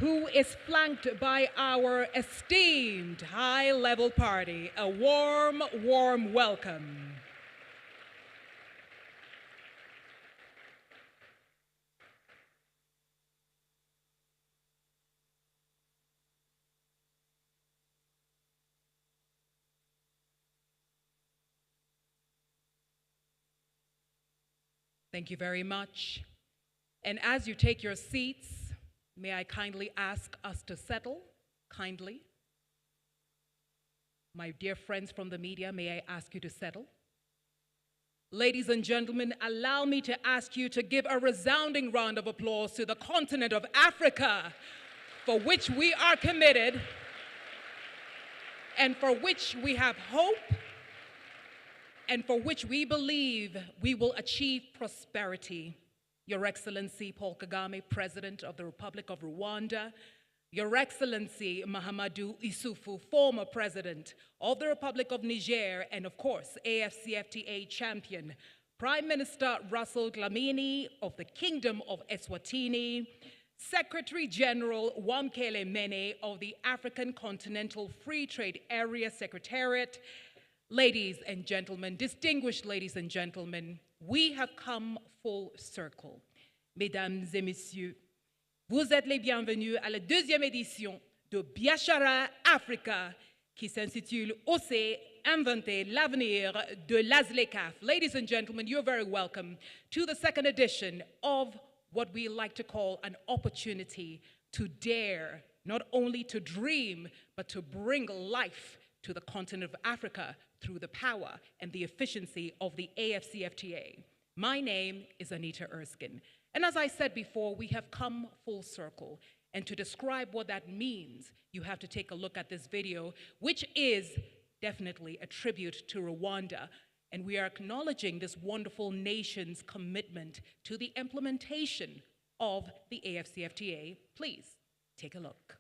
who is flanked by our esteemed high-level party. A warm, warm welcome. Thank you very much. And as you take your seats, may I kindly ask us to settle, kindly. My dear friends from the media, may I ask you to settle? Ladies and gentlemen, allow me to ask you to give a resounding round of applause to the continent of Africa, for which we are committed and for which we have hope and for which we believe we will achieve prosperity. Your Excellency Paul Kagame, President of the Republic of Rwanda, Your Excellency Mahamadou Issoufou, former President of the Republic of Niger, and of course, AFCFTA champion, Prime Minister Russell Dlamini of the Kingdom of Eswatini, Secretary General Wamkele Mene of the African Continental Free Trade Area Secretariat. Ladies and gentlemen, distinguished ladies and gentlemen, we have come full circle. Mesdames et messieurs, vous êtes les bienvenus à la deuxième édition de Biashara Afrika qui s'intitule Oser inventer l'avenir de l'ASLECAF. Ladies and gentlemen, you're very welcome to the second edition of what we like to call an opportunity to dare, not only to dream, but to bring life to the continent of Africa through the power and the efficiency of the AFCFTA. My name is Anita Erskine. And as I said before, we have come full circle. And to describe what that means, you have to take a look at this video, which is definitely a tribute to Rwanda. And we are acknowledging this wonderful nation's commitment to the implementation of the AFCFTA. Please take a look.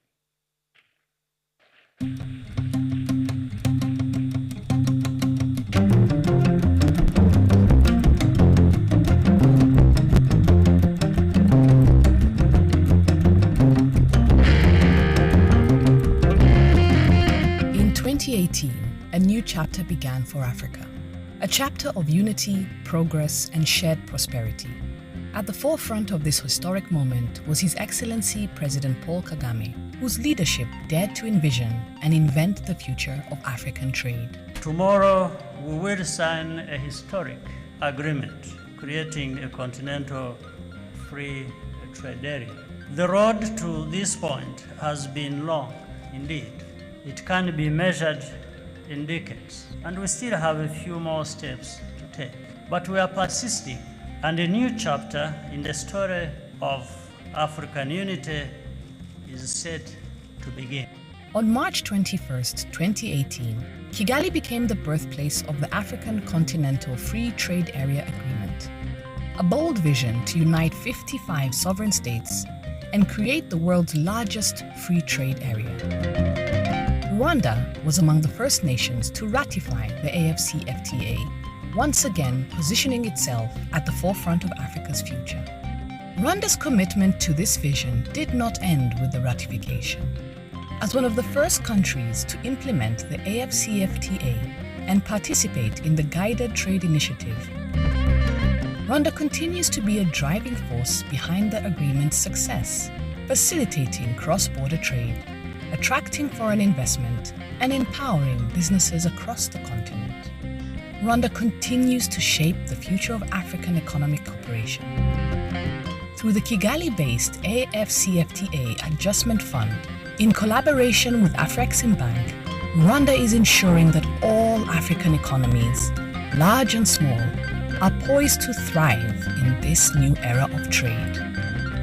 In 2018, a new chapter began for Africa. A chapter of unity, progress, and shared prosperity. At the forefront of this historic moment was His Excellency President Paul Kagame, whose leadership dared to envision and invent the future of African trade. Tomorrow, we will sign a historic agreement creating a continental free trade area. The road to this point has been long indeed. It can be measured in decades, and we still have a few more steps to take. But we are persisting, and a new chapter in the story of African unity is set to begin. On March 21st, 2018, Kigali became the birthplace of the African Continental Free Trade Area Agreement, a bold vision to unite 55 sovereign states and create the world's largest free trade area. Rwanda was among the first nations to ratify the AFCFTA, once again positioning itself at the forefront of Africa's future. Rwanda's commitment to this vision did not end with the ratification. As one of the first countries to implement the AFCFTA and participate in the Guided Trade Initiative, Rwanda continues to be a driving force behind the agreement's success, facilitating cross-border trade, attracting foreign investment, and empowering businesses across the continent. Rwanda continues to shape the future of African economic cooperation. Through the Kigali-based AFCFTA Adjustment Fund, in collaboration with Afreximbank, Rwanda is ensuring that all African economies, large and small, are poised to thrive in this new era of trade.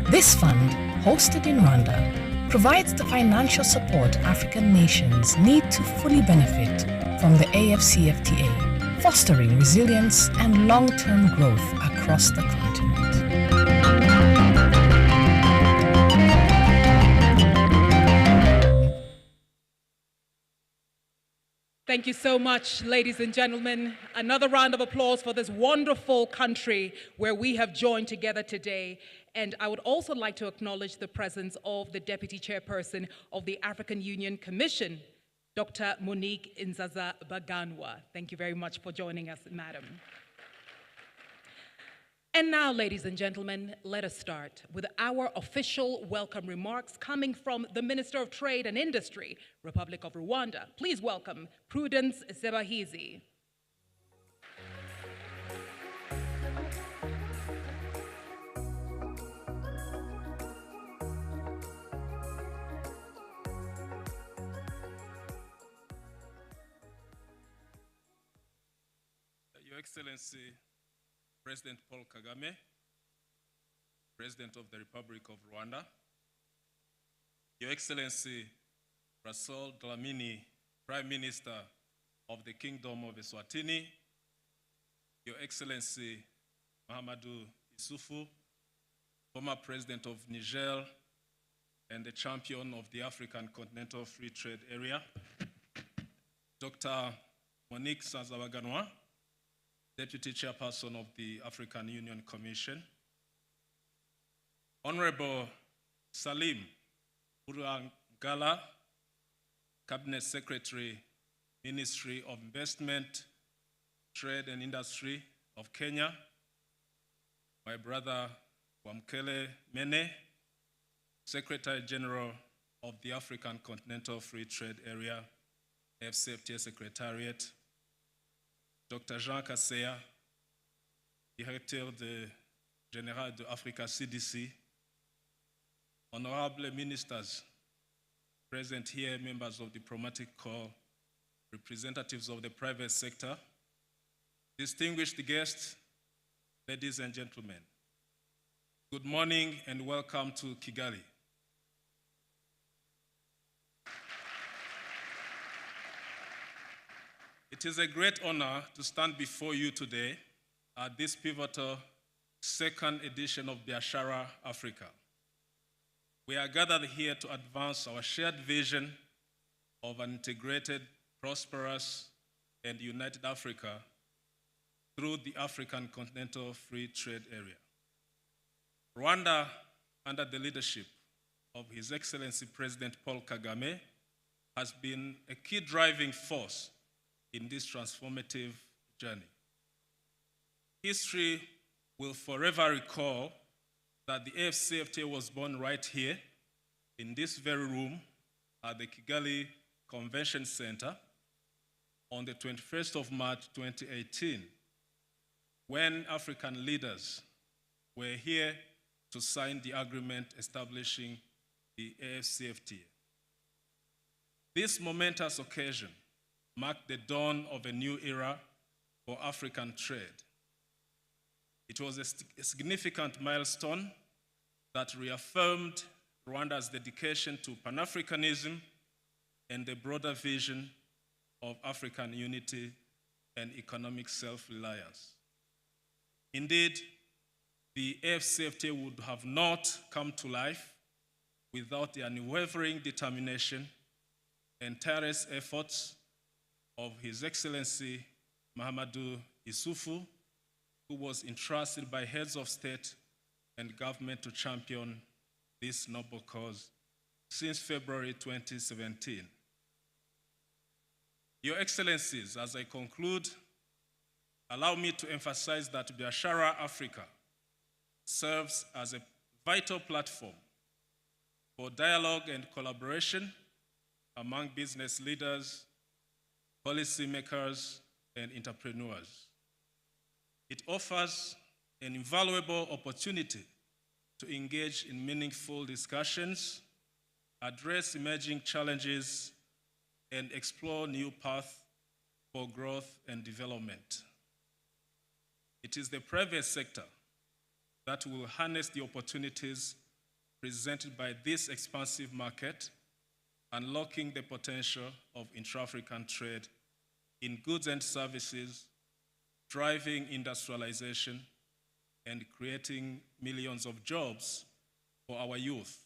This fund, hosted in Rwanda, provides the financial support African nations need to fully benefit from the AFCFTA, fostering resilience and long-term growth across the continent. Thank you so much, ladies and gentlemen. Another round of applause for this wonderful country where we have joined together today. And I would also like to acknowledge the presence of the Deputy Chairperson of the African Union Commission, Dr. Monique Nzaza Baganwa. Thank you very much for joining us, Madam. And now, ladies and gentlemen, let us start with our official welcome remarks coming from the Minister of Trade and Industry, Republic of Rwanda. Please welcome Prudence Sebahizi. Your Excellency, President Paul Kagame, President of the Republic of Rwanda, Your Excellency Russell Dlamini, Prime Minister of the Kingdom of Eswatini, Your Excellency Mahamadou Issoufou, former President of Niger and the champion of the African Continental Free Trade Area, Dr. Monique Nzaza Baganwa, Deputy Chairperson of the African Union Commission, Honorable Salim Urangala, Cabinet Secretary, Ministry of Investment, Trade and Industry of Kenya, my brother Wamkele Mene, Secretary General of the African Continental Free Trade Area, AFCA Secretariat, Dr. Jean Kasseya, Directeur Général de Africa CDC, Honorable Ministers present here, members of the Thematic Corps, representatives of the private sector, distinguished guests, ladies and gentlemen, good morning and welcome to Kigali. It is a great honor to stand before you today at this pivotal second edition of Biashara Afrika. We are gathered here to advance our shared vision of an integrated, prosperous, and united Africa through the African Continental Free Trade Area. Rwanda, under the leadership of His Excellency President Paul Kagame, has been a key driving force in this transformative journey. History will forever recall that the AFCFTA was born right here in this very room at the Kigali Convention Center on the 21st of March 2018, when African leaders were here to sign the agreement establishing the AFCFTA. This momentous occasion marked the dawn of a new era for African trade. It was a significant milestone that reaffirmed Rwanda's dedication to Pan-Africanism and the broader vision of African unity and economic self-reliance. Indeed, the AFCFTA would have not come to life without the unwavering determination and tireless efforts of His Excellency Mahamadou Issoufou, who was entrusted by heads of state and government to champion this noble cause since February 2017. Your Excellencies, as I conclude, allow me to emphasize that Biashara Afrika serves as a vital platform for dialogue and collaboration among business leaders, policymakers, and entrepreneurs. It offers an invaluable opportunity to engage in meaningful discussions, address emerging challenges, and explore new paths for growth and development. It is the private sector that will harness the opportunities presented by this expansive market, unlocking the potential of intra-African trade in goods and services, driving industrialization, and creating millions of jobs for our youth.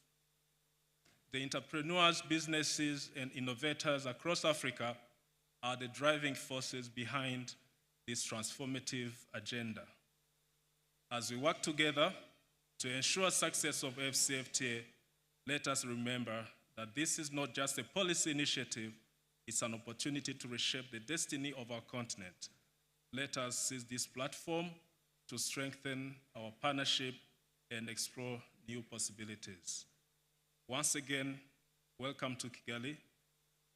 The entrepreneurs, businesses, and innovators across Africa are the driving forces behind this transformative agenda. As we work together, To ensure success of AFCFTA, let us remember that this is not just a policy initiative, it's an opportunity to reshape the destiny of our continent. Let us seize this platform to strengthen our partnership and explore new possibilities. Once again, welcome to Kigali,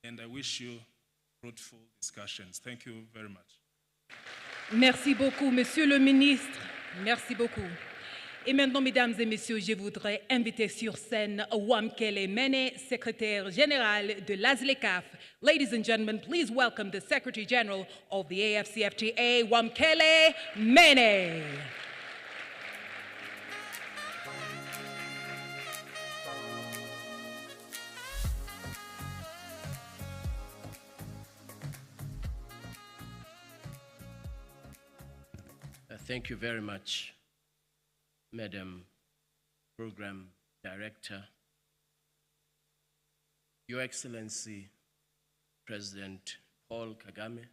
and I wish you fruitful discussions. Thank you very much. Merci beaucoup, Monsieur le Ministre. Merci beaucoup. Et maintenant, mesdames et messieurs, je voudrais inviter sur scène Wamkele Mene, secrétaire général de l'ASLECAF. Ladies and gentlemen, please welcome the Secretary General of the AFCFTA, Wamkele Mene. Thank you very much, Madam Program Director. Your Excellency, President Paul Kagame,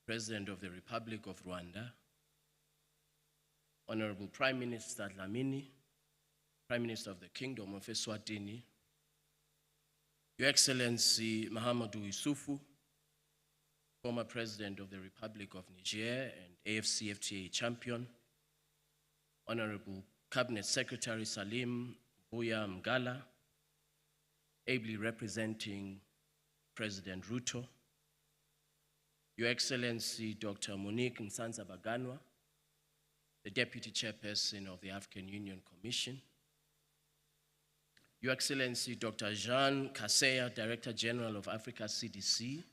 President of the Republic of Rwanda, Honorable Prime Minister Dlamini, Prime Minister of the Kingdom of Eswatini, Your Excellency Mahamadou Issoufou, former President of the Republic of Niger and AFCFTA champion, Honorable Cabinet Secretary Salim Mbuya Mgala, ably representing President Ruto, Your Excellency Dr. Monique Nsanza-Baganwa, the Deputy Chairperson of the African Union Commission, Your Excellency Dr. Jean Kaseya, Director General of Africa CDC,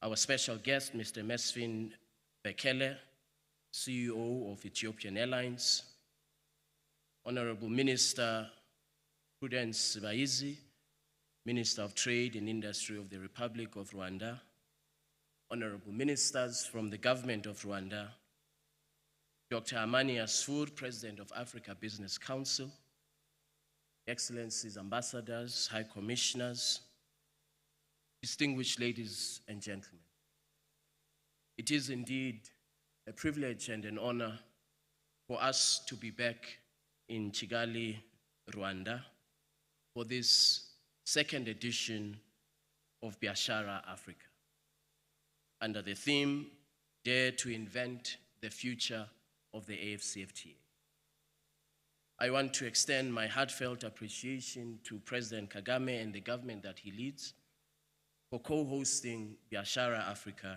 our special guest, Mr. Mesfin Bekele, CEO of Ethiopian Airlines, Honorable Minister Prudence Sibaizi, Minister of Trade and Industry of the Republic of Rwanda, Honorable Ministers from the Government of Rwanda, Dr. Amani Asfour, President of Africa Business Council, Excellencies, Ambassadors, High Commissioners, distinguished ladies and gentlemen. It is indeed a privilege and an honor for us to be back in Kigali, Rwanda, for this second edition of Biashara Afrika, under the theme, Dare to Invent the Future of the AFCFTA. I want to extend my heartfelt appreciation to President Kagame and the government that he leads for co-hosting Biashara Afrika,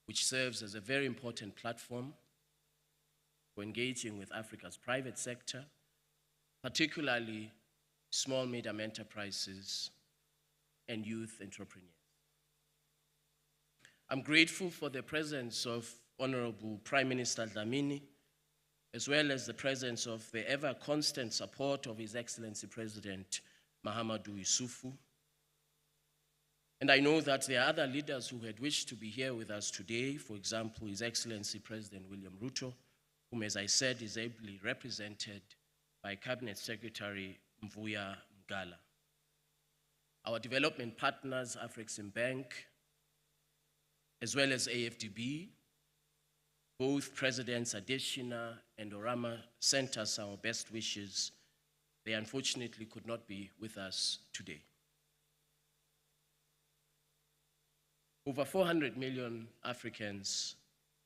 which serves as a very important platform for engaging with Africa's private sector, particularly small, medium enterprises and youth entrepreneurs. I'm grateful for the presence of Honorable Prime Minister Dlamini, as well as the presence of the ever-constant support of His Excellency President Mahamadou Issoufou. And I know that there are other leaders who had wished to be here with us today, for example, His Excellency President William Ruto, whom, as I said, is ably represented by Cabinet Secretary Mbuya Mgala. Our development partners, Afrexim Bank, as well as AFDB, both Presidents Adesina and Orama sent us our best wishes. They unfortunately could not be with us today. Over 400 million Africans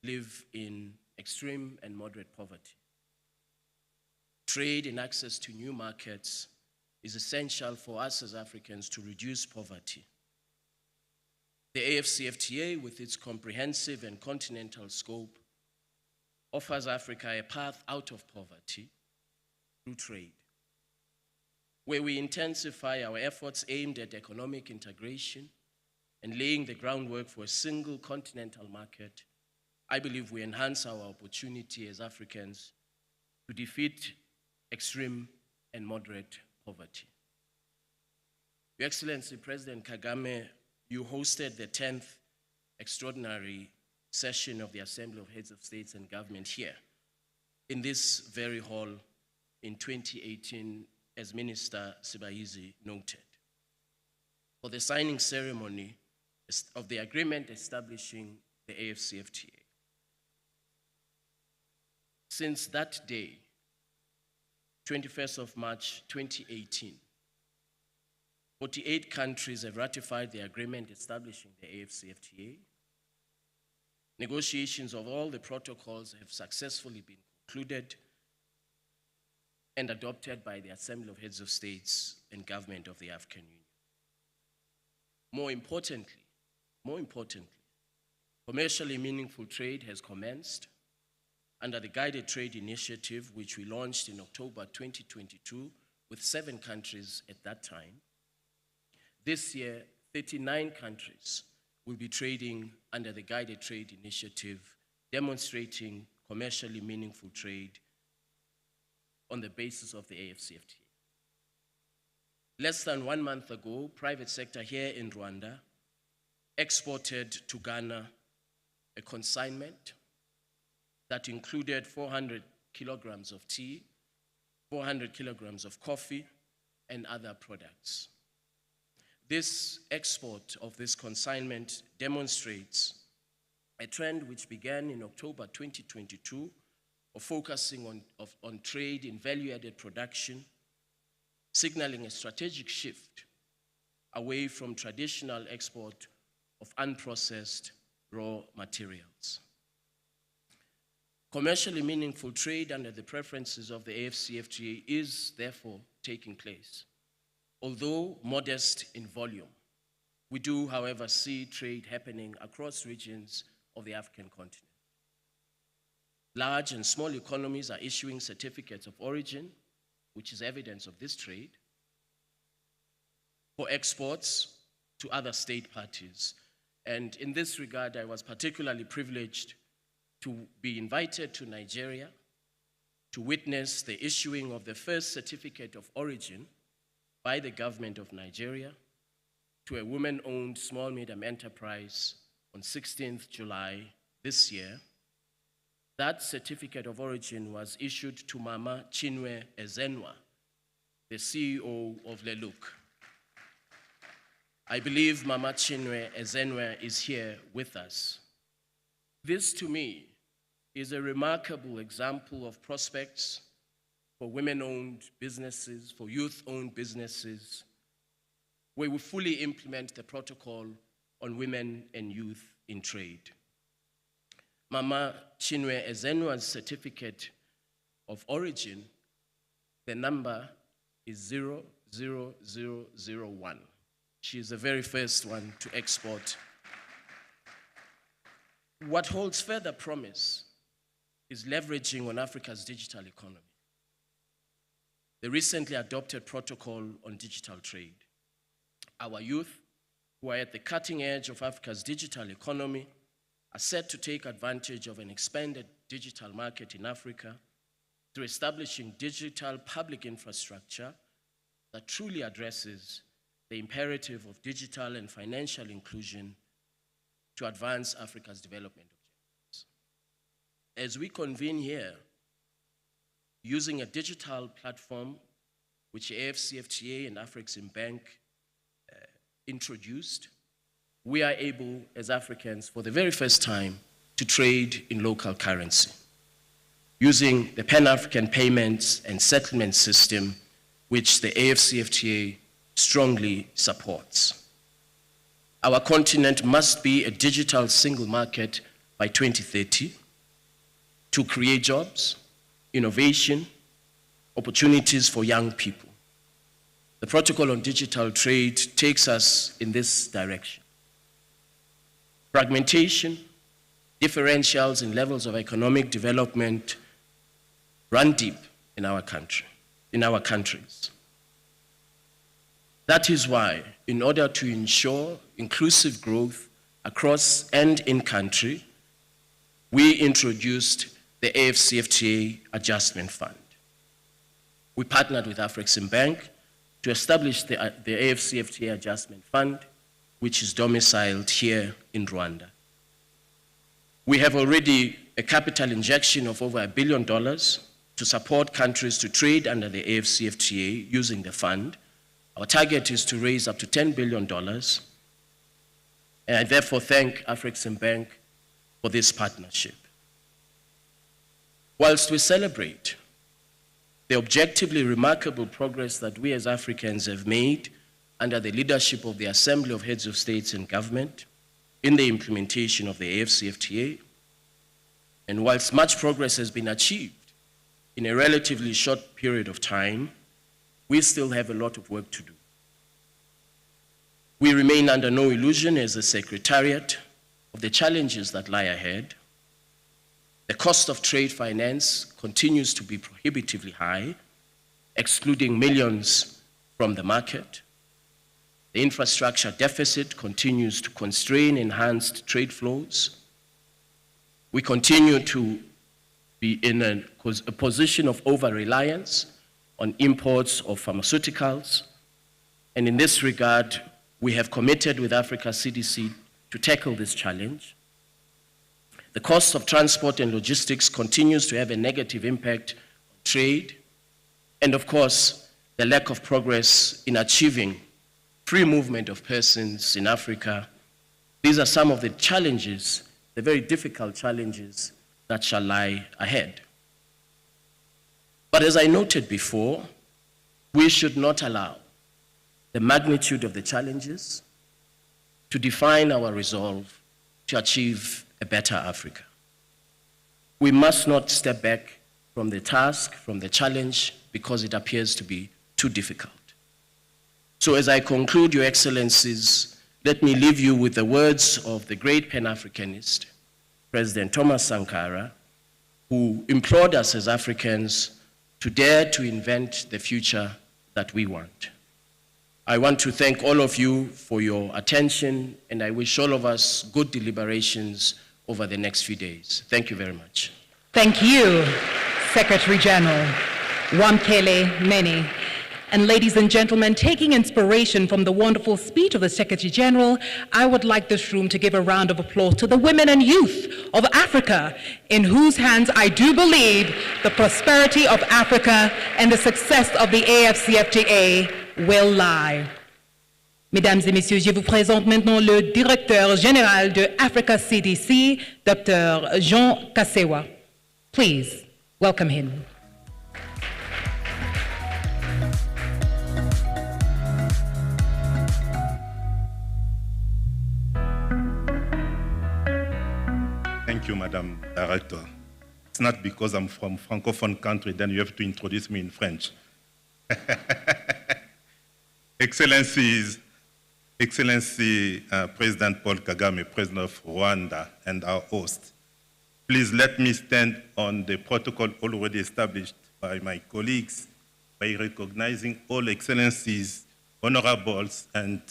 live in extreme and moderate poverty. Trade and access to new markets is essential for us as Africans to reduce poverty. The AFCFTA, with its comprehensive and continental scope, offers Africa a path out of poverty through trade, where we intensify our efforts aimed at economic integration and laying the groundwork for a single continental market. I believe we enhance our opportunity as Africans to defeat extreme and moderate poverty. Your Excellency President Kagame, you hosted the 10th extraordinary session of the Assembly of Heads of States and Government here in this very hall in 2018, as Minister Sibaizi noted, for the signing ceremony of the agreement establishing the AFCFTA. Since that day, 21st of March 2018, 48 countries have ratified the agreement establishing the AFCFTA. Negotiations of all the protocols have successfully been concluded and adopted by the Assembly of Heads of States and Government of the African Union. More importantly, commercially meaningful trade has commenced under the Guided Trade Initiative, which we launched in October 2022 with 7 countries at that time. This year, 39 countries will be trading under the Guided Trade Initiative, demonstrating commercially meaningful trade on the basis of the AFCFTA. Less than 1 month ago, private sector here in Rwanda exported to Ghana a consignment that included 400 kilograms of tea, 400 kilograms of coffee, and other products. This export of this consignment demonstrates a trend which began in October 2022 of focusing on trade in value-added production, signaling a strategic shift away from traditional export of unprocessed raw materials. Commercially meaningful trade under the preferences of the AFCFTA is therefore taking place. Although modest in volume, we do, however, see trade happening across regions of the African continent. Large and small economies are issuing certificates of origin, which is evidence of this trade, for exports to other state parties. And in this regard, I was particularly privileged to be invited to Nigeria to witness the issuing of the first certificate of origin by the government of Nigeria to a woman-owned small-medium enterprise on 16th July this year. That certificate of origin was issued to Mama Chinwe Ezenwa, the CEO of Leluk. I believe Mama Chinwe Ezenwa is here with us. This, to me, is a remarkable example of prospects for women-owned businesses, for youth-owned businesses, where we fully implement the protocol on women and youth in trade. Mama Chinwe Ezenwa's certificate of origin, the number is 00001. She is the very first one to export. What holds further promise is leveraging on Africa's digital economy. The recently adopted protocol on digital trade. Our youth, who are at the cutting edge of Africa's digital economy, are set to take advantage of an expanded digital market in Africa through establishing digital public infrastructure that truly addresses the imperative of digital and financial inclusion to advance Africa's development objectives. As we convene here, using a digital platform which AFCFTA and Afreximbank introduced, we are able, as Africans, for the very first time, to trade in local currency, using the Pan-African Payments and Settlement System, which the AFCFTA strongly supports. Our continent must be a digital single market by 2030 to create jobs, innovation, opportunities for young people. The protocol on digital trade takes us in this direction. Fragmentation, differentials in levels of economic development run deep in our country, in our countries. That is why, in order to ensure inclusive growth across and in country, we introduced the AFCFTA Adjustment Fund. We partnered with Afreximbank to establish the AFCFTA Adjustment Fund, which is domiciled here in Rwanda. We have already a capital injection of over $1 billion to support countries to trade under the AFCFTA using the fund. Our target is to raise up to $10 billion, and I therefore thank Afreximbank for this partnership. Whilst we celebrate the objectively remarkable progress that we as Africans have made under the leadership of the Assembly of Heads of States and Government in the implementation of the AFCFTA, and whilst much progress has been achieved in a relatively short period of time, we still have a lot of work to do. We remain under no illusion as a Secretariat of the challenges that lie ahead. The cost of trade finance continues to be prohibitively high, excluding millions from the market. The infrastructure deficit continues to constrain enhanced trade flows. We continue to be in a position of over-reliance on imports of pharmaceuticals. And in this regard, we have committed with Africa CDC to tackle this challenge. The cost of transport and logistics continues to have a negative impact on trade. And of course, the lack of progress in achieving free movement of persons in Africa. These are some of the challenges, the very difficult challenges that shall lie ahead. But as I noted before, we should not allow the magnitude of the challenges to define our resolve to achieve a better Africa. We must not step back from the task, from the challenge, because it appears to be too difficult. So as I conclude, Your Excellencies, let me leave you with the words of the great Pan-Africanist, President Thomas Sankara, who implored us as Africans to dare to invent the future that we want. I want to thank all of you for your attention, and I wish all of us good deliberations over the next few days. Thank you very much. Thank you, Secretary General Wamkele Mene. And ladies and gentlemen, taking inspiration from the wonderful speech of the Secretary General, I would like this room to give a round of applause to the women and youth of Africa, in whose hands I do believe the prosperity of Africa and the success of the AFCFTA will lie. Mesdames et messieurs, je vous présente maintenant le directeur général de Africa CDC, Dr. Jean Kasewa. Please welcome him. Thank you, Madam Director. It's not because I'm from a Francophone country, then you have to introduce me in French. Excellencies, Excellency President Paul Kagame, President of Rwanda, and our host, please let me stand on the protocol already established by my colleagues by recognizing all excellencies, honorables, and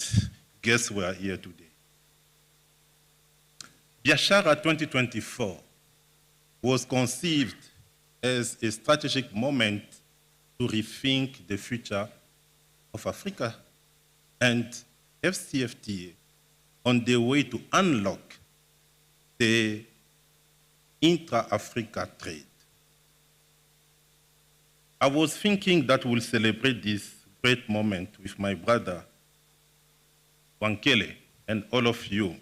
guests who are here today. Biashara 2024 was conceived as a strategic moment to rethink the future of Africa and FCFTA on the way to unlock the intra-Africa trade. I was thinking that we'll celebrate this great moment with my brother, Wamkele, and all of you.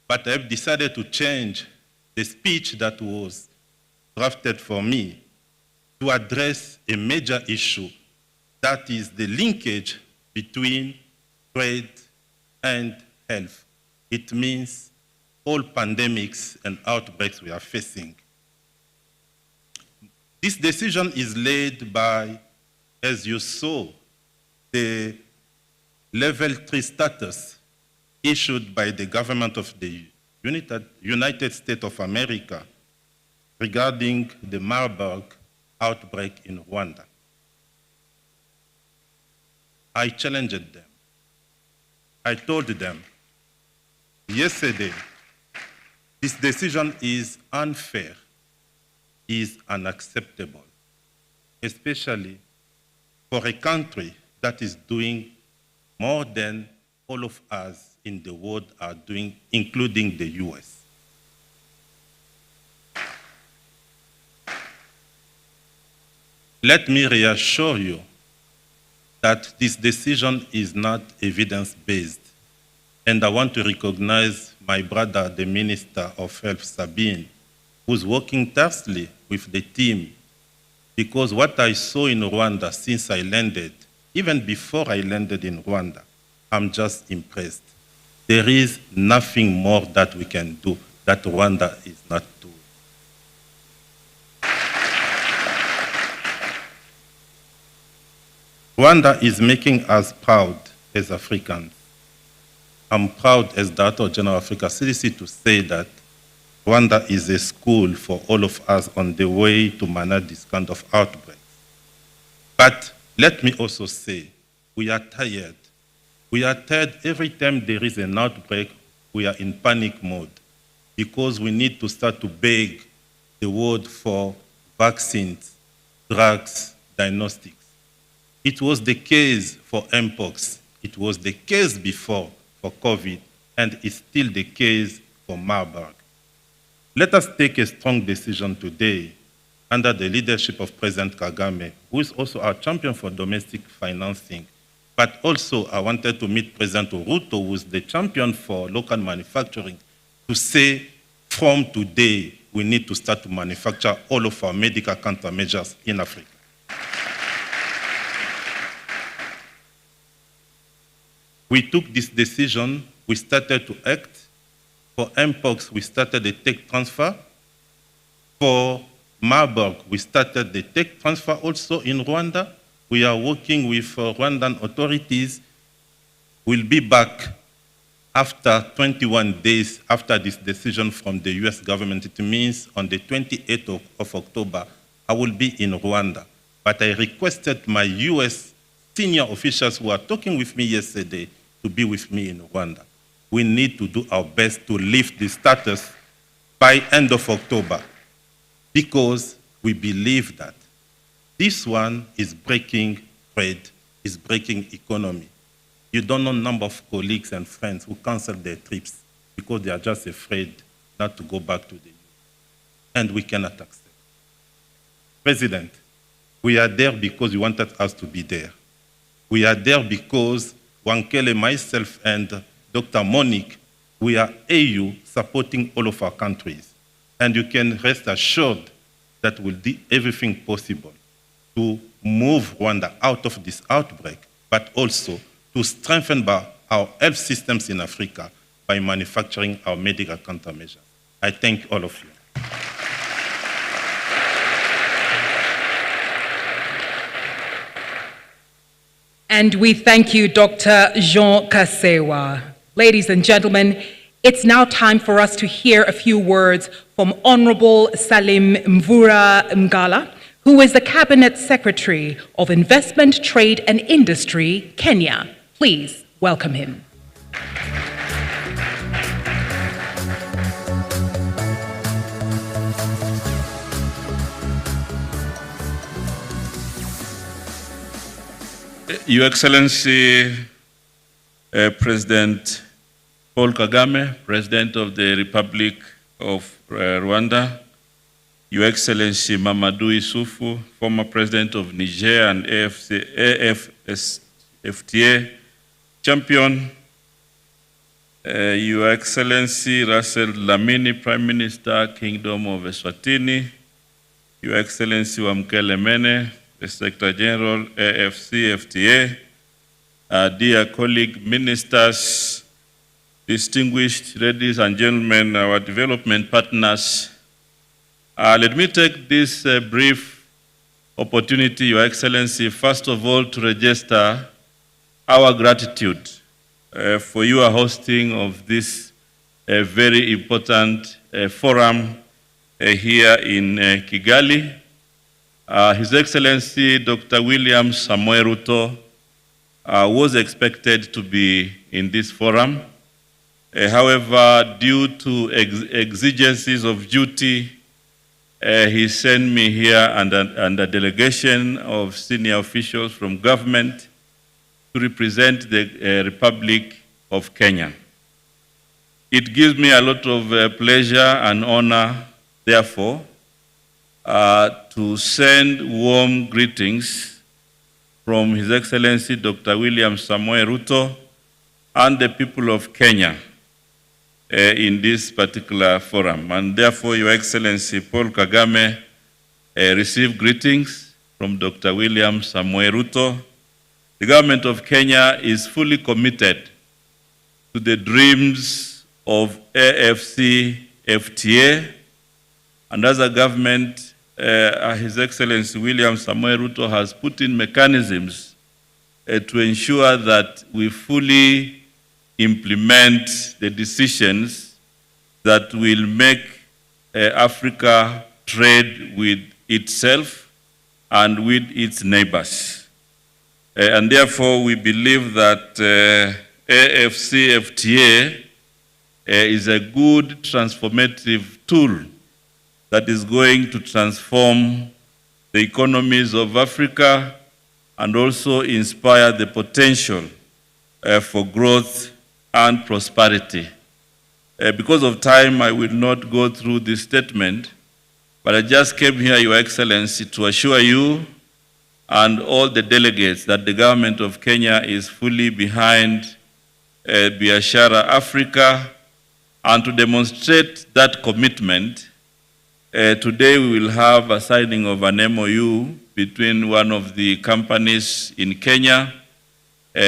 But I've decided to change the speech that was drafted for me to address a major issue, that is the linkage between trade and health. It means all pandemics and outbreaks we are facing. This decision is led by, as you saw, the level 3 status issued by the government of the United States of America regarding the Marburg outbreak in Rwanda. I challenged them. I told them yesterday, this decision is unfair, is unacceptable, especially for a country that is doing more than all of us in the world are doing, including the US. Let me reassure you that this decision is not evidence-based, and I want to recognize my brother, the Minister of Health, Sabine, who's working tirelessly with the team, because what I saw in Rwanda since I landed, even before I landed in Rwanda, I'm just impressed. There is nothing more that we can do that Rwanda is not doing. Rwanda is making us proud as Africans. I'm proud as Director General of Africa CDC to say that Rwanda is a school for all of us on the way to manage this kind of outbreak. But let me also say, we are tired. We are tired every time there is an outbreak, we are in panic mode because we need to start to beg the world for vaccines, drugs, diagnostics. It was the case for Mpox. It was the case before for COVID, and it's still the case for Marburg. Let us take a strong decision today under the leadership of President Kagame, who is also our champion for domestic financing. But also, I wanted to meet President Ruto, who is the champion for local manufacturing, to say, from today, we need to start to manufacture all of our medical countermeasures in Africa. We took this decision, we started to act. For Mpox, we started the tech transfer. For Marburg, we started the tech transfer also in Rwanda. We are working with Rwandan authorities. We'll be back after 21 days after this decision from the US government. It means on the 28th of October, I will be in Rwanda. But I requested my US senior officials who are talking with me yesterday to be with me in Rwanda. We need to do our best to lift the status by end of October because we believe that this one is breaking trade, is breaking economy. You don't know the number of colleagues and friends who cancel their trips because they are just afraid not to go back to the EU. And we cannot accept. President, we are there because you wanted us to be there. We are there because Wankele, myself, and Dr. Monique, we are AU supporting all of our countries. And you can rest assured that we'll do everything possible to move Rwanda out of this outbreak, but also to strengthen our health systems in Africa by manufacturing our medical countermeasures. I thank all of you. And we thank you, Dr. Jean Kasewa. Ladies and gentlemen, it's now time for us to hear a few words from Honorable Salim Mvura Mgala, who is the Cabinet Secretary of Investment, Trade and Industry, Kenya. Please welcome him. Your Excellency, President Paul Kagame, President of the Republic of Rwanda, Your Excellency Mamadou Issoufou, former President of Niger and AFCA champion, Your Excellency Russell Lamini, Prime Minister, Kingdom of Eswatini, Your Excellency Wamkele Mene, the Secretary General, AFCA, dear colleague ministers, distinguished ladies and gentlemen, our development partners, let me take this brief opportunity, Your Excellency, first of all, to register our gratitude for your hosting of this very important forum here in Kigali. His Excellency Dr. William Samoei Ruto was expected to be in this forum. However, due to exigencies of duty, he sent me here and a delegation of senior officials from government to represent the Republic of Kenya. It gives me a lot of pleasure and honor, therefore, to send warm greetings from His Excellency Dr. William Samoei Ruto and the people of Kenya in this particular forum. And therefore, Your Excellency Paul Kagame received greetings from Dr. William Samoei Ruto. The government of Kenya is fully committed to the dreams of AFCA, and as a government, His Excellency William Samoei Ruto has put in mechanisms to ensure that we fully implement the decisions that will make Africa trade with itself and with its neighbors. And therefore, we believe that AFCFTA is a good transformative tool that is going to transform the economies of Africa and also inspire the potential for growth and prosperity. Because of time, I will not go through this statement, but I just came here, Your Excellency, to assure you and all the delegates that the government of Kenya is fully behind Biashara Afrika, and to demonstrate that commitment, today we will have a signing of an MOU between one of the companies in Kenya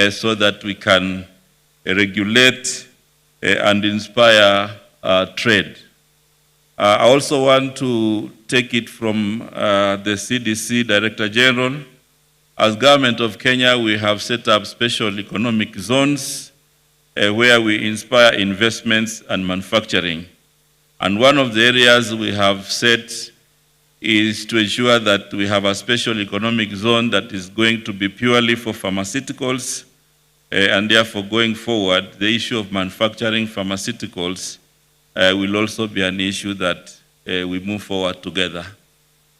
so that we can regulate and inspire trade. I also want to take it from the CDC Director General. As government of Kenya, we have set up special economic zones where we inspire investments and manufacturing. And one of the areas we have set is to ensure that we have a special economic zone that is going to be purely for pharmaceuticals, and therefore going forward, the issue of manufacturing pharmaceuticals will also be an issue that we move forward together.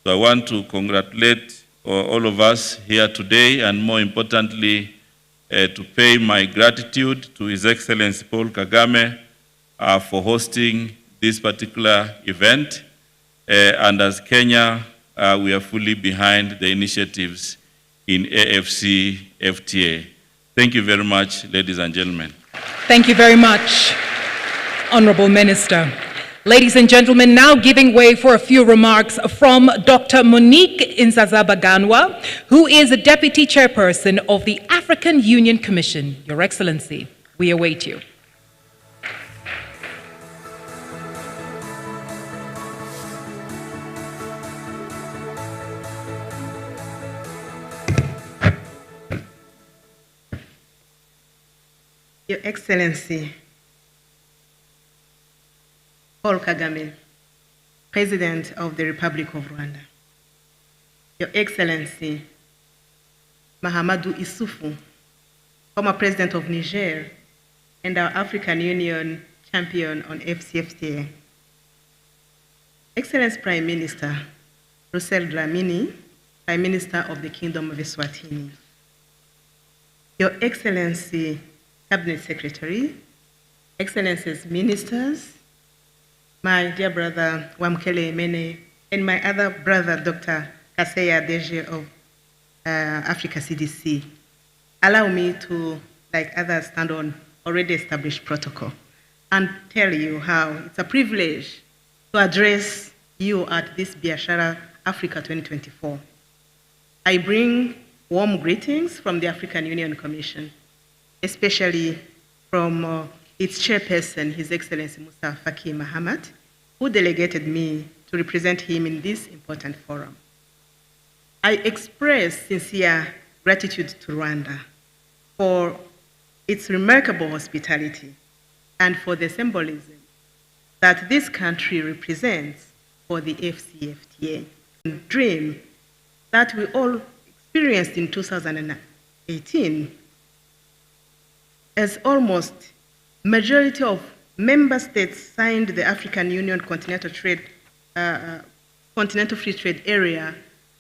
So I want to congratulate all of us here today, and more importantly, to pay my gratitude to His Excellency Paul Kagame for hosting this particular event. And as Kenya, we are fully behind the initiatives in AFCFTA. Thank you very much, ladies and gentlemen. Thank you very much, Honorable Minister. Ladies and gentlemen, now giving way for a few remarks from Dr. Monique Nsazabaganwa, who is the Deputy Chairperson of the African Union Commission. Your Excellency, we await you. Your Excellency, Paul Kagame, President of the Republic of Rwanda. Your Excellency, Mahamadou Issoufou, former President of Niger and our African Union champion on AFCFTA. Excellency Prime Minister, Russell Dlamini, Prime Minister of the Kingdom of Eswatini. Your Excellency, Cabinet Secretary, Excellencies Ministers, my dear brother Wamkele Mene, and my other brother, Dr. Kaseya Deje of Africa CDC. Allow me to, like others, stand on already established protocol and tell you how it's a privilege to address you at this Biashara Africa 2024. I bring warm greetings from the African Union Commission, especially from its chairperson, His Excellency Musa Faki Mahamat, who delegated me to represent him in this important forum. I express sincere gratitude to Rwanda for its remarkable hospitality and for the symbolism that this country represents for the AFCFTA dream that we all experienced in 2018, as almost majority of member states signed the African Union Continental Free Trade Area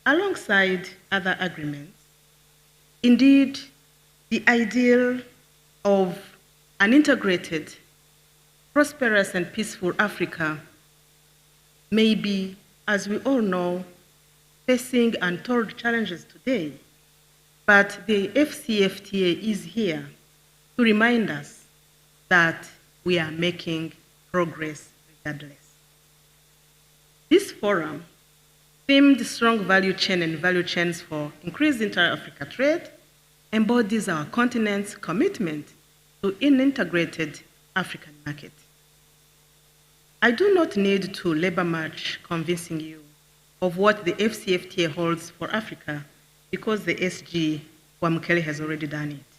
alongside other agreements. Indeed, the ideal of an integrated, prosperous and peaceful Africa may be, as we all know, facing untold challenges today. But the AFCFTA is here to remind us that we are making progress regardless. This forum, themed Strong Value Chain and Value Chains for Increased Intra-Africa Trade, embodies our continent's commitment to an integrated African market. I do not need to labor much convincing you of what the AFCA holds for Africa, because the SG Wamukele has already done it.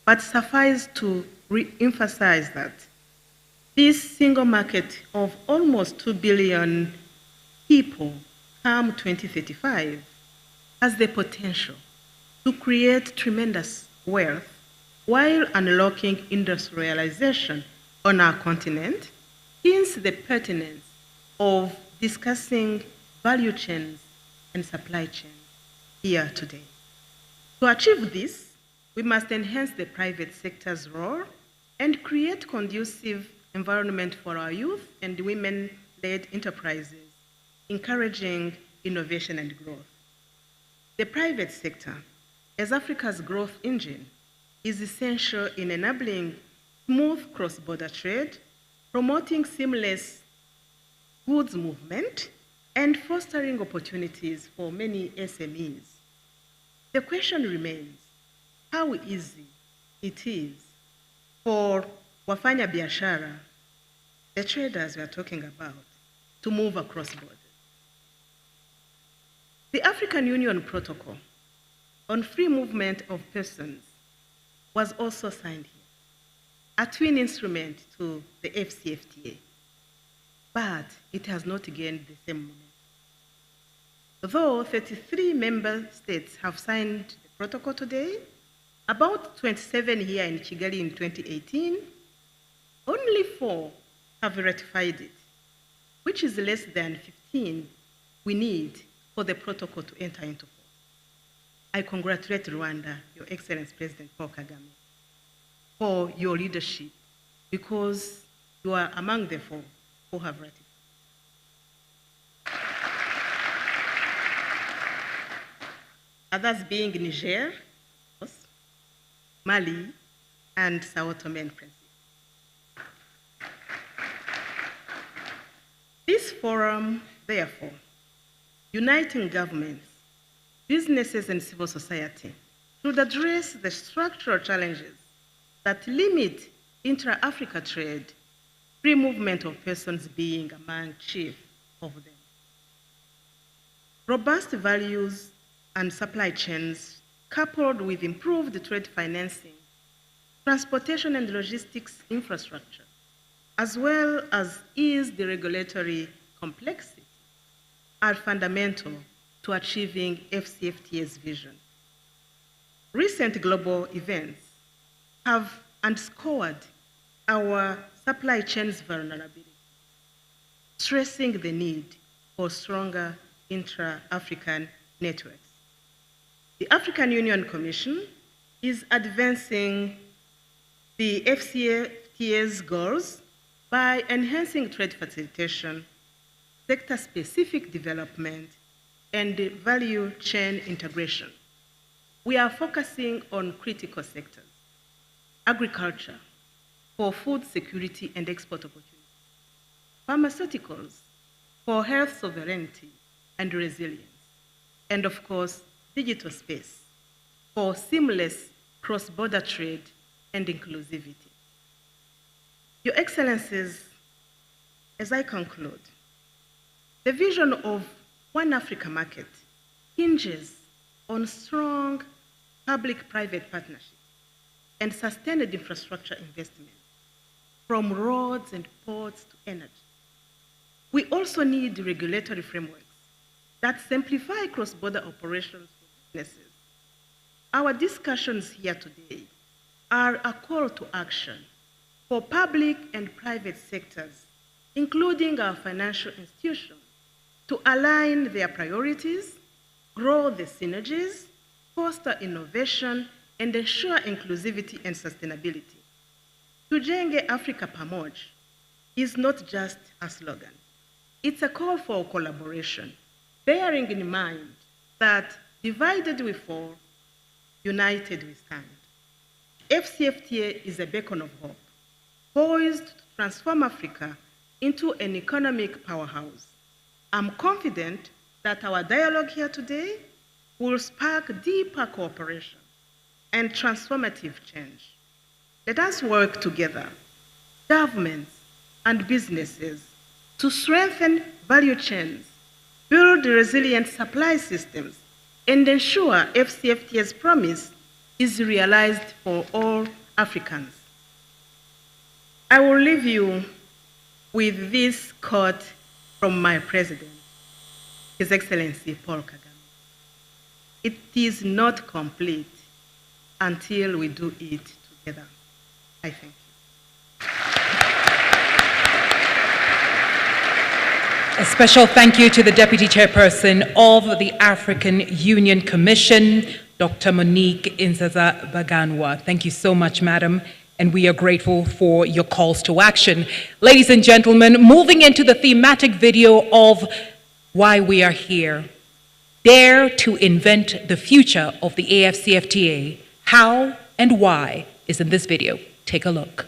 But suffice to re-emphasize that this single market of almost 2 billion people come 2035 has the potential to create tremendous wealth while unlocking industrialization on our continent, hence the pertinence of discussing value chains and supply chains here today. To achieve this, we must enhance the private sector's role and create conducive environment for our youth and women-led enterprises, encouraging innovation and growth. The private sector, as Africa's growth engine, is essential in enabling smooth cross-border trade, promoting seamless goods movement, and fostering opportunities for many SMEs. The question remains how easy it is for wafanya biashara, the traders we are talking about, to move across borders. The African Union Protocol on Free Movement of Persons was also signed here, a twin instrument to the AFCA, but it has not gained the same momentum. Though 33 member states have signed the protocol today, about 27 here in Kigali in 2018, only 4 have ratified it, which is less than 15 we need for the protocol to enter into force. I congratulate Rwanda, Your Excellency President Paul Kagame, for your leadership, because you are among the 4 who have ratified. Others being Niger, Mali, and Sao Tome and Principe. This forum, therefore, uniting governments, businesses, and civil society should address the structural challenges that limit intra-Africa trade, free movement of persons being among chief of them. Robust values and supply chains, coupled with improved trade financing, transportation and logistics infrastructure, as well as ease the regulatory complexity, are fundamental to achieving AFCA's vision. Recent global events have underscored our supply chain's vulnerability, stressing the need for stronger intra-African networks. The African Union Commission is advancing the AFCA's goals by enhancing trade facilitation, sector-specific development, and value chain integration. We are focusing on critical sectors: agriculture for food security and export opportunities, pharmaceuticals for health sovereignty and resilience, and of course, digital space for seamless cross-border trade and inclusivity. Your Excellencies, as I conclude, the vision of One Africa Market hinges on strong public-private partnerships and sustained infrastructure investment, from roads and ports to energy. We also need regulatory frameworks that simplify cross-border operations for businesses. Our discussions here today are a call to action for public and private sectors, including our financial institutions, to align their priorities, grow the synergies, foster innovation, and ensure inclusivity and sustainability. Tujenge Africa Pamoja is not just a slogan. It's a call for collaboration, bearing in mind that divided we fall, united we stand. AFCA is a beacon of hope, poised to transform Africa into an economic powerhouse. I'm confident that our dialogue here today will spark deeper cooperation and transformative change. Let us work together, governments and businesses, to strengthen value chains, build resilient supply systems, and ensure AFCFTA's promise is realized for all Africans. I will leave you with this quote from my president, His Excellency Paul Kagame. It is not complete until we do it together. I thank you. A special thank you to the Deputy Chairperson of the African Union Commission, Dr. Monique Inzaza-Baganwa. Thank you so much, Madam, and we are grateful for your calls to action. Ladies and gentlemen, moving into the thematic video of why we are here. Dare to invent the future of the AFCFTA. How and why is in this video. Take a look.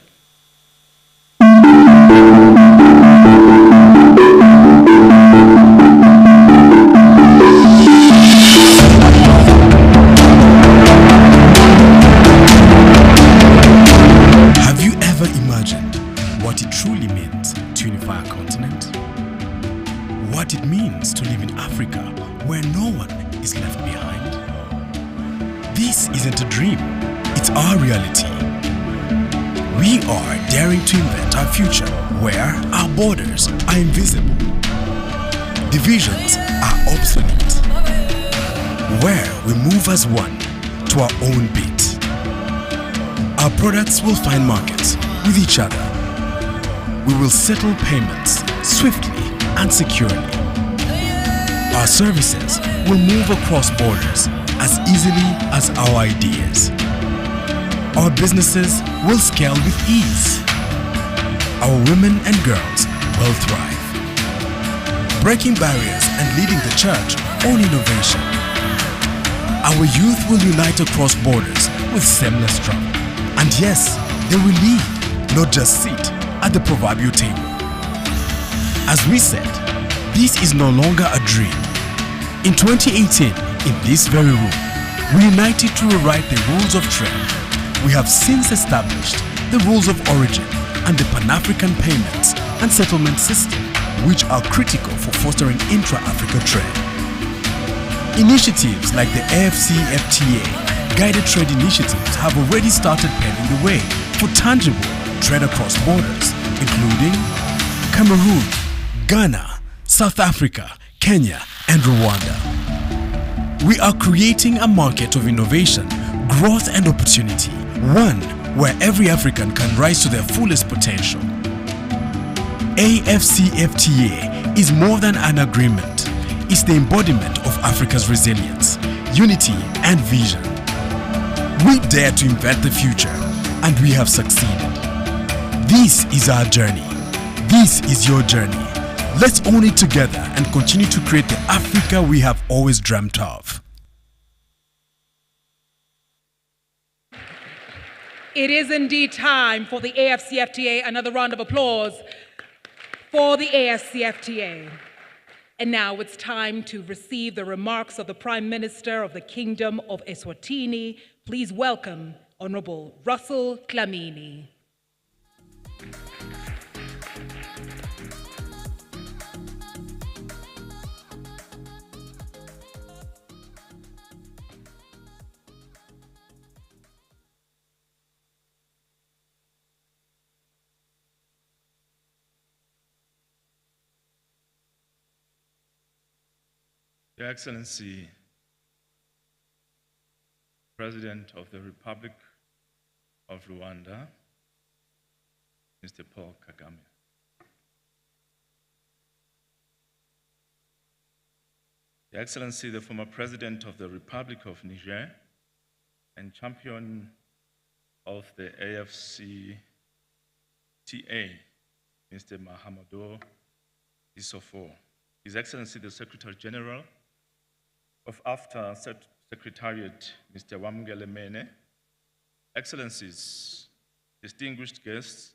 Have you ever imagined what it truly means to unify a continent? What it means to live in Africa where no one is left behind? This isn't a dream, it's our reality. We are daring to invent our future where our borders are invisible, divisions are obsolete, where we move as one to our own beat. Our products will find markets with each other. We will settle payments swiftly and securely. Our services will move across borders as easily as our ideas. Our businesses will scale with ease. Our women and girls will thrive. Breaking barriers and leading the church on innovation. Our youth will unite across borders with seamless travel. And yes, they will lead, not just sit at the proverbial table. As we said, this is no longer a dream. In 2018, in this very room, we united to rewrite the rules of trade. We have since established the rules of origin and the Pan-African payments and settlement system, which are critical for fostering intra-Africa trade. Initiatives like the AFCFTA guided trade initiatives have already started paving the way for tangible trade across borders, including Cameroon, Ghana, South Africa, Kenya, and Rwanda. We are creating a market of innovation, growth, and opportunity, one where every African can rise to their fullest potential. AFCFTA is more than an agreement. It's the embodiment of Africa's resilience, unity, and vision. We dare to invent the future, and we have succeeded. This is our journey. This is your journey. Let's own it together and continue to create the Africa we have always dreamt of. It is indeed time for the AFCFTA. Another round of applause for the AFCFTA. And now it's time to receive the remarks of the Prime Minister of the Kingdom of Eswatini. Please welcome Honorable Russell Dlamini. Your Excellency, President of the Republic of Rwanda, Mr. Paul Kagame. Your Excellency, the former President of the Republic of Niger and champion of the AFCTA, Mr. Mahamadou Issoufou. His Excellency, the Secretary General of AFCA Secretariat, Mr. Wamgele Mene, Excellencies, distinguished guests,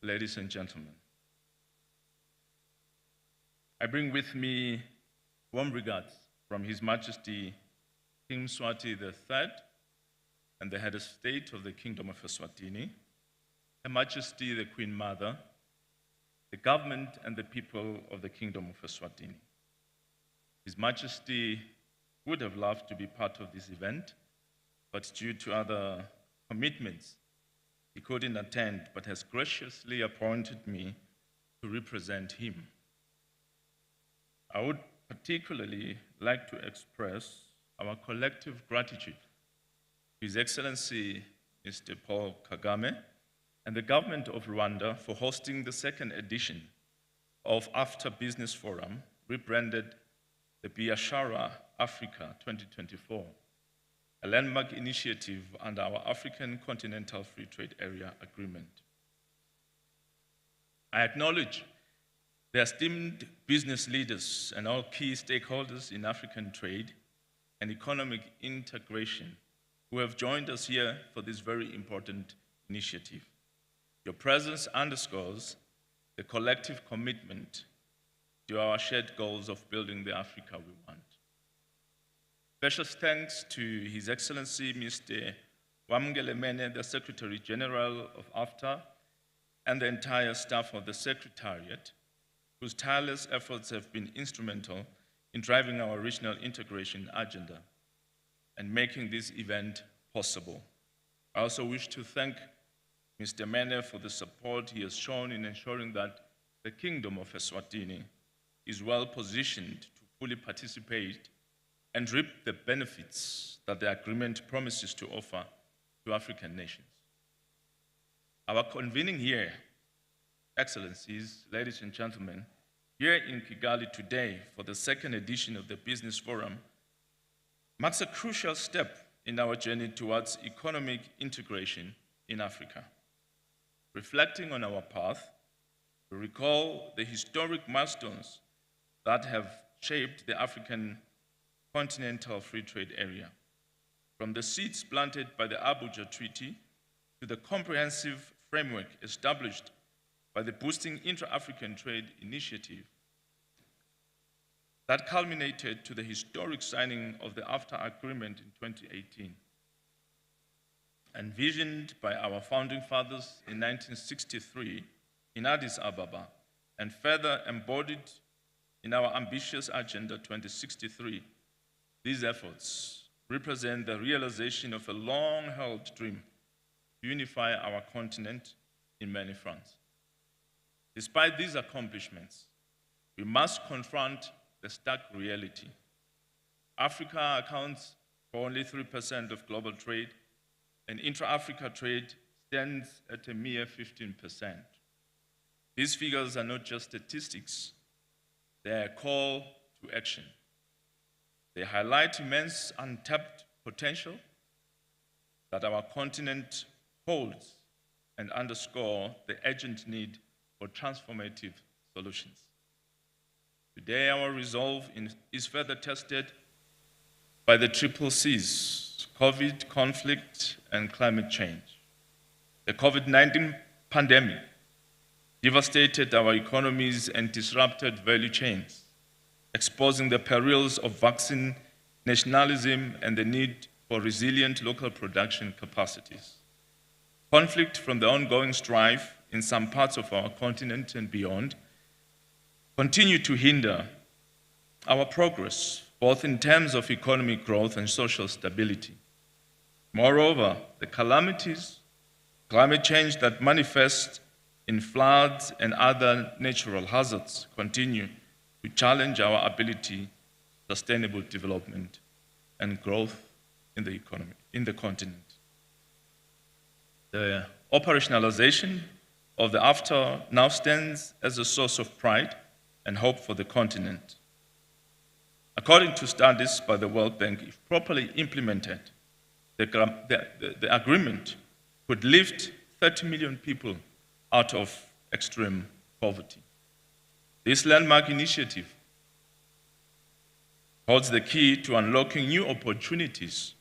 ladies and gentlemen, I bring with me warm regards from His Majesty King Mswati III and the head of state of the Kingdom of Eswatini, Her Majesty the Queen Mother, the government and the people of the Kingdom of Eswatini. His Majesty would have loved to be part of this event, but due to other commitments, he couldn't attend, but has graciously appointed me to represent him. I would particularly like to express our collective gratitude to His Excellency Mr. Paul Kagame and the government of Rwanda for hosting the second edition of AFCA Business Forum, rebranded the Biashara Afrika 2024, a landmark initiative under our African Continental Free Trade Area Agreement. I acknowledge the esteemed business leaders and all key stakeholders in African trade and economic integration who have joined us here for this very important initiative. Your presence underscores the collective commitment to our shared goals of building the Africa we want. Special thanks to His Excellency Mr. Wamgelemene, the Secretary General of AFCA, and the entire staff of the Secretariat, whose tireless efforts have been instrumental in driving our regional integration agenda and making this event possible. I also wish to thank Mr. Mene for the support he has shown in ensuring that the Kingdom of Eswatini is well positioned to fully participate and reap the benefits that the agreement promises to offer to African nations. Our convening here, Excellencies, ladies and gentlemen, here in Kigali today for the second edition of the Business Forum marks a crucial step in our journey towards economic integration in Africa. Reflecting on our path, we recall the historic milestones that have shaped the African Continental Free Trade Area, from the seeds planted by the Abuja Treaty to the comprehensive framework established by the Boosting Intra-African Trade Initiative that culminated to the historic signing of the AFTA Agreement in 2018. Envisioned by our founding fathers in 1963 in Addis Ababa and further embodied in our ambitious Agenda 2063, these efforts represent the realization of a long-held dream to unify our continent in many fronts. Despite these accomplishments, we must confront the stark reality. Africa accounts for only 3% of global trade, and intra-Africa trade stands at a mere 15%. These figures are not just statistics, they are a call to action. They highlight immense untapped potential that our continent holds and underscore the urgent need for transformative solutions. Today, our resolve is further tested by the triple C's: COVID, conflict, and climate change. The COVID-19 pandemic devastated our economies and disrupted value chains, exposing the perils of vaccine nationalism and the need for resilient local production capacities. Conflict from the ongoing strife in some parts of our continent and beyond continue to hinder our progress, both in terms of economic growth and social stability. Moreover, the calamities, climate change that manifest in floods and other natural hazards continue to challenge our ability, sustainable development, and growth in the economy, in the continent. The operationalization of the AFTA now stands as a source of pride and hope for the continent. According to studies by the World Bank, if properly implemented, the agreement could lift 30 million people out of extreme poverty. This landmark initiative holds the key to unlocking new opportunities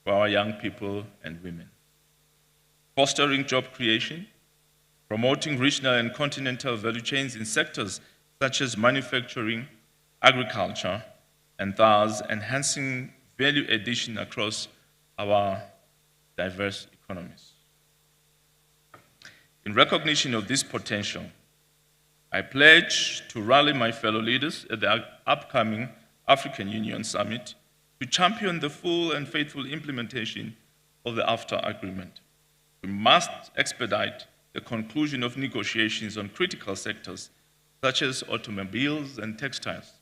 for our young people and women, fostering job creation, promoting regional and continental value chains in sectors such as manufacturing, agriculture, and thus enhancing value addition across our diverse economies. In recognition of this potential, I pledge to rally my fellow leaders at the upcoming African Union Summit to champion the full and faithful implementation of the AFCA agreement. We must expedite the conclusion of negotiations on critical sectors such as automobiles and textiles.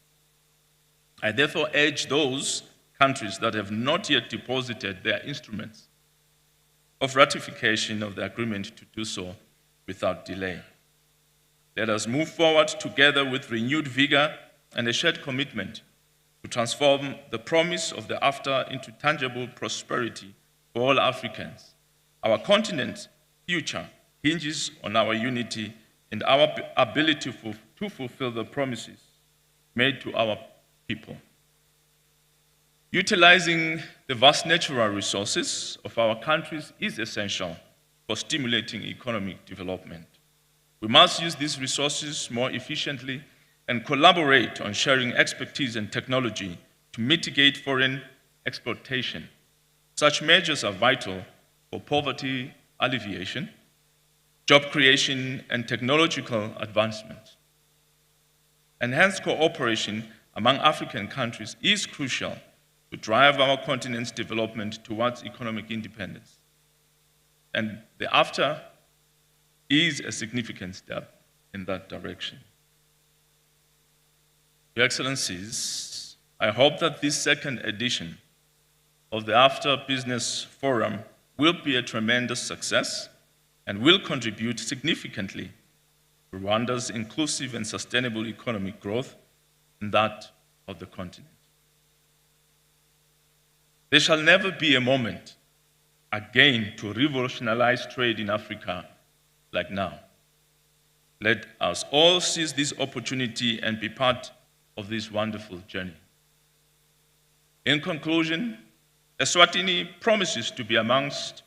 I therefore urge those countries that have not yet deposited their instruments of ratification of the agreement to do so without delay. Let us move forward together with renewed vigor and a shared commitment to transform the promise of the AFCA into tangible prosperity for all Africans. Our continent's future hinges on our unity and our ability to fulfill the promises made to our people. Utilizing the vast natural resources of our countries is essential for stimulating economic development. We must use these resources more efficiently and collaborate on sharing expertise and technology to mitigate foreign exploitation. Such measures are vital for poverty alleviation, job creation, and technological advancement. Enhanced cooperation among African countries is crucial to drive our continent's development towards economic independence. And the AFCA is a significant step in that direction. Your Excellencies, I hope that this second edition of the AFCA Business Forum will be a tremendous success and will contribute significantly to Rwanda's inclusive and sustainable economic growth and that of the continent. There shall never be a moment again to revolutionize trade in Africa like now. Let us all seize this opportunity and be part of this wonderful journey. In conclusion, Eswatini promises to be amongst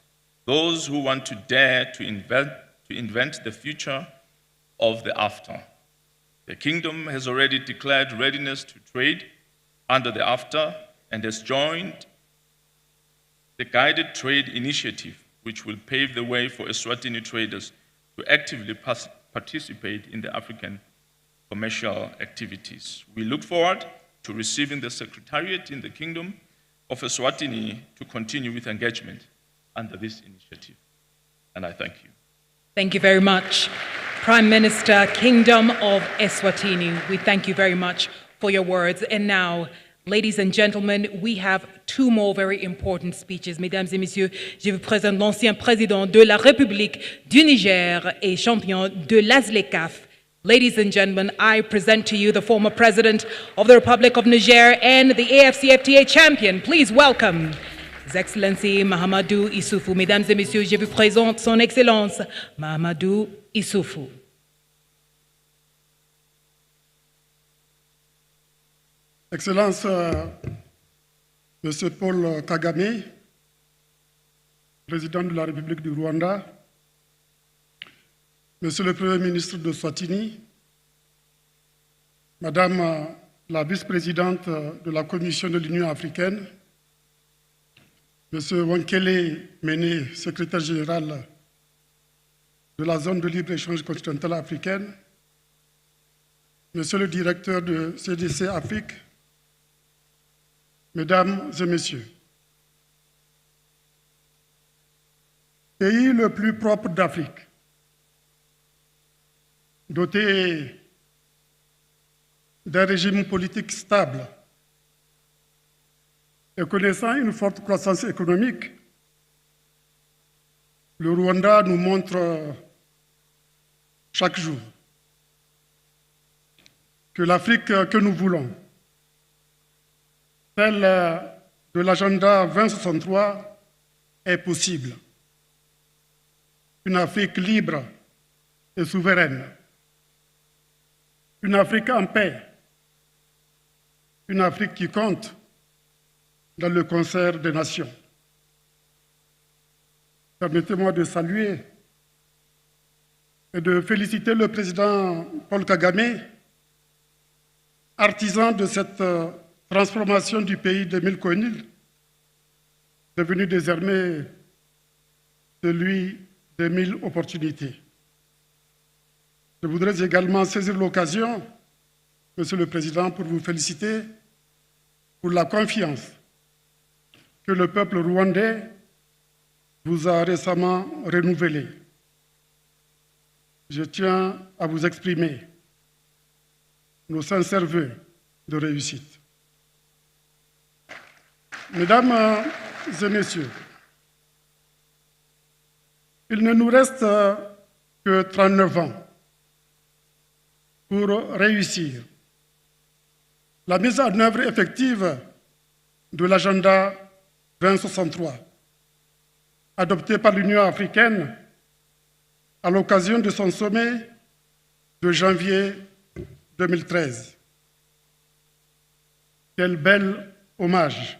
those who want to dare to invent the future of the AFCA. The Kingdom has already declared readiness to trade under the AFCA and has joined the Guided Trade Initiative, which will pave the way for Eswatini traders to actively participate in the African commercial activities. We look forward to receiving the Secretariat in the Kingdom of Eswatini to continue with engagement under this initiative. And I thank you. Thank you very much. Prime Minister, Kingdom of Eswatini, we thank you very much for your words. And now, ladies and gentlemen, we have two more very important speeches. Mesdames et messieurs, je vous présente l'ancien président de la République du Niger et champion de l'ASLECAF. Ladies and gentlemen, I present to you the former president of the Republic of Niger and the AFCFTA champion. Please welcome His Excellency Mahamadou Issoufou. Mesdames et messieurs, je vous présente son Excellence Mahamadou Issoufou. Excellence, Monsieur Paul Kagame, président de la République du Rwanda, Monsieur le Premier ministre de Eswatini, Madame la vice-présidente de la Commission de l'Union africaine, Monsieur Wankele Mene, secrétaire général de la zone de libre-échange continentale africaine, Monsieur le directeur de CDC Afrique, Mesdames et Messieurs, pays le plus propre d'Afrique, doté d'un régime politique stable et connaissant une forte croissance économique, le Rwanda nous montre chaque jour que l'Afrique que nous voulons, celle de l'agenda 2063, est possible. Une Afrique libre et souveraine. Une Afrique en paix. Une Afrique qui compte dans le concert des nations. Permettez-moi de saluer et de féliciter le président Paul Kagame, artisan de cette transformation du pays des mille collines, devenu désormais celui des 1000 opportunités. Je voudrais également saisir l'occasion, Monsieur le Président, pour vous féliciter pour la confiance que le peuple rwandais vous a récemment renouvelée. Je tiens à vous exprimer nos sincères vœux de réussite. Mesdames et Messieurs, il ne nous reste que 39 ans pour réussir la mise en œuvre effective de l'agenda 2063, adopté par l'Union africaine à l'occasion de son sommet de janvier 2013. Quel bel hommage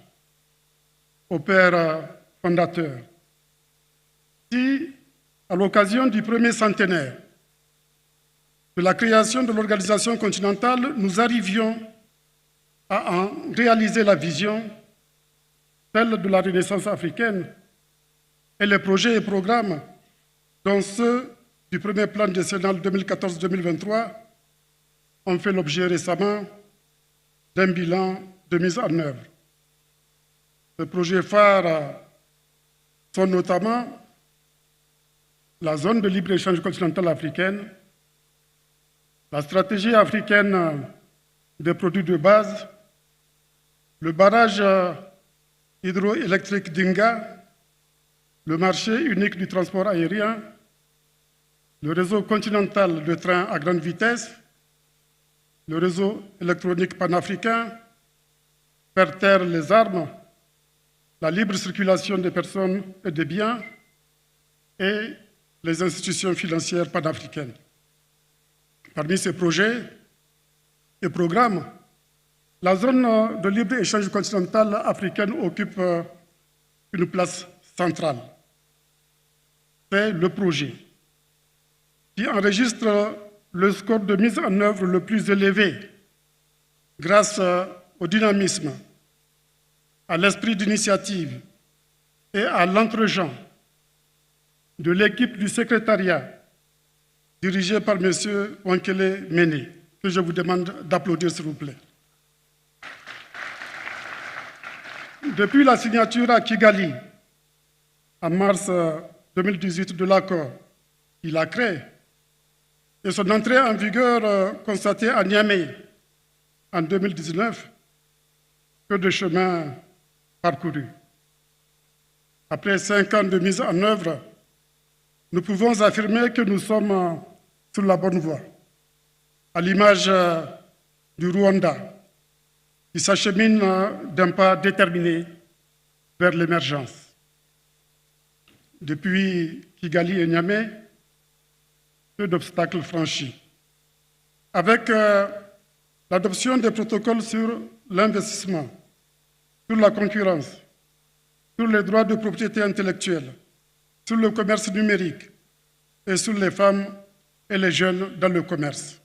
au père fondateur. Si, à l'occasion du premier centenaire de la création de l'organisation continentale, nous arrivions à en réaliser la vision, celle de la Renaissance africaine, et les projets et programmes, dont ceux du premier plan décennal 2014-2023, ont fait l'objet récemment d'un bilan de mise en œuvre. Ces projets phares sont notamment la zone de libre-échange continentale africaine, la stratégie africaine des produits de base, le barrage hydroélectrique d'Inga, le marché unique du transport aérien, le réseau continental de trains à grande vitesse, le réseau électronique panafricain, faire taire les armes, la libre circulation des personnes et des biens et les institutions financières panafricaines. Parmi ces projets et programmes, la zone de libre-échange continentale africaine occupe une place centrale. C'est le projet qui enregistre le score de mise en œuvre le plus élevé grâce au dynamisme, à l'esprit d'initiative et à l'entre-gens de l'équipe du secrétariat dirigée par M. Wankele Mene, que je vous demande d'applaudir s'il vous plaît. Depuis la signature à Kigali, en mars 2018 de l'accord qu'il a créé, et son entrée en vigueur constatée à Niamey en 2019, que de chemin parcouru. Après 5 ans de mise en œuvre, nous pouvons affirmer que nous sommes sur la bonne voie, à l'image du Rwanda, qui s'achemine d'un pas déterminé vers l'émergence. Depuis Kigali et Niamey, peu d'obstacles franchis. Avec l'adoption des protocoles sur l'investissement, sur la concurrence, sur les droits de propriété intellectuelle, sur le commerce numérique et sur les femmes et les jeunes dans le commerce.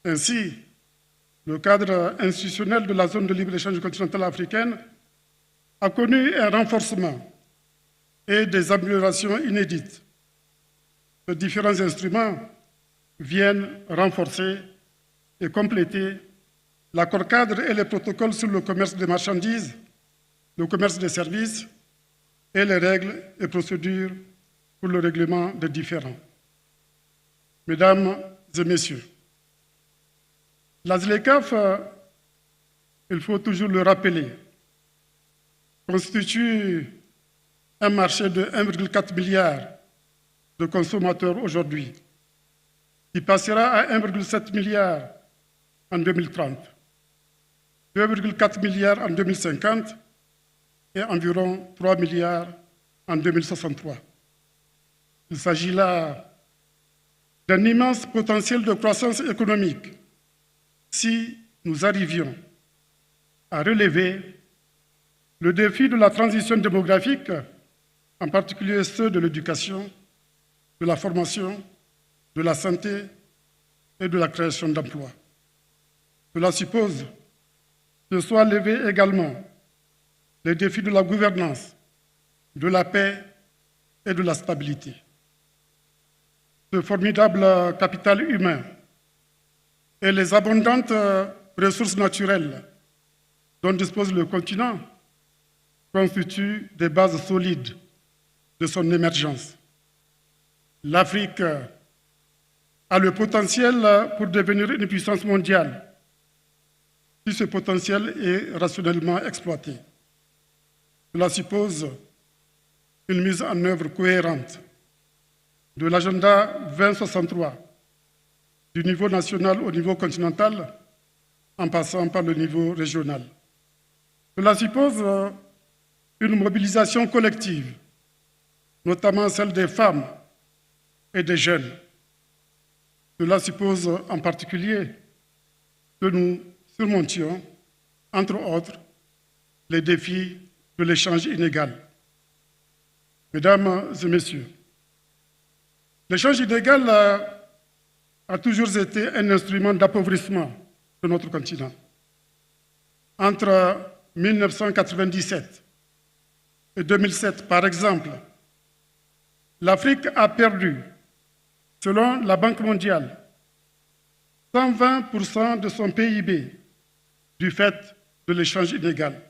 Ainsi, le cadre institutionnel de la zone de libre-échange continentale africaine a connu un renforcement et des améliorations inédites. Ces différents instruments viennent renforcer et compléter l'accord cadre et les protocoles sur le commerce des marchandises, le commerce des services et les règles et procédures pour le règlement des différends. Mesdames et Messieurs, la ZLECAf, il faut toujours le rappeler, constitue un marché de 1,4 milliard de consommateurs aujourd'hui, qui passera à 1,7 milliard en 2030, 2,4 milliards en 2050 et environ 3 milliards en 2063. Il s'agit là d'un immense potentiel de croissance économique si nous arrivions à relever le défi de la transition démographique, en particulier ceux de l'éducation, de la formation de la santé et de la création d'emplois. Cela suppose que soient levés également les défis de la gouvernance, de la paix et de la stabilité. Ce formidable capital humain et les abondantes ressources naturelles dont dispose le continent constituent des bases solides de son émergence. L'Afrique a le potentiel pour devenir une puissance mondiale si ce potentiel est rationnellement exploité. Cela suppose une mise en œuvre cohérente de l'agenda 2063, du niveau national au niveau continental, en passant par le niveau régional. Cela suppose une mobilisation collective, notamment celle des femmes et des jeunes. Cela suppose en particulier que nous surmontions, entre autres, les défis de l'échange inégal. Mesdames et messieurs, l'échange inégal a toujours été un instrument d'appauvrissement de notre continent. Entre 1997 et 2007, par exemple, l'Afrique a perdu, selon la Banque mondiale, 120% de son PIB du fait de l'échange inégal.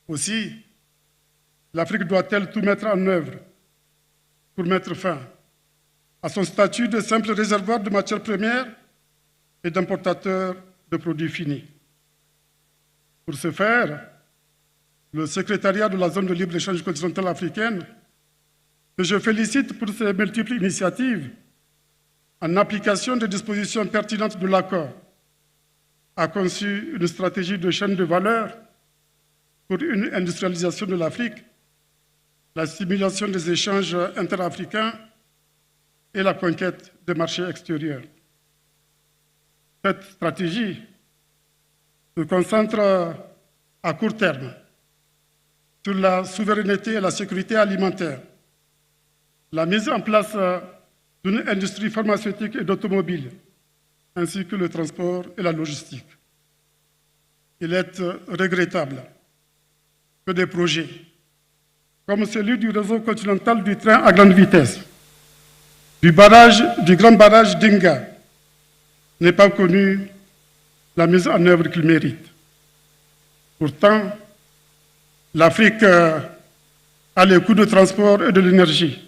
Aussi, l'Afrique doit-elle tout mettre en œuvre pour mettre fin à son statut de simple réservoir de matières premières et d'importateur de produits finis. Pour ce faire, le secrétariat de la zone de libre-échange continentale africaine, que je félicite pour ses multiples initiatives, en application des dispositions pertinentes de l'accord, a conçu une stratégie de chaîne de valeur pour une industrialisation de l'Afrique, la stimulation des échanges interafricains et la conquête des marchés extérieurs. Cette stratégie se concentre à court terme sur la souveraineté et la sécurité alimentaire, la mise en place d'une industrie pharmaceutique et d'automobile, ainsi que le transport et la logistique. Il est regrettable que des projets, comme celui du réseau continental du train à grande vitesse, du grand barrage d'Inga, n'aient pas connu la mise en œuvre qu'il mérite. Pourtant, l'Afrique a les coûts de transport et de l'énergie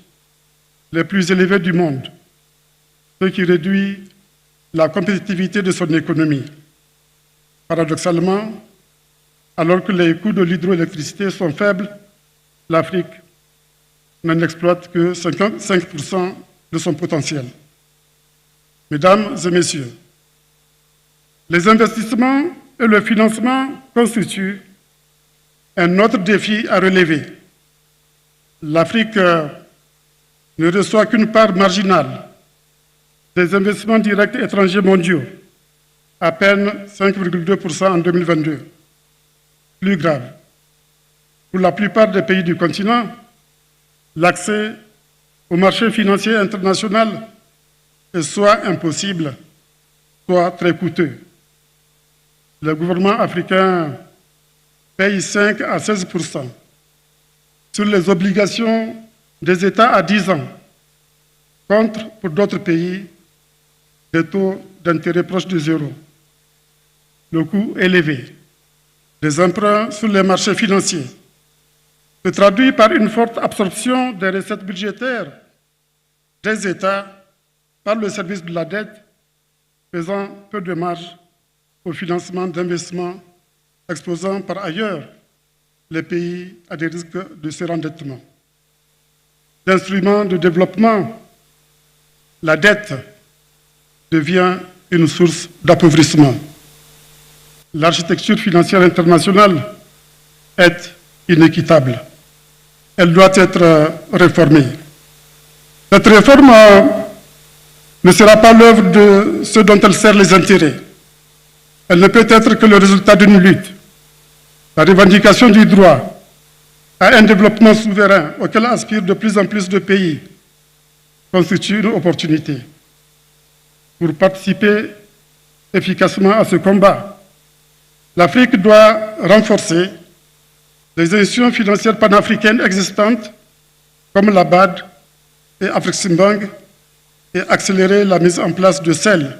les plus élevés du monde, ce qui réduit la compétitivité de son économie. Paradoxalement, alors que les coûts de l'hydroélectricité sont faibles, l'Afrique n'en exploite que 55% de son potentiel. Mesdames et messieurs, les investissements et le financement constituent un autre défi à relever. L'Afrique ne reçoit qu'une part marginale des investissements directs étrangers mondiaux, à peine 5,2% en 2022. Plus grave, pour la plupart des pays du continent, l'accès au marché financier international est soit impossible, soit très coûteux. Le gouvernement africain paye 5 à 16% sur les obligations des États à 10 ans, contre, pour d'autres pays, des taux d'intérêt proches de zéro. Le coût élevé des emprunts sur les marchés financiers se traduit par une forte absorption des recettes budgétaires des États par le service de la dette, faisant peu de marge au financement d'investissements, exposant par ailleurs les pays à des risques de surendettement. D'instruments de développement, la dette devient une source d'appauvrissement. L'architecture financière internationale est inéquitable. Elle doit être réformée. Cette réforme ne sera pas l'œuvre de ceux dont elle sert les intérêts. Elle ne peut être que le résultat d'une lutte. La revendication du droit à un développement souverain auquel aspirent de plus en plus de pays constitue une opportunité pour participer efficacement à ce combat. L'Afrique doit renforcer les institutions financières panafricaines existantes comme la BAD et Afreximbank et accélérer la mise en place de celles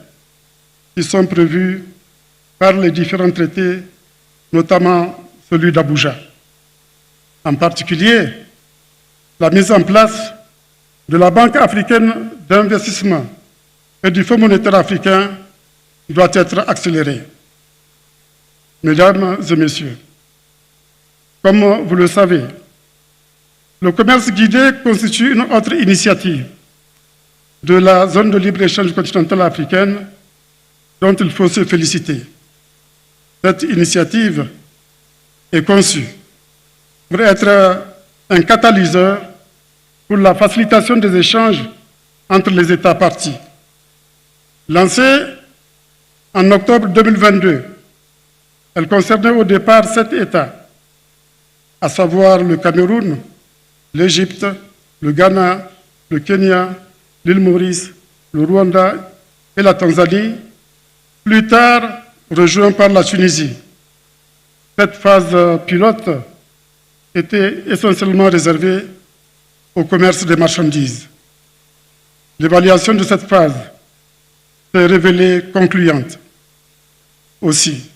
qui sont prévues par les différents traités, notamment celui d'Abuja. En particulier, la mise en place de la Banque africaine d'investissement et du Fonds monétaire africain doit être accélérée. Mesdames et messieurs, comme vous le savez, le commerce guidé constitue une autre initiative de la zone de libre-échange continentale africaine dont il faut se féliciter. Cette initiative est conçue pour être un catalyseur pour la facilitation des échanges entre les États parties. Lancée en octobre 2022, elle concernait au départ 7 États, à savoir le Cameroun, l'Égypte, le Ghana, le Kenya, l'île Maurice, le Rwanda et la Tanzanie, plus tard rejoint par la Tunisie. Cette phase pilote était essentiellement réservée au commerce des marchandises. L'évaluation de cette phase s'est révélée concluante. Aussi,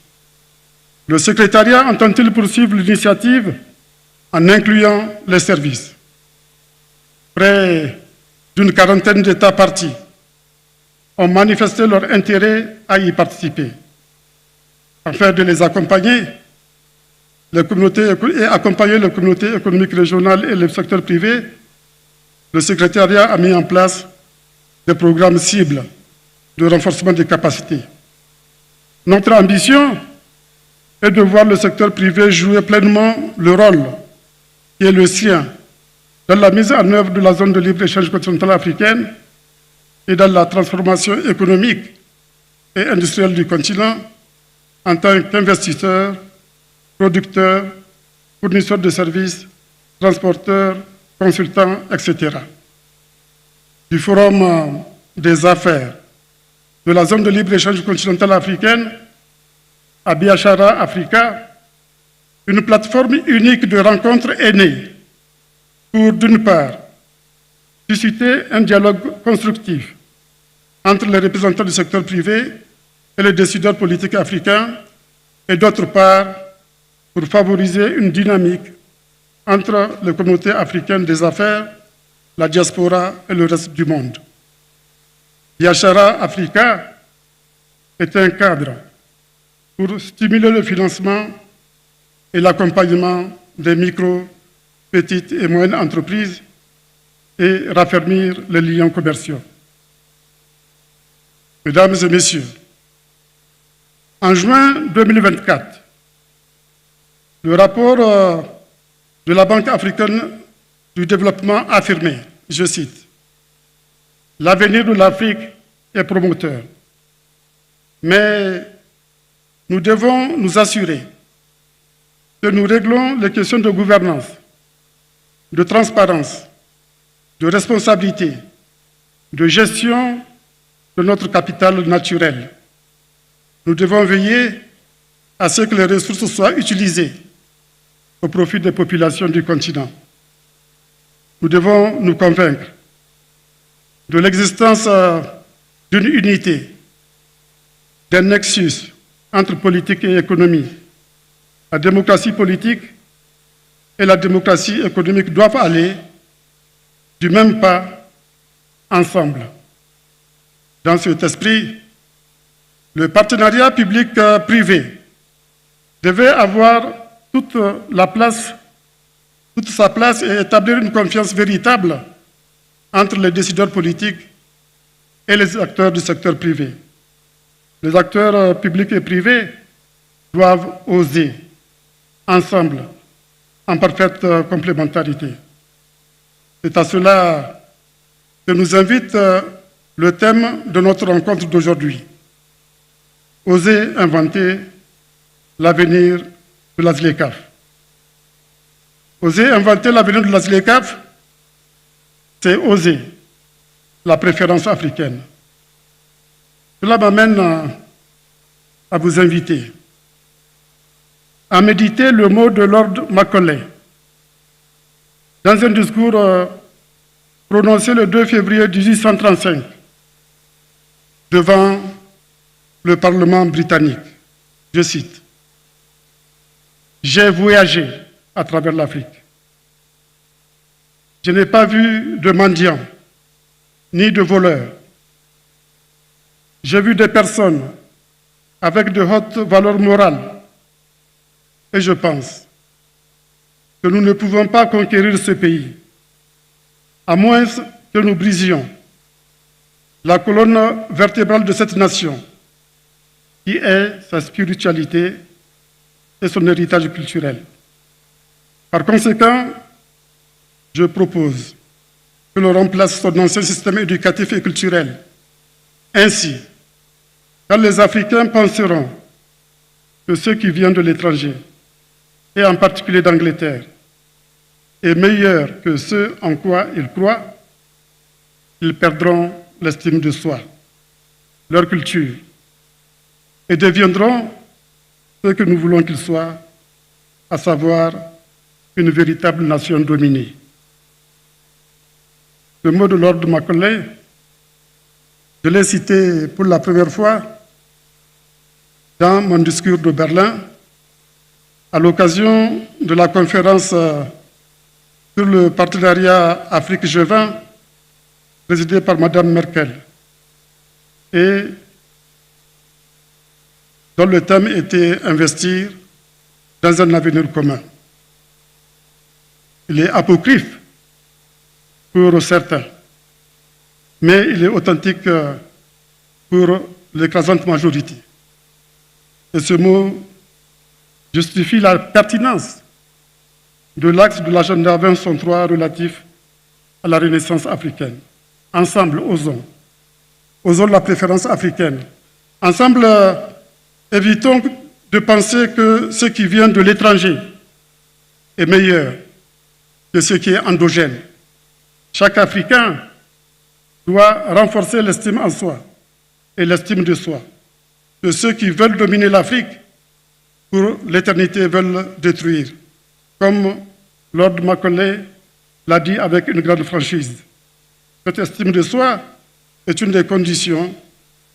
le secrétariat entend-il poursuivre l'initiative en incluant les services. Près d'une quarantaine d'États parties ont manifesté leur intérêt à y participer. Afin de les accompagner, accompagner les communautés économiques régionales et le secteur privé, le secrétariat a mis en place des programmes cibles de renforcement des capacités. Notre ambition est de voir le secteur privé jouer pleinement le rôle qui est le sien dans la mise en œuvre de la zone de libre-échange continentale africaine et dans la transformation économique et industrielle du continent en tant qu'investisseur, producteur, fournisseur de services, transporteur, consultant, etc. Du Forum des affaires de la zone de libre-échange continentale africaine à Biashara Afrika, une plateforme unique de rencontres est née pour, d'une part, susciter un dialogue constructif entre les représentants du secteur privé et les décideurs politiques africains, et d'autre part, pour favoriser une dynamique entre les communautés africaines des affaires, la diaspora et le reste du monde. Biashara Afrika est un cadre pour stimuler le financement et l'accompagnement des micro, petites et moyennes entreprises et raffermir les liens commerciaux. Mesdames et messieurs, en juin 2024, le rapport de la Banque africaine du développement affirmait, je cite, « L'avenir de l'Afrique est promoteur, mais nous devons nous assurer que nous réglons les questions de gouvernance, de transparence, de responsabilité, de gestion de notre capital naturel. Nous devons veiller à ce que les ressources soient utilisées au profit des populations du continent. Nous devons nous convaincre de l'existence d'une unité, d'un nexus entre politique et économie. La démocratie politique et la démocratie économique doivent aller du même pas ensemble. Dans cet esprit, le partenariat public-privé devait avoir toute sa place et établir une confiance véritable entre les décideurs politiques et les acteurs du secteur privé. Les acteurs publics et privés doivent oser, ensemble, en parfaite complémentarité. C'est à cela que nous invite le thème de notre rencontre d'aujourd'hui. Oser inventer l'avenir de la ZLECAf. Oser inventer l'avenir de la ZLECAf, c'est oser la préférence africaine. Cela m'amène à vous inviter à méditer le mot de Lord Macaulay dans un discours prononcé le 2 février 1835 devant le Parlement britannique. Je cite: « J'ai voyagé à travers l'Afrique. Je n'ai pas vu de mendiants ni de voleurs. J'ai vu des personnes avec de hautes valeurs morales. Et je pense que nous ne pouvons pas conquérir ce pays, à moins que nous brisions la colonne vertébrale de cette nation, qui est sa spiritualité et son héritage culturel. Par conséquent, je propose que l'on remplace son ancien système éducatif et culturel. Ainsi, quand les Africains penseront que ceux qui viennent de l'étranger, et en particulier d'Angleterre, est meilleur que ce en quoi ils croient, ils perdront l'estime de soi, leur culture, et deviendront ce que nous voulons qu'ils soient, à savoir une véritable nation dominée. Le mot de Lord Macaulay, je l'ai cité pour la première fois dans mon discours de Berlin, à l'occasion de la conférence sur le partenariat Afrique G20, présidée par Mme Merkel, et dont le thème était investir dans un avenir commun. Il est apocryphe pour certains, mais il est authentique pour l'écrasante majorité. Et ce mot justifie la pertinence de l'axe de l'agenda 2063 relatif à la Renaissance africaine. Ensemble, osons la préférence africaine. Ensemble, évitons de penser que ce qui vient de l'étranger est meilleur que ce qui est endogène. Chaque Africain doit renforcer l'estime en soi et l'estime de soi. Que ceux qui veulent dominer l'Afrique pour l'éternité veulent détruire, comme Lord Macaulay l'a dit avec une grande franchise. Cette estime de soi est une des conditions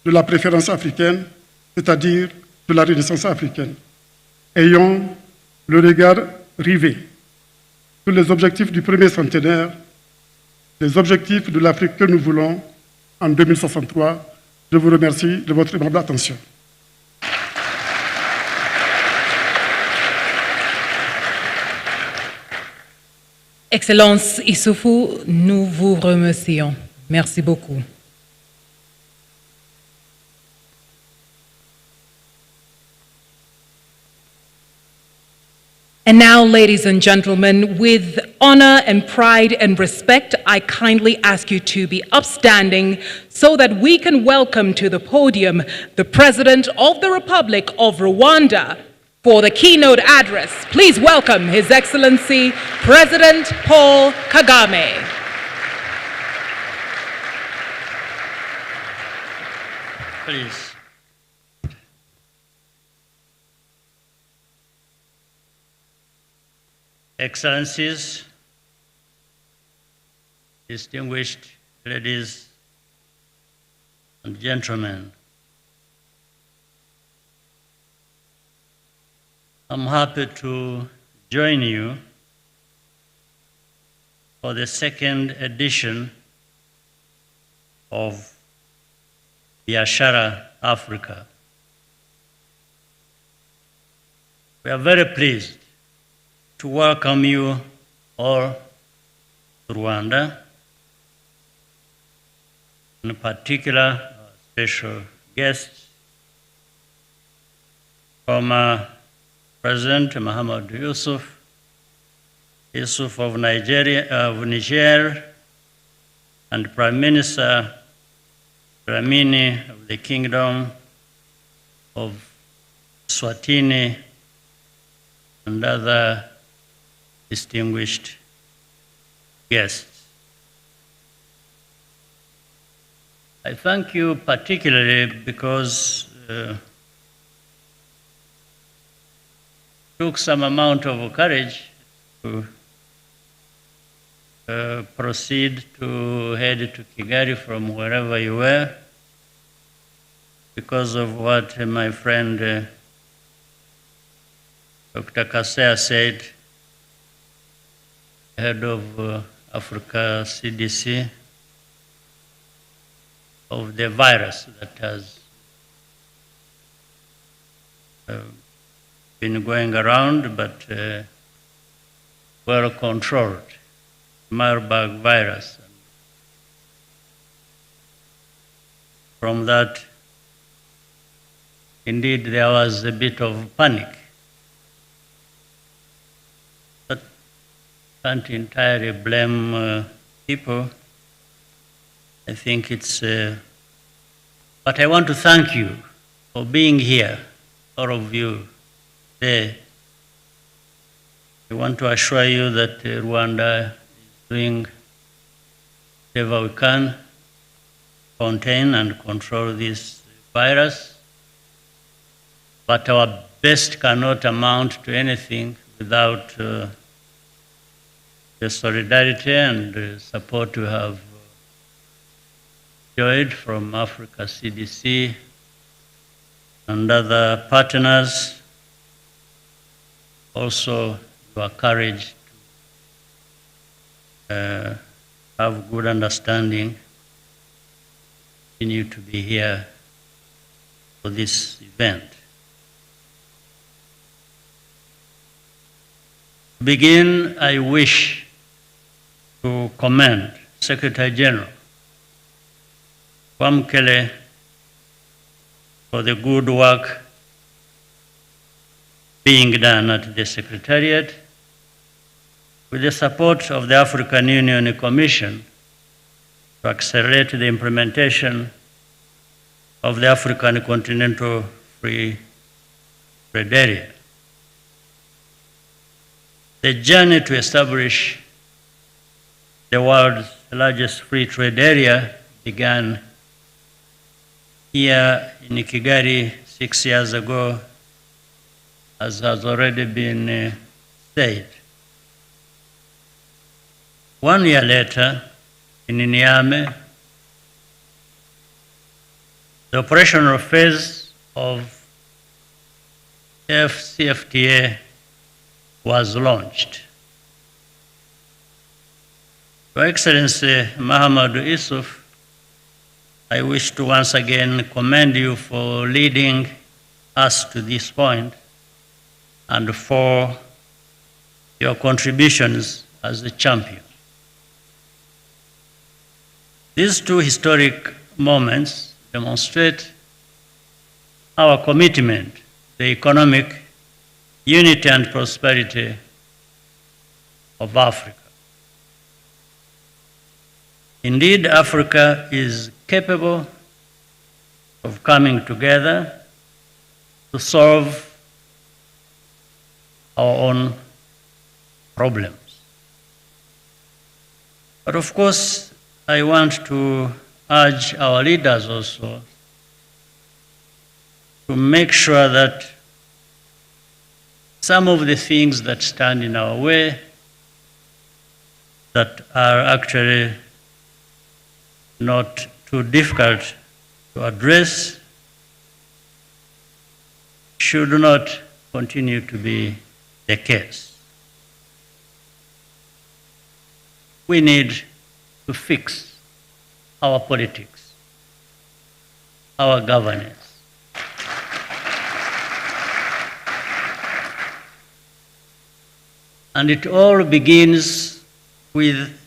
de la préférence africaine, c'est-à-dire de la Renaissance africaine. Ayons le regard rivé sur les objectifs du premier centenaire, les objectifs de l'Afrique que nous voulons en 2063. Je vous remercie de votre aimable attention. Excellence Issoufou, nous vous remercions. Merci beaucoup. And now, ladies and gentlemen, with honor and pride and respect, I kindly ask you to be upstanding so that we can welcome to the podium the President of the Republic of Rwanda for the keynote address. Please welcome His Excellency, President Paul Kagame. Please. Excellencies, distinguished ladies and gentlemen, I'm happy to join you for the second edition of Biashara Afrika. We are very pleased to welcome you all to Rwanda, in particular special guests from President Muhammad Yusuf of Niger, and Prime Minister Dlamini of the Kingdom of Eswatini, and other distinguished guests. I thank you particularly because it took some amount of courage to proceed to head to Kigali from wherever you were because of what my friend Dr. Kasea said, head of Africa CDC, of the virus that has been going around, but well controlled, Marburg virus. From that, indeed, there was a bit of panic. But can't entirely blame people. I think it's, but I want to thank you for being here, all of you today. I want to assure you that Rwanda is doing whatever we can to contain and control this virus, but our best cannot amount to anything without the solidarity and support we have enjoyed from Africa CDC and other partners. Also, your courage to have good understanding, continue to be here for this event. To begin, I wish to commend Secretary General Kwamkele for the good work being done at the Secretariat with the support of the African Union Commission to accelerate the implementation of the African Continental Free Trade Area. The journey to establish the world's largest free trade area began here in Kigali 6 years ago, as has already been said. 1 year later, in Niamey, the operational phase of AFCA was launched. Your Excellency Mahamadou Issouf, I wish to once again commend you for leading us to this point and for your contributions as a champion. These two historic moments demonstrate our commitment to the economic unity and prosperity of Africa. Indeed, Africa is capable of coming together to solve our own problems. But of course, I want to urge our leaders also to make sure that some of the things that stand in our way, that are actually not too difficult to address, should not continue to be the case. We need to fix our politics, our governance. And it all begins with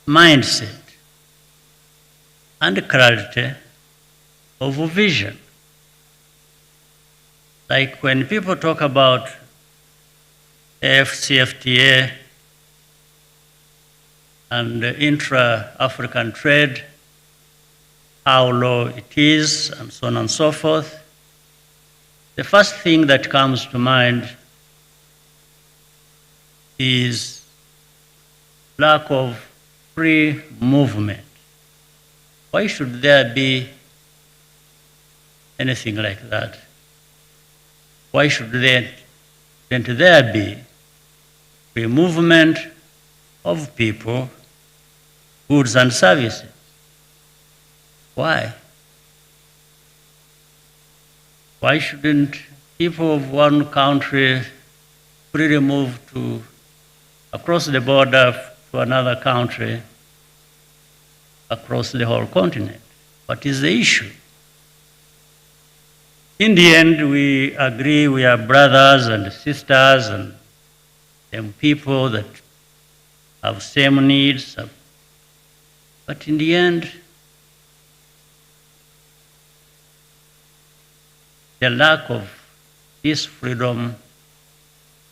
mindset and clarity of vision. Like when people talk about AFCA and intra-African trade, how low it is, and so on and so forth, the first thing that comes to mind is lack of free movement Why should there be anything like that? Why should there be free movement of people, goods and services? Why? Why shouldn't people of one country freely move across the border to another country, across the whole continent? What is the issue? In the end, we agree we are brothers and sisters and people that have same needs. But in the end, the lack of this freedom,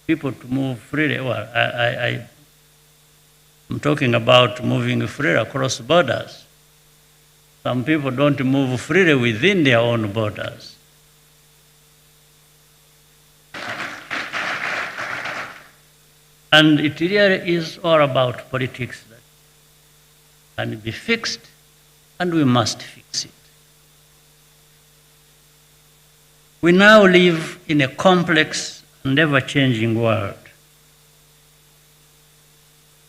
people to move freely, well, I'm talking about moving freely across borders. Some people don't move freely within their own borders. And it really is all about politics that can be fixed, and we must fix it. We now live in a complex and ever-changing world.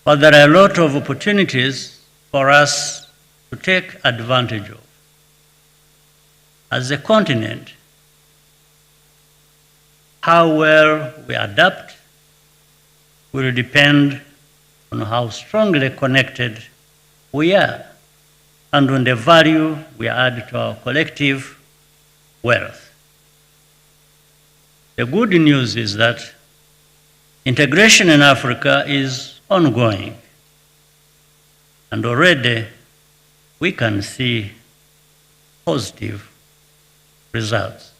But there are a lot of opportunities for us to take advantage of. As a continent, how well we adapt will depend on how strongly connected we are and on the value we add to our collective wealth. The good news is that integration in Africa is ongoing, and already we can see positive results.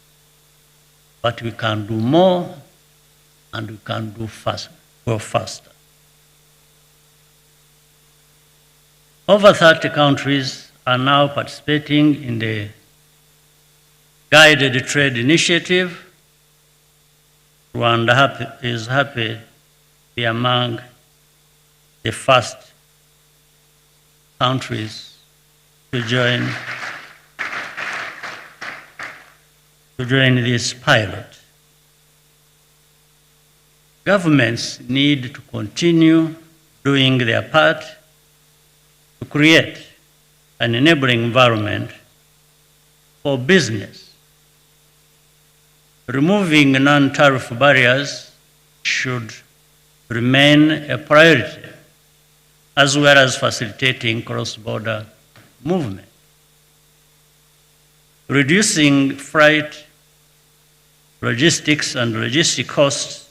But we can do more, and we can do faster. Go faster. Over 30 countries are now participating in the Guided Trade Initiative. Rwanda is happy to be among the first countries to join this pilot. Governments need to continue doing their part to create an enabling environment for business. Removing non-tariff barriers should remain a priority, as well as facilitating cross-border movement. Reducing freight, logistics, and logistic costs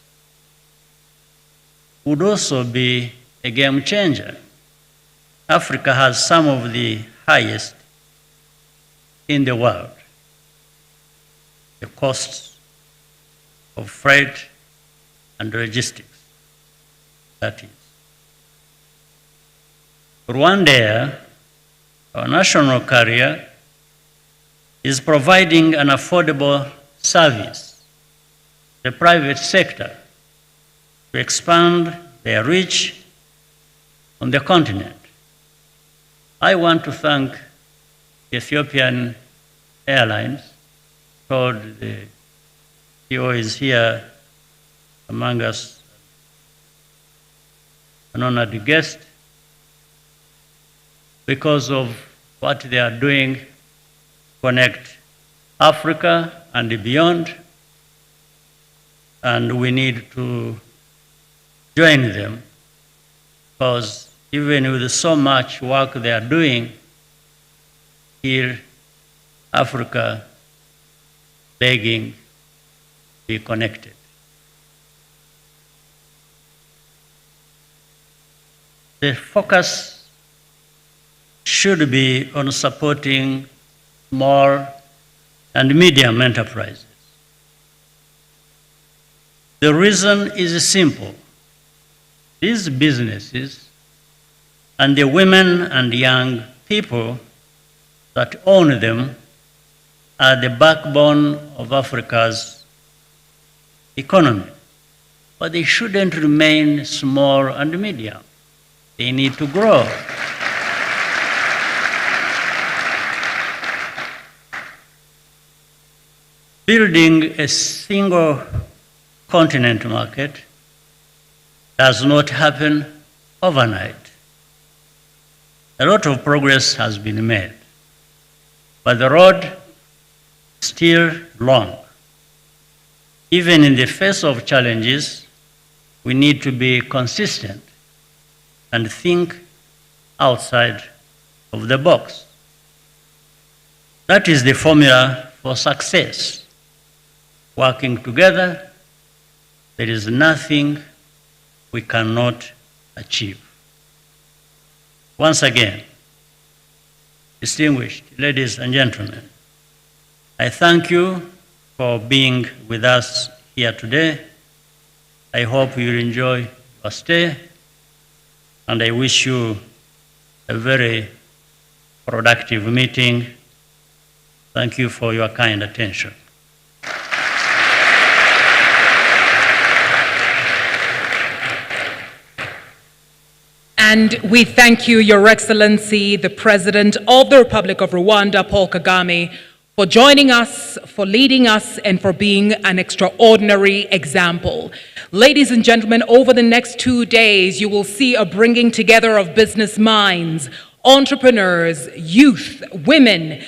would also be a game changer. Africa has some of the highest in the world. The costs of freight and logistics, that is. Rwanda, our national carrier, is providing an affordable service to the private sector to expand their reach on the continent. I want to thank Ethiopian Airlines. Told the CEO is here among us, an honored guest, because of what they are doing to connect Africa and beyond, and we need to join them, because even with so much work they are doing here, Africa begging to be connected. The focus should be on supporting small and medium enterprises. The reason is simple. These businesses and the women and young people that own them are the backbone of Africa's economy. But they shouldn't remain small and medium. They need to grow. building a single continent market does not happen overnight. A lot of progress has been made, but the road is still long. Even in the face of challenges, we need to be consistent and think outside of the box. That is the formula for success. Working together, there is nothing we cannot achieve. Once again, distinguished ladies and gentlemen, I thank you for being with us here today. I hope you enjoy your stay, and I wish you a very productive meeting. Thank you for your kind attention. And we thank you, Your Excellency, the President of the Republic of Rwanda, Paul Kagame, for joining us, for leading us, and for being an extraordinary example. Ladies and gentlemen, over the next 2 days, you will see a bringing together of business minds, entrepreneurs, youth, women,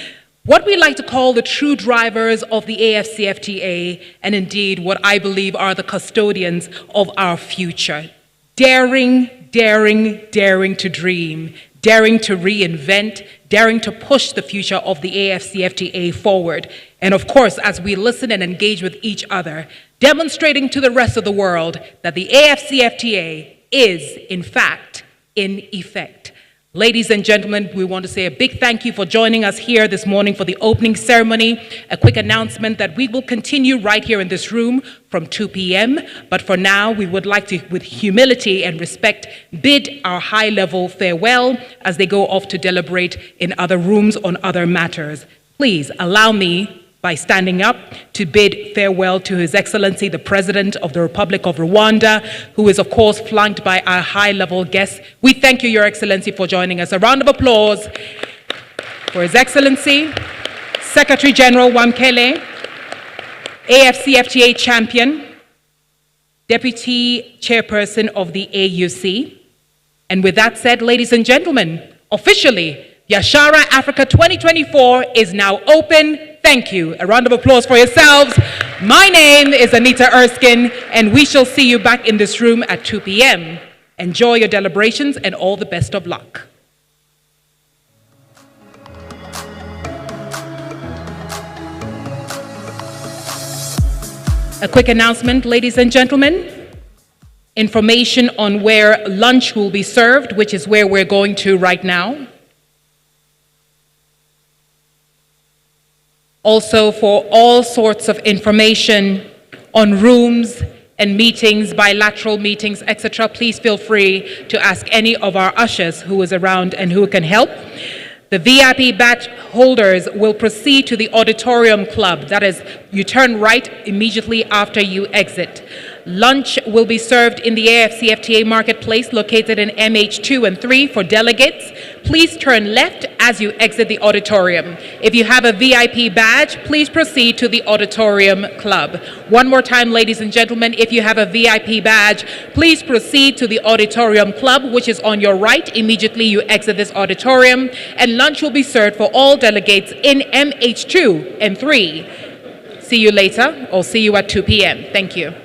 what we like to call the true drivers of the AFCFTA, and indeed what I believe are the custodians of our future. Daring to dream, daring to reinvent, daring to push the future of the AFCFTA forward. And of course, as we listen and engage with each other, demonstrating to the rest of the world that the AFCFTA is, in fact, in effect. Ladies and gentlemen, we want to say a big thank you for joining us here this morning for the opening ceremony. A quick announcement that we will continue right here in this room from 2 p.m. But for now, we would like to, with humility and respect, bid our high-level farewell as they go off to deliberate in other rooms on other matters. Please allow me, by standing up, to bid farewell to His Excellency, the President of the Republic of Rwanda, who is, of course, flanked by our high-level guests. We thank you, Your Excellency, for joining us. A round of applause for His Excellency, Secretary General Wamkele, AFCFTA champion, Deputy Chairperson of the AUC. And with that said, ladies and gentlemen, officially, Biashara Afrika 2024 is now open. Thank you. A round of applause for yourselves. My name is Anita Erskine, and we shall see you back in this room at 2 p.m. Enjoy your deliberations and all the best of luck. A quick announcement, ladies and gentlemen. Information on where lunch will be served, which is where we're going to right now. Also, for all sorts of information on rooms and meetings, bilateral meetings, etc., please feel free to ask any of our ushers who is around and who can help. The VIP badge holders will proceed to the auditorium club. That is, you turn right immediately after you exit. Lunch will be served in the AFCFTA marketplace located in MH2 and 3 for delegates. Please turn left as you exit the auditorium. If you have a VIP badge, please proceed to the auditorium club. One more time, ladies and gentlemen, if you have a VIP badge, please proceed to the auditorium club, which is on your right immediately you exit this auditorium, and lunch will be served for all delegates in MH2 and 3. See you later, or see you at 2 p.m. Thank you.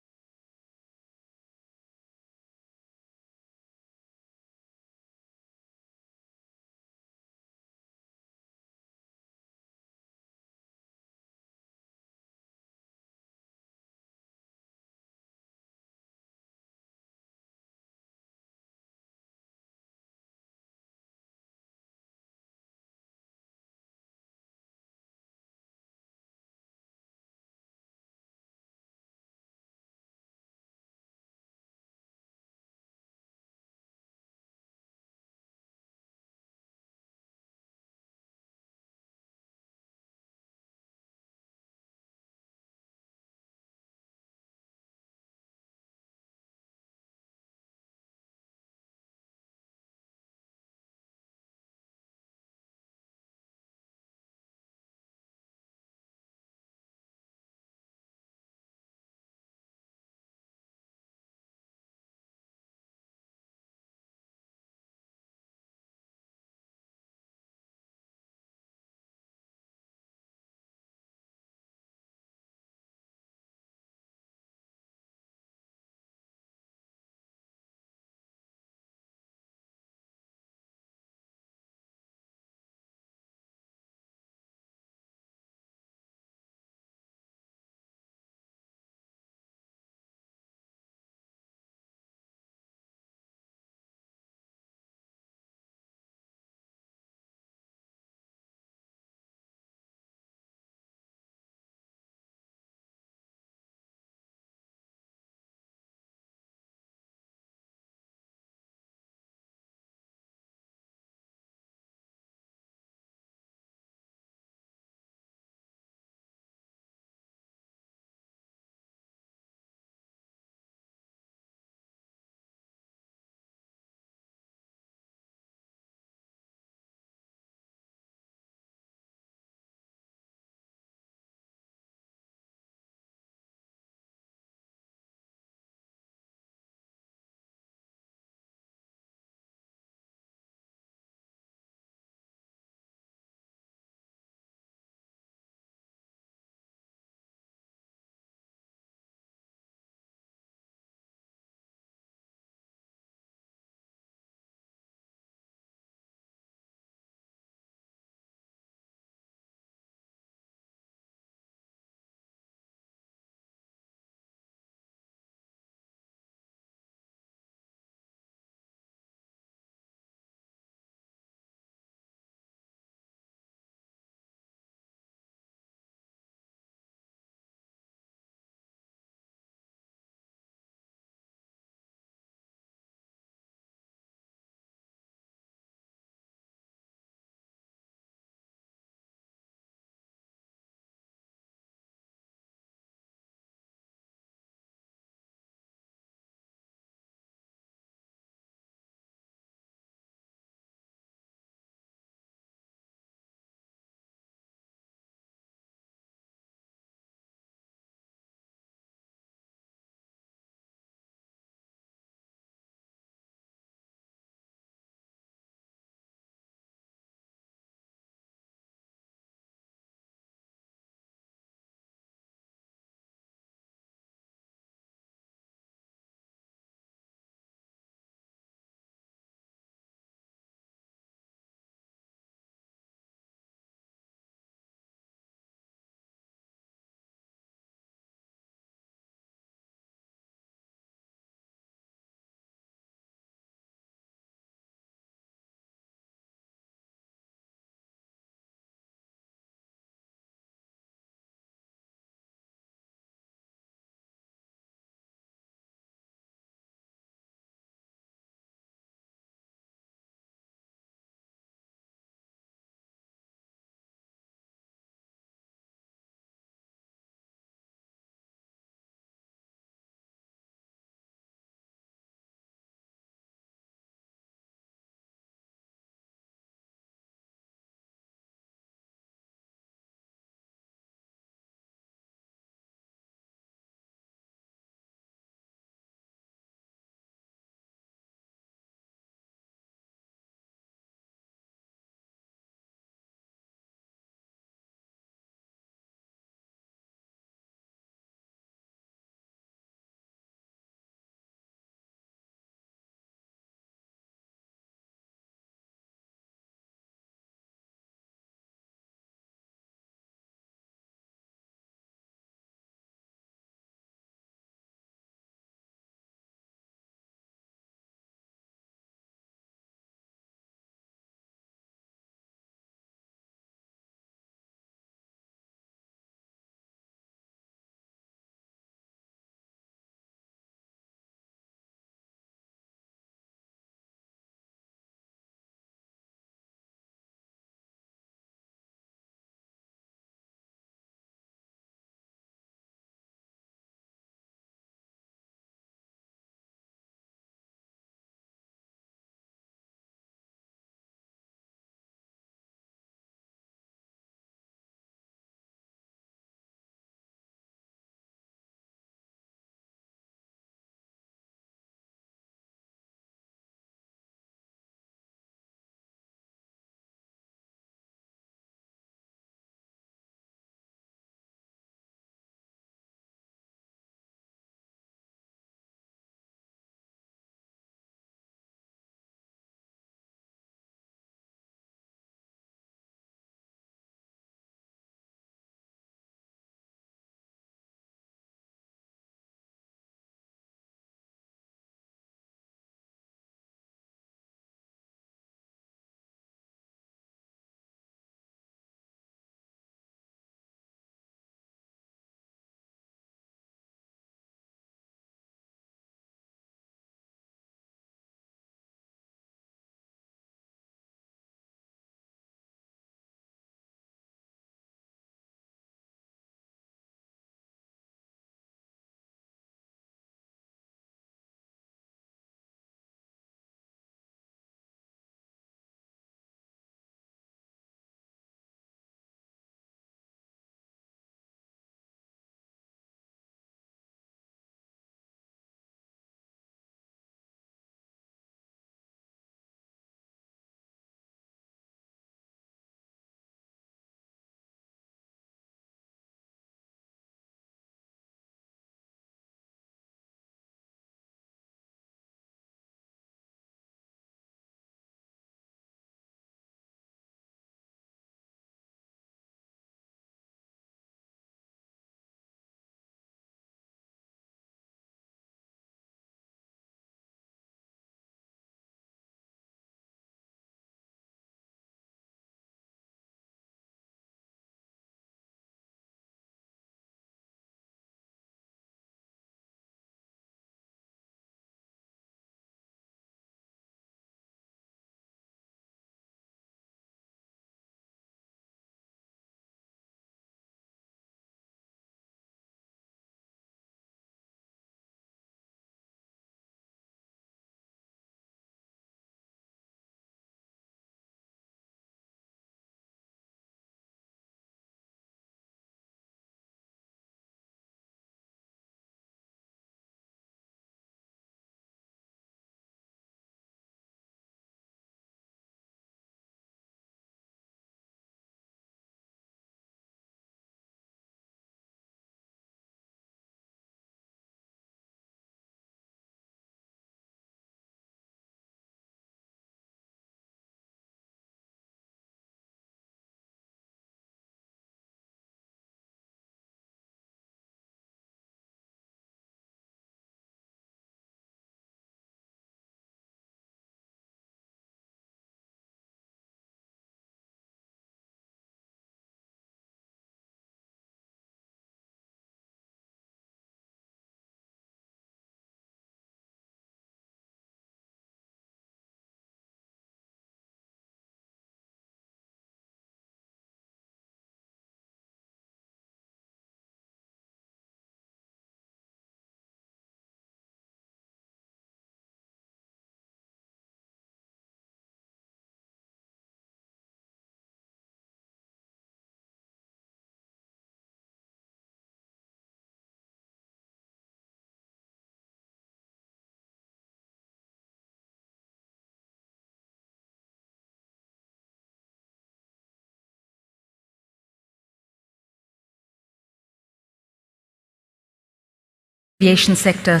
aviation sector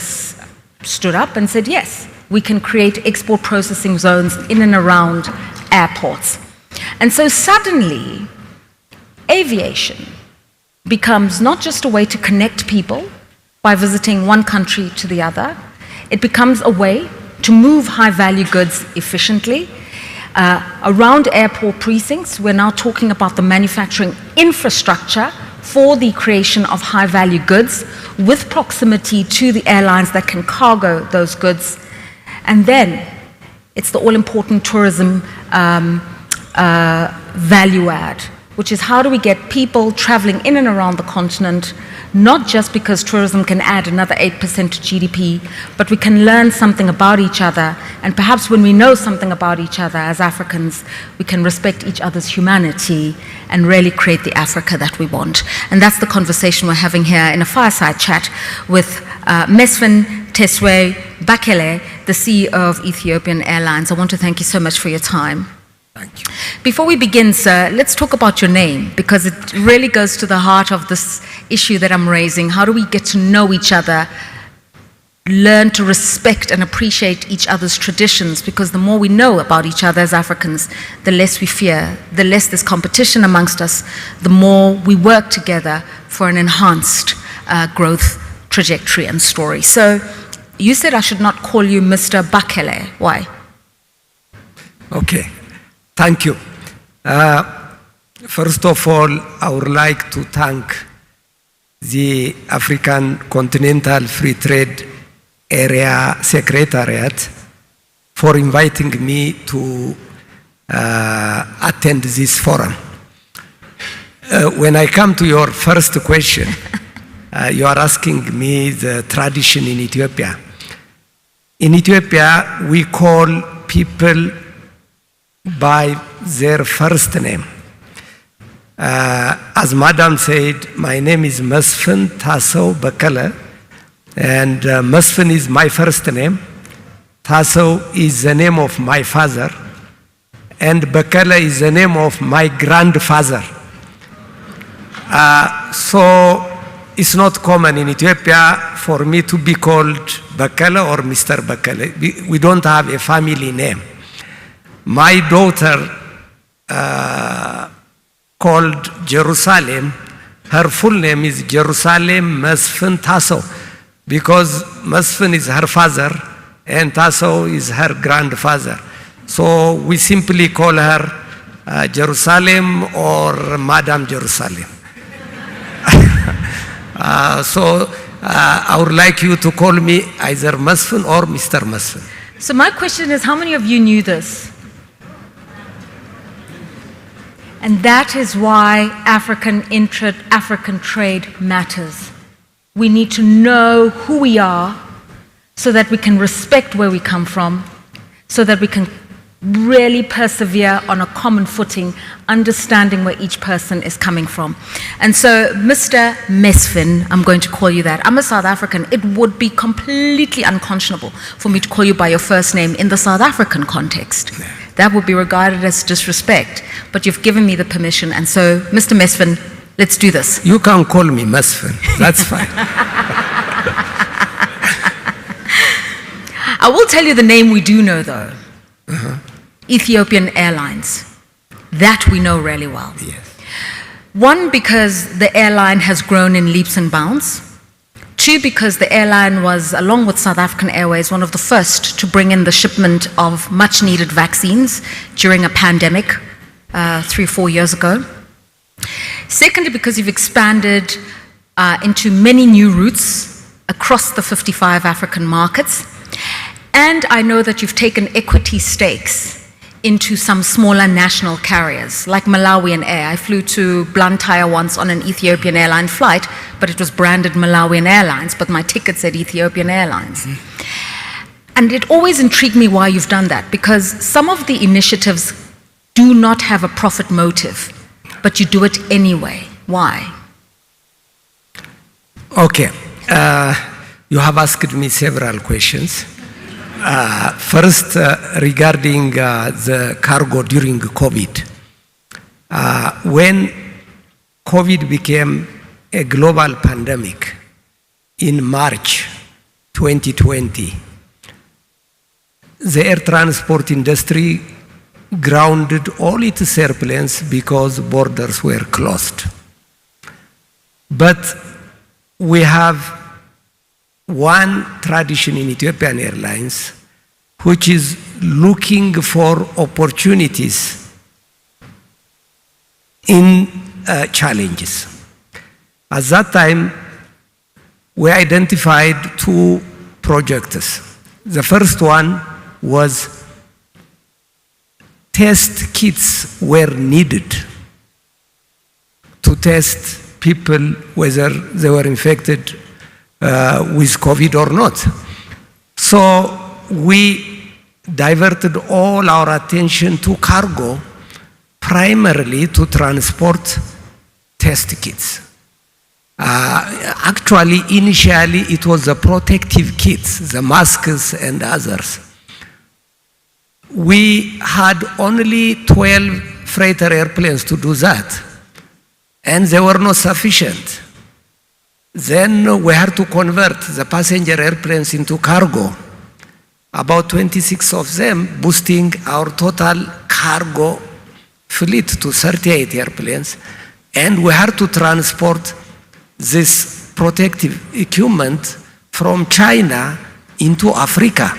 stood up and said, yes, we can create export processing zones in and around airports. And so suddenly, aviation becomes not just a way to connect people by visiting one country to the other, it becomes a way to move high-value goods efficiently. Around airport precincts, we're now talking about the manufacturing infrastructure for the creation of high-value goods with proximity to the airlines that can cargo those goods. And then it's the all-important tourism value add, which is how do we get people traveling in and around the continent, not just because tourism can add another 8% to GDP, but we can learn something about each other, and perhaps when we know something about each other as Africans, we can respect each other's humanity and really create the Africa that we want. And that's the conversation we're having here in a fireside chat with Mesfin Teswe Bakele, the CEO of Ethiopian Airlines. I want to thank you so much for your time. Thank you. Before we begin, sir, let's talk about your name, because it really goes to the heart of this issue that I'm raising. How do we get to know each other, learn to respect and appreciate each other's traditions? Because the more we know about each other as Africans, the less we fear, the less there's competition amongst us, the more we work together for an enhanced growth trajectory and story. So you said I should not call you Mr. Bakele. Why? Okay. Thank you. First of all, I would like to thank the African Continental Free Trade Area Secretariat for inviting me to attend this forum. When I come to your first question, you are asking me the tradition in Ethiopia. In Ethiopia, we call people by their first name. As Madam said, my name is Mesfin Tasso Bakele, and Mesfin is my first name. Tasso is the name of my father, and Bakele is the name of my grandfather. So it's not common in Ethiopia for me to be called Bakele or Mr. Bakele. We don't have a family name. My daughter called Jerusalem, her full name is Jerusalem Mesfin Tasso, because Mesfin is her father and Tasso is her grandfather. So we simply call her Jerusalem or Madam Jerusalem. So I would like you to call me either Mesfin or Mr. Mesfin. So my question is, how many of you knew this? And that is why African trade matters. We need to know who we are so that we can respect where we come from, so that we can really persevere on a common footing, understanding where each person is coming from. And so, Mr. Mesfin, I'm going to call you that. I'm a South African. It would be completely unconscionable for me to call you by your first name in the South African context. That would be regarded as disrespect. But you've given me the permission, and so, Mr. Mesfin, let's do this. You can call me Mesfin. That's fine. I will tell you the name we do know, though. Ethiopian Airlines. That we know really well. Yes. One, because the airline has grown in leaps and bounds. Two, because the airline was, along with South African Airways, one of the first to bring in the shipment of much-needed vaccines during a pandemic 3 or 4 years ago. Secondly, because you've expanded into many new routes across the 55 African markets. And I know that you've taken equity stakes into some smaller national carriers, like Malawian Air. I flew to Blantyre once on an Ethiopian airline flight, but it was branded Malawian Airlines, but my ticket said Ethiopian Airlines. And it always intrigued me why you've done that, because some of the initiatives do not have a profit motive, but you do it anyway. Why? Okay. You have asked me several questions. First, regarding the cargo during COVID. When COVID became a global pandemic in March 2020. The air transport industry grounded all its airplanes because borders were closed. But we have one tradition in Ethiopian Airlines, which is looking for opportunities in challenges. At that time, we identified two projects. The first one was test kits were needed to test people whether they were infected with COVID or not. So we diverted all our attention to cargo, primarily to transport test kits. Actually, initially, it was the protective kits, the masks and others. We had only 12 freighter airplanes to do that, and they were not sufficient. Then we had to convert the passenger airplanes into cargo, about 26 of them, boosting our total cargo fleet to 38 airplanes, and we had to transport this protective equipment from China into Africa.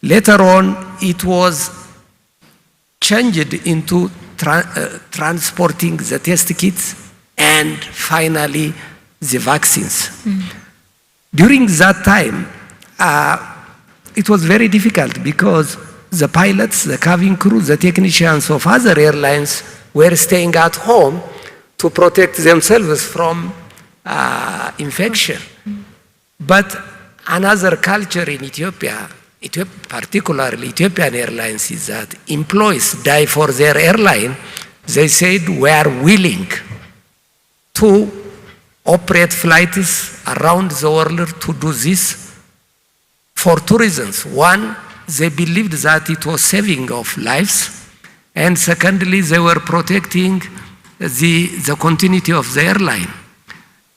Later on, it was changed into transporting the test kits and finally the vaccines. During that time, it was very difficult because the pilots, the cabin crew, the technicians of other airlines were staying at home to protect themselves from infection. But another culture in Ethiopia, particularly Ethiopian Airlines, is that employees die for their airline. They said, we are willing to operate flights around the world to do this for two reasons. One, they believed that it was saving of lives, and secondly, they were protecting the continuity of the airline.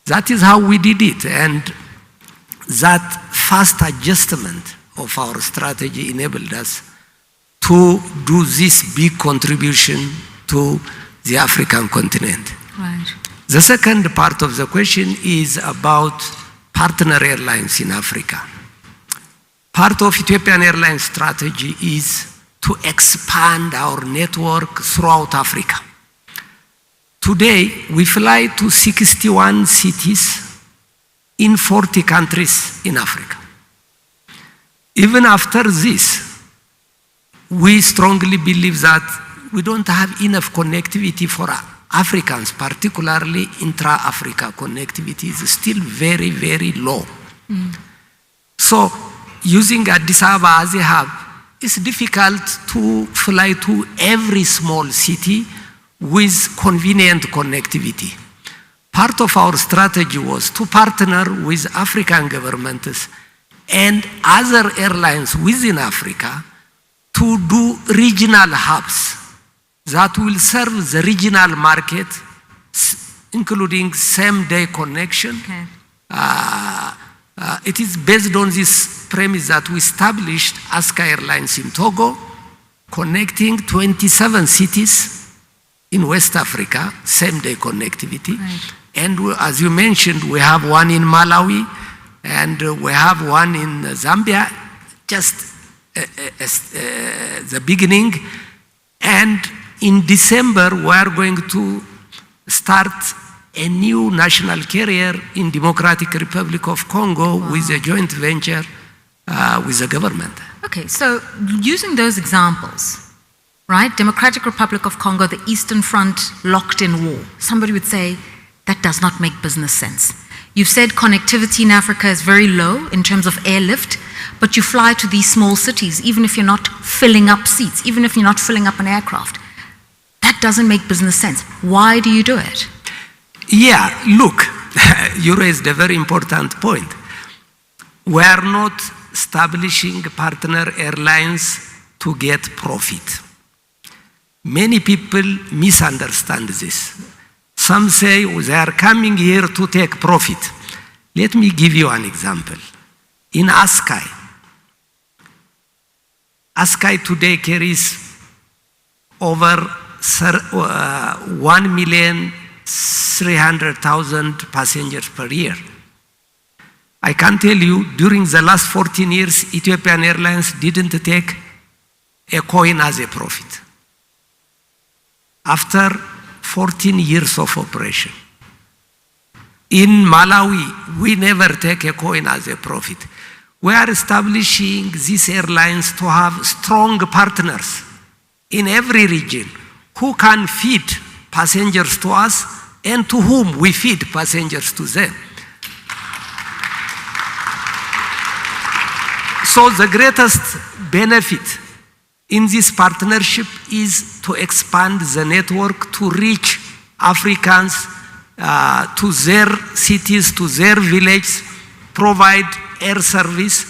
That is how we did it, and that fast adjustment of our strategy enabled us to do this big contribution to the African continent. Right. The second part of the question is about partner airlines in Africa. Part of Ethiopian Airlines strategy is to expand our network throughout Africa. Today, we fly to 61 cities in 40 countries in Africa. Even after this, we strongly believe that we don't have enough connectivity for Africans, particularly intra-Africa connectivity is still very, very low. So, using Addis Ababa as a hub, it's difficult to fly to every small city with convenient connectivity. Part of our strategy was to partner with African governments and other airlines within Africa to do regional hubs that will serve the regional market, including same-day connection. Okay. It is based on this premise that we established AFCA Airlines in Togo, connecting 27 cities in West Africa, same-day connectivity. Right. And as you mentioned, we have one in Malawi, and we have one in Zambia, just the beginning. And in December, we are going to start a new national carrier in Democratic Republic of Congo with a joint venture with the government. Okay, so using those examples, right? Democratic Republic of Congo, the Eastern Front locked in war. Somebody would say, that does not make business sense. You've said connectivity in Africa is very low in terms of airlift, but you fly to these small cities, even if you're not filling up seats, even if you're not filling up an aircraft. That doesn't make business sense. Why do you do it? Yeah, look, you raised a very important point. We are not establishing partner airlines to get profit. Many people misunderstand this. Some say they are coming here to take profit. Let me give you an example. in AFCA. AFCA today carries over 1,300,000 passengers per year. I can tell you, during the last 14 years, Ethiopian Airlines didn't take a coin as a profit. After 14 years of operation. In Malawi, we never take a coin as a profit. We are establishing these airlines to have strong partners in every region who can feed passengers to us and to whom we feed passengers to them. So the greatest benefit in this partnership is to expand the network to reach Africans to their cities, to their villages, provide air service,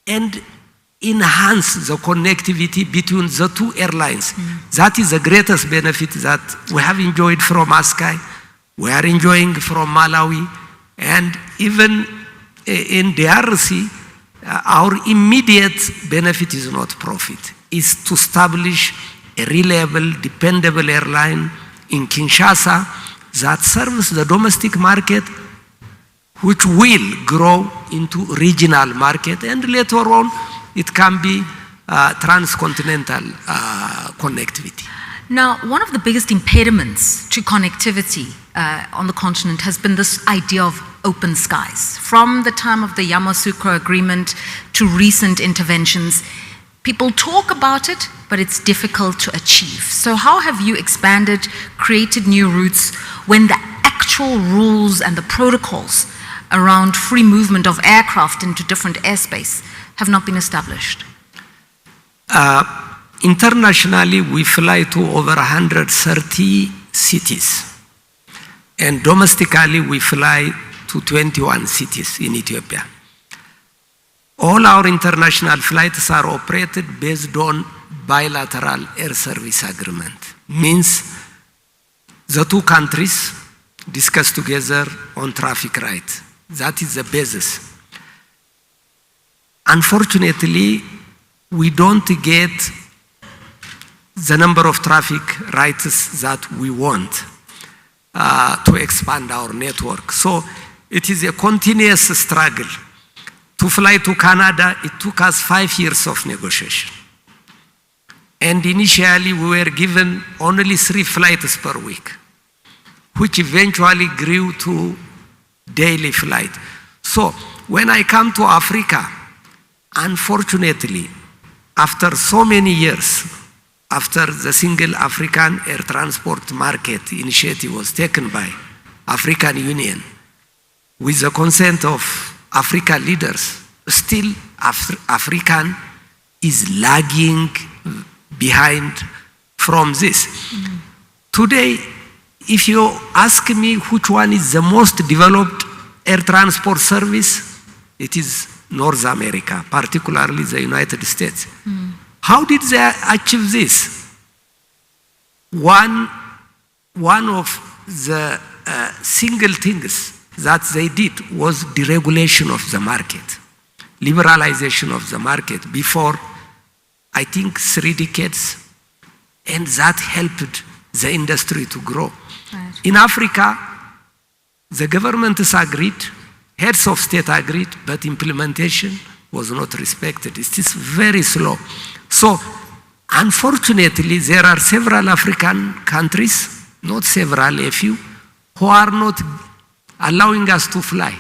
and enhance the connectivity between the two airlines. That is the greatest benefit that we have enjoyed from AFCA, we are enjoying from Malawi, and even in DRC, our immediate benefit is not profit, is to establish a reliable, dependable airline in Kinshasa that serves the domestic market, which will grow into regional market, and later on it can be transcontinental connectivity. Now, one of the biggest impediments to connectivity on the continent has been this idea of open skies. From the time of the Yamoussoukro Agreement to recent interventions, people talk about it, but it's difficult to achieve. So how have you expanded, created new routes, when the actual rules and the protocols around free movement of aircraft into different airspace have not been established? Internationally, we fly to over 130 cities. And domestically, we fly to 21 cities in Ethiopia. All our international flights are operated based on bilateral air service agreement. Means the two countries discuss together on traffic rights. That is the basis. Unfortunately, we don't get the number of traffic rights that we want to expand our network. So it is a continuous struggle. To fly to Canada, it took us 5 years of negotiation. And initially, we were given only 3 flights per week, which eventually grew to daily flight. So when I come to Africa, unfortunately, after so many years, after the single African air transport market initiative was taken by African Union, with the consent of African leaders, still African is lagging behind from this. Today, if you ask me which one is the most developed air transport service, it is North America, particularly the United States. How did they achieve this? One of the single things that they did was deregulation of the market, liberalization of the market before, I think, 3 decades, and that helped the industry to grow. Right. In Africa, the governments agreed, heads of state agreed, but implementation was not respected. It is very slow. So, unfortunately, there are several African countries, not several, a few, who are not allowing us to fly,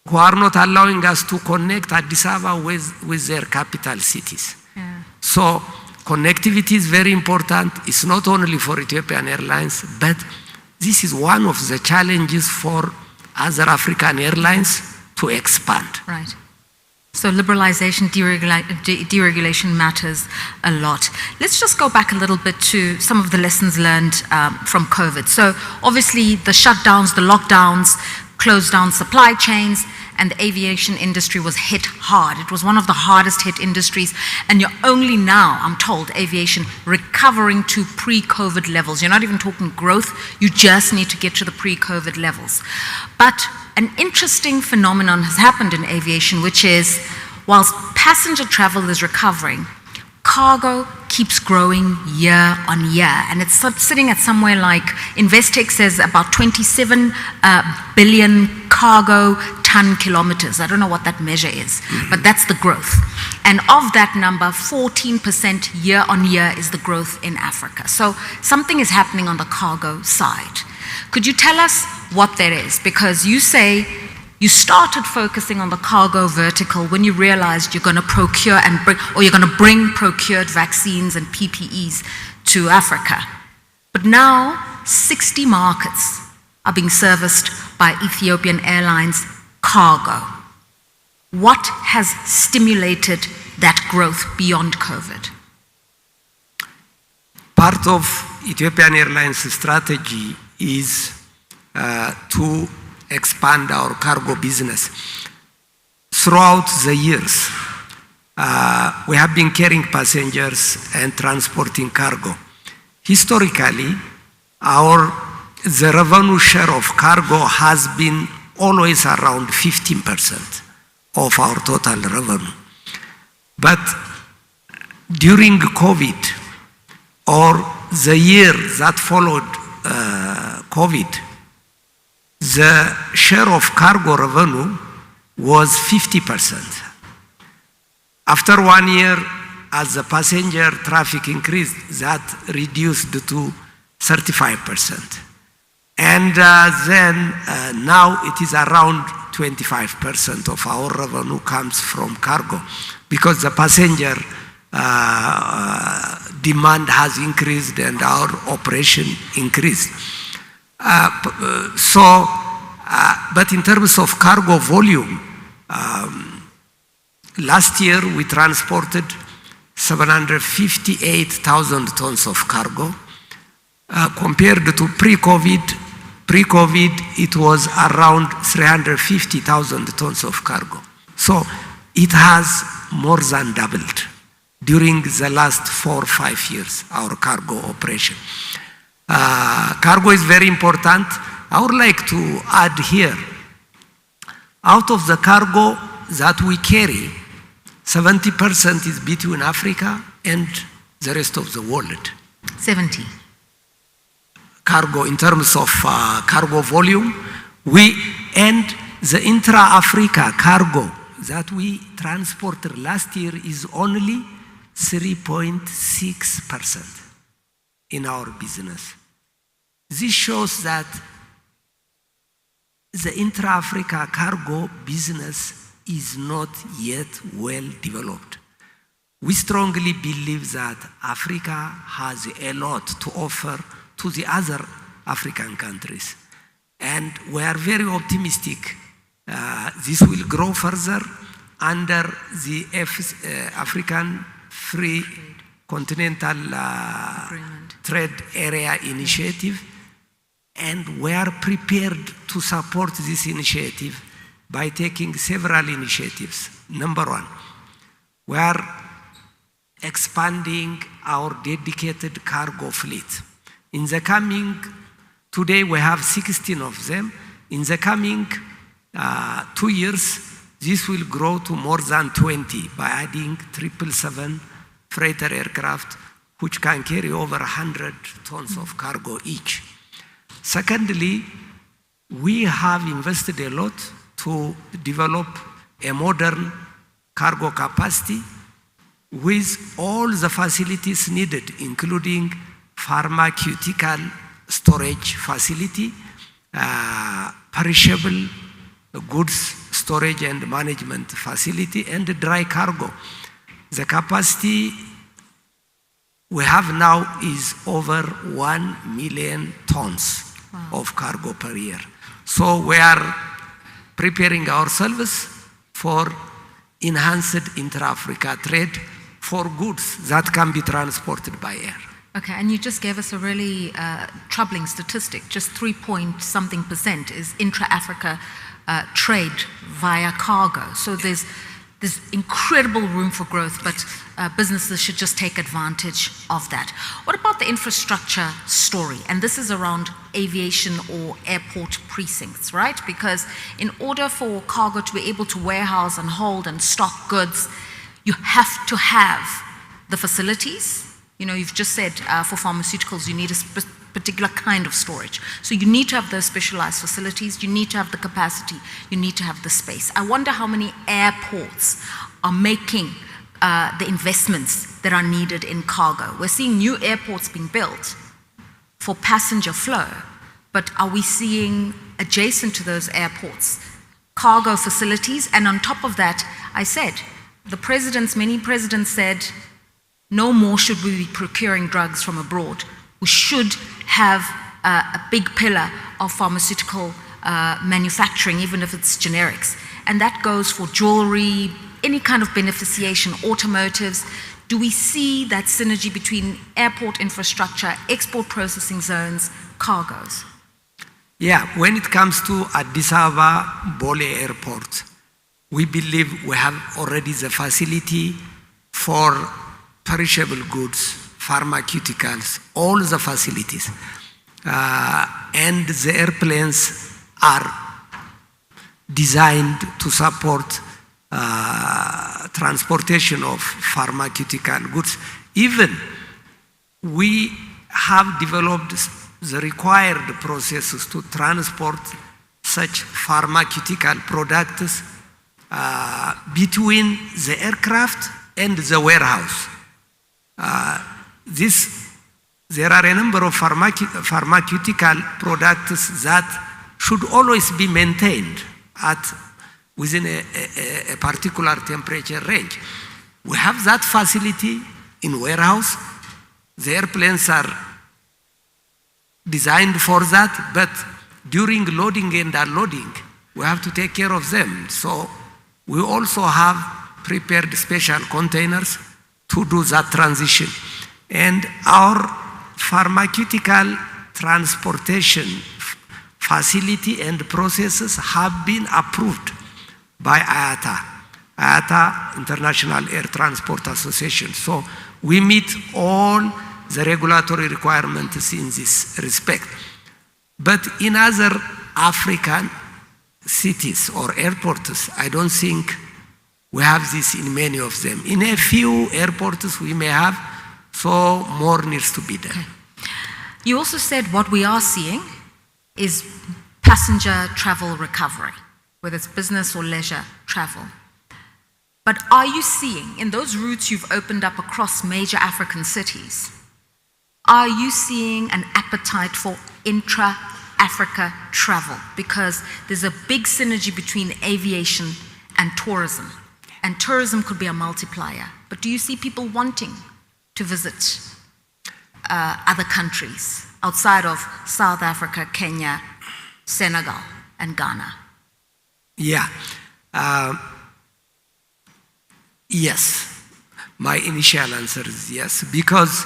who are not allowing us to connect Addis Ababa with their capital cities. Yeah. So, connectivity is very important. It's not only for Ethiopian Airlines, but this is one of the challenges for other African airlines to expand. Right. So liberalization, deregulation matters a lot. Let's just go back a little bit to some of the lessons learned from COVID. So obviously the shutdowns, the lockdowns, closed down supply chains, and the aviation industry was hit hard. It was one of the hardest hit industries, and you're only now, I'm told, aviation recovering to pre-COVID levels. You're not even talking growth, you just need to get to the pre-COVID levels. But an interesting phenomenon has happened in aviation, which is, whilst passenger travel is recovering, cargo keeps growing year on year, and it's sitting at somewhere like, Investec says about 27 billion cargo ton kilometers. I don't know what that measure is, but that's the growth. And of that number, 14% year on year is the growth in Africa. So something is happening on the cargo side. Could you tell us what that is? Because you say you started focusing on the cargo vertical when you realized you're going to procure and bring, or you're going to bring procured vaccines and PPEs to Africa. But now 60 markets are being serviced by Ethiopian Airlines cargo. What has stimulated that growth beyond COVID? Part of Ethiopian Airlines' strategy is to expand our cargo business. Throughout the years, we have been carrying passengers and transporting cargo. Historically, the revenue share of cargo has been always around 15% of our total revenue. But during COVID, or the year that followed COVID, the share of cargo revenue was 50%. After 1 year, as the passenger traffic increased, that reduced to 35%. And then now it is around 25% of our revenue comes from cargo, because the passenger demand has increased and our operation increased. But in terms of cargo volume, last year we transported 758,000 tons of cargo. Compared to pre-COVID, it was around 350,000 tons of cargo. So it has more than doubled during the last 4 or 5 years, our cargo operation. Cargo is very important. I would like to add here, out of the cargo that we carry, 70% is between Africa and the rest of the world. 70. Cargo, in terms of cargo volume, and the intra-Africa cargo that we transported last year is only 3.6% in our business. This shows that the intra-Africa cargo business is not yet well developed. We strongly believe that Africa has a lot to offer to the other African countries. And we are very optimistic this will grow further under the African Free Continental Trade Area Initiative. And we are prepared to support this initiative by taking several initiatives. Number one, we are expanding our dedicated cargo fleet. In the coming, today we have 16 of them. In the coming 2 years, this will grow to more than 20 by adding 777 freighter aircraft, which can carry over 100 tons of cargo each. Secondly, we have invested a lot to develop a modern cargo capacity with all the facilities needed, including pharmaceutical storage facility, perishable goods storage and management facility, and dry cargo. The capacity we have now is over 1 million tons of cargo per year. So we are preparing ourselves for enhanced intra-Africa trade for goods that can be transported by air. Okay, and you just gave us a really troubling statistic. Just 3-point-something% is intra-Africa trade via cargo. So there's incredible room for growth, but businesses should just take advantage of that. What about the infrastructure story? And this is around aviation or airport precincts, right? Because in order for cargo to be able to warehouse and hold and stock goods, you have to have the facilities. You know, you've just said for pharmaceuticals, you need a particular kind of storage. So you need to have those specialized facilities, you need to have the capacity, you need to have the space. I wonder how many airports are making the investments that are needed in cargo. We're seeing new airports being built for passenger flow, but are we seeing adjacent to those airports cargo facilities? And on top of that, I said, many presidents said, no more should we be procuring drugs from abroad. We should have a big pillar of pharmaceutical manufacturing, even if it's generics. And that goes for jewelry, any kind of beneficiation, automotives. Do we see that synergy between airport infrastructure, export processing zones, cargoes? Yeah, when it comes to Addis Ababa Bole Airport, we believe we have already the facility for perishable goods, pharmaceuticals, all the facilities. And the airplanes are designed to support transportation of pharmaceutical goods. Even we have developed the required processes to transport such pharmaceutical products between the aircraft and the warehouse. There are a number of pharmaceutical products that should always be maintained within a particular temperature range. We have that facility in warehouse. The airplanes are designed for that, but during loading and unloading, we have to take care of them. So we also have prepared special containers to do that transition. And our pharmaceutical transportation facility and processes have been approved by IATA, International Air Transport Association. So we meet all the regulatory requirements in this respect. But in other African cities or airports, I don't think we have this in many of them. In a few airports we may have, so more needs to be done. Okay. You also said what we are seeing is passenger travel recovery, whether it's business or leisure travel. But are you seeing, in those routes you've opened up across major African cities, are you seeing an appetite for intra-Africa travel? Because there's a big synergy between aviation and tourism. And tourism could be a multiplier. But do you see people wanting to visit other countries outside of South Africa, Kenya, Senegal, and Ghana? Yeah. Yes. My initial answer is yes, because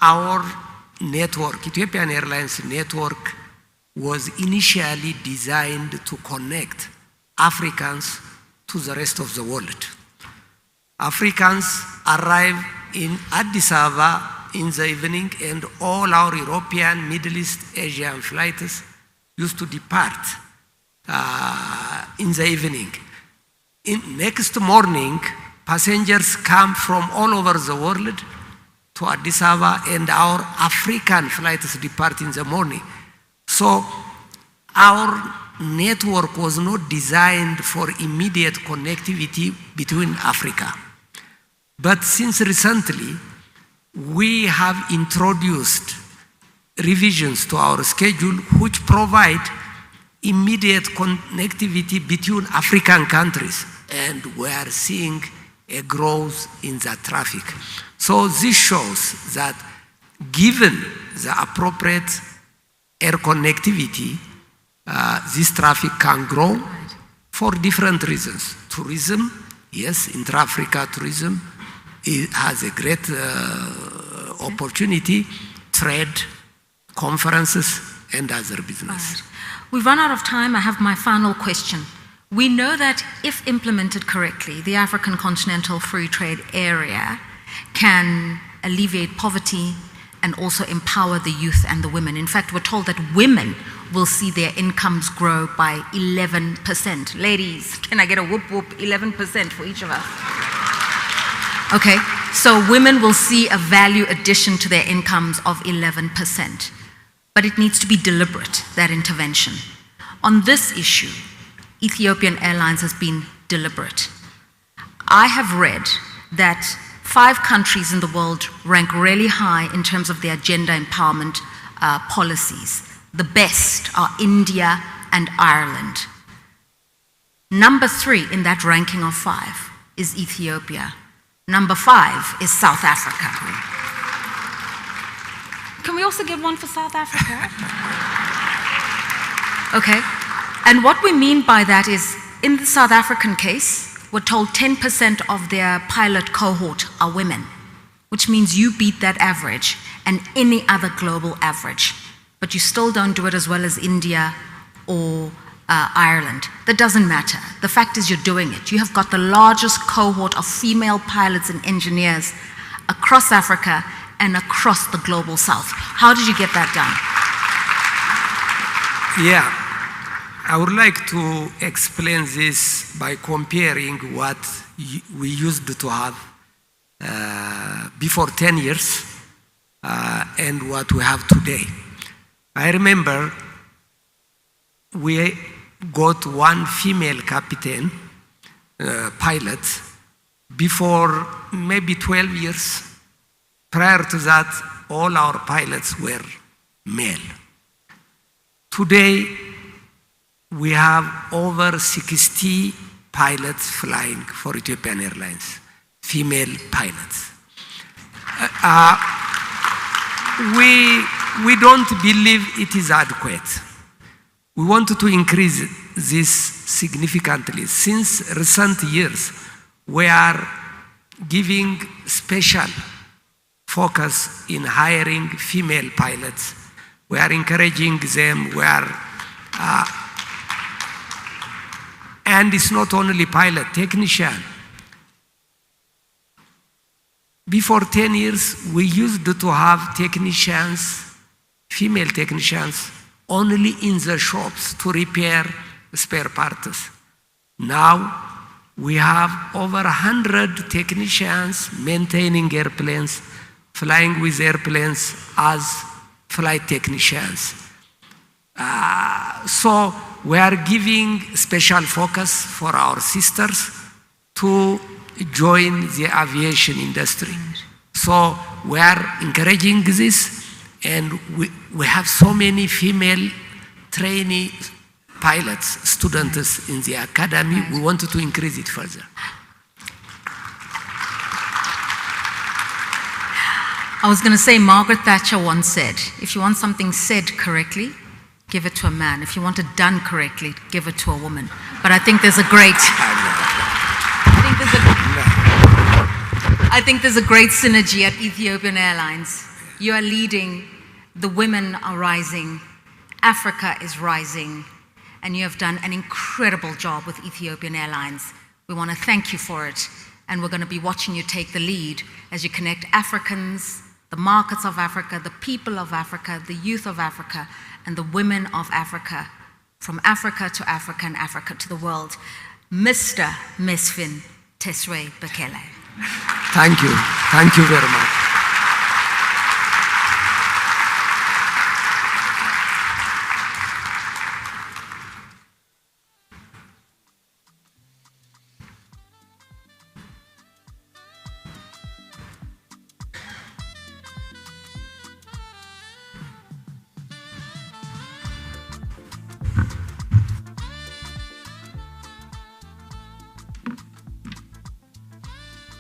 our network, Ethiopian Airlines network, was initially designed to connect Africans to the rest of the world. Africans arrive in Addis Ababa in the evening, and all our European, Middle East, Asian flights used to depart in the evening. Next morning, passengers come from all over the world to Addis Ababa, and our African flights depart in the morning. So our network was not designed for immediate connectivity between Africa. But since recently, we have introduced revisions to our schedule which provide immediate connectivity between African countries, and we are seeing a growth in that traffic. So this shows that given the appropriate air connectivity, this traffic can grow for different reasons. Tourism, yes, intra-Africa tourism, it has a great opportunity, trade, conferences, and other business. Right. We've run out of time. I have my final question. We know that if implemented correctly, the African Continental Free Trade Area can alleviate poverty and also empower the youth and the women. In fact, we're told that women will see their incomes grow by 11%. Ladies, can I get a whoop whoop? 11% for each of us. Okay, so women will see a value addition to their incomes of 11%. But it needs to be deliberate, that intervention. On this issue, Ethiopian Airlines has been deliberate. I have read that 5 countries in the world rank really high in terms of their gender empowerment policies. The best are India and Ireland. Number 3 in that ranking of 5 is Ethiopia. Number 5 is South Africa. Can we also give one for South Africa? Okay. And what we mean by that is, in the South African case, we're told 10% of their pilot cohort are women, which means you beat that average and any other global average. But you still don't do it as well as India or Ireland. That doesn't matter. The fact is you're doing it. You have got the largest cohort of female pilots and engineers across Africa and across the global south. How did you get that done? Yeah, I would like to explain this by comparing what we used to have before 10 years and what we have today. I remember we got 1 female captain, pilot, before maybe 12 years. Prior to that, all our pilots were male. Today, we have over 60 pilots flying for Ethiopian Airlines, female pilots. We don't believe it is adequate. We want to increase this significantly. Since recent years, we are giving special focus in hiring female pilots. We are encouraging them. And it's not only pilot, technician. Before 10 years, we used to have technicians, female technicians, only in the shops to repair spare parts. Now, we have over 100 technicians maintaining airplanes, flying with airplanes as flight technicians. So we are giving special focus for our sisters to join the aviation industry. So we are encouraging this, and we have so many female trainee pilots, students in the academy. We wanted to increase it further. I was going to say, Margaret Thatcher once said, if you want something said correctly, give it to a man. If you want it done correctly, give it to a woman. But I think there's a great, I think there's a great synergy at Ethiopian Airlines. You are leading, the women are rising, Africa is rising, and you have done an incredible job with Ethiopian Airlines. We want to thank you for it, and we're going to be watching you take the lead as you connect Africans, the markets of Africa, the people of Africa, the youth of Africa, and the women of Africa, from Africa to Africa and Africa to the world. Mr. Mesfin Teswe Bekele. Thank you. Thank you very much.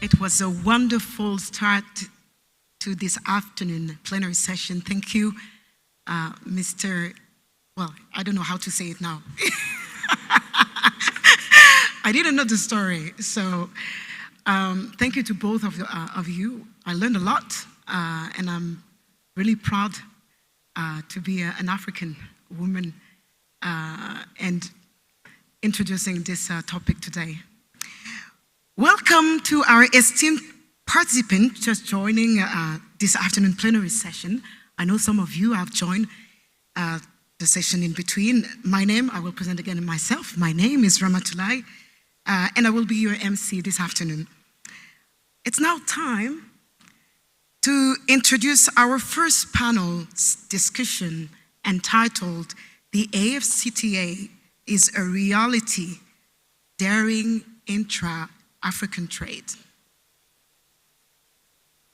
It was a wonderful start to this afternoon plenary session. Thank you, Mr. Well, I don't know how to say it now. I didn't know the story, so thank you to both of you. I learned a lot, and I'm really proud to be an African woman and introducing this topic today. Welcome to our esteemed participants just joining this afternoon plenary session, I know some of you have joined the session in between. I will present again myself. My name is Ramatulai, and I will be your MC this afternoon. It's now time to introduce our first panel discussion entitled "The AFCTA is a Reality, Daring Intra-African Trade."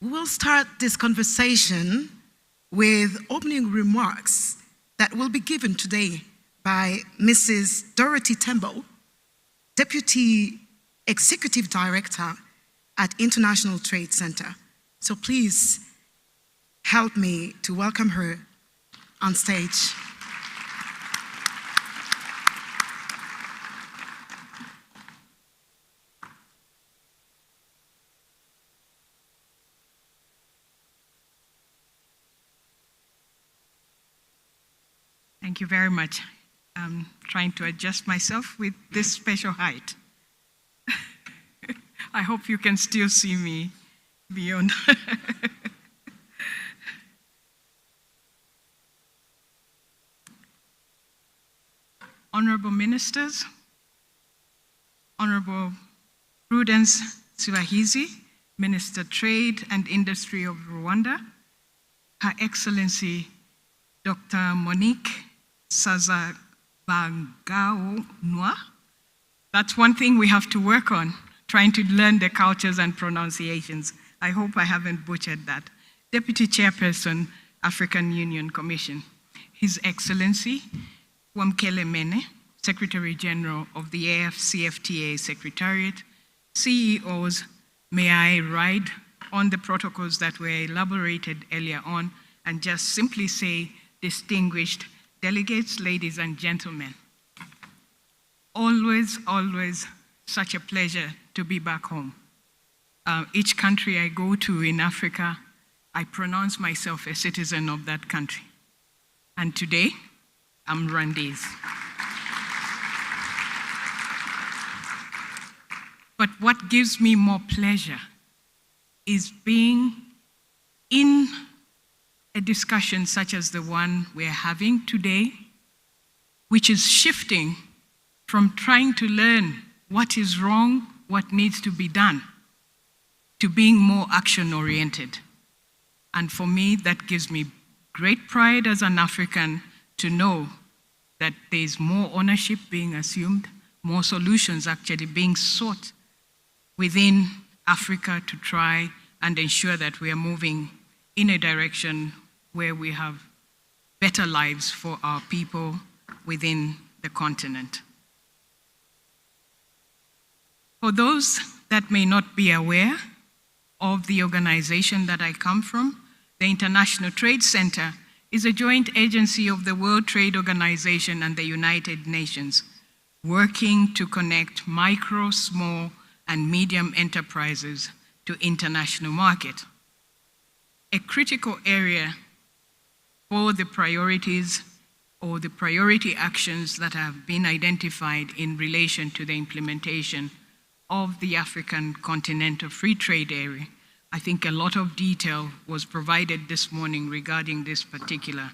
We will start this conversation with opening remarks that will be given today by Mrs. Dorothy Tembo, Deputy Executive Director at International Trade Center. So please help me to welcome her on stage. Thank you very much. I'm trying to adjust myself with this special height. I hope you can still see me beyond. Honorable Ministers, Honorable Prudence Sibahizi, Minister Trade and Industry of Rwanda, Her Excellency Dr. Monique Sazabangao-Nwa. That's one thing we have to work on, trying to learn the cultures and pronunciations. I hope I haven't butchered that. Deputy Chairperson, African Union Commission. His Excellency Wamkele Mene, Secretary General of the AFCFTA Secretariat, CEOs, may I ride on the protocols that were elaborated earlier on and just simply say, distinguished delegates, ladies and gentlemen. Always, always such a pleasure to be back home. Each country I go to in Africa, I pronounce myself a citizen of that country. And today, I'm Rwandese. But what gives me more pleasure is being in a discussion such as the one we're having today, which is shifting from trying to learn what is wrong, what needs to be done, to being more action-oriented. And for me, that gives me great pride as an African to know that there's more ownership being assumed, more solutions actually being sought within Africa to try and ensure that we are moving in a direction where we have better lives for our people within the continent. For those that may not be aware of the organization that I come from, the International Trade Center is a joint agency of the World Trade Organization and the United Nations, working to connect micro, small, and medium enterprises to international market. A critical area for the priorities or the priority actions that have been identified in relation to the implementation of the African Continental Free Trade Area. I think a lot of detail was provided this morning regarding this particular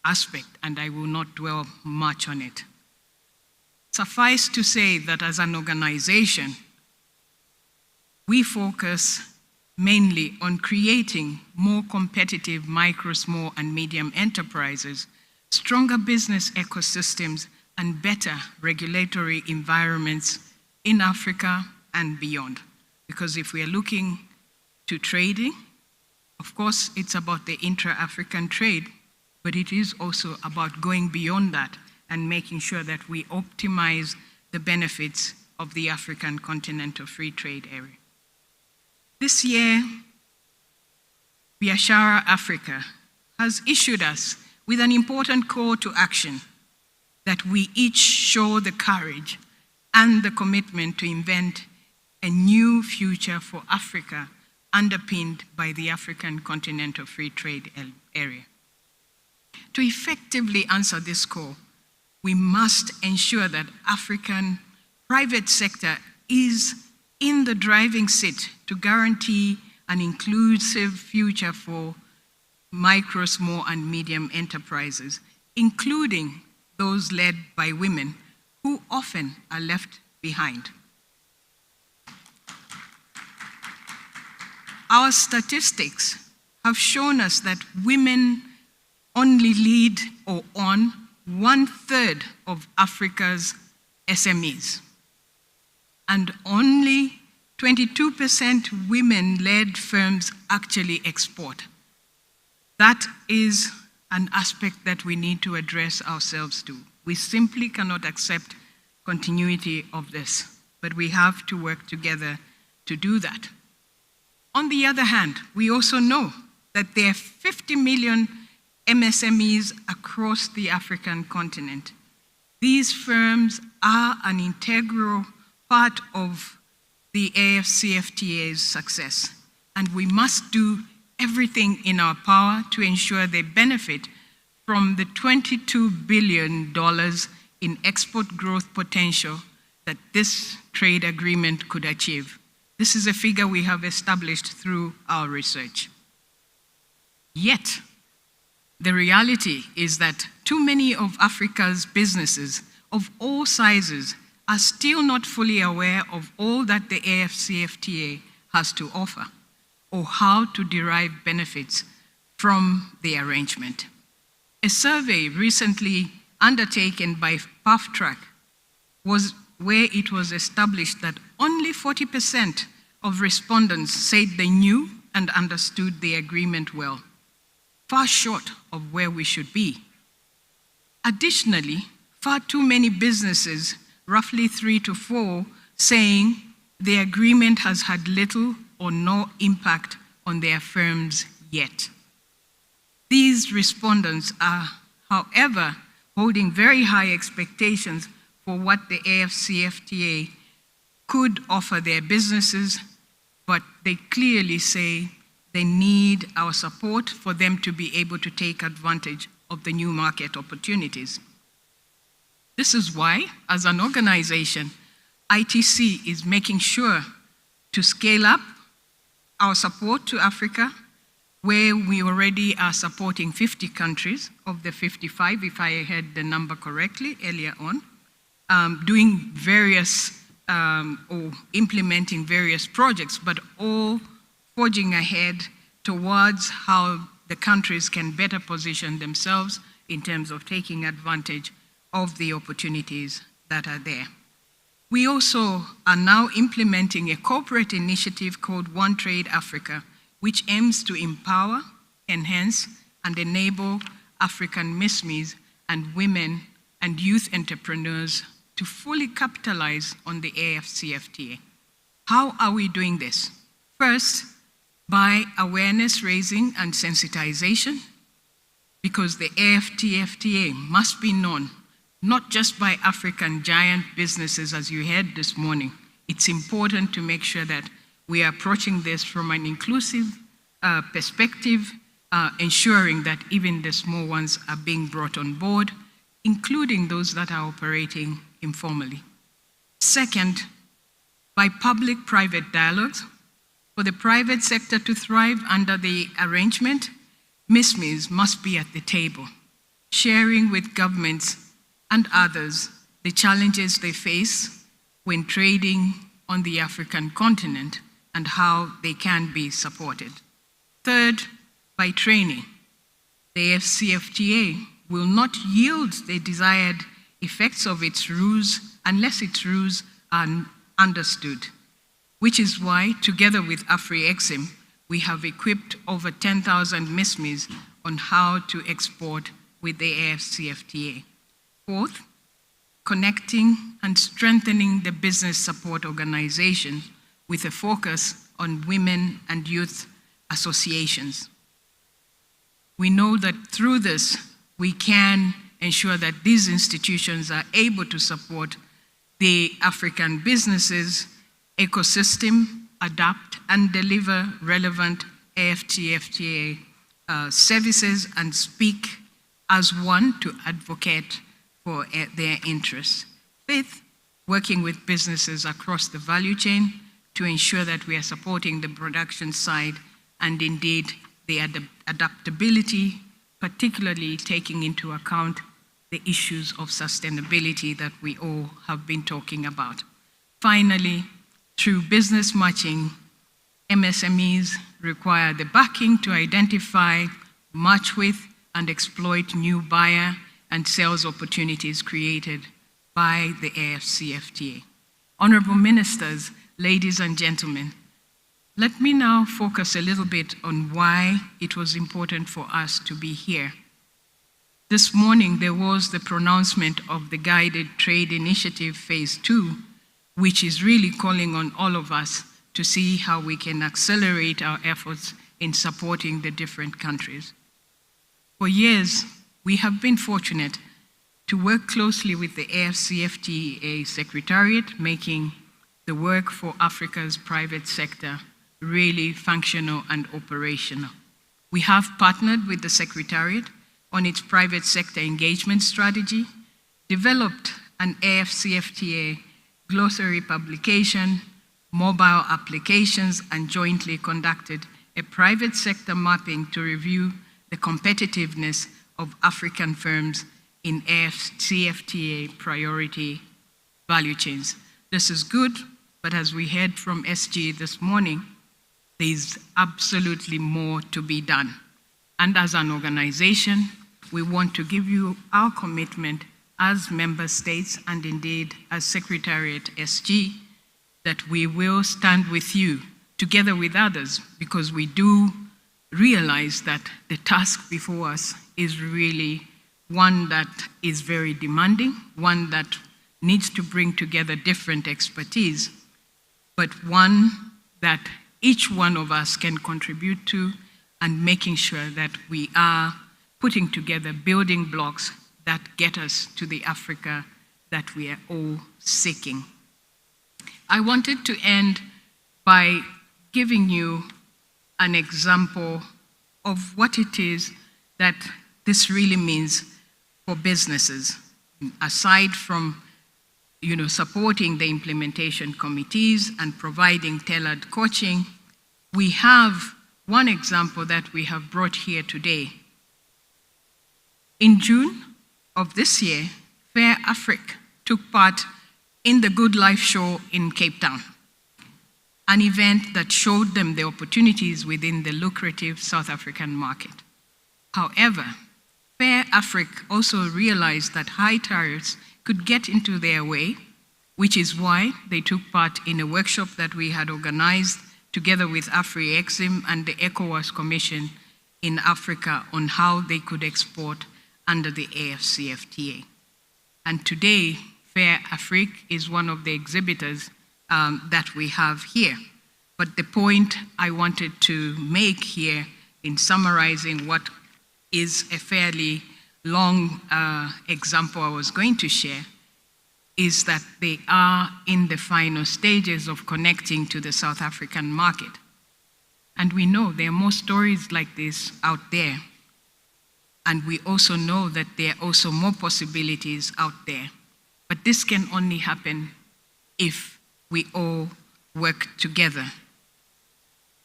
aspect, and I will not dwell much on it. Suffice to say that as an organization, we focus mainly on creating more competitive micro, small, and medium enterprises, stronger business ecosystems, and better regulatory environments in Africa and beyond. Because if we are looking to trading, of course, it's about the intra-African trade, but it is also about going beyond that and making sure that we optimize the benefits of the African Continental Free Trade Area. This year, Biashara Afrika has issued us with an important call to action that we each show the courage and the commitment to invent a new future for Africa underpinned by the African Continental Free Trade Area. To effectively answer this call, we must ensure that African private sector is in the driving seat to guarantee an inclusive future for micro, small, and medium enterprises, including those led by women who often are left behind. Our statistics have shown us that women only lead or own 1/3 of Africa's SMEs, and only 22% women-led firms actually export. That is an aspect that we need to address ourselves to. We simply cannot accept continuity of this, but we have to work together to do that. On the other hand, we also know that there are 50 million MSMEs across the African continent. These firms are an integral part of the AFCFTA's success, and we must do everything in our power to ensure they benefit from the $22 billion in export growth potential that this trade agreement could achieve. This is a figure we have established through our research. Yet, the reality is that too many of Africa's businesses of all sizes are still not fully aware of all that the AFCFTA has to offer, or how to derive benefits from the arrangement. A survey recently undertaken by PAFTRAC was where it was established that only 40% of respondents said they knew and understood the agreement well, far short of where we should be. Additionally, far too many businesses, roughly 3 to 4, saying the agreement has had little or no impact on their firms yet. These respondents are, however, holding very high expectations for what the AFCFTA could offer their businesses, but they clearly say they need our support for them to be able to take advantage of the new market opportunities. This is why, as an organization, ITC is making sure to scale up our support to Africa, where we already are supporting 50 countries of the 55, if I had the number correctly earlier on, doing various or implementing various projects, but all forging ahead towards how the countries can better position themselves in terms of taking advantage of the opportunities that are there. We also are now implementing a corporate initiative called One Trade Africa, which aims to empower, enhance, and enable African MSMEs and women and youth entrepreneurs to fully capitalize on the AFCFTA. How are we doing this? First, by awareness raising and sensitization, because the AFCFTA must be known not just by African giant businesses, as you heard this morning. It's important to make sure that we are approaching this from an inclusive perspective, ensuring that even the small ones are being brought on board, including those that are operating informally. Second, by public-private dialogues. For the private sector to thrive under the arrangement, MSMEs must be at the table, sharing with governments and others the challenges they face when trading on the African continent and how they can be supported. Third, by training. The AFCFTA will not yield the desired effects of its rules unless its rules are understood, which is why, together with AfriExim, we have equipped over 10,000 MSMEs on how to export with the AFCFTA. Fourth, connecting and strengthening the business support organization with a focus on women and youth associations. We know that through this, we can ensure that these institutions are able to support the African businesses ecosystem, adapt and deliver relevant AFCFTA services, and speak as one to advocate for their interests. Fifth, working with businesses across the value chain to ensure that we are supporting the production side and indeed the adaptability, particularly taking into account the issues of sustainability that we all have been talking about. Finally, through business matching, MSMEs require the backing to identify, match with, and exploit new buyer and sales opportunities created by the AFCFTA. Honorable Ministers, ladies and gentlemen, let me now focus a little bit on why it was important for us to be here. This morning, there was the pronouncement of the Guided Trade Initiative Phase 2, which is really calling on all of us to see how we can accelerate our efforts in supporting the different countries. For years, we have been fortunate to work closely with the AFCFTA Secretariat, making the work for Africa's private sector really functional and operational. We have partnered with the Secretariat on its private sector engagement strategy, developed an AFCFTA glossary publication, mobile applications, and jointly conducted a private sector mapping to review the competitiveness of African firms in AFCFTA priority value chains. This is good, but as we heard from SG this morning, there's absolutely more to be done. And as an organization, we want to give you our commitment as member states and indeed as Secretariat SG that we will stand with you together with others, because we do realize that the task before us is really one that is very demanding, one that needs to bring together different expertise, but one that each one of us can contribute to, and making sure that we are putting together building blocks that get us to the Africa that we are all seeking. I wanted to end by giving you an example of what it is that this really means for businesses. Aside from supporting the implementation committees and providing tailored coaching, we have one example that we have brought here today. In June of this year, Fair Africa took part in the Good Life Show in Cape Town, an event that showed them the opportunities within the lucrative South African market. However, Fair Africa also realized that high tariffs could get into their way, which is why they took part in a workshop that we had organized together with AfriExim and the ECOWAS Commission in Africa on how they could export under the AFCFTA. And today, Fair Africa is one of the exhibitors that we have here. But the point I wanted to make here in summarizing what is a fairly long example I was going to share is that they are in the final stages of connecting to the South African market. And we know there are more stories like this out there. And we also know that there are also more possibilities out there. But this can only happen if we all work together.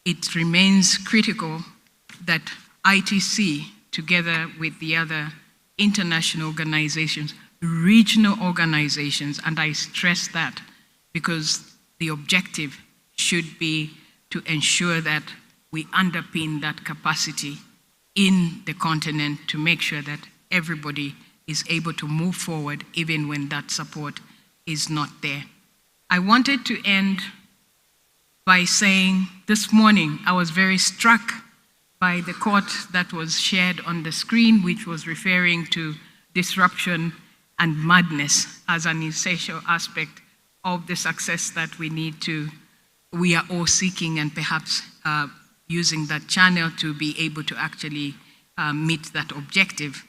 It remains critical that ITC, together with the other international organizations, regional organizations, and I stress that because the objective should be to ensure that we underpin that capacity in the continent to make sure that everybody is able to move forward even when that support is not there. I wanted to end by saying this morning I was very struck by the quote that was shared on the screen, which was referring to disruption and madness as an essential aspect of the success that we are all seeking, and perhaps using that channel to be able to actually meet that objective.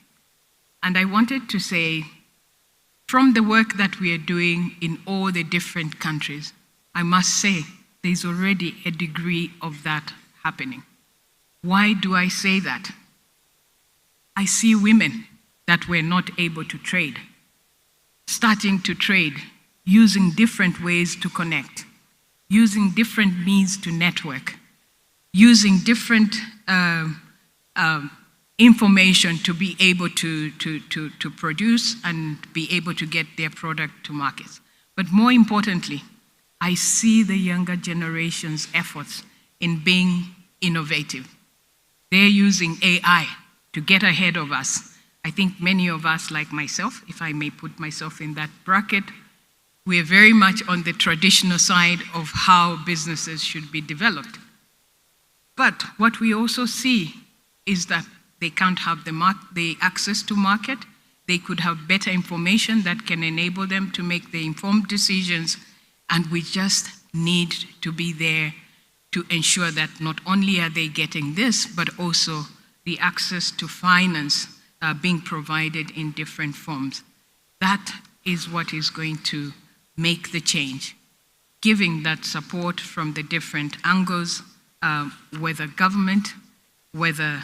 And I wanted to say, from the work that we are doing in all the different countries, I must say there's already a degree of that happening. Why do I say that? I see women that were not able to trade, starting to trade, using different ways to connect. using different means to network, using different information to be able to produce and be able to get their product to markets. But more importantly, I see the younger generation's efforts in being innovative. They're using AI to get ahead of us. I think many of us, like myself, if I may put myself in that bracket, we're very much on the traditional side of how businesses should be developed. But what we also see is that they can't have the access to market. They could have better information that can enable them to make the informed decisions, and we just need to be there to ensure that not only are they getting this, but also the access to finance being provided in different forms. That is what is going to make the change, giving that support from the different angles, whether government, whether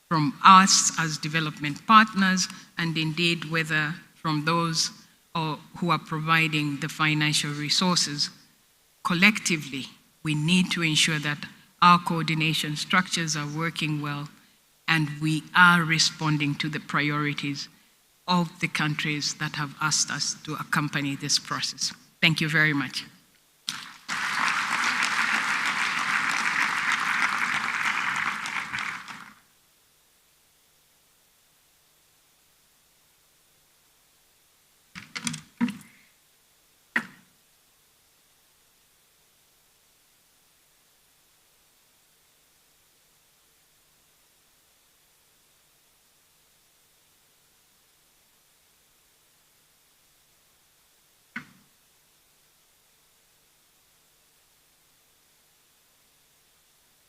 from us as development partners, and indeed whether from those who are providing the financial resources. Collectively, we need to ensure that our coordination structures are working well and we are responding to the priorities of the countries that have asked us to accompany this process. Thank you very much.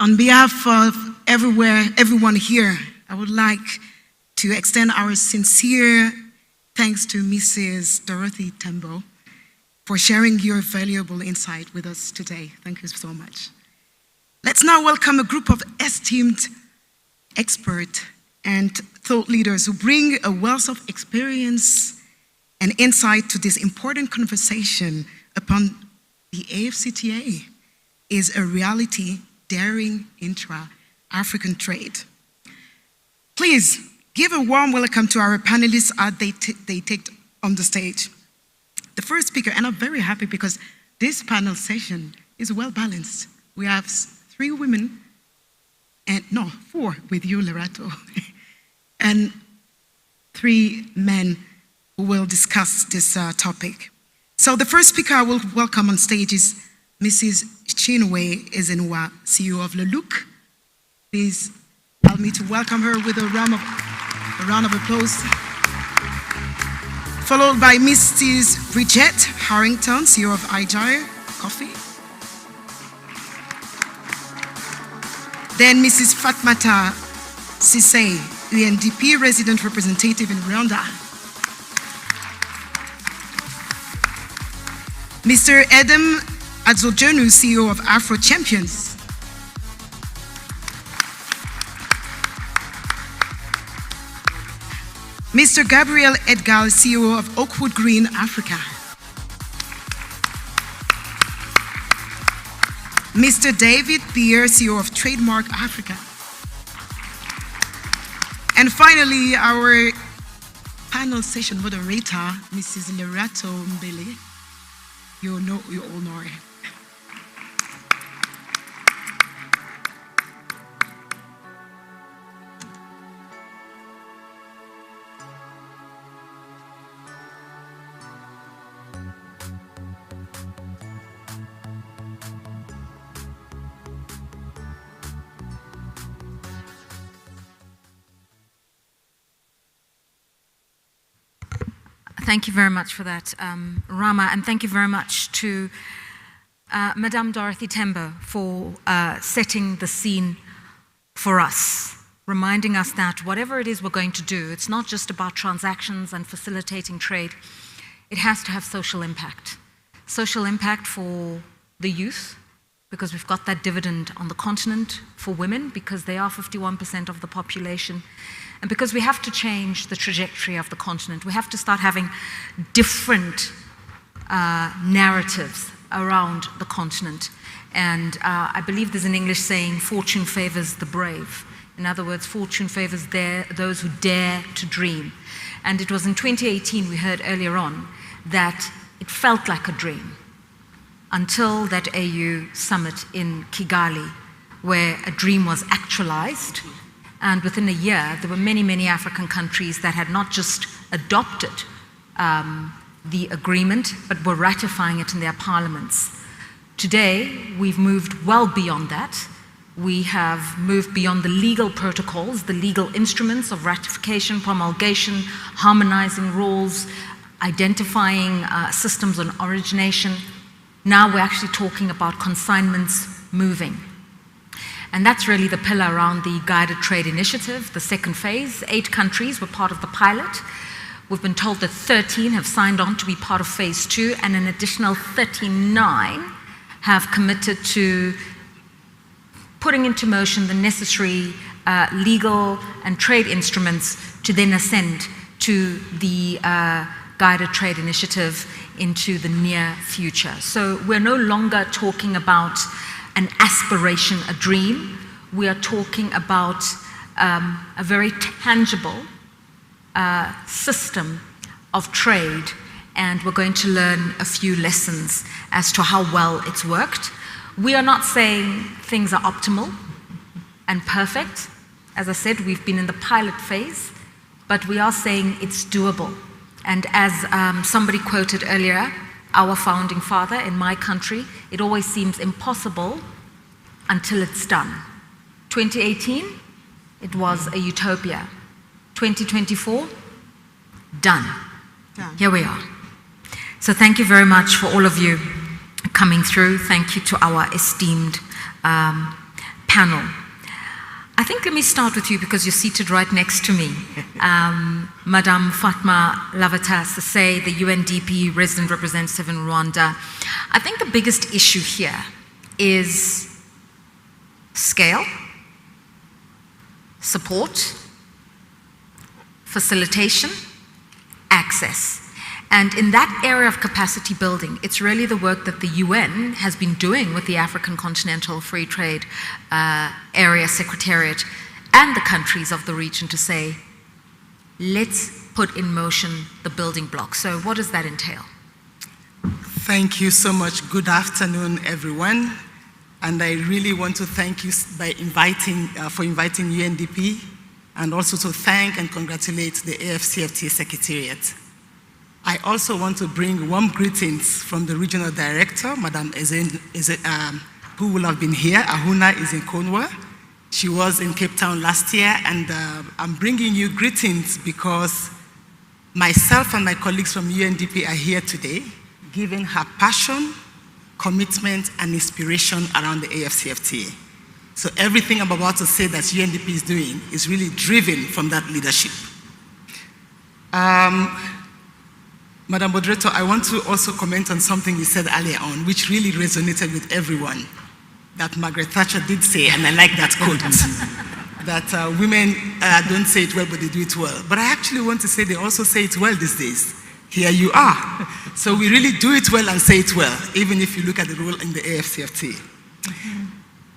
On behalf of everyone here, I would like to extend our sincere thanks to Mrs. Dorothy Tembo for sharing your valuable insight with us today. Thank you so much. Let's now welcome a group of esteemed experts and thought leaders who bring a wealth of experience and insight to this important conversation upon the AFCTA is a reality daring intra-African trade. Please give a warm welcome to our panelists as they take on the stage. The first speaker, and I'm very happy because this panel session is well balanced. We have 3 women, and no, 4 with you, Lerato, and 3 men who will discuss this topic. So the first speaker I will welcome on stage is Mrs. Chinwe Ezenwa, CEO of Le Look. Please allow me to welcome her with a round of applause. Followed by Mrs. Bridget Harrington, CEO of Agile Coffee. Then Mrs. Fatmata Sisay, UNDP resident representative in Rwanda. Mr. Adam Adzojenu, CEO of Afro Champions. Mr. Gabriel Edgal, CEO of Oakwood Green Africa. Mr. David Beer, CEO of Trademark Africa. And finally, our panel session moderator, Mrs. Lerato Mbele. You all know her. Thank you very much for that, Rama, and thank you very much to Madame Dorothy Tembo for setting the scene for us, reminding us that whatever it is we're going to do, it's not just about transactions and facilitating trade. It has to have social impact. Social impact for the youth, because we've got that dividend on the continent, for women, because they are 51% of the population, and because we have to change the trajectory of the continent. We have to start having different narratives around the continent. And I believe there's an English saying, fortune favors the brave. In other words, fortune favors those who dare to dream. And it was in 2018, we heard earlier on, that it felt like a dream until that AU summit in Kigali, where a dream was actualized. And within a year, there were many, many African countries that had not just adopted the agreement, but were ratifying it in their parliaments. Today, we've moved well beyond that. We have moved beyond the legal protocols, the legal instruments of ratification, promulgation, harmonizing rules, identifying systems on origination. Now we're actually talking about consignments moving. And that's really the pillar around the Guided Trade Initiative, the second phase. 8 countries were part of the pilot. We've been told that 13 have signed on to be part of phase 2, and an additional 39 have committed to putting into motion the necessary legal and trade instruments to then ascend to the Guided Trade Initiative into the near future. So we're no longer talking about an aspiration, a dream. We are talking about a very tangible system of trade, and we're going to learn a few lessons as to how well it's worked. We are not saying things are optimal and perfect. As I said, we've been in the pilot phase, but we are saying it's doable. And as somebody quoted earlier, our founding father in my country, it always seems impossible until it's done. 2018, it was a utopia. 2024, done. Here we are. So thank you very much for all of you coming through. Thank you to our esteemed panel. I think let me start with you because you're seated right next to me. Madame Fatma Lavata Sase, the UNDP resident representative in Rwanda. I think the biggest issue here is scale, support, facilitation, access. And in that area of capacity building, it's really the work that the UN has been doing with the African Continental Free Trade Area Secretariat and the countries of the region to say, let's put in motion the building blocks. So what does that entail? Thank you so much. Good afternoon, everyone. And I really want to thank you for inviting UNDP, and also to thank and congratulate the AFCFTA Secretariat. I also want to bring warm greetings from the Regional Director, Madam who will have been here. Ahuna is in Konwa. She was in Cape Town last year, and I'm bringing you greetings because myself and my colleagues from UNDP are here today, giving her passion, commitment, and inspiration around the AFCFTA. So everything I'm about to say that UNDP is doing is really driven from that leadership. Madam Moderator, I want to also comment on something you said earlier on, which really resonated with everyone, that Margaret Thatcher did say, and I like that quote, that women don't say it well, but they do it well. But I actually want to say they also say it well these days. Here you are. So we really do it well and say it well, even if you look at the role in the AFCFTA.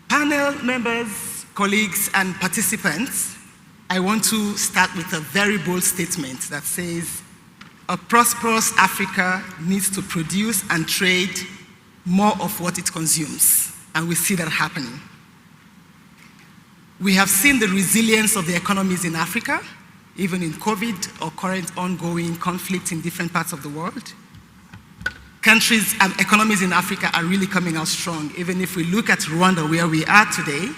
Panel members, colleagues, and participants, I want to start with a very bold statement that says, a prosperous Africa needs to produce and trade more of what it consumes, and we see that happening. We have seen the resilience of the economies in Africa, even in COVID or current ongoing conflict in different parts of the world. Countries and economies in Africa are really coming out strong. Even if we look at Rwanda, where we are today,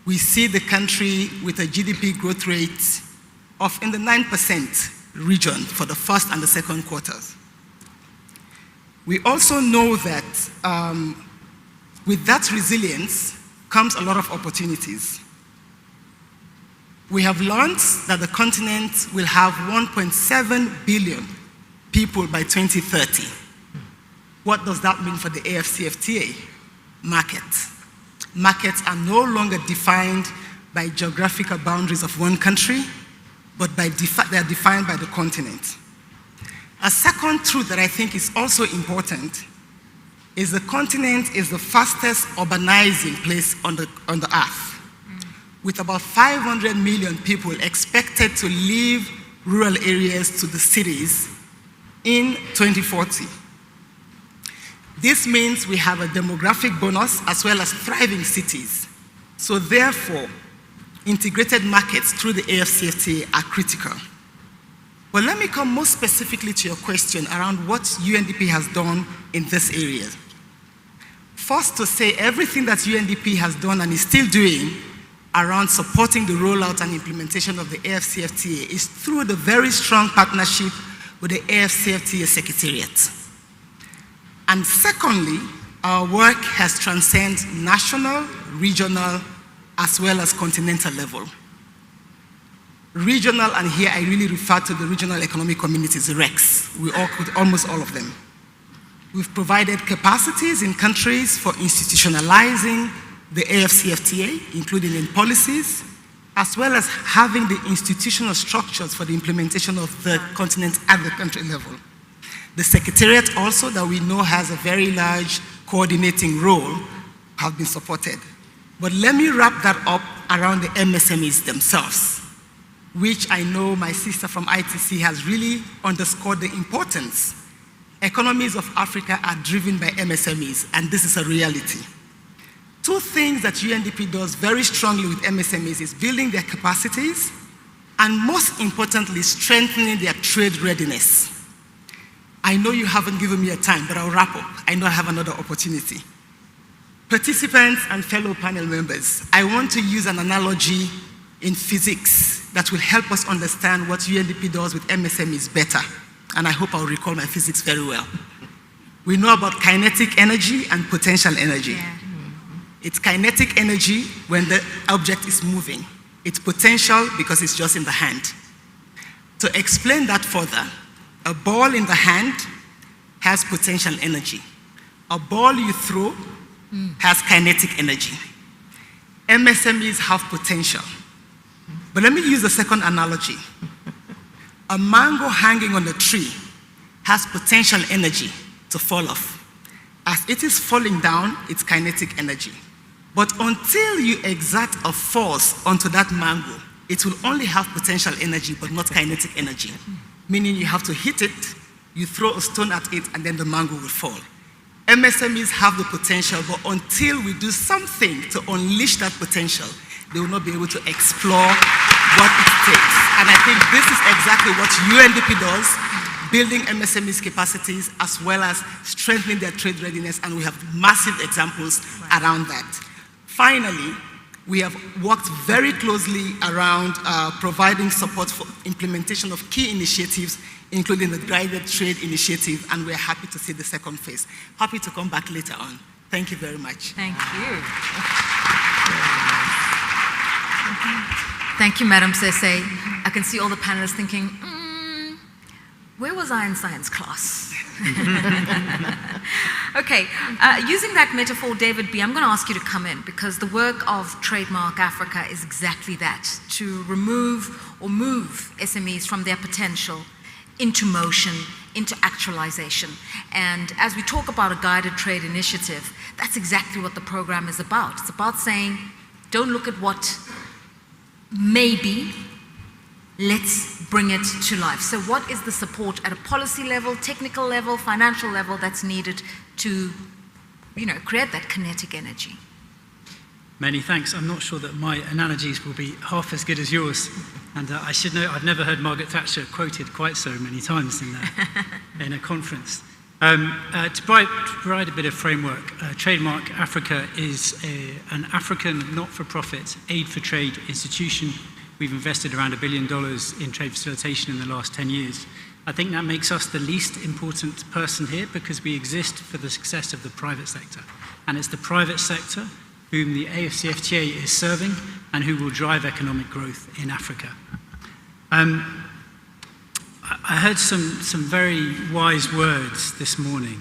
we see the country with a GDP growth rate of in the 9% region for the first and the second quarters. We also know that with that resilience comes a lot of opportunities. We have learned that the continent will have 1.7 billion people by 2030. What does that mean for the AFCFTA? Markets. Markets are no longer defined by geographical boundaries of one country, but they are defined by the continent. A second truth that I think is also important is the continent is the fastest urbanizing place on the earth, with about 500 million people expected to leave rural areas to the cities in 2040. This means we have a demographic bonus as well as thriving cities. So therefore, integrated markets through the AFCFTA are critical. But let me come more specifically to your question around what UNDP has done in this area. First, to say everything that UNDP has done and is still doing around supporting the rollout and implementation of the AFCFTA is through the very strong partnership with the AFCFTA Secretariat. And secondly, our work has transcended national, regional, as well as continental level. Regional, and here I really refer to the regional economic communities, RECs. We work with almost all of them. We've provided capacities in countries for institutionalizing the AFCFTA, including in policies, as well as having the institutional structures for the implementation of the continent at the country level. The Secretariat also, that we know has a very large coordinating role, have been supported. But let me wrap that up around the MSMEs themselves, which I know my sister from ITC has really underscored the importance. Economies of Africa are driven by MSMEs, and this is a reality. Two things that UNDP does very strongly with MSMEs is building their capacities, and most importantly, strengthening their trade readiness. I know you haven't given me a time, but I'll wrap up. I know I have another opportunity. Participants and fellow panel members, I want to use an analogy in physics that will help us understand what UNDP does with MSMEs better. And I hope I'll recall my physics very well. We know about kinetic energy and potential energy. Yeah. It's kinetic energy when the object is moving. It's potential because it's just in the hand. To explain that further, a ball in the hand has potential energy. A ball you throw has kinetic energy. MSMEs have potential. But let me use a second analogy. A mango hanging on a tree has potential energy to fall off. As it is falling down, it's kinetic energy. But until you exert a force onto that mango, it will only have potential energy, but not kinetic energy. Meaning you have to hit it, you throw a stone at it, and then the mango will fall. MSMEs have the potential, but until we do something to unleash that potential, they will not be able to explore what it takes. And I think this is exactly what UNDP does, building MSMEs capacities as well as strengthening their trade readiness, and we have massive examples around that. Finally, we have worked very closely around providing support for implementation of key initiatives, including the Guided Trade Initiative, and we're happy to see the second phase. Happy to come back later on. Thank you very much. Thank you. Thank you, Madam Sese. I can see all the panelists thinking, where was I in science class? Okay, using that metaphor, David B., I'm going to ask you to come in, because the work of Trademark Africa is exactly that, to remove or move SMEs from their potential into motion, into actualization. And as we talk about a guided trade initiative, that's exactly what the program is about. It's about saying, don't look at what maybe, let's bring it to life. So what is the support at a policy level, technical level, financial level that's needed to, create that kinetic energy? Many thanks. I'm not sure that my analogies will be half as good as yours. And I should know, I've never heard Margaret Thatcher quoted quite so many times in a conference. To provide a bit of framework, Trademark Africa is an African not-for-profit aid for trade institution. We've invested around $1 billion in trade facilitation in the last 10 years. I think that makes us the least important person here, because we exist for the success of the private sector. And it's the private sector whom the AFCFTA is serving and who will drive economic growth in Africa. I heard some very wise words this morning.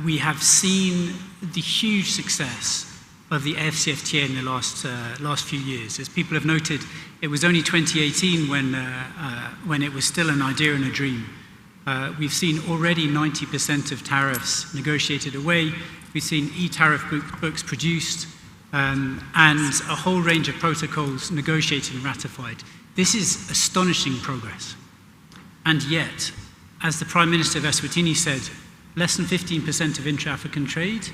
We have seen the huge success of the AFCFTA in the last few years. As people have noted, it was only 2018 when it was still an idea and a dream. We've seen already 90% of tariffs negotiated away. We've seen e-tariff books produced, and a whole range of protocols negotiated and ratified. This is astonishing progress. And yet, as the Prime Minister of Eswatini said, less than 15% of intra-African trade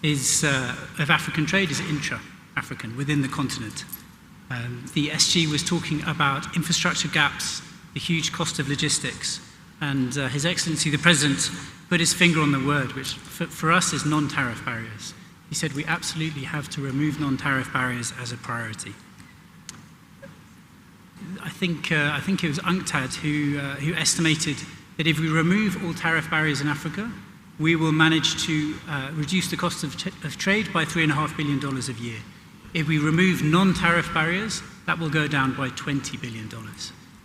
is intra-African, within the continent. The SG was talking about infrastructure gaps, the huge cost of logistics, and His Excellency the President put his finger on the word, which for us is non-tariff barriers. He said we absolutely have to remove non-tariff barriers as a priority. I think it was UNCTAD who estimated that if we remove all tariff barriers in Africa, we will manage to reduce the cost of trade by $3.5 billion a year. If we remove non-tariff barriers, that will go down by $20 billion.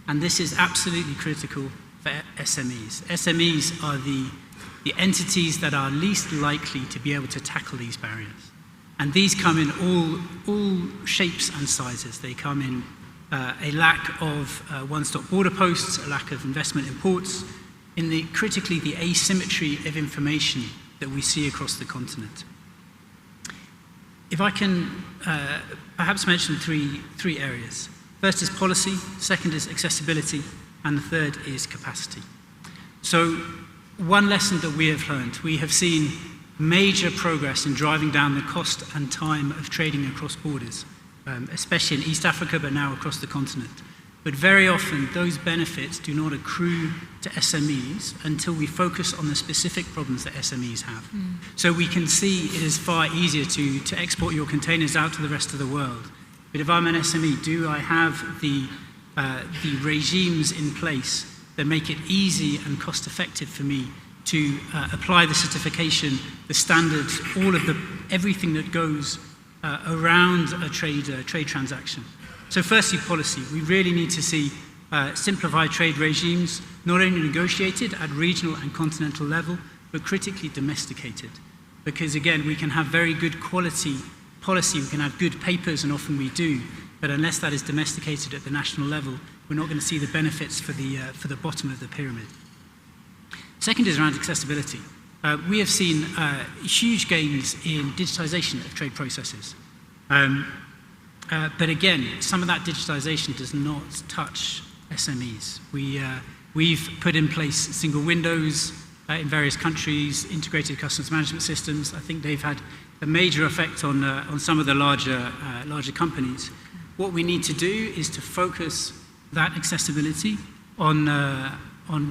And this is absolutely critical for SMEs. SMEs are the entities that are least likely to be able to tackle these barriers. And these come in all shapes and sizes. They come in a lack of one-stop border posts, a lack of investment in ports, in critically the asymmetry of information that we see across the continent. If I can perhaps mention three areas. First is policy, second is accessibility, and the third is capacity. So one lesson that we have learned, we have seen major progress in driving down the cost and time of trading across borders, especially in East Africa, but now across the continent. But very often, those benefits do not accrue to SMEs until we focus on the specific problems that SMEs have. So we can see it is far easier to export your containers out to the rest of the world. But if I'm an SME, do I have the regimes in place that make it easy and cost-effective for me to apply the certification, the standards, everything that goes around a trade transaction? So firstly, policy. We really need to see simplified trade regimes, not only negotiated at regional and continental level, but critically domesticated. Because again, we can have very good quality policy, we can have good papers, and often we do, but unless that is domesticated at the national level, we're not going to see the benefits for the bottom of the pyramid. Second is around accessibility. We have seen huge gains in digitization of trade processes. But again, some of that digitization does not touch SMEs. We've put in place single windows in various countries, integrated customs management systems. I think they've had a major effect on some of the larger companies. What we need to do is to focus that accessibility on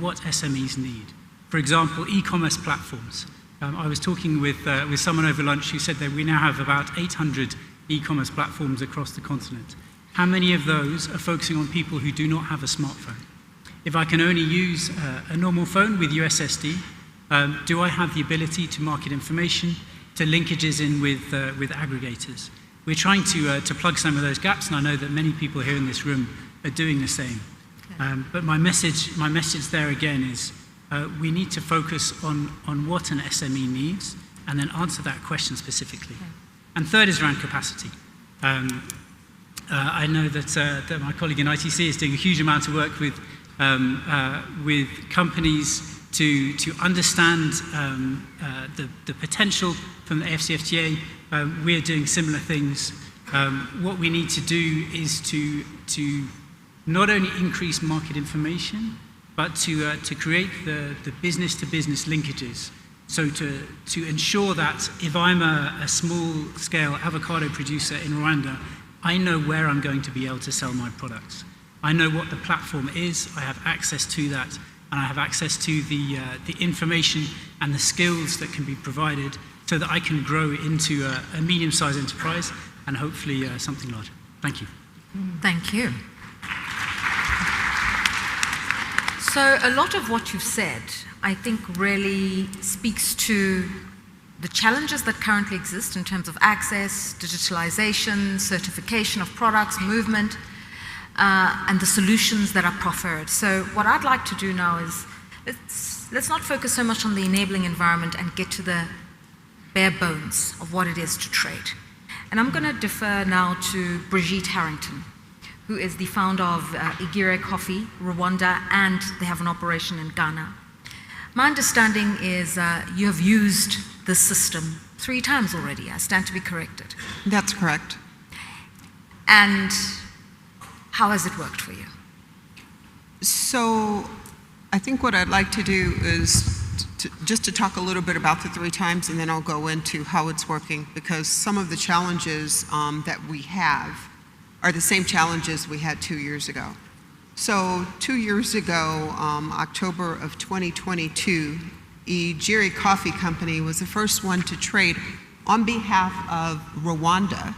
what SMEs need. For example, e-commerce platforms. I was talking with someone over lunch who said that we now have about 800 e-commerce platforms across the continent. How many of those are focusing on people who do not have a smartphone? If I can only use a normal phone with USSD, do I have the ability to market information, to linkages in with aggregators? We're trying to plug some of those gaps, and I know that many people here in this room are doing the same. Okay. But my message there again is we need to focus on what an SME needs and then answer that question specifically. Okay. And third is around capacity. I know that my colleague in ITC is doing a huge amount of work with companies to understand the potential from the AFCFTA. We're doing similar things. What we need to do is to not only increase market information, but to create the business-to-business linkages. So to ensure that if I'm a small-scale avocado producer in Rwanda, I know where I'm going to be able to sell my products. I know what the platform is, I have access to that, and I have access to the information and the skills that can be provided so that I can grow into a medium-sized enterprise and hopefully something larger. Thank you. Thank you. So a lot of what you've said, I think, really speaks to the challenges that currently exist in terms of access, digitalization, certification of products, movement, and the solutions that are proffered. So what I'd like to do now is let's not focus so much on the enabling environment and get to the bare bones of what it is to trade. And I'm going to defer now to Brigitte Harrington, who is the founder of Igire Coffee, Rwanda, and they have an operation in Ghana. My understanding is you have used this system 3 times already. I stand to be corrected. That's correct. And how has it worked for you? So I think what I'd like to do is just to talk a little bit about the 3 times, and then I'll go into how it's working, because some of the challenges that we have are the same challenges we had 2 years ago. So 2 years ago, October of 2022, Ijiri Coffee Company was the first one to trade on behalf of Rwanda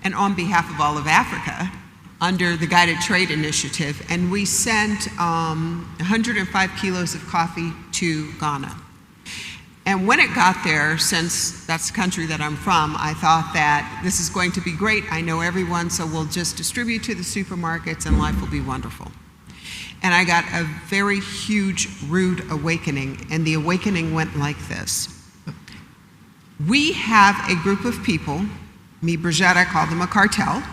and on behalf of all of Africa under the Guided Trade Initiative, and we sent 105 kilos of coffee to Ghana. And when it got there, since that's the country that I'm from, I thought that this is going to be great. I know everyone, so we'll just distribute to the supermarkets and life will be wonderful. And I got a very huge, rude awakening, and the awakening went like this. We have a group of people, me, Biashara, I call them a cartel,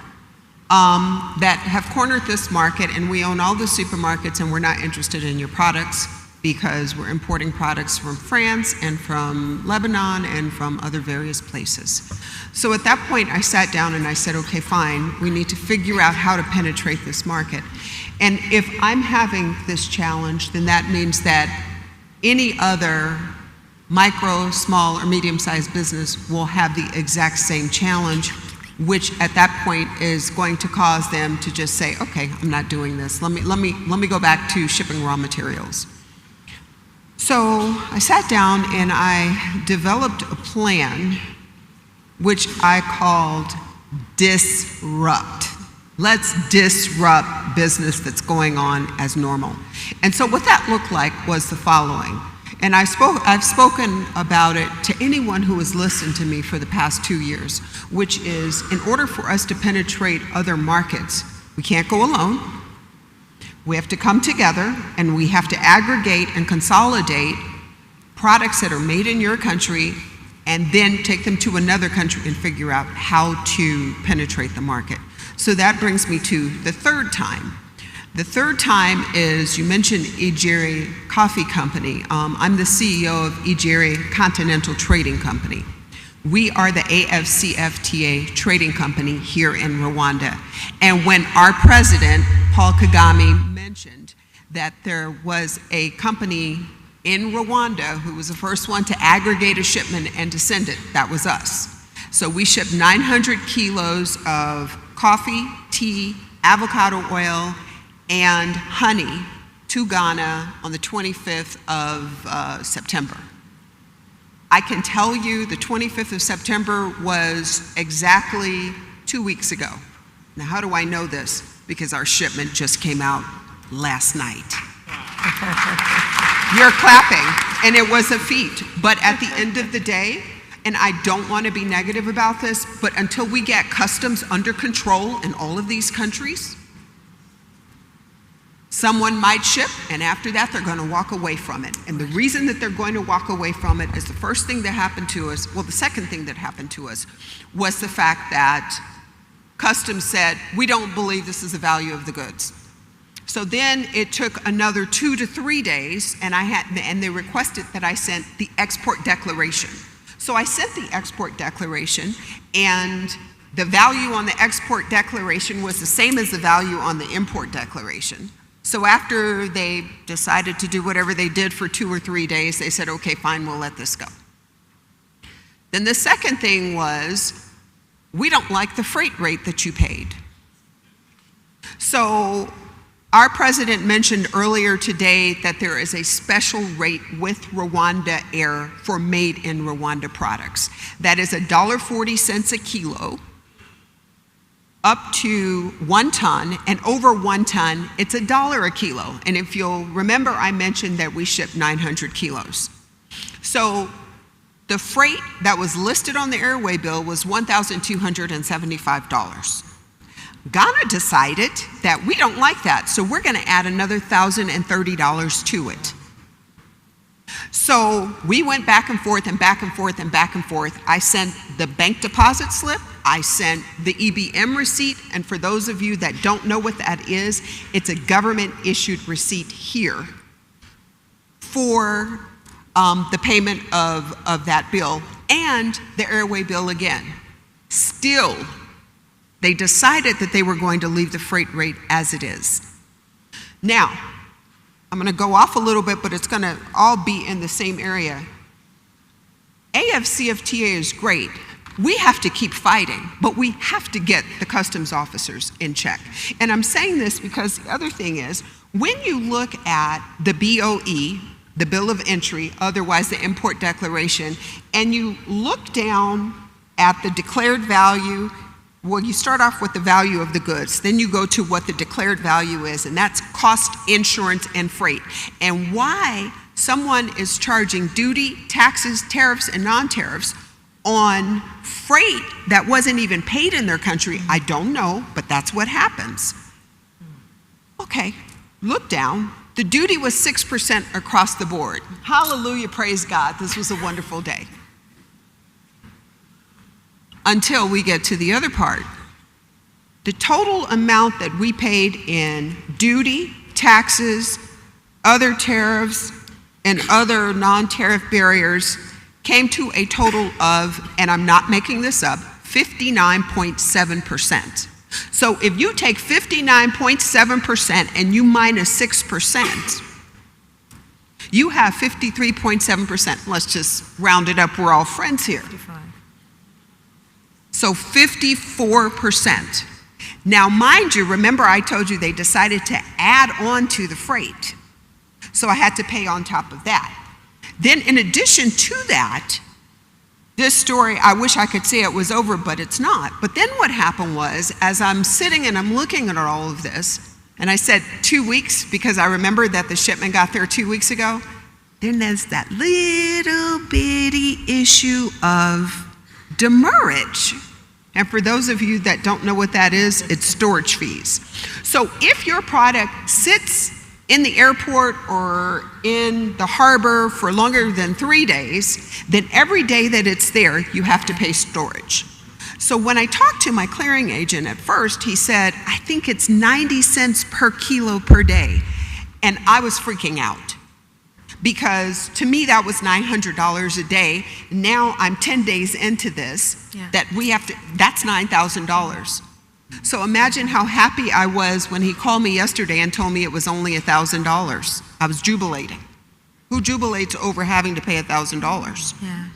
that have cornered this market, and we own all the supermarkets, and we're not interested in your products because we're importing products from France and from Lebanon and from other various places. So at that point, I sat down and I said, okay, fine, we need to figure out how to penetrate this market. And if I'm having this challenge, then that means that any other micro, small, or medium-sized business will have the exact same challenge, which at that point is going to cause them to just say, okay, I'm not doing this. Let me go back to shipping raw materials. So I sat down and I developed a plan which I called Disrupt. Let's disrupt business that's going on as normal. And so what that looked like was the following. And I've spoken about it to anyone who has listened to me for the past 2 years, which is, in order for us to penetrate other markets, we can't go alone. We have to come together, and we have to aggregate and consolidate products that are made in your country and then take them to another country and figure out how to penetrate the market. So that brings me to the 3rd time. The 3rd time is, you mentioned Ijiri Coffee Company. I'm the CEO of Ijiri Continental Trading Company. We are the AFCA trading company here in Rwanda. And when our president, Paul Kagame, mentioned that there was a company in Rwanda who was the first one to aggregate a shipment and to send it, that was us. So we shipped 900 kilos of coffee, tea, avocado oil, and honey to Ghana on the 25th of September. I can tell you the 25th of September was exactly 2 weeks ago. Now, how do I know this? Because our shipment just came out last night. You're clapping, and it was a feat. But at the end of the day, and I don't want to be negative about this, but until we get customs under control in all of these countries, someone might ship, and after that, they're going to walk away from it. And the reason that they're going to walk away from it is the first thing that happened to us, well, the second thing that happened to us was the fact that customs said, we don't believe this is the value of the goods. So then it took another 2 to 3 days, and they requested that I sent the export declaration. So I sent the export declaration, and the value on the export declaration was the same as the value on the import declaration. So after they decided to do whatever they did for 2 or 3 days, they said, okay, fine, we'll let this go. Then the second thing was, we don't like the freight rate that you paid. So our president mentioned earlier today that there is a special rate with Rwanda Air for made in Rwanda products. That is $1.40 a kilo, up to 1 ton, and over 1 ton, it's $1 a kilo. And if you'll remember, I mentioned that we ship 900 kilos. So the freight that was listed on the airway bill was $1,275. Ghana decided that we don't like that, so we're gonna add another $1,030 to it. So we went back and forth and back and forth and back and forth. I sent the bank deposit slip, I sent the EBM receipt, and for those of you that don't know what that is, it's a government issued receipt here for the payment of that bill and the airway bill again. Still, they decided that they were going to leave the freight rate as it is. Now, I'm going to go off a little bit, but it's going to all be in the same area. AFCFTA is great. We have to keep fighting, but we have to get the customs officers in check. And I'm saying this because the other thing is, when you look at the BOE, the Bill of Entry, otherwise the Import Declaration, and you look down at the declared value, well, you start off with the value of the goods, then you go to what the declared value is, and that's cost, insurance, and freight. And why someone is charging duty, taxes, tariffs, and non-tariffs on freight that wasn't even paid in their country, I don't know, but that's what happens. Okay, look down. The duty was 6% across the board. Hallelujah, praise God, this was a wonderful day. Until we get to the other part. The total amount that we paid in duty, taxes, other tariffs, and other non-tariff barriers came to a total of, and I'm not making this up, 59.7%. So if you take 59.7% and you minus 6%, you have 53.7%. Let's just round it up, we're all friends here. 55. So 54%. Now mind you, remember I told you they decided to add on to the freight. So I had to pay on top of that. Then in addition to that, this story, I wish I could say it was over, but it's not. But then what happened was, as I'm sitting and I'm looking at all of this, and I said 2 weeks because I remember that the shipment got there 2 weeks ago, then there's that little bitty issue of demurrage. And for those of you that don't know what that is, it's storage fees. So if your product sits in the airport or in the harbor for longer than 3 days, then every day that it's there, you have to pay storage. So when I talked to my clearing agent at first, he said, I think it's 90 cents per kilo per day. And I was freaking out because to me that was $900 a day. Now I'm 10 days into this, that we have to, that's $9,000. So imagine how happy I was when he called me yesterday and told me it was only $1,000. I was jubilating. Who jubilates over having to pay $1,000? Yeah.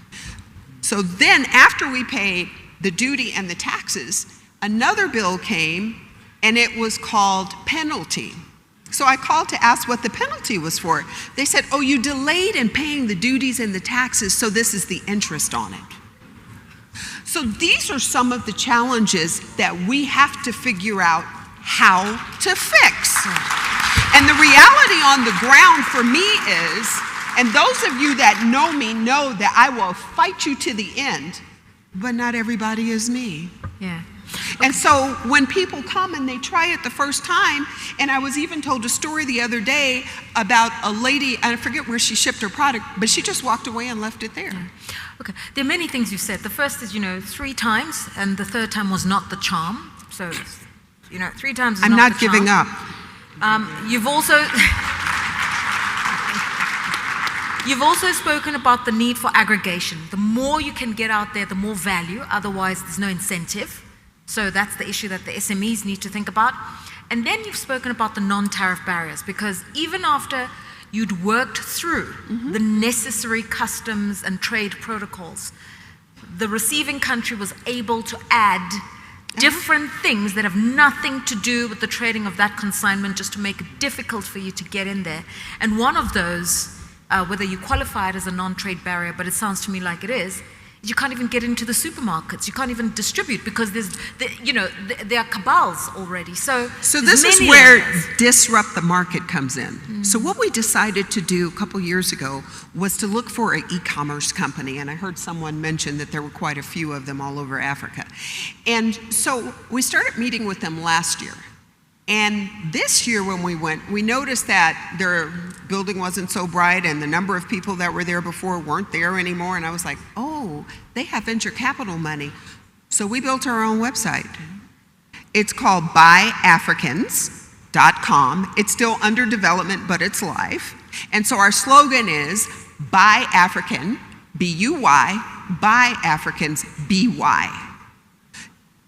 So then after we paid the duty and the taxes, another bill came and it was called penalty. So I called to ask what the penalty was for. They said, oh, you delayed in paying the duties and the taxes, so this is the interest on it. So these are some of the challenges that we have to figure out how to fix. And the reality on the ground for me is, and those of you that know me know that I will fight you to the end, but not everybody is me. Yeah. And so when people come and they try it the first time, and I was even told a story the other day about a lady, and I forget where she shipped her product, but she just walked away and left it there. Yeah. Okay, there are many things you said. The first is, 3 times, and the third time was not the charm. So, 3 times is I'm not not the charm. giving up. You've also spoken about the need for aggregation. The more you can get out there, the more value. Otherwise, there's no incentive. So that's the issue that the SMEs need to think about. And then you've spoken about the non-tariff barriers, because even after you'd worked through the necessary customs and trade protocols, the receiving country was able to add different things that have nothing to do with the trading of that consignment, just to make it difficult for you to get in there. And one of those, whether you qualify it as a non-trade barrier, but it sounds to me like it is, you can't even get into the supermarkets. You can't even distribute because there are cabals already. So this is where disrupt the market comes in. So what we decided to do a couple years ago was to look for an e-commerce company. And I heard someone mention that there were quite a few of them all over Africa. And so we started meeting with them last year. And this year when we went, we noticed that their building wasn't so bright and the number of people that were there before weren't there anymore. And I was like, oh, they have venture capital money. So we built our own website. It's called buyafricans.com. It's still under development, but it's live. And so our slogan is Buy African, B-U-Y, Buy Africans, B-Y.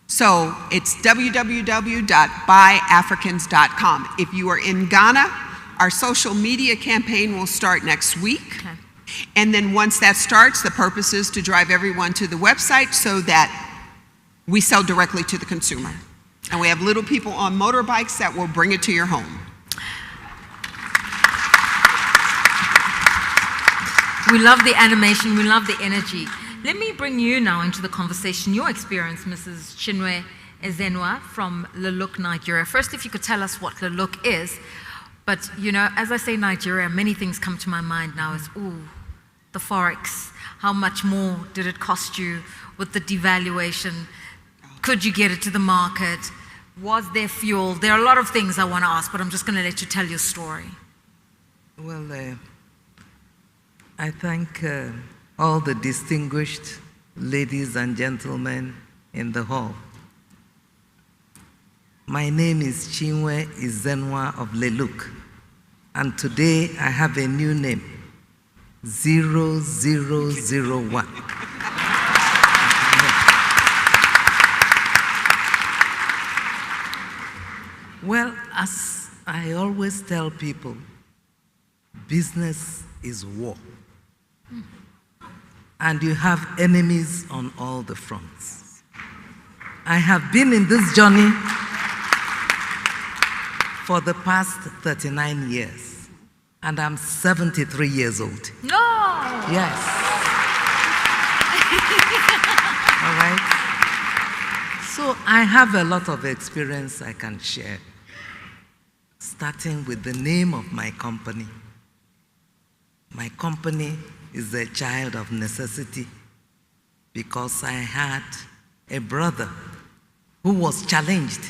So it's www.buyafricans.com. If you are in Ghana, our social media campaign will start next week. Okay. And then once that starts, the purpose is to drive everyone to the website so that we sell directly to the consumer. And we have little people on motorbikes that will bring it to your home. We love the animation, we love the energy. Let me bring you now into the conversation, your experience, Mrs. Chinwe Ezenwa from Leluk, Nigeria. First, if you could tell us what Leluk is. But, you know, as I say Nigeria, many things come to my mind now. It's, ooh, the Forex. How much more did it cost you with the devaluation? Could you get it to the market? Was there fuel? There are a lot of things I want to ask, but I'm just going to let you tell your story. Well, I thank all the distinguished ladies and gentlemen in the hall. My name is Chinwe Ezenwa of Leluk, and today I have a new name, 0001. Well, as I always tell people, business is war. And you have enemies on all the fronts. I have been in this journey for the past 39 years, and I'm 73 years old. No! Yes. All right? So I have a lot of experience I can share, starting with the name of my company. My company is a child of necessity because I had a brother who was challenged.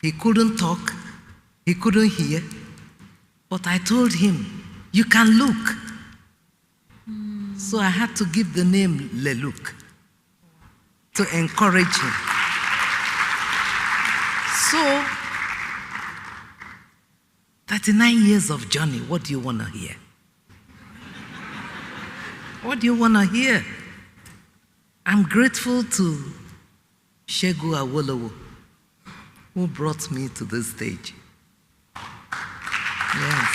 He couldn't talk, he couldn't hear, but I told him, you can look. So I had to give the name Leluk to encourage him. So, 39 years of journey, what do you want to hear? What do you want to hear? I'm grateful to Segun Awolowo, who brought me to this stage. Yes.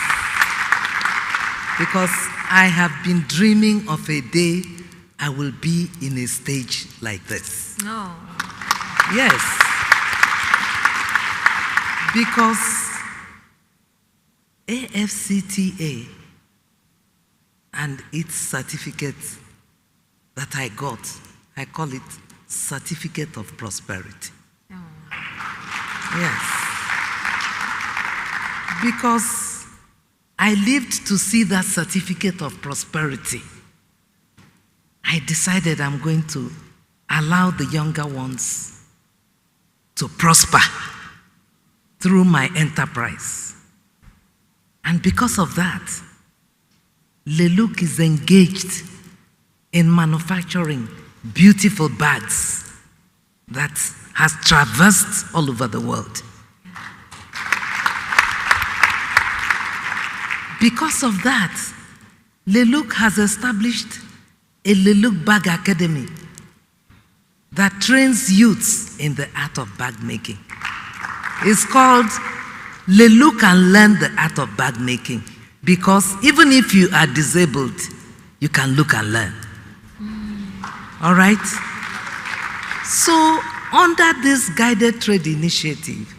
Because I have been dreaming of a day I will be in a stage like this. No. Yes. Because AFCTA and its certificate that I got, I call it Certificate of Prosperity. Oh. Yes. Because I lived to see that Certificate of Prosperity. I decided I'm going to allow the younger ones to prosper through my enterprise. And because of that, Leluk is engaged in manufacturing beautiful bags that has traversed all over the world. Because of that, Leluk has established a Leluk Bag Academy that trains youths in the art of bag making. It's called Leluk and Learn the Art of Bag Making, because even if you are disabled, you can look and learn. All right? So, under this guided trade initiative,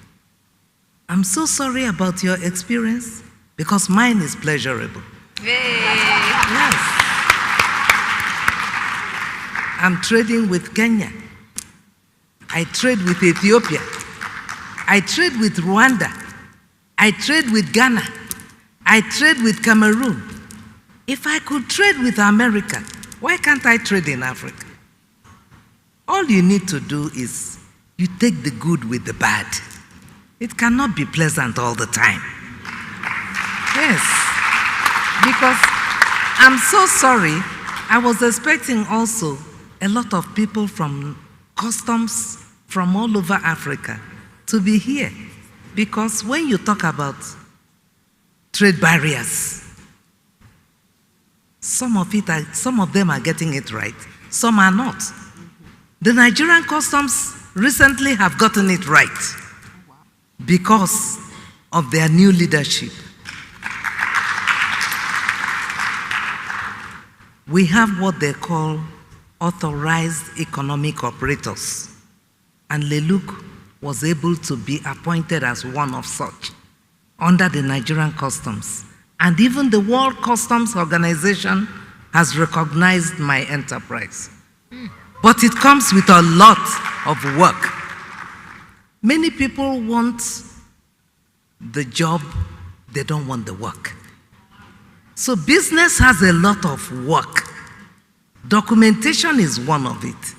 I'm so sorry about your experience, because mine is pleasurable. Yes. I'm trading with Kenya. I trade with Ethiopia. I trade with Rwanda. I trade with Ghana. I trade with Cameroon. If I could trade with America, why can't I trade in Africa? All you need to do is you take the good with the bad. It cannot be pleasant all the time. Yes. Because I'm so sorry, I was expecting also a lot of people from customs from all over Africa to be here. Because when you talk about trade barriers, some of them are getting it right, some are not. The Nigerian customs recently have gotten it right because of their new leadership. We have what they call authorized economic operators, and Leluc was able to be appointed as one of such under the Nigerian customs. And even the World Customs Organization has recognized my enterprise. But it comes with a lot of work. Many people want the job, they don't want the work. So business has a lot of work. Documentation is one of it.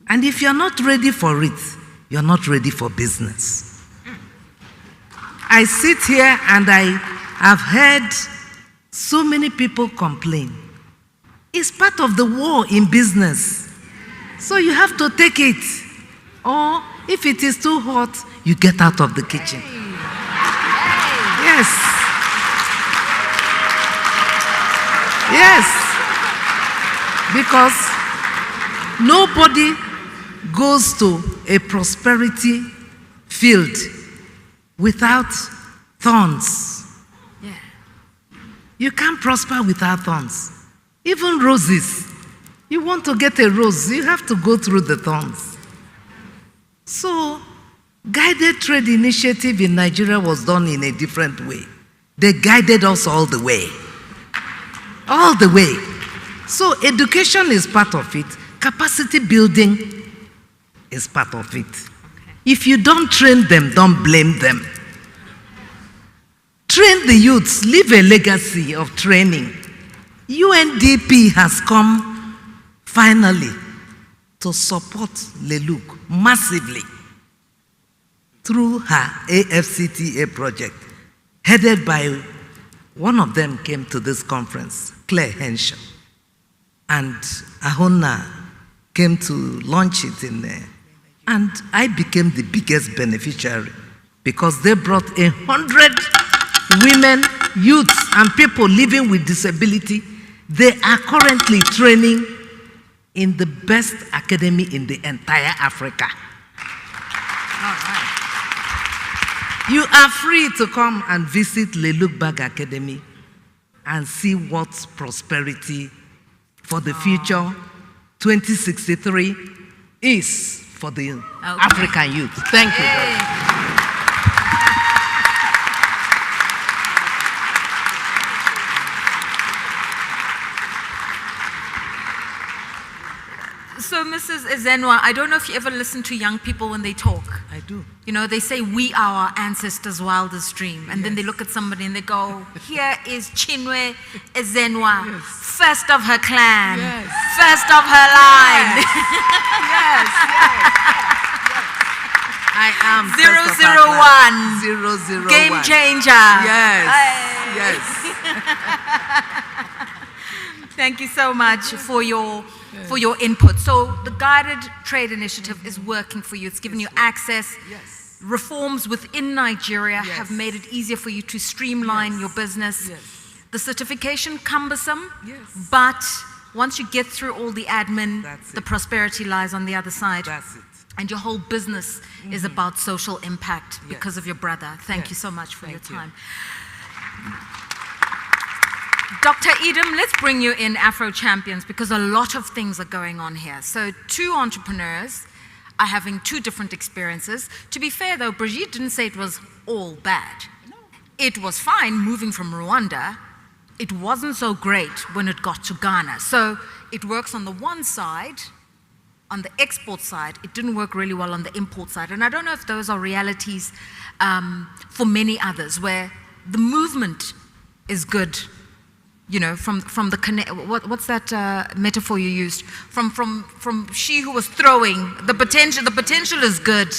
And if you're not ready for it, you're not ready for business. I sit here and I have heard so many people complain. It's part of the war in business. So you have to take it. Or if it is too hot, you get out of the kitchen. Yes. Yes. Because nobody goes to a prosperity field without thorns. Yeah. You can't prosper without thorns. Even roses. You want to get a rose, you have to go through the thorns. So, guided trade initiative in Nigeria was done in a different way. They guided us all the way. All the way. So, education is part of it. Capacity building is part of it. Okay. If you don't train them, don't blame them. Train the youths, leave a legacy of training. UNDP has come finally to support Leluc massively through her AFCTA project, headed by, one of them came to this conference, Claire Henshaw, and Ahona came to launch it in there. And I became the biggest beneficiary because they brought 100 women, youths, and people living with disability. They are currently training in the best academy in the entire Africa. All right. You are free to come and visit Leluc Bag Academy and see what prosperity for the future 2063 is for the African youth. Thank you. So, Mrs. Ezenwa, I don't know if you ever listen to young people when they talk. I do. You know, they say, we are our ancestors' wildest dream. And then they look at somebody and they go, here is Chinwe Ezenwa, first of her clan, first of her line. Yes. I am 001. 001. Game changer. Yes. Thank you so much for your input. So the guided trade initiative is working for you. It's given you access. Yes. Reforms within Nigeria have made it easier for you to streamline your business. Yes. The certification, cumbersome, but once you get through all the admin, the prosperity lies on the other side. That's it. And your whole business is about social impact because of your brother. Thank you so much for your time. Dr. Edom, let's bring you in, Afro Champions, because a lot of things are going on here. So 2 entrepreneurs are having 2 different experiences. To be fair though, Brigitte didn't say it was all bad. No. It was fine moving from Rwanda. It wasn't so great when it got to Ghana. So it works on the one side, on the export side. It didn't work really well on the import side. And I don't know if those are realities for many others, where the movement is good. You know, from the connect. What's that metaphor you used? From she who was throwing, the potential is good.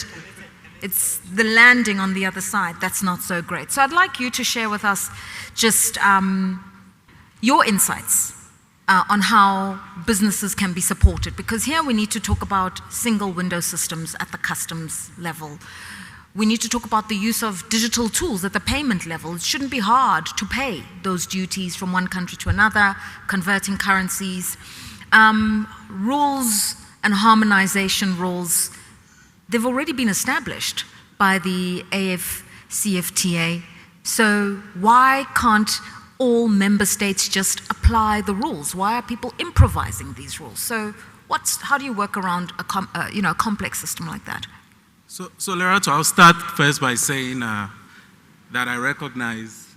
It's the landing on the other side that's not so great. So I'd like you to share with us just your insights on how businesses can be supported, because here we need to talk about single window systems at the customs level. We need to talk about the use of digital tools at the payment level. It shouldn't be hard to pay those duties from one country to another, converting currencies. Rules and harmonization rules, they've already been established by the AFCFTA. So why can't all member states just apply the rules? Why are people improvising these rules? So how do you work around a complex system like that? So Lerato, I'll start first by saying that I recognize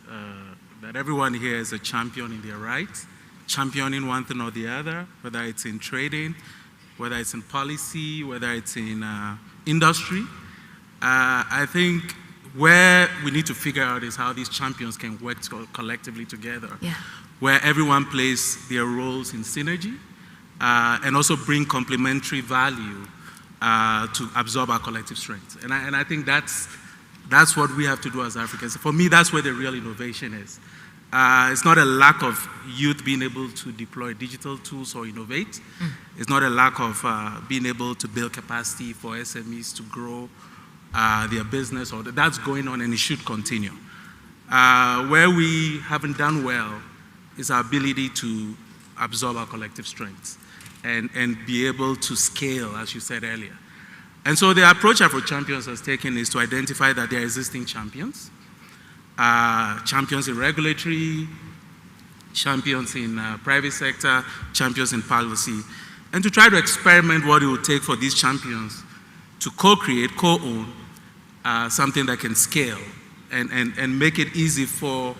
that everyone here is a champion in their rights, championing one thing or the other, whether it's in trading, whether it's in policy, whether it's in industry. I think where we need to figure out is how these champions can work collectively together, where everyone plays their roles in synergy and also bring complementary value to absorb our collective strengths. And I think that's what we have to do as Africans. For me, that's where the real innovation is. It's not a lack of youth being able to deploy digital tools or innovate. It's not a lack of being able to build capacity for SMEs to grow their business, or that's going on and it should continue. Where we haven't done well is our ability to absorb our collective strengths and be able to scale, as you said earlier. And so the approach Afro Champions has taken is to identify that there are existing champions, champions in regulatory, champions in private sector, champions in policy, and to try to experiment what it would take for these champions to co-create, co-own something that can scale and make it easy for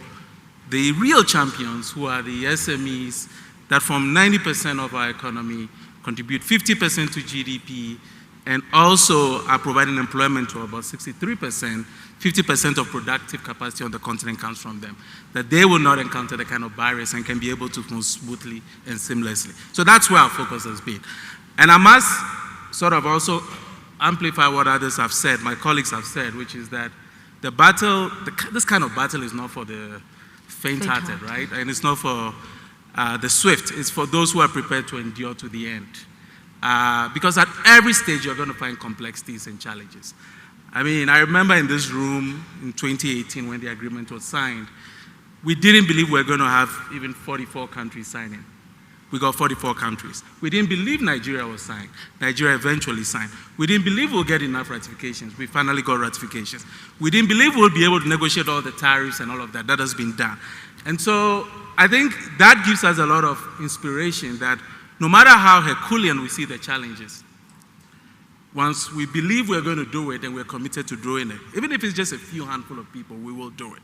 the real champions, who are the SMEs that from 90% of our economy contribute 50% to GDP and also are providing employment to about 63%, 50% of productive capacity on the continent comes from them, that they will not encounter the kind of barriers and can be able to move smoothly and seamlessly. So that's where our focus has been. And I must sort of also amplify what others have said, my colleagues have said, which is that the battle, this kind of battle is not for the faint-hearted, right? And it's not for the swift. It's for those who are prepared to endure to the end. Because at every stage, you're going to find complexities and challenges. I mean, I remember in this room in 2018 when the agreement was signed, we didn't believe we were going to have even 44 countries signing. We got 44 countries. We didn't believe Nigeria was signed. Nigeria eventually signed. We didn't believe we'll get enough ratifications. We finally got ratifications. We didn't believe we'll be able to negotiate all the tariffs and all of that. That has been done. And so I think that gives us a lot of inspiration that no matter how Herculean we see the challenges, once we believe we're going to do it and we're committed to doing it, even if it's just a few handful of people, we will do it.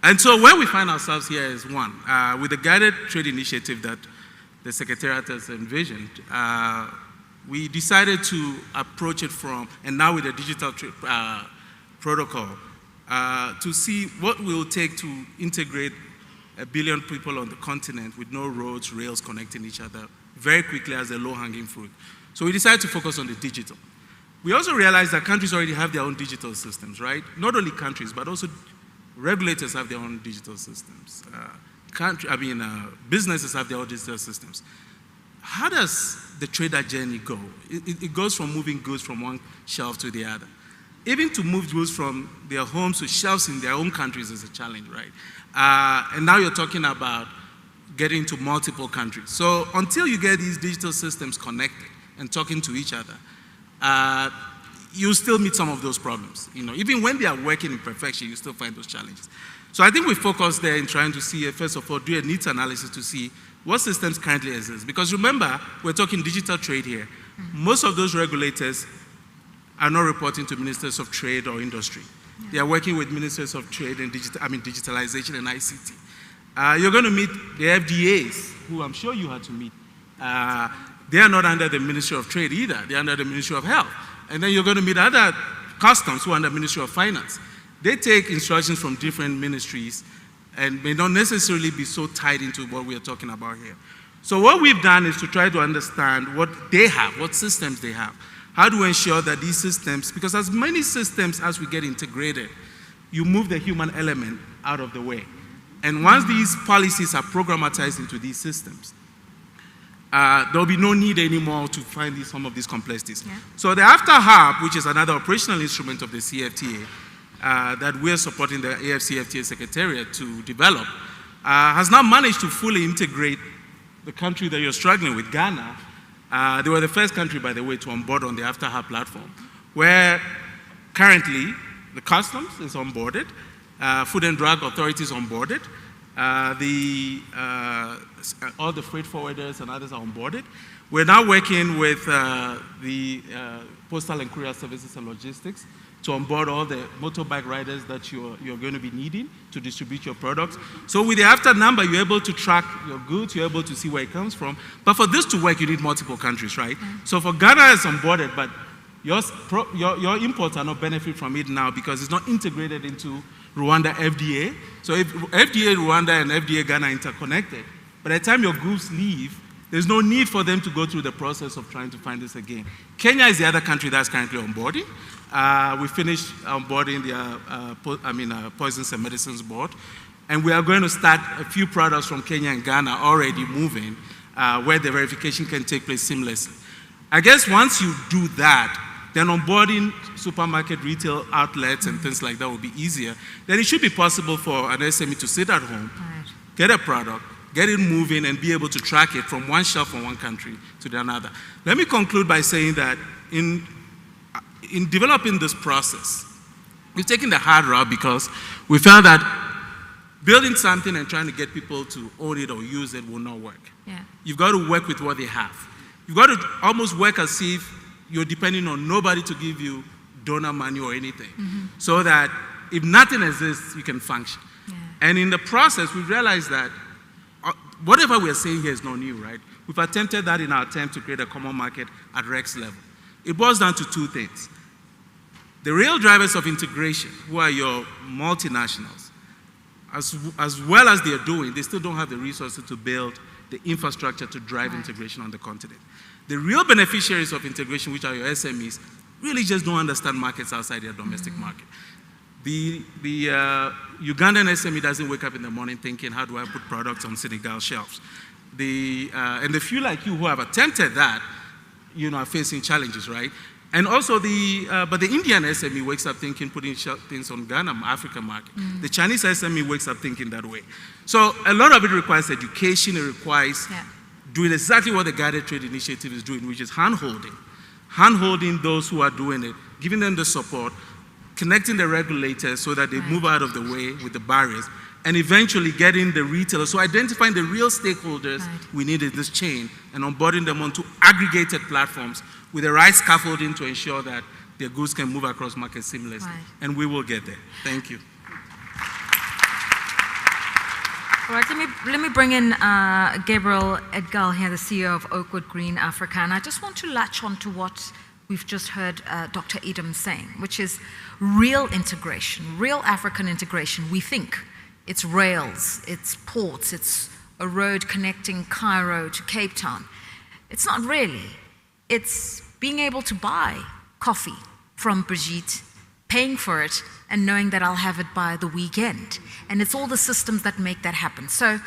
And so where we find ourselves here is one, with the guided trade initiative that the Secretariat has envisioned, we decided to approach it from, and now with the digital protocol, to see what will take to integrate 1 billion people on the continent with no roads, rails connecting each other very quickly as a low-hanging fruit. So we decided to focus on the digital. We also realized that countries already have their own digital systems, right? Not only countries, but also regulators have their own digital systems. Businesses have their own digital systems. How does the trader journey go? It goes from moving goods from one shelf to the other. Even to move goods from their homes to shelves in their own countries is a challenge, right? And now you're talking about getting to multiple countries. So until you get these digital systems connected and talking to each other, you still meet some of those problems. You know, even when they are working in perfection, you still find those challenges. So I think we focus there in trying to see, first of all, do a needs analysis to see what systems currently exist. Because remember, we're talking digital trade here. Most of those regulators are not reporting to ministers of trade or industry. They are working with ministers of trade and digitalization and ICT. You're going to meet the FDAs, who I'm sure you had to meet. They are not under the Ministry of Trade either. They're under the Ministry of Health. And then you're going to meet other customs who are under the Ministry of Finance. They take instructions from different ministries and may not necessarily be so tied into what we are talking about here. So what we've done is to try to understand what they have, what systems they have. How do we ensure that these systems, because as many systems as we get integrated, you move the human element out of the way. And once these policies are programmatized into these systems, there'll be no need anymore to find some of these complexities. Yeah. So the AFCA Hub, which is another operational instrument of the CFTA that we're supporting the AFCFTA Secretariat to develop, has now managed to fully integrate the country that you're struggling with, Ghana. They were the first country, by the way, to onboard on the AFCA Hub platform, where currently the customs is onboarded, Food and Drug Authority is onboarded, all the freight forwarders and others are onboarded. We're now working with the Postal and Courier Services and Logistics to onboard all the motorbike riders that you're going to be needing to distribute your products. So with the AFCA number, you're able to track your goods, you're able to see where it comes from. But for this to work, you need multiple countries, right? So for Ghana, it's onboarded, but your imports are not benefit from it now because it's not integrated into Rwanda FDA. So if FDA Rwanda and FDA Ghana are interconnected, by the time your goods leave, there's no need for them to go through the process of trying to find this again. Kenya is the other country that's currently onboarding. We finished onboarding the Poisons and Medicines Board, and we are going to start a few products from Kenya and Ghana already moving, where the verification can take place seamlessly. I guess once you do that, then onboarding supermarket retail outlets and things like that will be easier. Then it should be possible for an SME to sit at home, get a product, get it moving, and be able to track it from one shelf from one country to the another. Let me conclude by saying that in developing this process, we've taken the hard route because we found that building something and trying to get people to own it or use it will not work. Yeah. You've got to work with what they have. You've got to almost work as if you're depending on nobody to give you donor money or anything, so that if nothing exists, you can function. Yeah. And in the process, we realized that whatever we're saying here is not new, right? We've attempted that in our attempt to create a common market at REX level. It boils down to two things. The real drivers of integration, who are your multinationals, as well as they're doing, they still don't have the resources to build the infrastructure to drive integration on the continent. The real beneficiaries of integration, which are your SMEs, really just don't understand markets outside their domestic market. The Ugandan SME doesn't wake up in the morning thinking, how do I put products on Senegal shelves? And the few like you who have attempted that, are facing challenges, right? And also but the Indian SME wakes up thinking putting things on Ghana, African market. The Chinese SME wakes up thinking that way. So a lot of it requires education, it requires doing exactly what the Guided Trade Initiative is doing, which is hand-holding those who are doing it, giving them the support, connecting the regulators so that they move out of the way with the barriers, and eventually getting the retailers, so identifying the real stakeholders we need in this chain and onboarding them onto aggregated platforms with the right scaffolding to ensure that their goods can move across markets seamlessly. And we will get there. Thank you. All right, let me bring in Gabriel Edgal here, the CEO of Oakwood Green Africa, and I just want to latch on to what we've just heard Dr. Edom saying, which is real integration, real African integration. We think it's rails, it's ports, it's a road connecting Cairo to Cape Town. It's not really. It's being able to buy coffee from Brigitte, paying for it, and knowing that I'll have it by the weekend. And it's all the systems that make that happen. So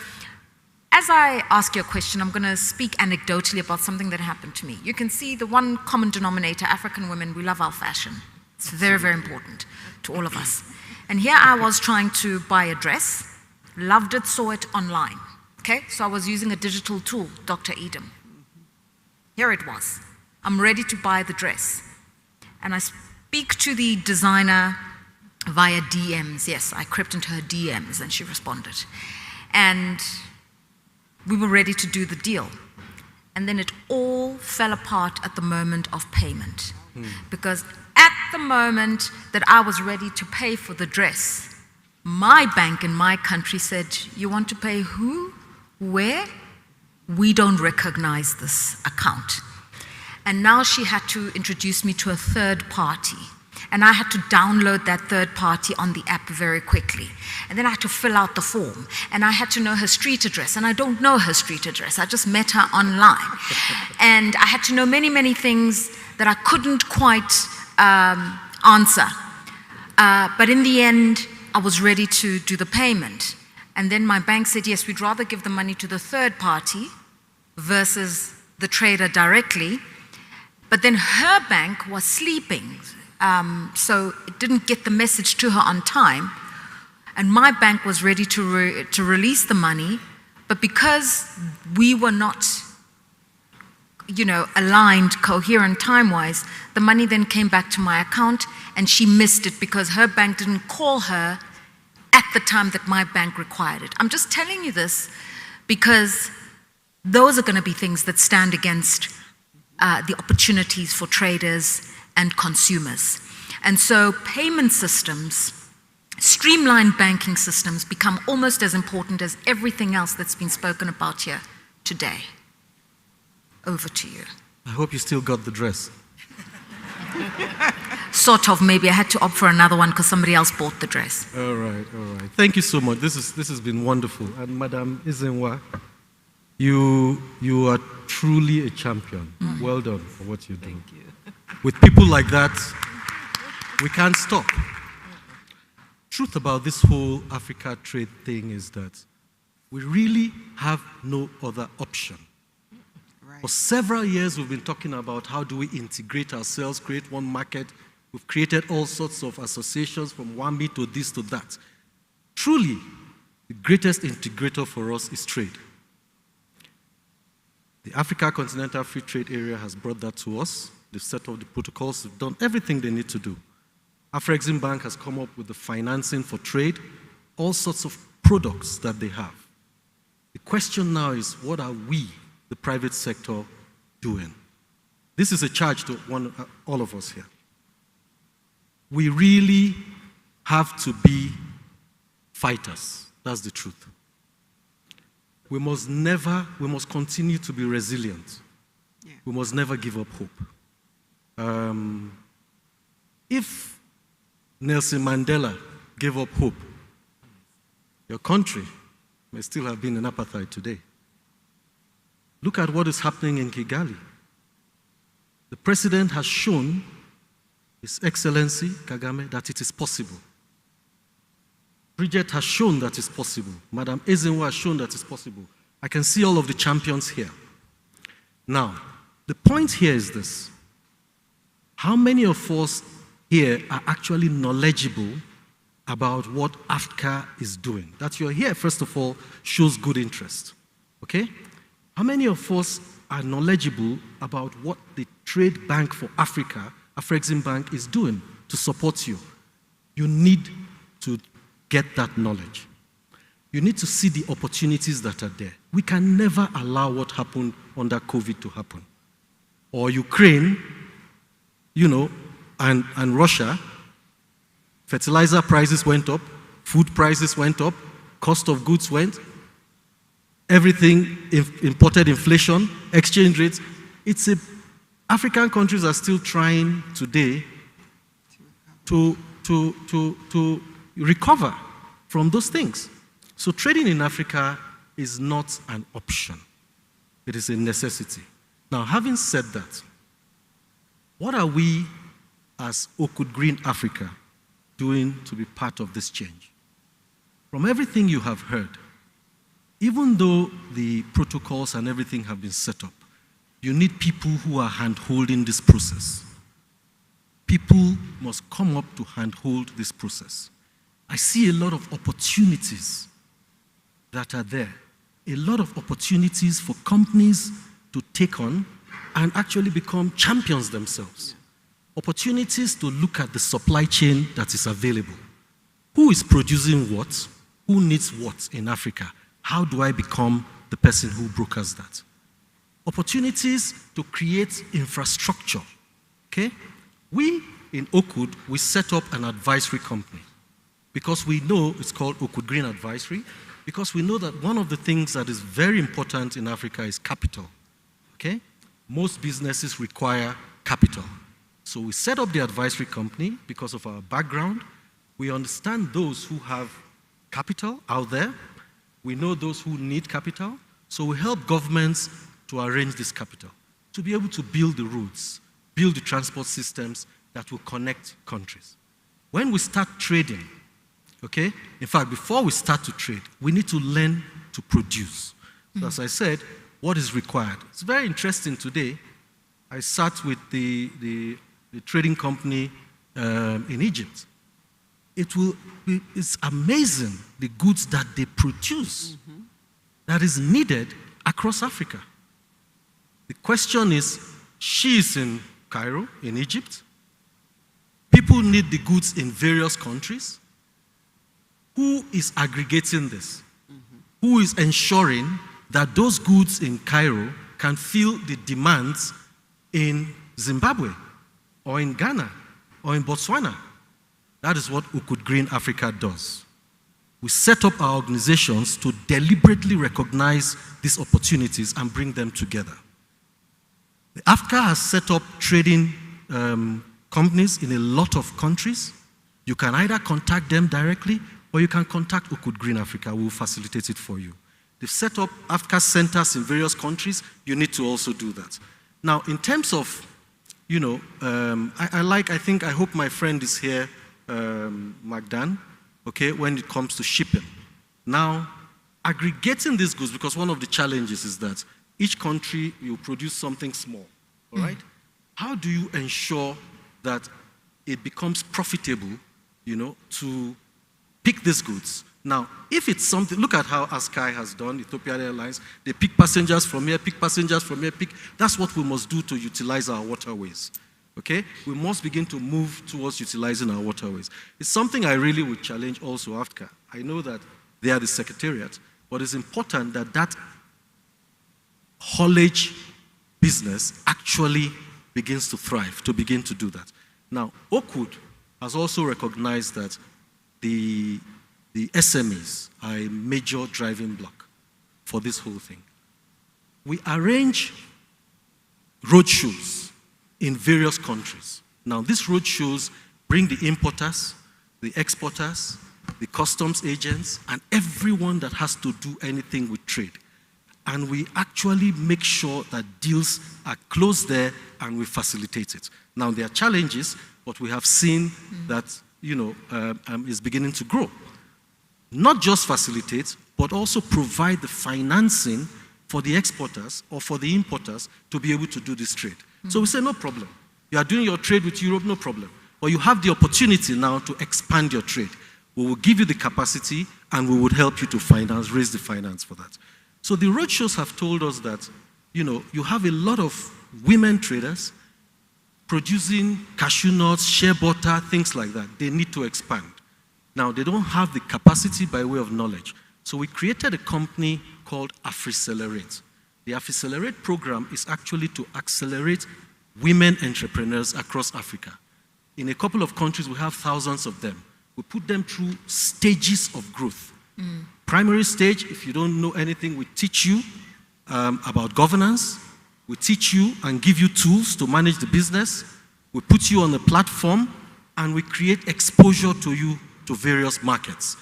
as I ask you a question, I'm going to speak anecdotally about something that happened to me. You can see the one common denominator, African women, we love our fashion. It's very, very important to all of us. And here I was trying to buy a dress, loved it, saw it online. Okay, so I was using a digital tool, Dr. Edom. Here it was. I'm ready to buy the dress. And I speak to the designer via DMs. Yes, I crept into her DMs and she responded. And we were ready to do the deal. And then it all fell apart at the moment of payment. Because at the moment that I was ready to pay for the dress, my bank in my country said, you want to pay who? Where? We don't recognize this account. And now she had to introduce me to a third party. And I had to download that third party on the app very quickly. And then I had to fill out the form. And I had to know her street address. And I don't know her street address. I just met her online. And I had to know many, many things that I couldn't quite answer. But in the end, I was ready to do the payment. And then my bank said, yes, we'd rather give the money to the third party versus the trader directly. But then her bank was sleeping, so it didn't get the message to her on time. And my bank was ready to release the money, but because we were not, aligned, coherent time-wise, the money then came back to my account, and she missed it because her bank didn't call her at the time that my bank required it. I'm just telling you this because those are going to be things that stand against the opportunities for traders and consumers. And so payment systems, streamlined banking systems become almost as important as everything else that's been spoken about here today. Over to you. I hope you still got the dress. Sort of, maybe I had to opt for another one because somebody else bought the dress. All right. Thank you so much. This has been wonderful. And Madam Ezenwa, you are truly a champion. Well done for what you're doing. Thank you. With people like that, we can't stop. Truth about this whole Africa trade thing is that we really have no other option. For several years, we've been talking about how do we integrate ourselves, create one market. We've created all sorts of associations from WAMI to this to that. Truly, the greatest integrator for us is trade. The Africa Continental Free Trade Area has brought that to us. They've set up the protocols, they've done everything they need to do. Afrexim Bank has come up with the financing for trade, all sorts of products that they have. The question now is, what are we, the private sector, doing? This is a charge to all of us here. We really have to be fighters. That's the truth. We must continue to be resilient. Yeah. We must never give up hope. If Nelson Mandela gave up hope, your country may still have been in apartheid today. Look at what is happening in Kigali. The president has shown, His Excellency Kagame, that it is possible. Bridget has shown that it's possible. Madam Ezenwa has shown that it's possible. I can see all of the champions here. Now, the point here is this. How many of us here are actually knowledgeable about what AFCA is doing? That you're here, first of all, shows good interest. Okay? How many of us are knowledgeable about what the Trade Bank for Africa, Afrexim Bank, is doing to support you? You need to get that knowledge. You need to see the opportunities that are there. We can never allow what happened under COVID to happen. Or Ukraine, and Russia, fertilizer prices went up, food prices went up, cost of goods went, everything, imported inflation, exchange rates. African countries are still trying today to recover from those things. So trading in Africa is not an option. It is a necessity. Now, having said that, what are we as Okud Green Africa doing to be part of this change? From everything you have heard, even though the protocols and everything have been set up, you need people who are hand-holding this process. People must come up to hand-hold this process. I see a lot of opportunities that are there. A lot of opportunities for companies to take on and actually become champions themselves. Opportunities to look at the supply chain that is available. Who is producing what? Who needs what in Africa? How do I become the person who brokers that? Opportunities to create infrastructure. Okay? We in Okud, we set up an advisory company because we know it's called Okud Green Advisory, because we know that one of the things that is very important in Africa is capital. Okay? Most businesses require capital. So we set up the advisory company because of our background. We understand those who have capital out there. We know those who need capital. So we help governments to arrange this capital, to be able to build the roads, build the transport systems that will connect countries. When we start trading, okay, in fact, before we start to trade, we need to learn to produce. So as I said, what is required. It's very interesting today. I sat with the trading company in Egypt. It's amazing the goods that they produce that is needed across Africa. The question is, she is in Cairo, in Egypt. People need the goods in various countries. Who is aggregating this? Who is ensuring that those goods in Cairo can fill the demands in Zimbabwe, or in Ghana, or in Botswana? That is what Okud Green Africa does. We set up our organizations to deliberately recognize these opportunities and bring them together. The AFCA has set up trading companies in a lot of countries. You can either contact them directly or you can contact Okud Green Africa. We will facilitate it for you. They've set up AFCA centers in various countries. You need to also do that. Now, in terms of, I hope my friend is here, Magdan, okay, when it comes to shipping. Now, aggregating these goods, because one of the challenges is that each country, you produce something small, all right? How do you ensure that it becomes profitable, to pick these goods? Now, if it's something, look at how ASKY has done, Ethiopian Airlines, they pick passengers from here, that's what we must do to utilize our waterways, okay? We must begin to move towards utilizing our waterways. It's something I really would challenge also AFCA. I know that they are the secretariat, but it's important that that haulage business actually begins to thrive, to begin to do that. Now, Okud has also recognized that the SMEs are a major driving block for this whole thing. We arrange roadshows in various countries. Now, these roadshows bring the importers, the exporters, the customs agents, and everyone that has to do anything with trade. And we actually make sure that deals are closed there and we facilitate it. Now, there are challenges, but we have seen that, is beginning to grow. Not just facilitate, but also provide the financing for the exporters or for the importers to be able to do this trade. So we say, no problem. You are doing your trade with Europe, no problem. But you have the opportunity now to expand your trade. We will give you the capacity and we would help you to raise the finance for that. So the roadshows have told us that, you have a lot of women traders producing cashew nuts, shea butter, things like that. They need to expand. Now, they don't have the capacity by way of knowledge. So we created a company called AfriCelerate. The AfriCelerate program is actually to accelerate women entrepreneurs across Africa. In a couple of countries, we have thousands of them. We put them through stages of growth. Primary stage, if you don't know anything, we teach you about governance. We teach you and give you tools to manage the business. We put you on a platform and we create exposure to you to various markets.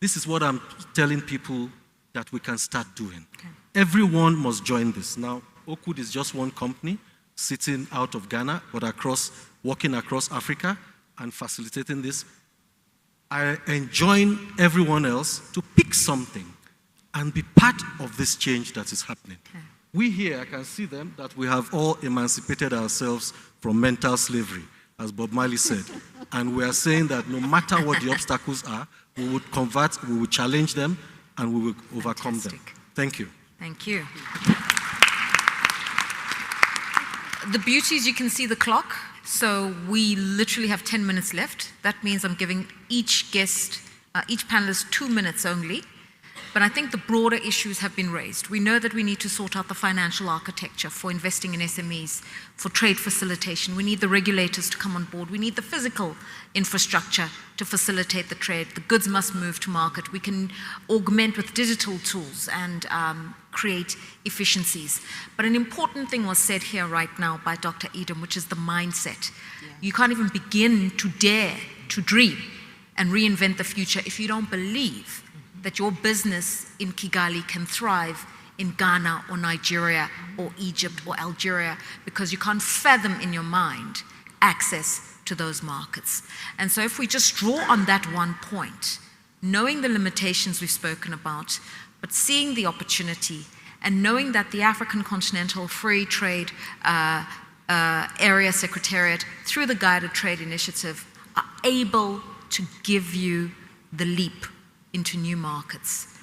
This is what I'm telling people that we can start doing. Okay. Everyone must join this. Now, Okud is just one company sitting out of Ghana, but working across Africa and facilitating this. I enjoin everyone else to pick something and be part of this change that is happening. Okay. We here, I can see them, that we have all emancipated ourselves from mental slavery, as Bob Marley said. And we are saying that no matter what the obstacles are, we would convert, we would challenge them, and we will overcome them. Thank you. Thank you. The beauty is you can see the clock. So we literally have 10 minutes left. That means I'm giving each guest, each panelist 2 minutes only. But I think the broader issues have been raised. We know that we need to sort out the financial architecture for investing in SMEs, for trade facilitation. We need the regulators to come on board. We need the physical infrastructure to facilitate the trade. The goods must move to market. We can augment with digital tools and create efficiencies. But an important thing was said here right now by Dr. Edom, which is the mindset. Yeah. You can't even begin to dare to dream and reinvent the future if you don't believe that your business in Kigali can thrive in Ghana or Nigeria or Egypt or Algeria, because you can't fathom in your mind access to those markets. And so if we just draw on that one point, knowing the limitations we've spoken about, but seeing the opportunity and knowing that the African Continental Free Trade Area Secretariat, through the Guided Trade Initiative, are able to give you the leap into new markets,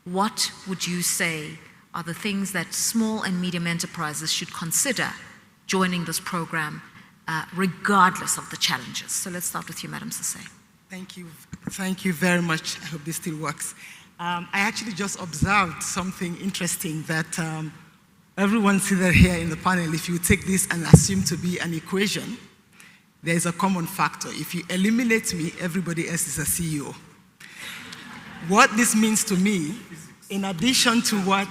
what would you say are the things that small and medium enterprises should consider joining this program, regardless of the challenges? So let's start with you, Madam Sase. Thank you very much. I hope this still works. I actually just observed something interesting that everyone seated here in the panel, if you take this and assume to be an equation, there is a common factor. If you eliminate me, everybody else is a CEO. What this means to me, in addition to what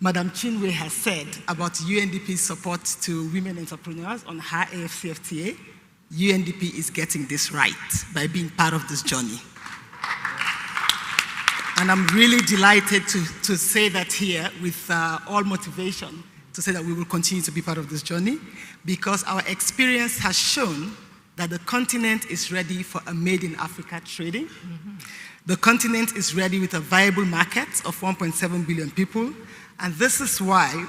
Madam Chinwe has said about UNDP's support to women entrepreneurs on her AFCFTA, UNDP is getting this right by being part of this journey. And I'm really delighted to say that here with all motivation, to say that we will continue to be part of this journey, because our experience has shown that the continent is ready for a made in Africa trading. Mm-hmm. The continent is ready with a viable market of 1.7 billion people. And this is why,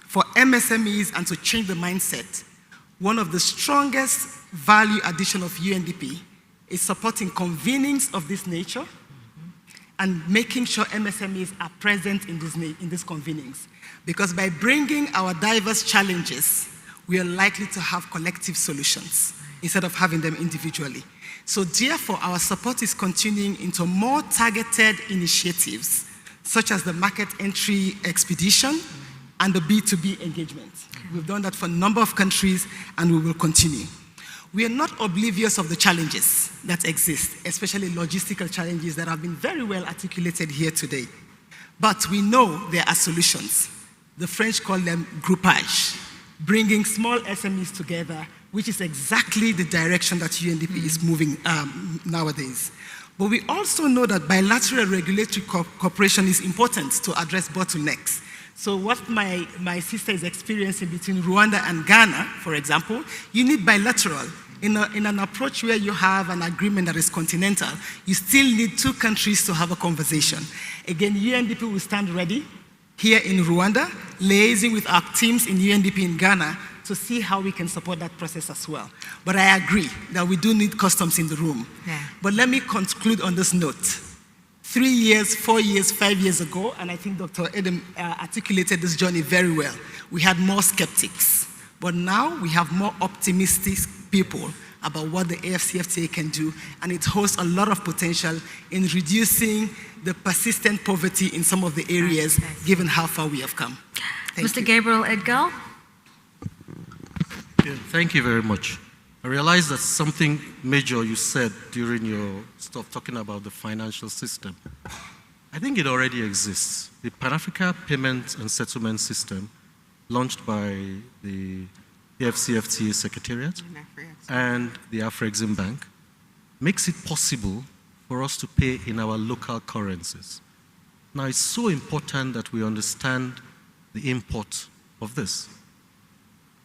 for MSMEs and to change the mindset, one of the strongest value addition of UNDP is supporting convenings of this nature and making sure MSMEs are present in these convenings. Because by bringing our diverse challenges, we are likely to have collective solutions instead of having them individually. So therefore, our support is continuing into more targeted initiatives, such as the market entry expedition and the B2B engagement. We've done that for a number of countries, and we will continue. We are not oblivious of the challenges that exist, especially logistical challenges that have been very well articulated here today. But we know there are solutions. The French call them groupage, bringing small SMEs together, which is exactly the direction that UNDP is moving nowadays. But we also know that bilateral regulatory cooperation is important to address bottlenecks. So what my sister is experiencing between Rwanda and Ghana, for example, you need bilateral. In an approach where you have an agreement that is continental, you still need two countries to have a conversation. Again, UNDP will stand ready here in Rwanda, liaising with our teams in UNDP in Ghana to see how we can support that process as well. But I agree that we do need customs in the room. Yeah. But let me conclude on this note. 3 years, 4 years, 5 years ago, and I think Dr. Edem articulated this journey very well, we had more skeptics. But now we have more optimistic people about what the AFCFTA can do, and it holds a lot of potential in reducing the persistent poverty in some of the areas, given how far we have come. Mr. Gabriel Edgar. Yeah, thank you very much. I realize that something major you said during your stuff talking about the financial system. I think it already exists. The Pan-Africa Payment and Settlement System, launched by the AFCFTA Secretariat and the Afrexim Bank, makes it possible for us to pay in our local currencies. Now, it's so important that we understand the import of this.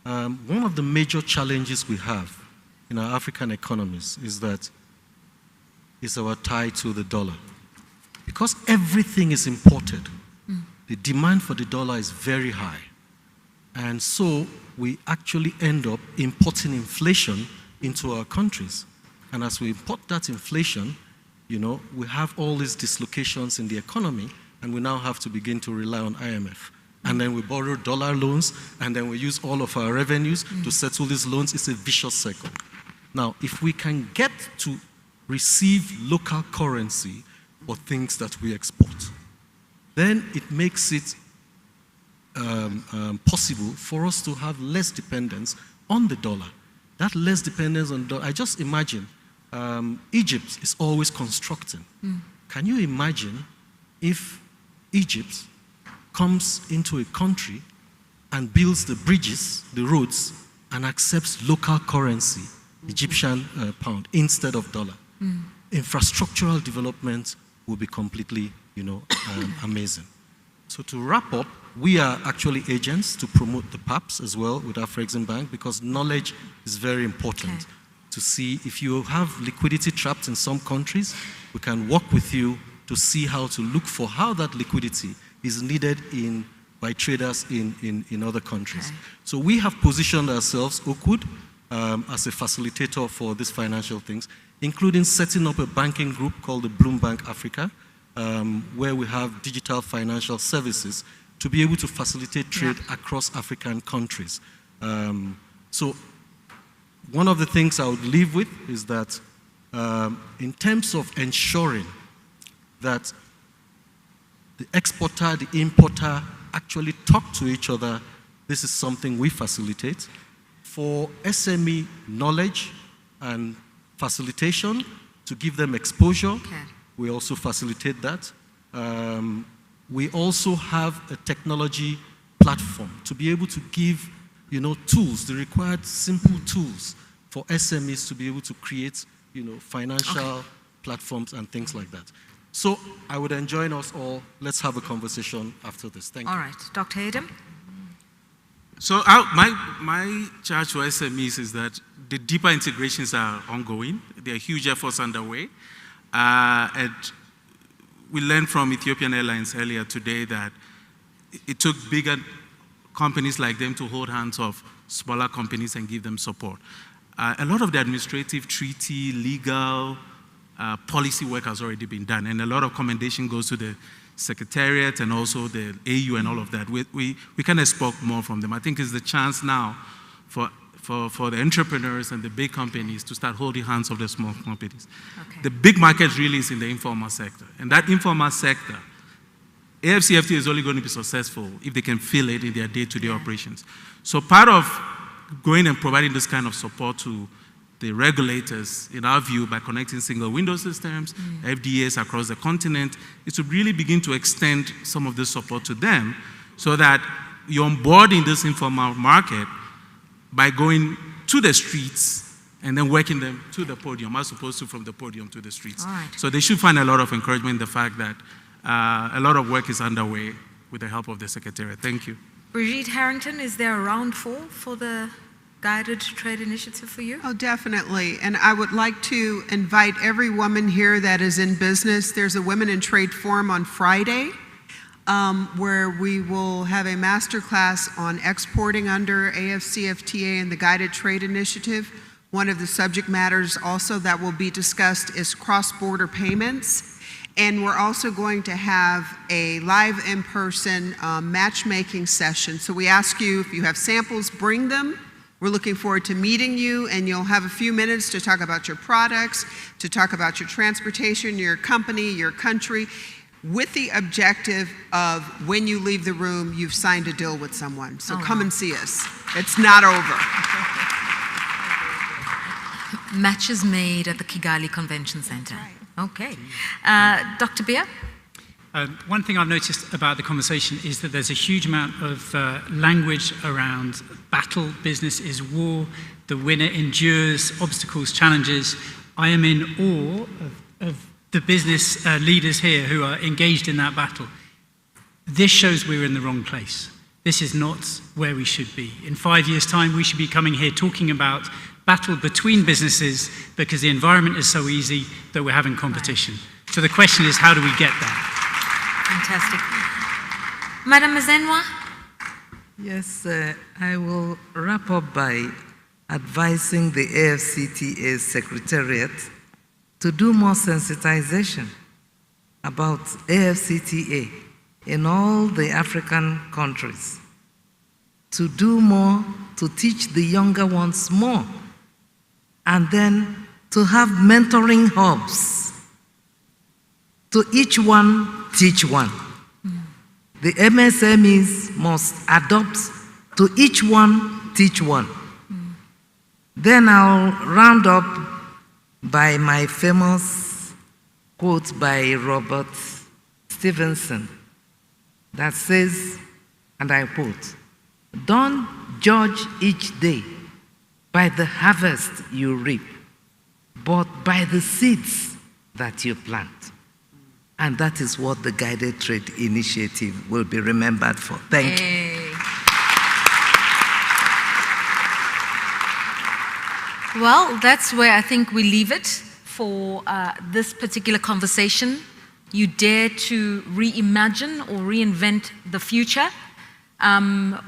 One of the major challenges we have in our African economies is our tie to the dollar. Because everything is imported, the demand for the dollar is very high. And so we actually end up importing inflation into our countries. And as we import that inflation, we have all these dislocations in the economy, and we now have to begin to rely on IMF. And then we borrow dollar loans, and then we use all of our revenues to settle these loans. It's a vicious cycle. Now, if we can get to receive local currency for things that we export, then it makes it possible for us to have less dependence on the dollar. That less dependence on dollar, I just imagine Egypt is always constructing. Can you imagine if Egypt comes into a country and builds the bridges, the roads, and accepts local currency, Egyptian pound, instead of dollar? Infrastructural development will be completely, amazing. So to wrap up, we are actually agents to promote the PAPs as well with Afrexim Bank, because knowledge is very important to see if you have liquidity trapped in some countries, we can work with you to see how to look for how that liquidity is needed by traders in other countries. Okay. So we have positioned ourselves, OCUD, as a facilitator for these financial things, including setting up a banking group called the Bloomberg Africa, where we have digital financial services to be able to facilitate trade across African countries. So one of the things I would leave with is that in terms of ensuring that the exporter, the importer actually talk to each other, this is something we facilitate. For SME knowledge and facilitation, to give them exposure, we also facilitate that. We also have a technology platform to be able to give, tools, the required simple tools for SMEs to be able to create, financial platforms and things like that. So I would enjoin us all. Let's have a conversation after this. Thank you. All right, Dr. Adam. So my charge for SMEs is that the deeper integrations are ongoing. There are huge efforts underway. And we learned from Ethiopian Airlines earlier today that it took bigger companies like them to hold hands of smaller companies and give them support. A lot of the administrative, treaty, legal, policy work has already been done, and a lot of commendation goes to the Secretariat and also the AU and all of that. We can expect more from them. I think it's the chance now for the entrepreneurs and the big companies to start holding hands of the small companies. Okay. The big market really is in the informal sector, and that informal sector, AFCFTA is only going to be successful if they can feel it in their day-to-day operations. So part of going and providing this kind of support to the regulators, in our view, by connecting single window systems, FDAs across the continent, is to really begin to extend some of this support to them so that you're onboarding this informal market by going to the streets and then working them to the podium, as opposed to from the podium to the streets. Right. So they should find a lot of encouragement in the fact that a lot of work is underway with the help of the Secretariat. Thank you. Brigitte Harrington, is there a round 4 for the Guided Trade Initiative for you? Oh, definitely. And I would like to invite every woman here that is in business. There's a Women in Trade Forum on Friday, where we will have a master class on exporting under AFCFTA and the Guided Trade Initiative. One of the subject matters also that will be discussed is cross-border payments. And we're also going to have a live in-person matchmaking session. So we ask you, if you have samples, bring them. We're looking forward to meeting you, and you'll have a few minutes to talk about your products, to talk about your transportation, your company, your country, with the objective of when you leave the room, you've signed a deal with someone. So come and see us. It's not over. Matches made at the Kigali Convention Center. Right. Okay. Dr. Bia? One thing I've noticed about the conversation is that there's a huge amount of language around battle, business is war, the winner endures, obstacles, challenges. I am in awe of the business leaders here who are engaged in that battle. This shows we're in the wrong place. This is not where we should be. In 5 years' time, we should be coming here talking about battle between businesses because the environment is so easy that we're having competition. Right. So the question is, how do we get there? Fantastic. Madam Mazenwa? Yes, I will wrap up by advising the AFCTA Secretariat to do more sensitization about AFCTA in all the African countries, to do more, to teach the younger ones more, and then to have mentoring hubs. To each one, teach one. The MSMEs must adopt to each one, teach one. Then I'll round up by my famous quote by Robert Stevenson that says, and I quote, "Don't judge each day by the harvest you reap, but by the seeds that you plant." And that is what the Guided Trade Initiative will be remembered for. Thank you. Well, that's where I think we leave it for this particular conversation You dare to reimagine or reinvent the future.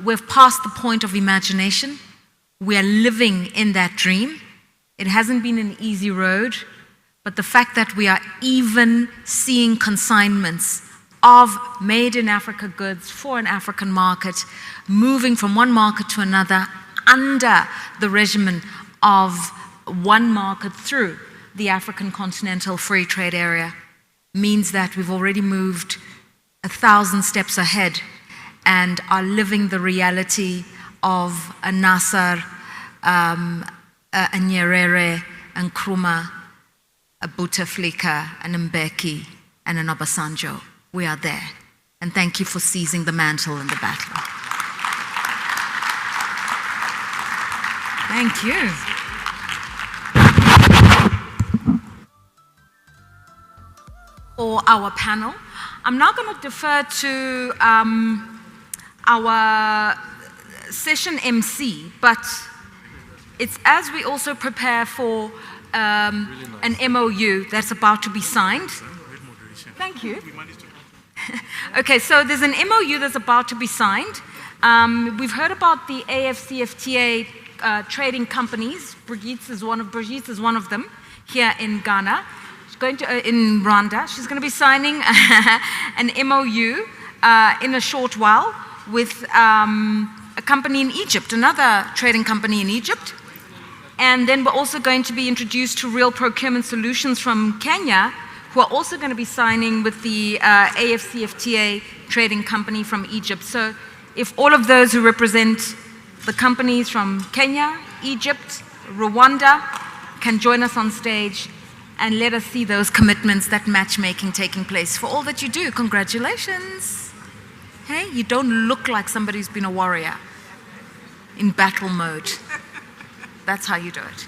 We've passed the point of imagination. We are living in that dream. It hasn't been an easy road, but the fact that we are even seeing consignments of made in Africa goods for an African market, moving from one market to another under the regimen of one market through the African Continental Free Trade Area, means that we've already moved 1,000 steps ahead and are living the reality of a Nasser, a Nyerere, and Nkrumah, a Bouteflika, an Mbeki, and an Obasanjo. We are there. And thank you for seizing the mantle in the battle. Thank you. For our panel, I'm now going to defer to our session MC, but it's as we also prepare for an MOU that's about to be signed. Thank you. Okay, so there's an MOU that's about to be signed. We've heard about the AFCFTA trading companies. Brigitte is one of them here in Ghana. She's going to in Rwanda. She's going to be signing an MOU in a short while with a company in Egypt, another trading company in Egypt. And then we're also going to be introduced to Real Procurement Solutions from Kenya, who are also going to be signing with the AFCFTA trading company from Egypt. So if all of those who represent the companies from Kenya, Egypt, Rwanda can join us on stage and let us see those commitments, that matchmaking taking place. For all that you do, congratulations. Hey, you don't look like somebody who's been a warrior in battle mode. That's how you do it.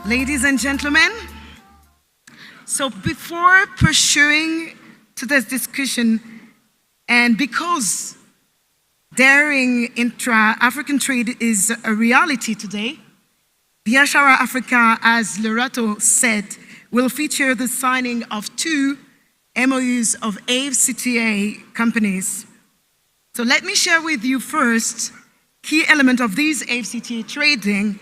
Ladies and gentlemen, so before pursuing today's discussion, and because daring intra-African trade is a reality today, Biashara Afrika, as Lorato said, will feature the signing of 2 MOUs of AFCTA companies. So let me share with you first key element of these AFCTA trading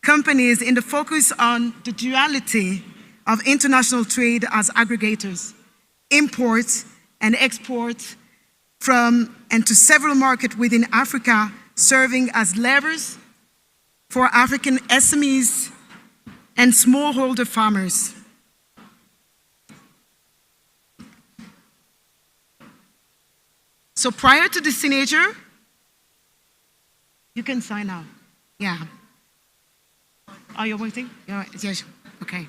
companies in the focus on the duality of international trade as aggregators, import and export from and to several markets within Africa, serving as levers for African SMEs and smallholder farmers. So prior to the signature, you can sign now. Yeah. Oh, you're waiting? Yes, okay.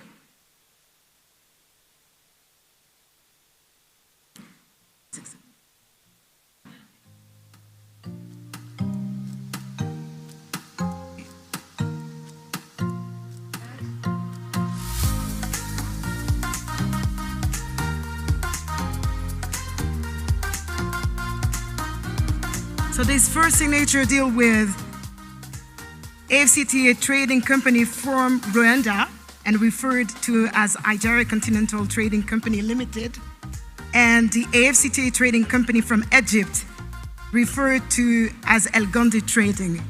So this first signature deal with AFCA Trading Company from Rwanda and referred to as Biashara Continental Trading Company Limited, and the AFCA Trading Company from Egypt, referred to as El Gandhi Trading.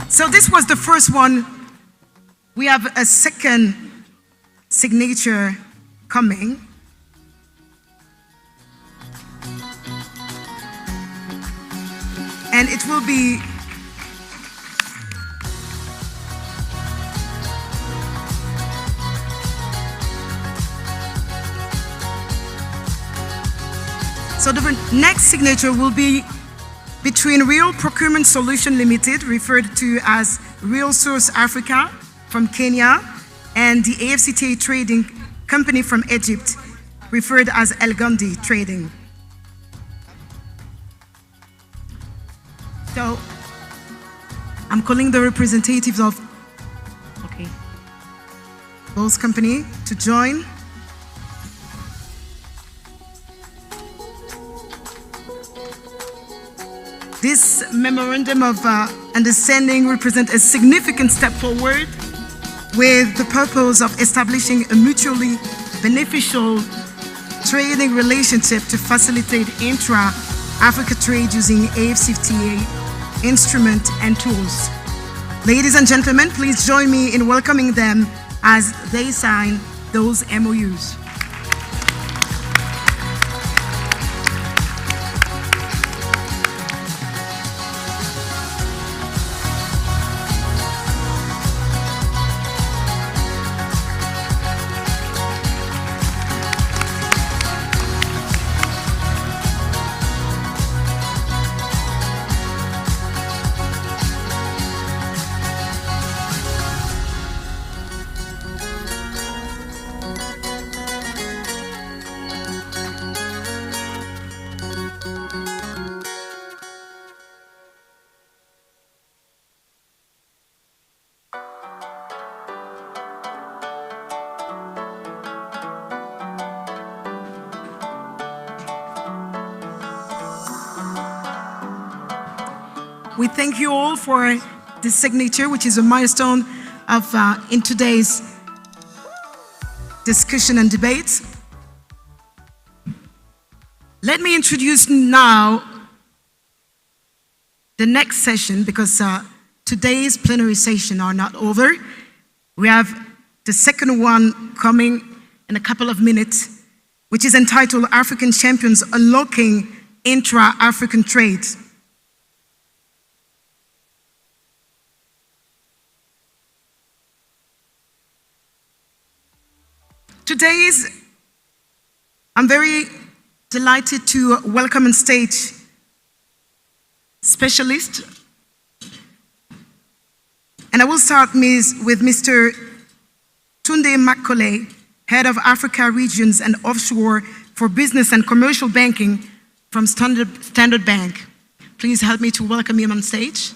So this was the first one. We have a second signature coming. And it will be so the next signature will be between Real Procurement Solution Limited, referred to as Real Source Africa from Kenya, and the AFCA Trading Company from Egypt, referred as El Gandhi Trading. So I'm calling the representatives of both companies to join. This memorandum of understanding represents a significant step forward with the purpose of establishing a mutually beneficial trading relationship to facilitate intra-Africa trade using AFCA instrument and tools. Ladies and gentlemen, please join me in welcoming them as they sign those MOUs. We thank you all for this signature, which is a milestone of in today's discussion and debate. Let me introduce now the next session, because today's plenary session are not over. We have the second one coming in a couple of minutes, which is entitled African Champions Unlocking Intra-African Trade. I'm very delighted to welcome on stage specialists. And I will start with Mr. Tunde Makole, Head of Africa Regions and Offshore for Business and Commercial Banking from Standard Bank. Please help me to welcome him on stage.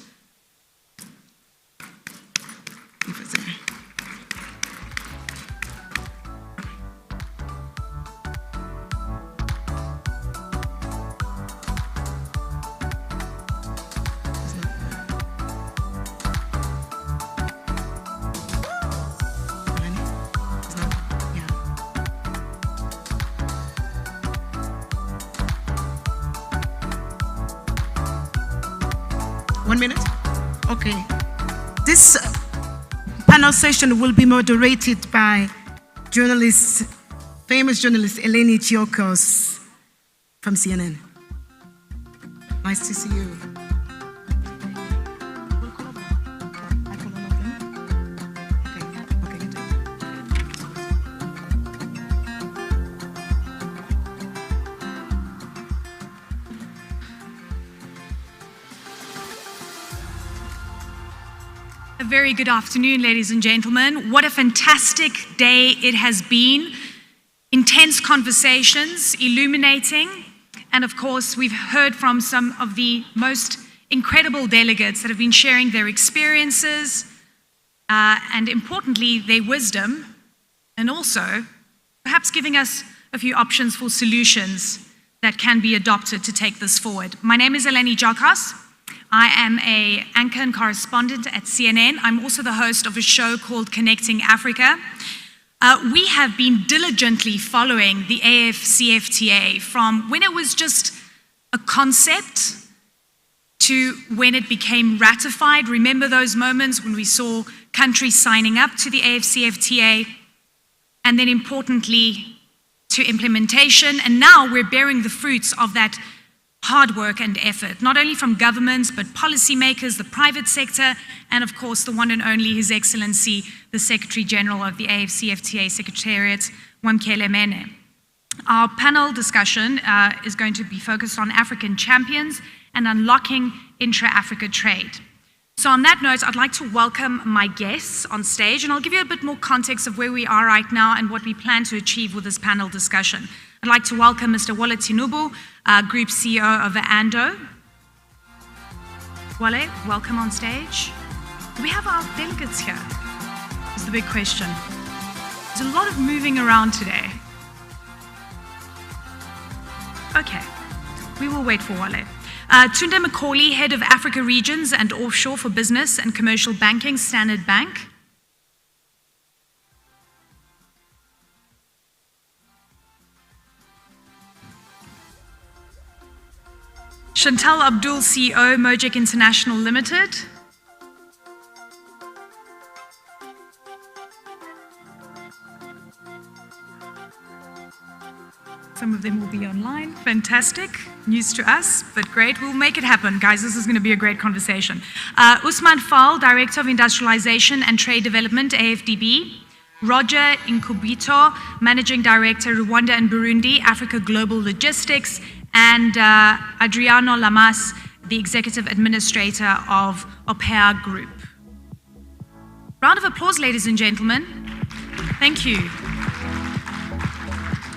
This panel session will be moderated by famous journalist Eleni Giokos from CNN. Nice to see you. A very good afternoon, ladies and gentlemen. What a fantastic day it has been. Intense conversations, illuminating, and of course, we've heard from some of the most incredible delegates that have been sharing their experiences and importantly, their wisdom, and also perhaps giving us a few options for solutions that can be adopted to take this forward. My name is Eleni Jokos. I am an anchor and correspondent at CNN. I'm also the host of a show called Connecting Africa. We have been diligently following the AFCFTA from when it was just a concept to when it became ratified. Remember those moments when we saw countries signing up to the AFCFTA, and then importantly to implementation. And now we're bearing the fruits of that hard work and effort, not only from governments, but policymakers, the private sector, and of course, the one and only His Excellency, the Secretary General of the AFCFTA Secretariat, Wamkele Mene. Our panel discussion is going to be focused on African champions and unlocking intra-Africa trade. So on that note, I'd like to welcome my guests on stage, and I'll give you a bit more context of where we are right now and what we plan to achieve with this panel discussion. I'd like to welcome Mr. Wale Tinubu, Group CEO of ANDO. Wale, welcome on stage. Do we have our delegates here? Is the big question. There's a lot of moving around today. Okay, we will wait for Wale. Tunde Macaulay, Head of Africa Regions and Offshore for Business and Commercial Banking, Standard Bank. Chantal Abdul, CEO, Mojek International Limited. Some of them will be online. Fantastic. News to us, but great. We'll make it happen, guys. This is going to be a great conversation. Usman Fall, Director of Industrialization and Trade Development, AFDB. Roger Nkubito, Managing Director, Rwanda and Burundi, Africa Global Logistics. And Adriano Lamas, the Executive Administrator of OPEA Group. Round of applause, ladies and gentlemen. Thank you.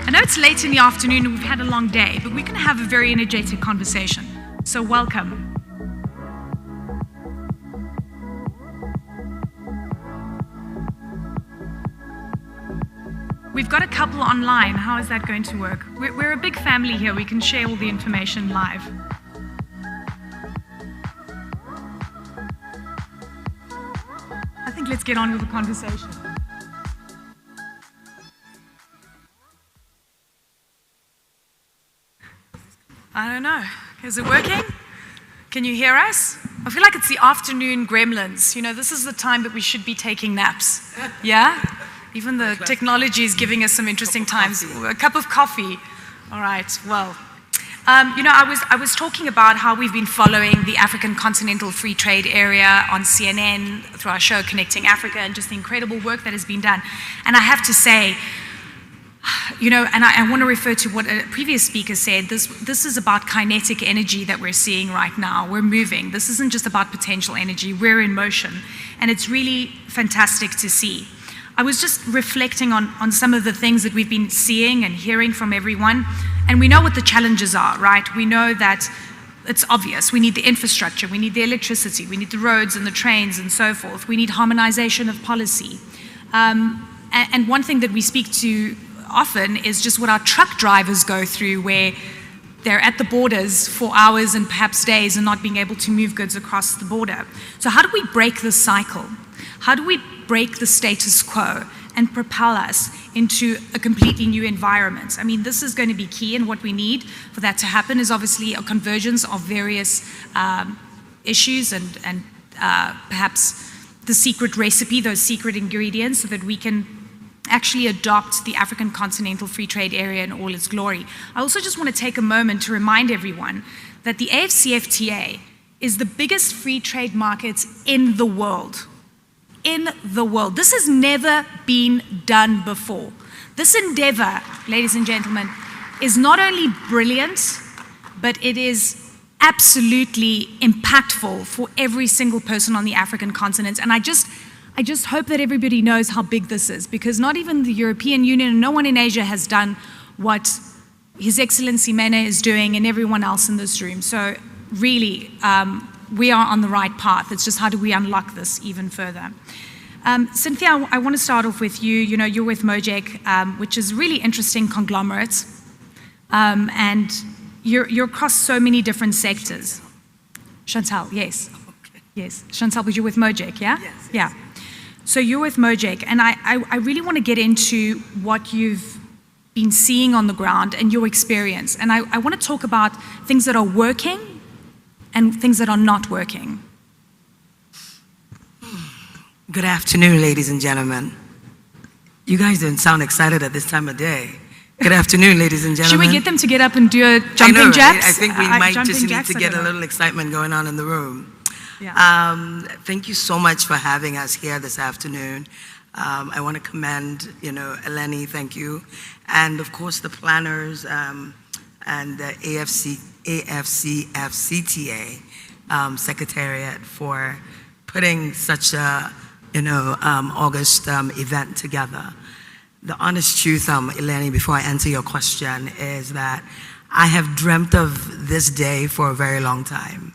I know it's late in the afternoon and we've had a long day, but we're going to have a very energetic conversation. So welcome. We've got a couple online. How is that going to work? We're a big family here. We can share all the information live. I think let's get on with the conversation. I don't know. Is it working? Can you hear us? I feel like it's the afternoon gremlins. You know, this is the time that we should be taking naps. Yeah? Even the technology is giving us some interesting times. A cup of coffee. All right, well. You know, I was talking about how we've been following the African Continental Free Trade Area on CNN through our show Connecting Africa and just the incredible work that has been done. And I have to say, you know, and I want to refer to what a previous speaker said, this is about kinetic energy that we're seeing right now. We're moving. This isn't just about potential energy. We're in motion. And it's really fantastic to see. I was just reflecting on some of the things that we've been seeing and hearing from everyone, and we know what the challenges are, right? We know that it's obvious. We need the infrastructure, we need the electricity, we need the roads and the trains and so forth. We need harmonization of policy. And one thing that we speak to often is just what our truck drivers go through, where they're at the borders for hours and perhaps days and not being able to move goods across the border. So how do we break this cycle? How do we break the status quo and propel us into a completely new environment? I mean, this is going to be key, and what we need for that to happen is obviously a convergence of various issues and perhaps the secret recipe, those secret ingredients, so that we can actually adopt the African Continental Free Trade Area in all its glory. I also just want to take a moment to remind everyone that the AFCFTA is the biggest free trade market in the world. In the world. This has never been done before. This endeavor, ladies and gentlemen, is not only brilliant, but it is absolutely impactful for every single person on the African continent. And I just hope that everybody knows how big this is, because not even the European Union and no one in Asia has done what His Excellency Mene is doing and everyone else in this room. So really, we are on the right path. It's just how do we unlock this even further? Cynthia, I want to start off with you. You know, you're with MOJEC, which is a really interesting conglomerate. And you're across so many different sectors. Chantal, yes. Okay. Yes. Chantal, but you're with MOJEC, yeah? Yes. Yeah. So you're with MOJEC, and I really want to get into what you've been seeing on the ground and your experience. And I want to talk about things that are working and things that are not working. Good afternoon, ladies and gentlemen. You guys don't sound excited at this time of day. Good afternoon, ladies and gentlemen. Should we get them to get up and do a jumping jacks? I think we might just need to get a little excitement going on in the room. Yeah. Thank you so much for having us here this afternoon. I want to commend, Eleni, thank you. And of course the planners and the AFCFTA Secretariat for putting such a, August event together. The honest truth, Eleni, before I answer your question, is that I have dreamt of this day for a very long time.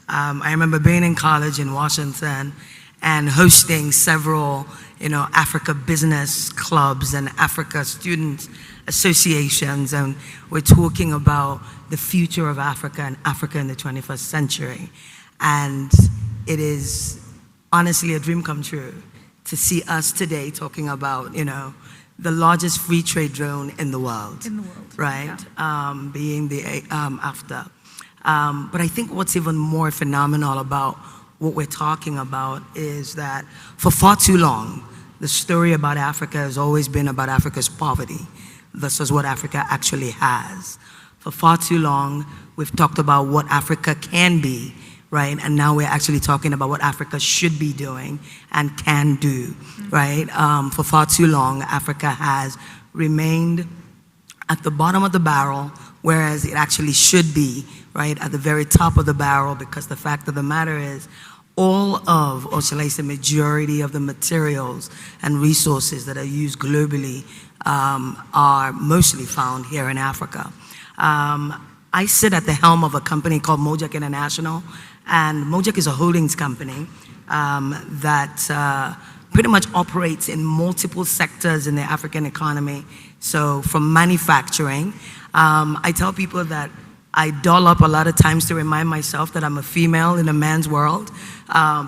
I remember being in college in Washington and hosting several, Africa business clubs and Africa student associations, and we're talking about the future of Africa and Africa in the 21st century. And it is honestly a dream come true to see us today talking about, the largest free trade zone in the world. In the world. Right? Yeah. Being the AFTA. But I think what's even more phenomenal about what we're talking about is that for far too long, the story about Africa has always been about Africa's poverty versus what Africa actually has. For far too long, we've talked about what Africa can be, right? And now we're actually talking about what Africa should be doing and can do, right? For far too long, Africa has remained at the bottom of the barrel, whereas it actually should be, right, at the very top of the barrel, because the fact of the matter is, all of, or shall I say, majority of the materials and resources that are used globally are mostly found here in Africa. I sit at the helm of a company called MOJEC International, and MOJEC is a holdings company that pretty much operates in multiple sectors in the African economy. So from manufacturing, I tell people that I doll up a lot of times to remind myself that I'm a female in a man's world,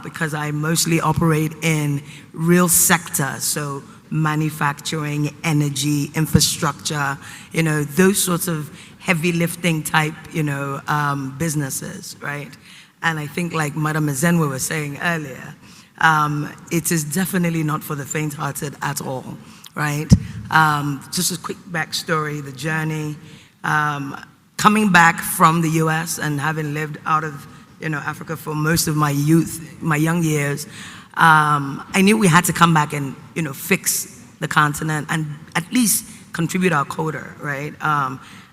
because I mostly operate in real sectors, so manufacturing, energy, infrastructure, those sorts of heavy lifting type, businesses, right? And I think like Madam Ezenwe was saying earlier, it is definitely not for the faint-hearted at all, right? Just a quick backstory, the journey. Coming back from the US and having lived out of Africa for most of my youth, my young years, I knew we had to come back and fix the continent and at least contribute our quota, right?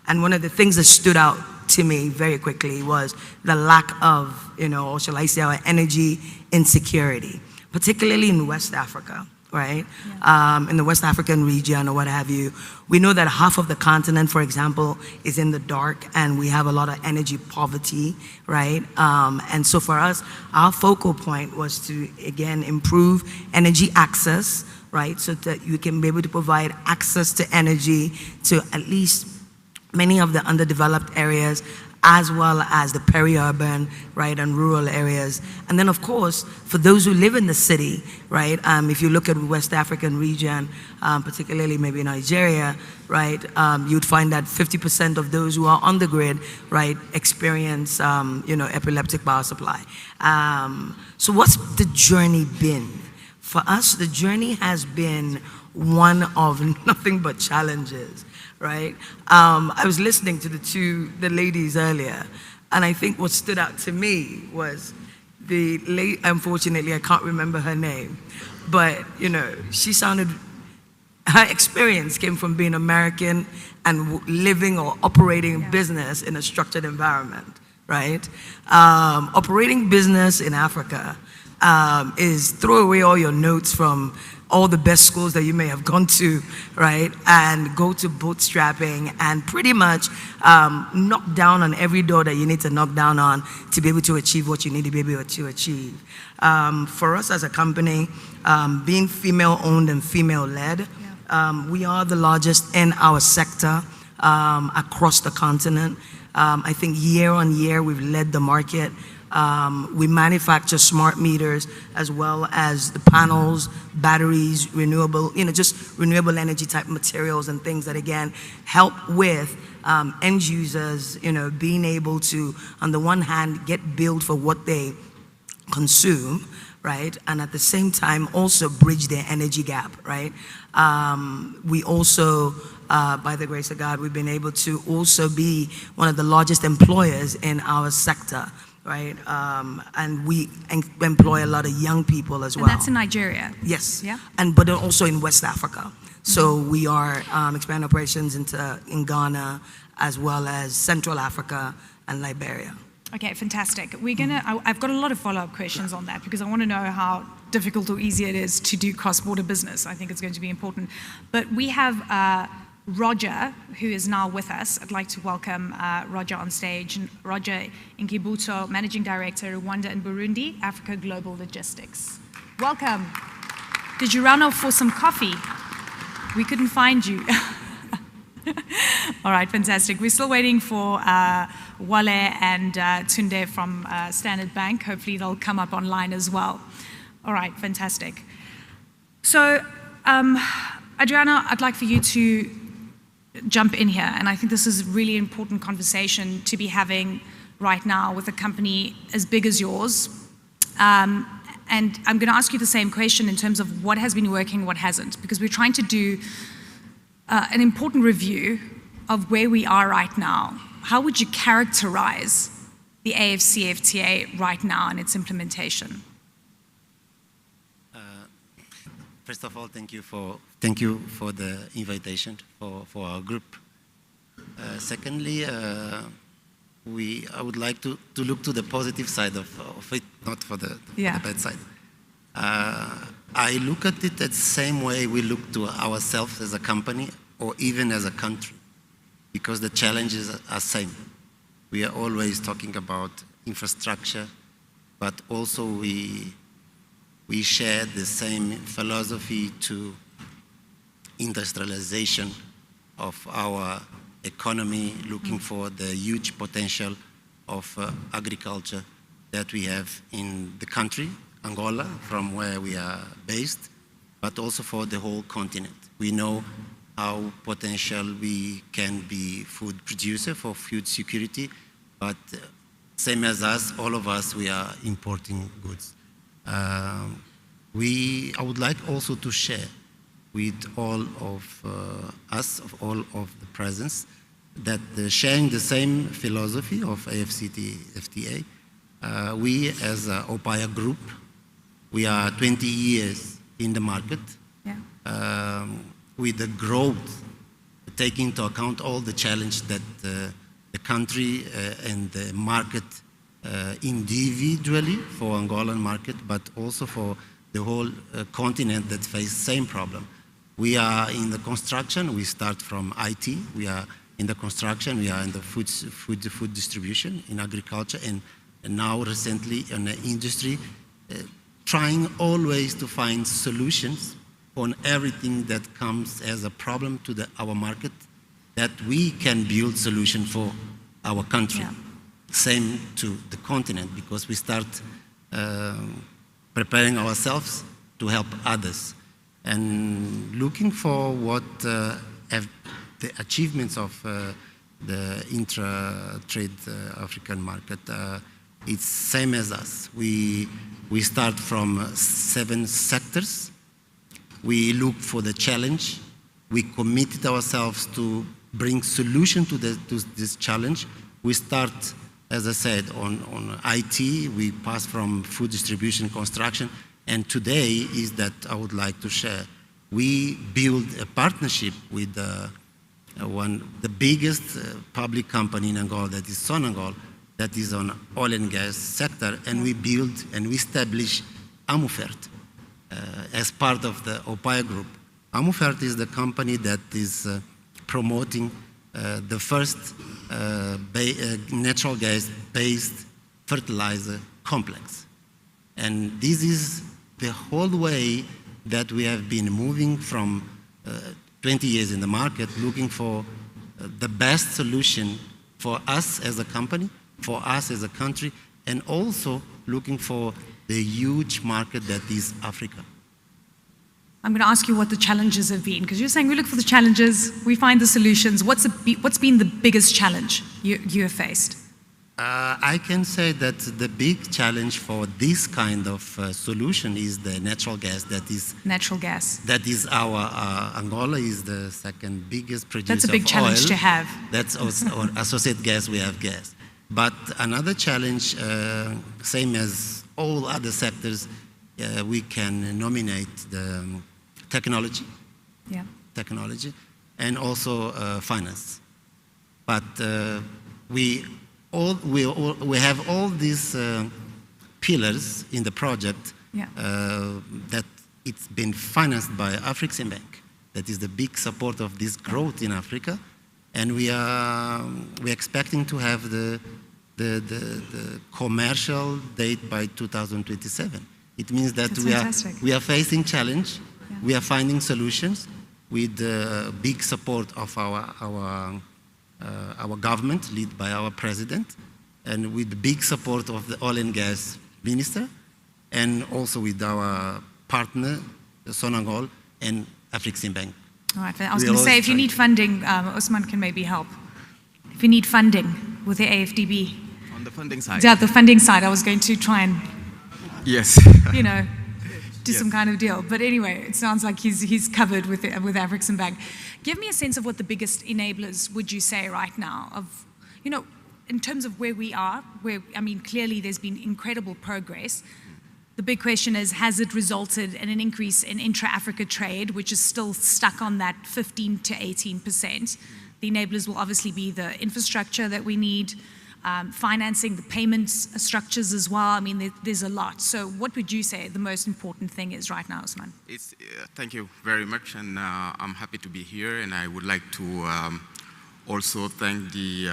And one of the things that stood out to me very quickly was the lack of, or shall I say, our energy insecurity, particularly in West Africa, right? Yeah. In the West African region or what have you. We know that half of the continent, for example, is in the dark, and we have a lot of energy poverty, right? And so for us, our focal point was to, again, improve energy access, right? So that you can be able to provide access to energy to at least many of the underdeveloped areas, as well as the peri-urban, right, and rural areas. And then, of course, for those who live in the city, right, if you look at the West African region, particularly maybe Nigeria, right, you'd find that 50% of those who are on the grid, right, experience, epileptic power supply. So what's the journey been? For us, the journey has been one of nothing but challenges, right? I was listening to the ladies earlier, and I think what stood out to me was the lady, unfortunately I can't remember her name, but you know, her experience came from being American and living or operating business in a structured environment, right? Operating business in Africa is throw away all your notes from all the best schools that you may have gone to, right? And go to bootstrapping and pretty much knock down on every door that you need to knock down on to be able to achieve what you need to be able to achieve. For us as a company, being female-owned and female-led, we are the largest in our sector across the continent. I think year on year, we've led the market. We manufacture smart meters as well as the panels, batteries, renewable, just renewable energy type materials and things that again help with end users, being able to, on the one hand, get billed for what they consume, right? And at the same time, also bridge their energy gap, right? We also, by the grace of God, we've been able to also be one of the largest employers in our sector, right? And we employ a lot of young people as well. And that's in Nigeria? Yes. Yeah. But also in West Africa. So we are expanding operations in Ghana as well as Central Africa and Liberia. Okay, fantastic. I've got a lot of follow-up questions on that because I want to know how difficult or easy it is to do cross-border business. I think it's going to be important. But we have Roger, who is now with us. I'd like to welcome Roger on stage. Roger Nkibuto, Managing Director, Rwanda and Burundi, Africa Global Logistics. Welcome. Did you run off for some coffee? We couldn't find you. All right, fantastic. We're still waiting for Wale and Tunde from Standard Bank. Hopefully they'll come up online as well. All right, fantastic. So, Adriana, I'd like for you to jump in here, and I think this is a really important conversation to be having right now with a company as big as yours. And I'm going to ask you the same question in terms of what has been working, what hasn't, because we're trying to do an important review of where we are right now. How would you characterize the AFCFTA right now and its implementation? First of all, thank you for the invitation for our group. Secondly, I would like to look to the positive side of it, not for the bad side. I look at it the same way we look to ourselves as a company or even as a country, because the challenges are same. We are always talking about infrastructure, but also we share the same philosophy to industrialization of our economy, looking for the huge potential of agriculture that we have in the country, Angola, from where we are based, but also for the whole continent. We know how potential we can be food producer for food security, but same as us, all of us, we are importing goods. I would like also to share with all of us, of all of the presence, that sharing the same philosophy of AFCFTA, we as a OPAIA group, we are 20 years in the market, with the growth, taking into account all the challenge that the country and the market individually for Angolan market, but also for the whole continent that face same problem. We are in the construction, we start from IT, we are in the construction, we are in the food distribution, in agriculture, and now recently in the industry, trying always to find solutions on everything that comes as a problem to our market, that we can build solution for our country. Yeah. Same to the continent, because we start preparing ourselves to help others. And looking for what have the achievements of the intra-trade African market, it's same as us. We start from 7 sectors. We look for the challenge. We committed ourselves to bring solution to this challenge. We start, as I said, on IT. We pass from food distribution, construction, and today is that I would like to share. We build a partnership with the biggest public company in Angola, that is Sonangol, that is on oil and gas sector, and we build and we establish Amufert as part of the Opaya Group. Amufert is the company that is promoting the first natural gas-based fertilizer complex. And this is the whole way that we have been moving from 20 years in the market, looking for the best solution for us as a company, for us as a country, and also looking for the huge market that is Africa. I'm going to ask you what the challenges have been, because you're saying we look for the challenges, we find the solutions. What's been the biggest challenge you have faced? I can say that the big challenge for this kind of solution is the natural gas. Natural gas. That is our Angola is the second biggest producer of oil. That's a big challenge to have. That's our associate gas. We have gas, but another challenge, same as all other sectors, we can nominate the technology. Yeah. Technology, and also finance, but we have all these pillars in the project that it's been financed by Afreximbank. That is the big support of this growth in Africa, and we're expecting to have the commercial date by 2027. It means that we are facing challenge. Yeah. We are finding solutions with the big support of our government, led by our president, and with the big support of the oil and gas minister, and also with our partner, Sonangol and Afreximbank. All right, I was going to say, if you need funding, Osman can maybe help. If you need funding with the AFDB. On the funding side? Yeah, the funding side, I was going to try and, yes, do some kind of deal. But anyway, it sounds like he's covered with Afreximbank. Give me a sense of what the biggest enablers would you say right now of, in terms of where we are, clearly there's been incredible progress. The big question is, has it resulted in an increase in intra-Africa trade, which is still stuck on that 15 to 18%? The enablers will obviously be the infrastructure that we need, financing, the payment structures as well. There's a lot. So what would you say the most important thing is right now, Osman? Thank you very much, and I'm happy to be here, and I would like to also thank the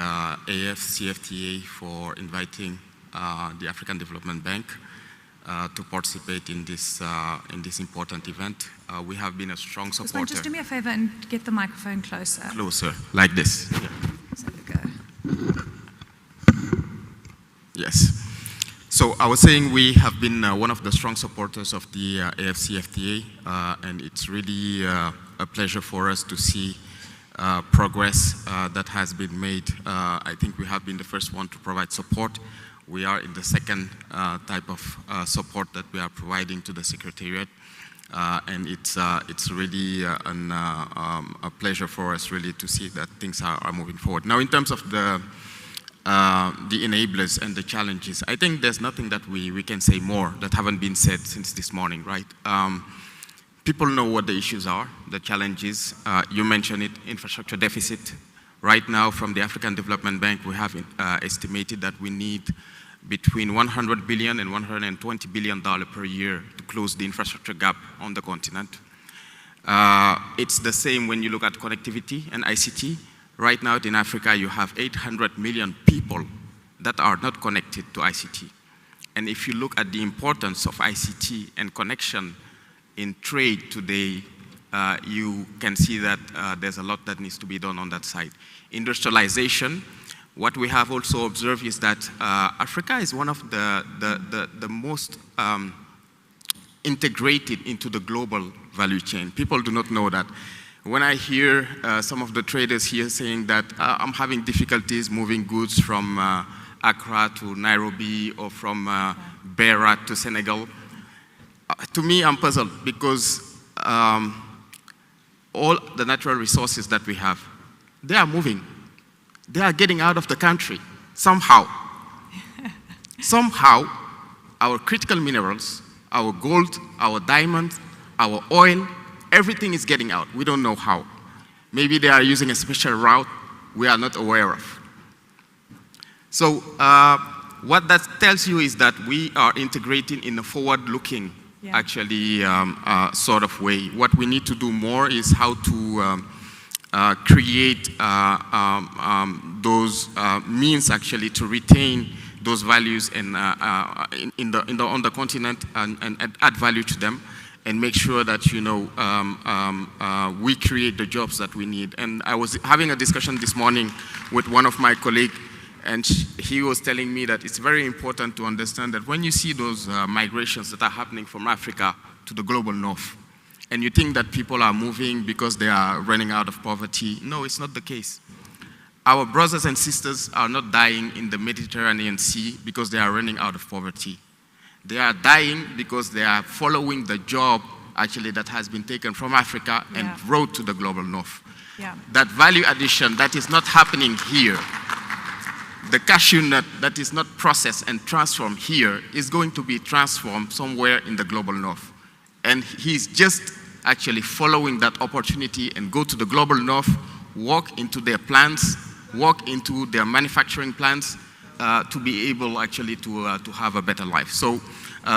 AFCFTA for inviting the African Development Bank to participate in this important event. We have been a strong supporter. Osman, just do me a favor and get the microphone closer. Closer, like this. Yeah. So there we go. Yes. So I was saying we have been one of the strong supporters of the AFCFTA, and it's really a pleasure for us to see progress that has been made. I think we have been the first one to provide support. We are in the second type of support that we are providing to the Secretariat, and it's really a pleasure for us really to see that things are moving forward. Now, in terms of the enablers and the challenges, I think there's nothing that we can say more that haven't been said since this morning, right? People know what the issues are, the challenges. You mentioned it, infrastructure deficit. Right now, from the African Development Bank, we have estimated that we need between $100 billion and $120 billion per year to close the infrastructure gap on the continent. It's the same when you look at connectivity and ICT. Right now in Africa, you have 800 million people that are not connected to ICT. And if you look at the importance of ICT and connection in trade today, you can see that there's a lot that needs to be done on that side. Industrialization, what we have also observed is that Africa is one of the most integrated into the global value chain. People do not know that. When I hear some of the traders here saying that I'm having difficulties moving goods from Accra to Nairobi or from Beira to Senegal, to me I'm puzzled because all the natural resources that we have, they are moving. They are getting out of the country somehow. Somehow, our critical minerals, our gold, our diamonds, our oil, everything is getting out. We don't know how. Maybe they are using a special route we are not aware of. So what that tells you is that we are integrating in a forward-looking, actually, sort of way. What we need to do more is how to create those means actually to retain those values and on the continent and add value to them, and make sure that, you know, we create the jobs that we need. And I was having a discussion this morning with one of my colleagues, and he was telling me that it's very important to understand that when you see those migrations that are happening from Africa to the global north, and you think that people are moving because they are running out of poverty, no, it's not the case. Our brothers and sisters are not dying in the Mediterranean Sea because they are running out of poverty. They are dying because they are following the job, actually, that has been taken from Africa and brought to the global north. That value addition that is not happening here, the cashew nut that is not processed and transformed here is going to be transformed somewhere in the global north. And he's just actually following that opportunity and go to the global north, walk into their plants, walk into their manufacturing plants to be able actually to have a better life. So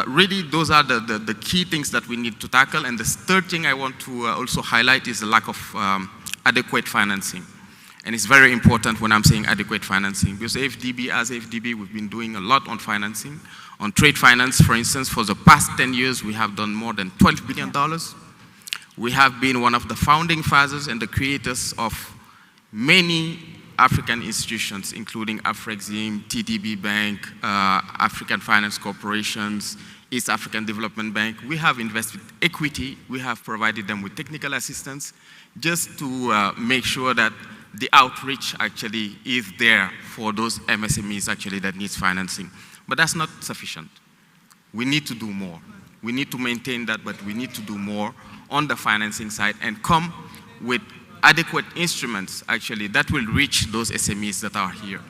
really those are the key things that we need to tackle. And the third thing I want to also highlight is the lack of adequate financing. And it's very important when I'm saying adequate financing, because AFDB, as AFDB, we've been doing a lot on financing. On trade finance, for instance, for the past 10 years, we have done more than $12 billion. We have been one of the founding fathers and the creators of many African institutions, including Afrexim, TDB Bank, African Finance Corporations, East African Development Bank. We have invested equity. We have provided them with technical assistance just to make sure that the outreach actually is there for those MSMEs actually that needs financing. But that's not sufficient. We need to do more. We need to maintain that, but we need to do more on the financing side and come with adequate instruments actually that will reach those SMEs that are here.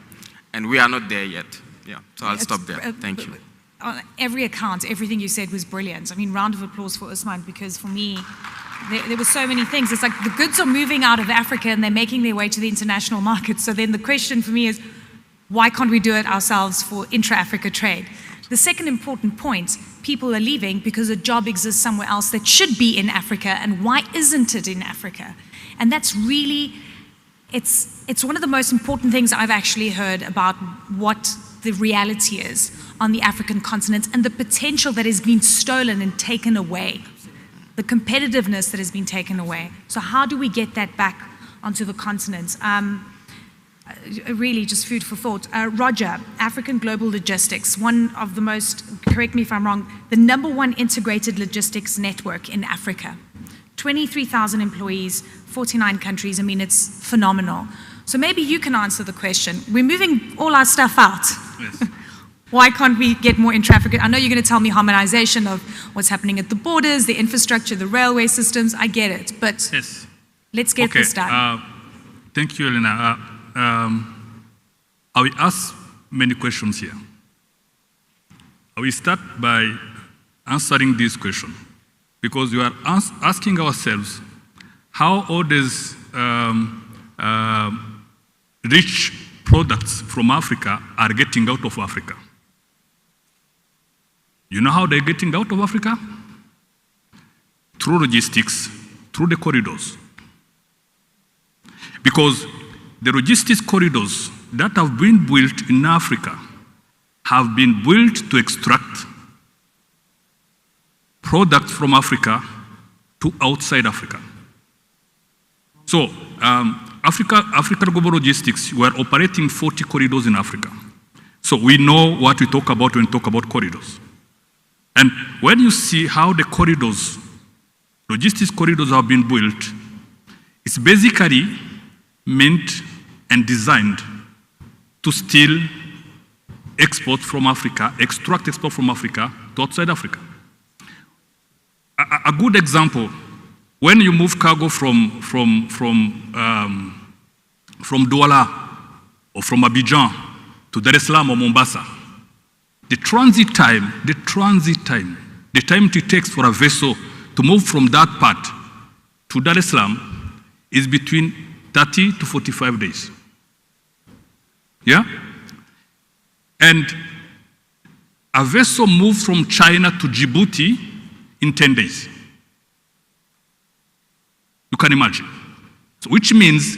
And we are not there yet. Yeah, so I'll stop there. Thank you. On every account, everything you said was brilliant. I mean, round of applause for Usman, because for me, there were so many things. It's like the goods are moving out of Africa and they're making their way to the international market. So then the question for me is, why can't we do it ourselves for intra-Africa trade? The second important point, people are leaving because a job exists somewhere else that should be in Africa, and why isn't it in Africa? And that's really, it's one of the most important things I've actually heard about what the reality is on the African continent and the potential that has been stolen and taken away, the competitiveness that has been taken away. So how do we get that back onto the continent? Really just food for thought. Roger, African Global Logistics, one of the most, correct me if I'm wrong, the #1 integrated logistics network in Africa. 23,000 employees, 49 countries. I mean, it's phenomenal. So maybe you can answer the question. We're moving all our stuff out. Yes. Why can't we get more intra-African? I know you're going to tell me harmonization of what's happening at the borders, the infrastructure, the railway systems. I get it, but yes, let's get this done. Thank you, Elena. I will ask many questions here. I will start by answering this question, because we are asking ourselves how all these rich products from Africa are getting out of Africa. You know how they're getting out of Africa? Through logistics, through the corridors. Because the logistics corridors that have been built in Africa have been built to extract products from Africa to outside Africa. So, African Global Logistics, we are operating 40 corridors in Africa. So we know what we talk about when we talk about corridors. And when you see how the corridors, logistics corridors have been built, it's basically meant and designed to steal export from Africa, extract export from Africa to outside Africa. A good example when you move cargo from Douala or from Abidjan to Dar es Salaam or Mombasa, the time it takes for a vessel to move from that part to Dar es Salaam is between 30 to 45 days. Yeah? And a vessel moves from China to Djibouti in 10 days. You can imagine. So which means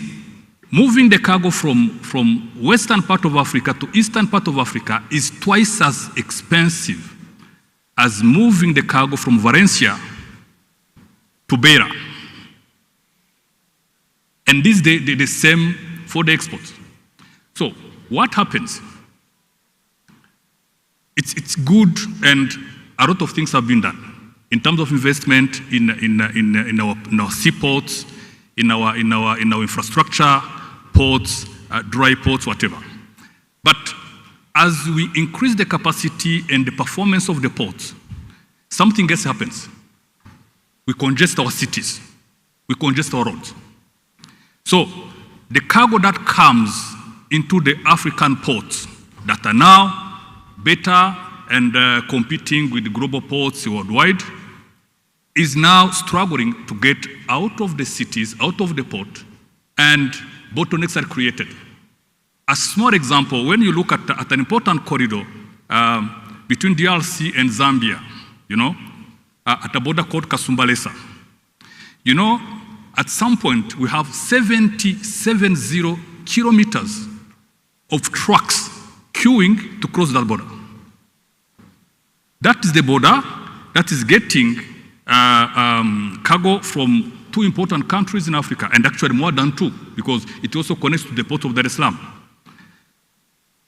moving the cargo from western part of Africa to eastern part of Africa is twice as expensive as moving the cargo from Valencia to Beira. And this is the same for the exports. So what happens? It's good, and a lot of things have been done in terms of investment in our seaports, in our infrastructure, ports, dry ports, whatever. But as we increase the capacity and the performance of the ports, something else happens. We congest our cities. We congest our roads. So the cargo that comes into the African ports that are now better and competing with the global ports worldwide is now struggling to get out of the cities, out of the port, and bottlenecks are created. A small example, when you look at an important corridor between DRC and Zambia, you know, at a border called Kasumbalesa, you know, at some point we have 70 kilometers of trucks queuing to cross that border. That is the border that is getting cargo from two important countries in Africa, and actually more than two, because it also connects to the port of Dar es Salaam.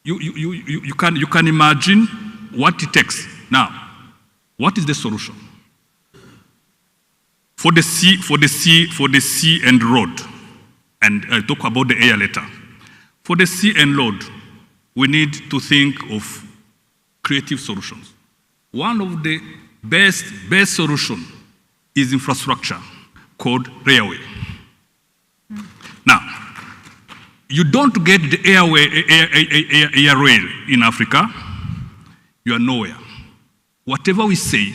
You can imagine what it takes. Now, what is the solution? For the sea and road, and I'll talk about the air later. For the sea and road, we need to think of creative solutions. One of the best solution is infrastructure called railway. Now, you don't get the air rail in Africa, you are nowhere. Whatever we say,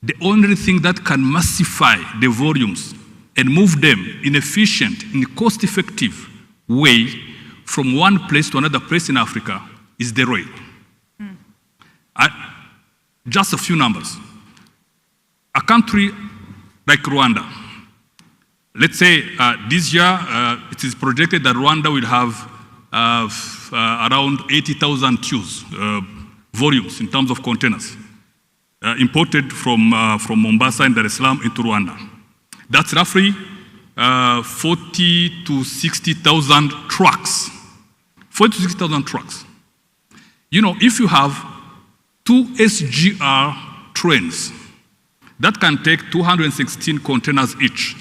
the only thing that can massify the volumes and move them in efficient, in cost-effective way from one place to another place in Africa is the rail. Just a few numbers. A country like Rwanda, let's say this year it is projected that Rwanda will have around 80,000 TEUs, volumes in terms of containers, imported from Mombasa and Dar es Salaam into Rwanda. That's roughly 40 to 60,000 trucks. 40 to 60,000 trucks. You know, if you have 2 SGR trains that can take 216 containers each,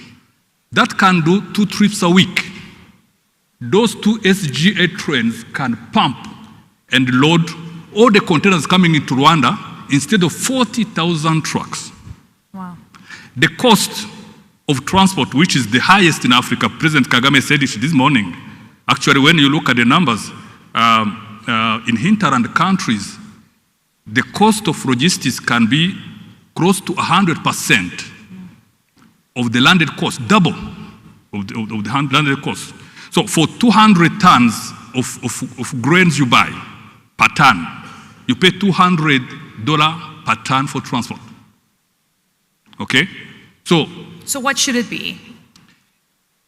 that can do 2 trips a week. Those 2 SGA trains can pump and load all the containers coming into Rwanda instead of 40,000 trucks. Wow. The cost of transport, which is the highest in Africa, President Kagame said it this morning. Actually, when you look at the numbers, in hinterland countries, the cost of logistics can be close to 100% of the landed cost, double of the landed cost. So for 200 tons of grains you buy per ton, you pay $200 per ton for transport. Okay? So what should it be?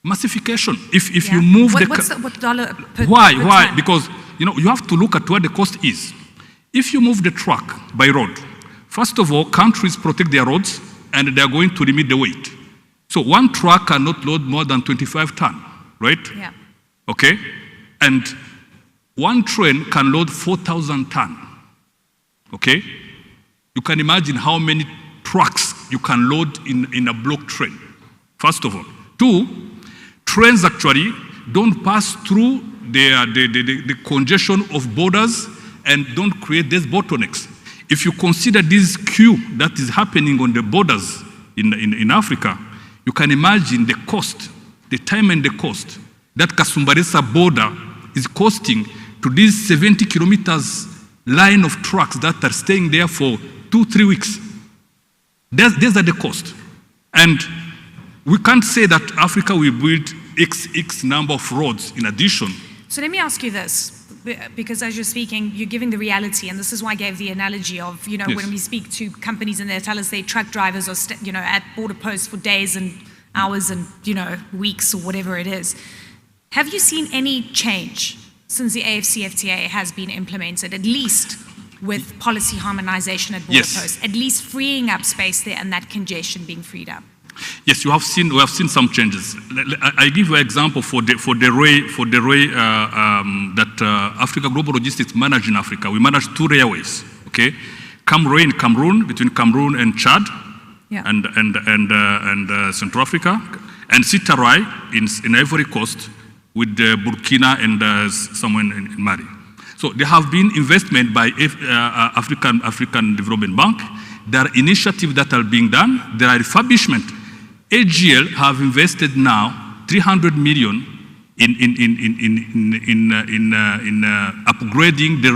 Massification. If you move what dollar per Why? per Why? ton? Because you have to look at what the cost is. If you move the truck by road, first of all, countries protect their roads and they are going to limit the weight. So one truck cannot load more than 25 tons, right? Yeah. Okay? And one train can load 4,000 tons. Okay? You can imagine how many trucks you can load in a block train, first of all. 2, trains actually don't pass through the congestion of borders and don't create these bottlenecks. If you consider this queue that is happening on the borders in Africa, You can imagine the cost, the time and the cost that Kasumbalesa border is costing to these 70 kilometers line of trucks that are staying there for 2-3 weeks. These are the cost. And we can't say that Africa will build X number of roads in addition. So let me ask you this, because as you're speaking, you're giving the reality, and this is why I gave the analogy of, you know, Yes. when we speak to companies and they tell us their truck drivers are, you know, at border posts for days and hours and, you know, weeks or whatever it is. Have you seen any change since the AFCFTA has been implemented, at least with policy harmonization at border Yes. posts, at least freeing up space there and that congestion being freed up? Yes, we have seen some changes. I give you an example for the rail that Africa Global Logistics manage in Africa. We manage 2 railways, okay? Camrail in Cameroon, between Cameroon and Chad, Yeah. and Central Africa, and Sitarai in Ivory Coast with Burkina and somewhere in Mali. So there have been investment by African Development Bank. There are initiatives that are being done. There are refurbishment. AGL have invested now 300 million in upgrading the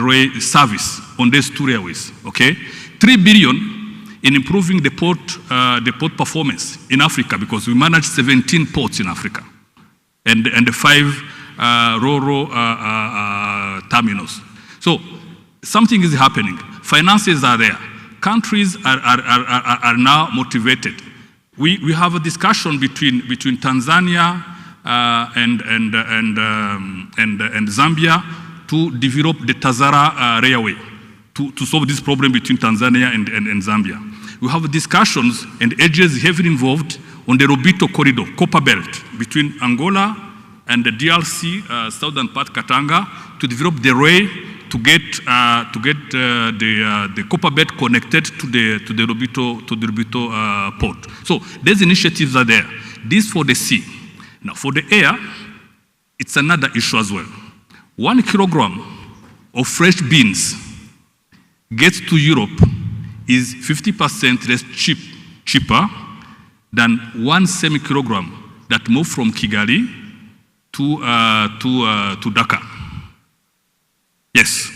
rail service on these 2 railways. Okay, 3 billion in improving the port performance in Africa, because we manage 17 ports in Africa, and the 5 ro-ro terminals. So something is happening. Finances are there. Countries are now motivated. We have a discussion between Tanzania and Zambia to develop the Tazara railway to solve this problem between Tanzania and Zambia. We have discussions, and AGL is heavily involved on the Lobito corridor, copper belt between Angola and the DRC, southern part Katanga, to develop the rail to get the copper belt connected to the Lobito port. So these initiatives are there. This for the sea. Now for the air, it's another issue as well. 1 kilogram of fresh beans gets to Europe is 50% less cheaper than 1 semi-kilogram that moved from Kigali to Dhaka. Yes.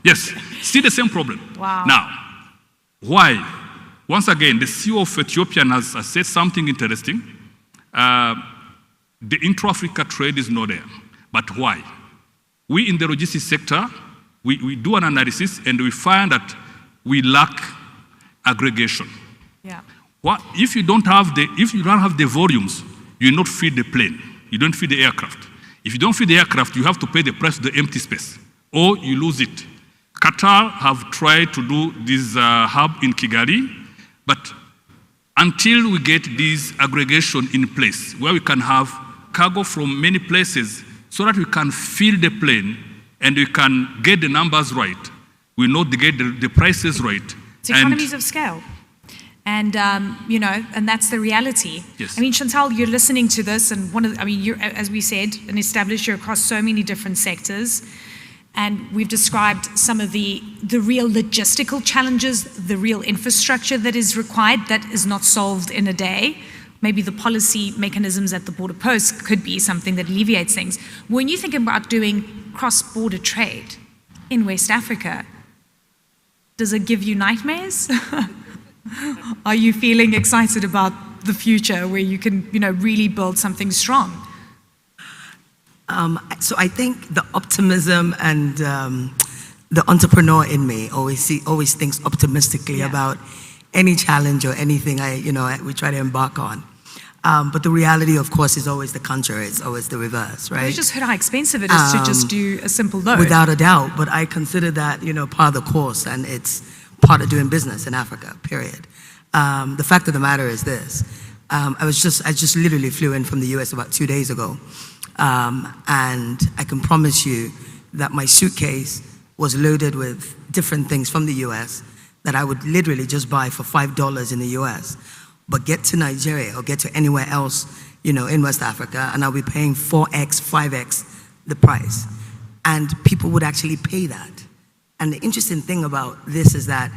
Yes. See the same problem. Wow. Now, why? Once again, the CEO of Ethiopia has said something interesting. The intra-Africa trade is not there. But why? We in the logistics sector, we do an analysis and we find that we lack aggregation. Yeah. If you don't have the volumes, you will not feed the plane. You don't feed the aircraft. If you don't feed the aircraft, you have to pay the price of the empty space, or you lose it. Qatar have tried to do this hub in Kigali, but until we get this aggregation in place, where we can have cargo from many places, so that we can fill the plane and we can get the numbers right, we know to get the prices right. It's economies of scale. And, you know, and that's the reality. Yes. I mean, Chantal, you're listening to this, and you're, as we said, an establisher across so many different sectors. And we've described some of the real logistical challenges, the real infrastructure that is required that is not solved in a day. Maybe the policy mechanisms at the border posts could be something that alleviates things. When you think about doing cross-border trade in West Africa, does it give you nightmares? Are you feeling excited about the future where you can, you know, really build something strong? So I think the optimism and the entrepreneur in me always thinks optimistically about any challenge or anything we try to embark on. But the reality, of course, is always the contrary. It's always the reverse, right? You just heard how expensive it is to just do a simple load. Without a doubt, but I consider that, part of the course, and it's part of doing business in Africa, period. The fact of the matter is this. I just literally flew in from the US about 2 days ago. And I can promise you that my suitcase was loaded with different things from the US that I would literally just buy for $5 in the US, but get to Nigeria or get to anywhere else, in West Africa, and I'll be paying 4x, 5x the price. And people would actually pay that. And the interesting thing about this is that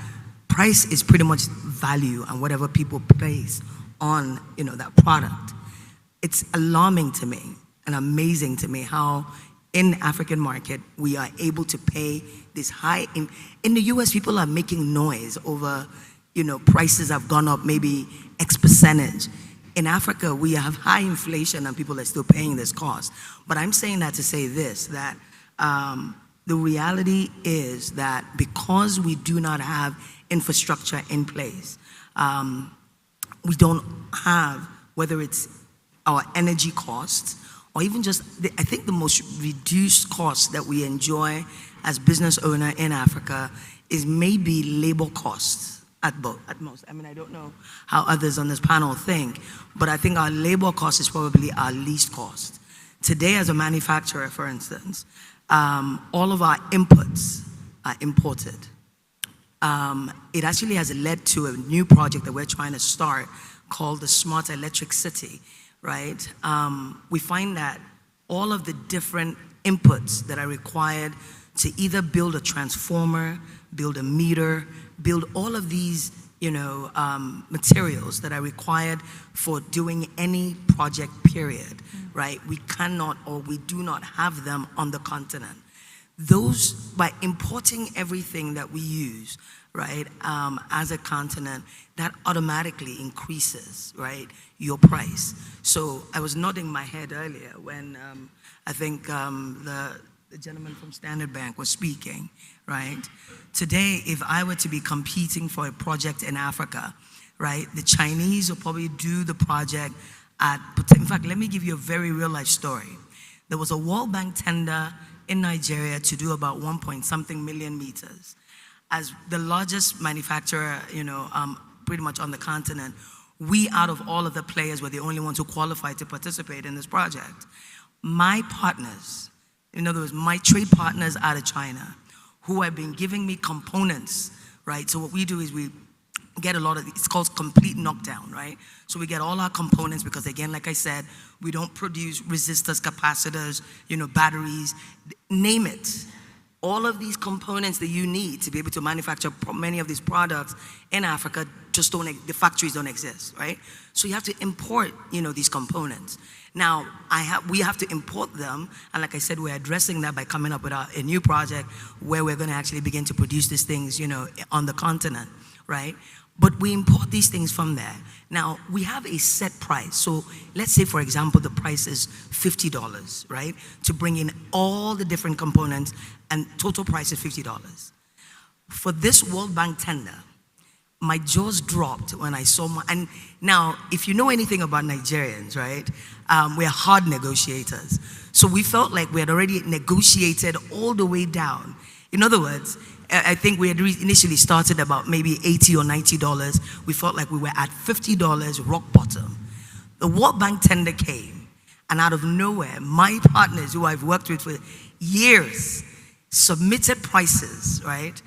price is pretty much value and whatever people place on, that product. It's alarming to me and amazing to me how in the African market we are able to pay this high. In the US, people are making noise over, prices have gone up maybe X percentage. In Africa, we have high inflation and people are still paying this cost. But I'm saying that to say this, that the reality is that because we do not have infrastructure in place, we don't have, whether it's our energy costs or even just, I think the most reduced cost that we enjoy as business owner in Africa is maybe labor costs at most. I mean, I don't know how others on this panel think, but I think our labor cost is probably our least cost. Today, as a manufacturer, for instance, all of our inputs are imported. It actually has led to a new project that we're trying to start called the Smart Electric City, right? We find that all of the different inputs that are required to either build a transformer, build a meter, build all of these, materials that are required for doing any project period, right? We cannot or we do not have them on the continent. Those, by importing everything that we use, right, as a continent, that automatically increases, right, your price. So I was nodding my head earlier when I think the gentleman from Standard Bank was speaking, right? Today, if I were to be competing for a project in Africa, right, the Chinese will probably do the project in fact, let me give you a very real life story. There was a World Bank tender in Nigeria to do about 1-point-something million meters. As the largest manufacturer, pretty much on the continent, we, out of all of the players, were the only ones who qualified to participate in this project. My partners, in other words, my trade partners out of China, who have been giving me components, right? So what we do is we get a lot of, it's called complete knockdown, right? So we get all our components because, again, like I said, we don't produce resistors, capacitors, batteries, name it. All of these components that you need to be able to manufacture many of these products in Africa just don't, the factories don't exist, right? So you have to import, these components. Now, we have to import them, and like I said, we're addressing that by coming up with a new project where we're going to actually begin to produce these things, on the continent, right? But we import these things from there. Now, we have a set price. So let's say, for example, the price is $50, right? To bring in all the different components, and total price is $50. For this World Bank tender, my jaws dropped when I saw and now, if you know anything about Nigerians, right? We're hard negotiators. So we felt like we had already negotiated all the way down. In other words, I think we had initially started about maybe $80 or $90. We felt like we were at $50, rock bottom. The World Bank tender came, and out of nowhere, my partners who I've worked with for years submitted prices, right?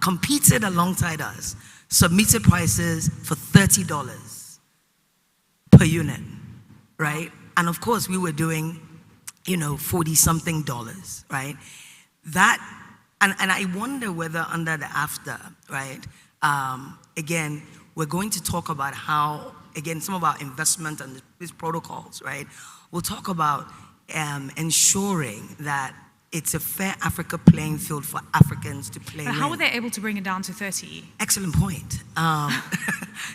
Competed alongside us, submitted prices for $30 per unit, right? And of course, we were doing, 40-something dollars, right? That, and I wonder whether under the AFCA, right, again, we're going to talk about how, again, some of our investment and these protocols, right, we'll talk about ensuring that it's a fair Africa playing field for Africans to play But how in. were they able to bring it down to 30? Excellent point.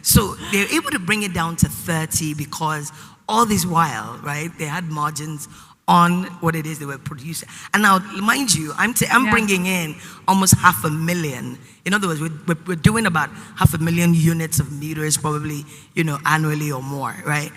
So they're able to bring it down to 30 because all this while, right, they had margins on what it is they were producing. And now, mind you, I'm bringing in almost 500,000. In other words, we're doing about 500,000 units of meters probably, annually or more, right?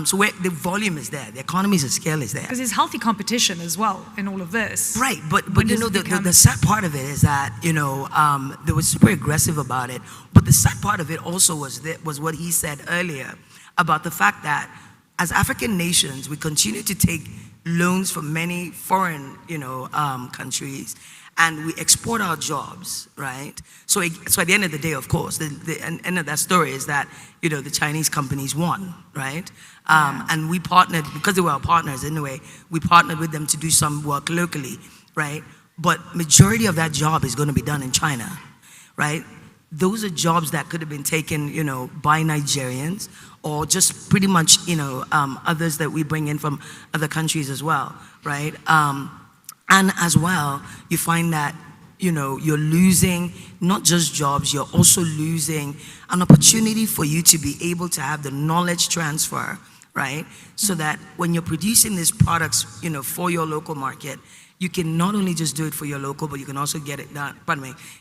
So the volume is there, the economies of scale is there. Because there's healthy competition as well in all of this. Right, but the sad part of it is that, they were super aggressive about it. But the sad part of it also was what he said earlier about the fact that as African nations, we continue to take loans from many foreign, countries, and we export our jobs, right? So at the end of the day, of course, the end of that story is that, the Chinese companies won, right? And we partnered, because they were our partners anyway, we partnered with them to do some work locally, right? But majority of that job is going to be done in China, right? those are jobs that could have been taken, by Nigerians or just pretty much, others that we bring in from other countries as well, right? And as well, you find that, you're losing not just jobs, you're also losing an opportunity for you to be able to have the knowledge transfer, right? So that when you're producing these products, for your local market, you can not only just do it for your local, but you can also get it done,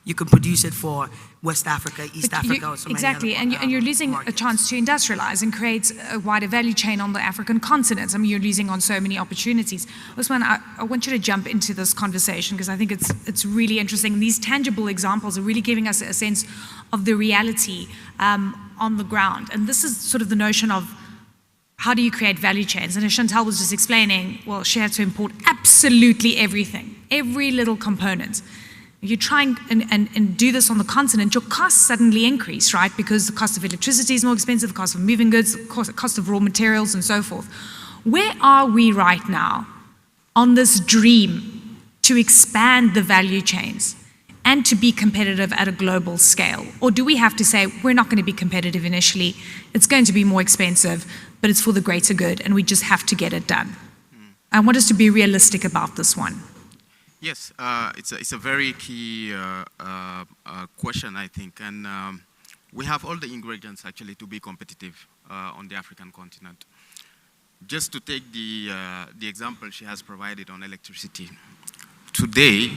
you can produce it for West Africa, East Africa, or so exactly, many other and you're losing a chance to industrialize and create a wider value chain on the African continent. I mean, you're losing on so many opportunities. Usman, I want you to jump into this conversation because I think it's really interesting. These tangible examples are really giving us a sense of the reality on the ground. And this is sort of the notion of how do you create value chains? And as Chantal was just explaining, well, she had to import absolutely everything, every little component. If you try and do this on the continent, your costs suddenly increase, right? Because the cost of electricity is more expensive, the cost of moving goods, the cost of raw materials, and so forth. Where are we right now on this dream to expand the value chains and to be competitive at a global scale? Or do we have to say, we're not going to be competitive initially, it's going to be more expensive, but it's for the greater good, and we just have to get it done? I want us to be realistic about this one. Yes, it's a very key question, I think, and we have all the ingredients actually to be competitive on the African continent. Just to take the example she has provided on electricity. Today,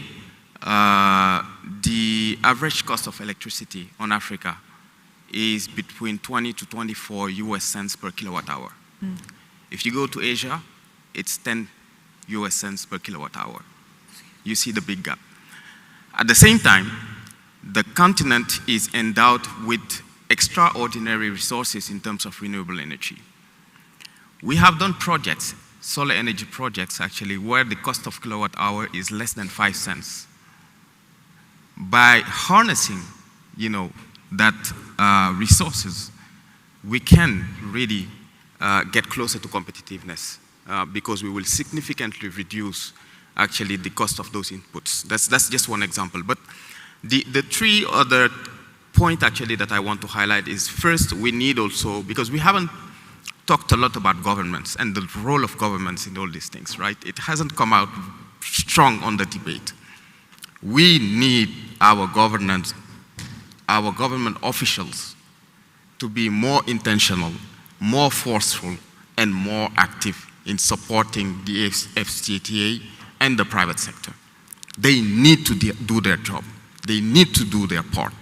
the average cost of electricity on Africa is between 20 to 24 US cents per kilowatt hour. If you go to Asia, it's 10 US cents per kilowatt hour. You see the big gap. At the same time, the continent is endowed with extraordinary resources in terms of renewable energy. We have done projects, solar energy projects actually, where the cost of kilowatt hour is less than 5 cents. By harnessing, that resources, we can really get closer to competitiveness because we will significantly reduce actually the cost of those inputs. That's just one example. But the three other points actually that I want to highlight is first, we need also, because we haven't talked a lot about governments and the role of governments in all these things, right? It hasn't come out strong on the debate. We need our government officials to be more intentional, more forceful, and more active in supporting the AFCA and the private sector. They need to do their job. They need to do their part.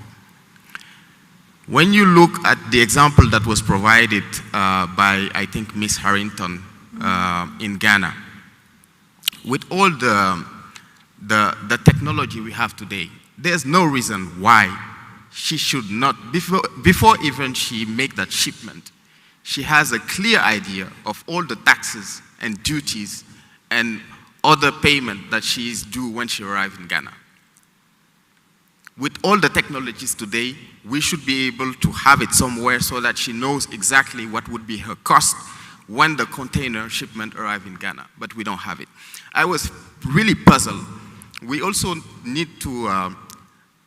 When you look at the example that was provided by, I think, Ms. Harrington in Ghana, with all the technology we have today, there's no reason why she should not, before even she make that shipment, she has a clear idea of all the taxes and duties and other payment that she is due when she arrives in Ghana. With all the technologies today, we should be able to have it somewhere so that she knows exactly what would be her cost when the container shipment arrives in Ghana, but we don't have it. I was really puzzled. We also need to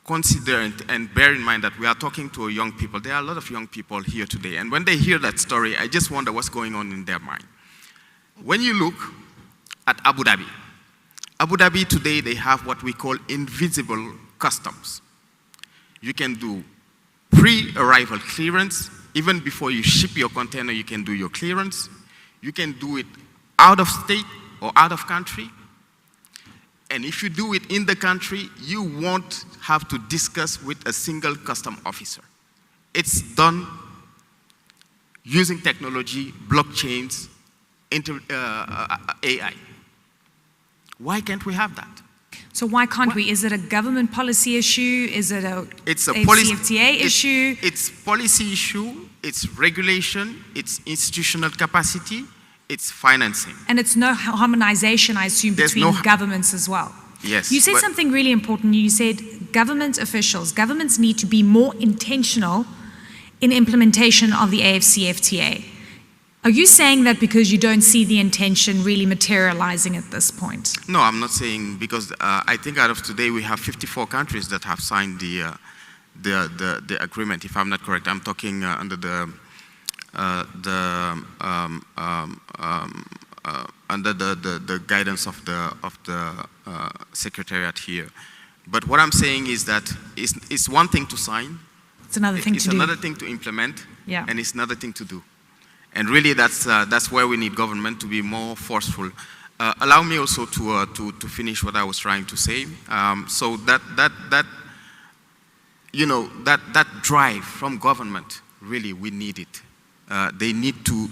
consider and bear in mind that we are talking to young people. There are a lot of young people here today, and when they hear that story, I just wonder what's going on in their mind. When you look at Abu Dhabi today, they have what we call invisible customs. You can do pre-arrival clearance. Even before you ship your container, you can do your clearance. You can do it out of state or out of country. And if you do it in the country, you won't have to discuss with a single custom officer. It's done using technology, blockchains, AI. Why can't we have that? So why can't we? Is it a government policy issue? Is it a CFTA issue? It's policy issue, it's regulation, it's institutional capacity, it's financing. And it's no harmonization, I assume, between governments as well. Yes. You said something really important. You said government officials, governments need to be more intentional in implementation of the AFCA. Are you saying that because you don't see the intention really materializing at this point? No, I'm not saying, because I think out of today we have 54 countries that have signed the the agreement, if I'm not correct. I'm talking under the guidance of the secretariat here. But what I'm saying is that it's one thing to sign. It's another thing to do. It's another thing to implement. Yeah. And it's another thing to do. And really, that's where we need government to be more forceful. Allow me also to finish what I was trying to say. So that drive from government, really, we need it. They need to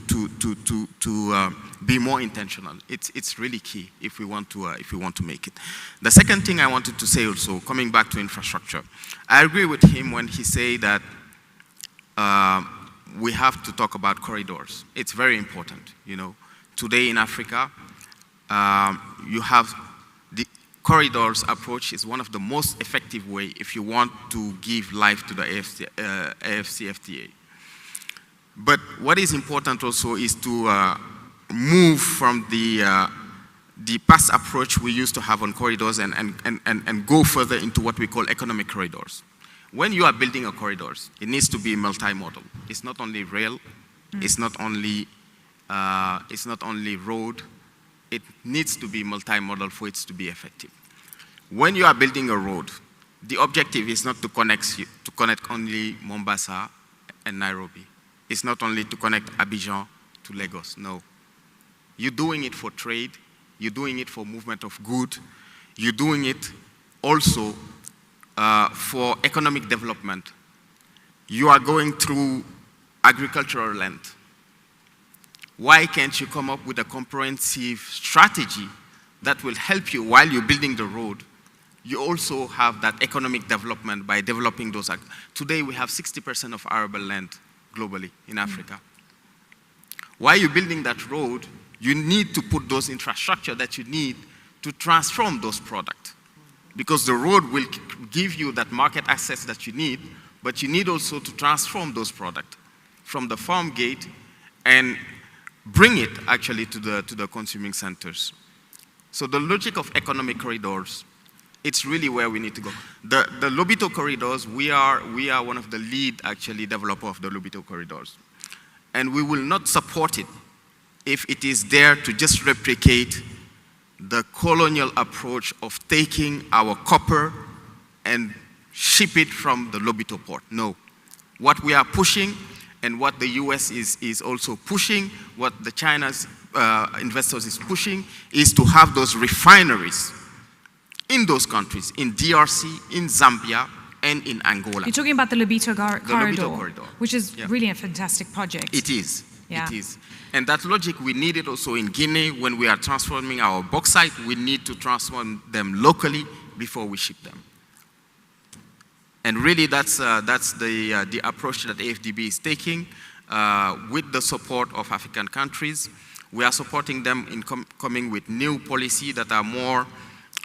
be more intentional. It's really key if we want to make it. The second thing I wanted to say also, coming back to infrastructure, I agree with him when he say that we have to talk about corridors. It's very important. Today in Africa, you have the corridors approach is one of the most effective way if you want to give life to the AFCFTA. But what is important also is to move from the past approach we used to have on corridors and go further into what we call economic corridors. When you are building a corridors, it needs to be multimodal. It's not only rail, it's not only road. It needs to be multimodal for it to be effective. When you are building a road, the objective is not to connect only Mombasa and Nairobi. It's not only to connect Abidjan to Lagos, no. You're doing it for trade, you're doing it for movement of goods, you're doing it also for economic development. You are going through agricultural land. Why can't you come up with a comprehensive strategy that will help you while you're building the road? You also have that economic development by developing those. Today we have 60% of arable land globally in Africa. While you're building that road, you need to put those infrastructure that you need to transform those products. Because the road will give you that market access that you need, but you need also to transform those products from the farm gate and bring it actually to the consuming centers. So the logic of economic corridors, it's really where we need to go. The Lobito corridors, we are one of the lead actually developer of the Lobito corridors. And we will not support it if it is there to just replicate the colonial approach of taking our copper and ship it from the Lobito port. No. What we are pushing and what the US is also pushing, what the China's investors is pushing, is to have those refineries in those countries, in DRC, in Zambia, and in Angola. You're talking about the Lobito corridor, corridor, which is really a fantastic project. It is. Yeah. It is. And that logic, we need it also in Guinea. When we are transforming our bauxite, we need to transform them locally before we ship them. And really, that's the approach that AFDB is taking with the support of African countries. We are supporting them in coming with new policy that are more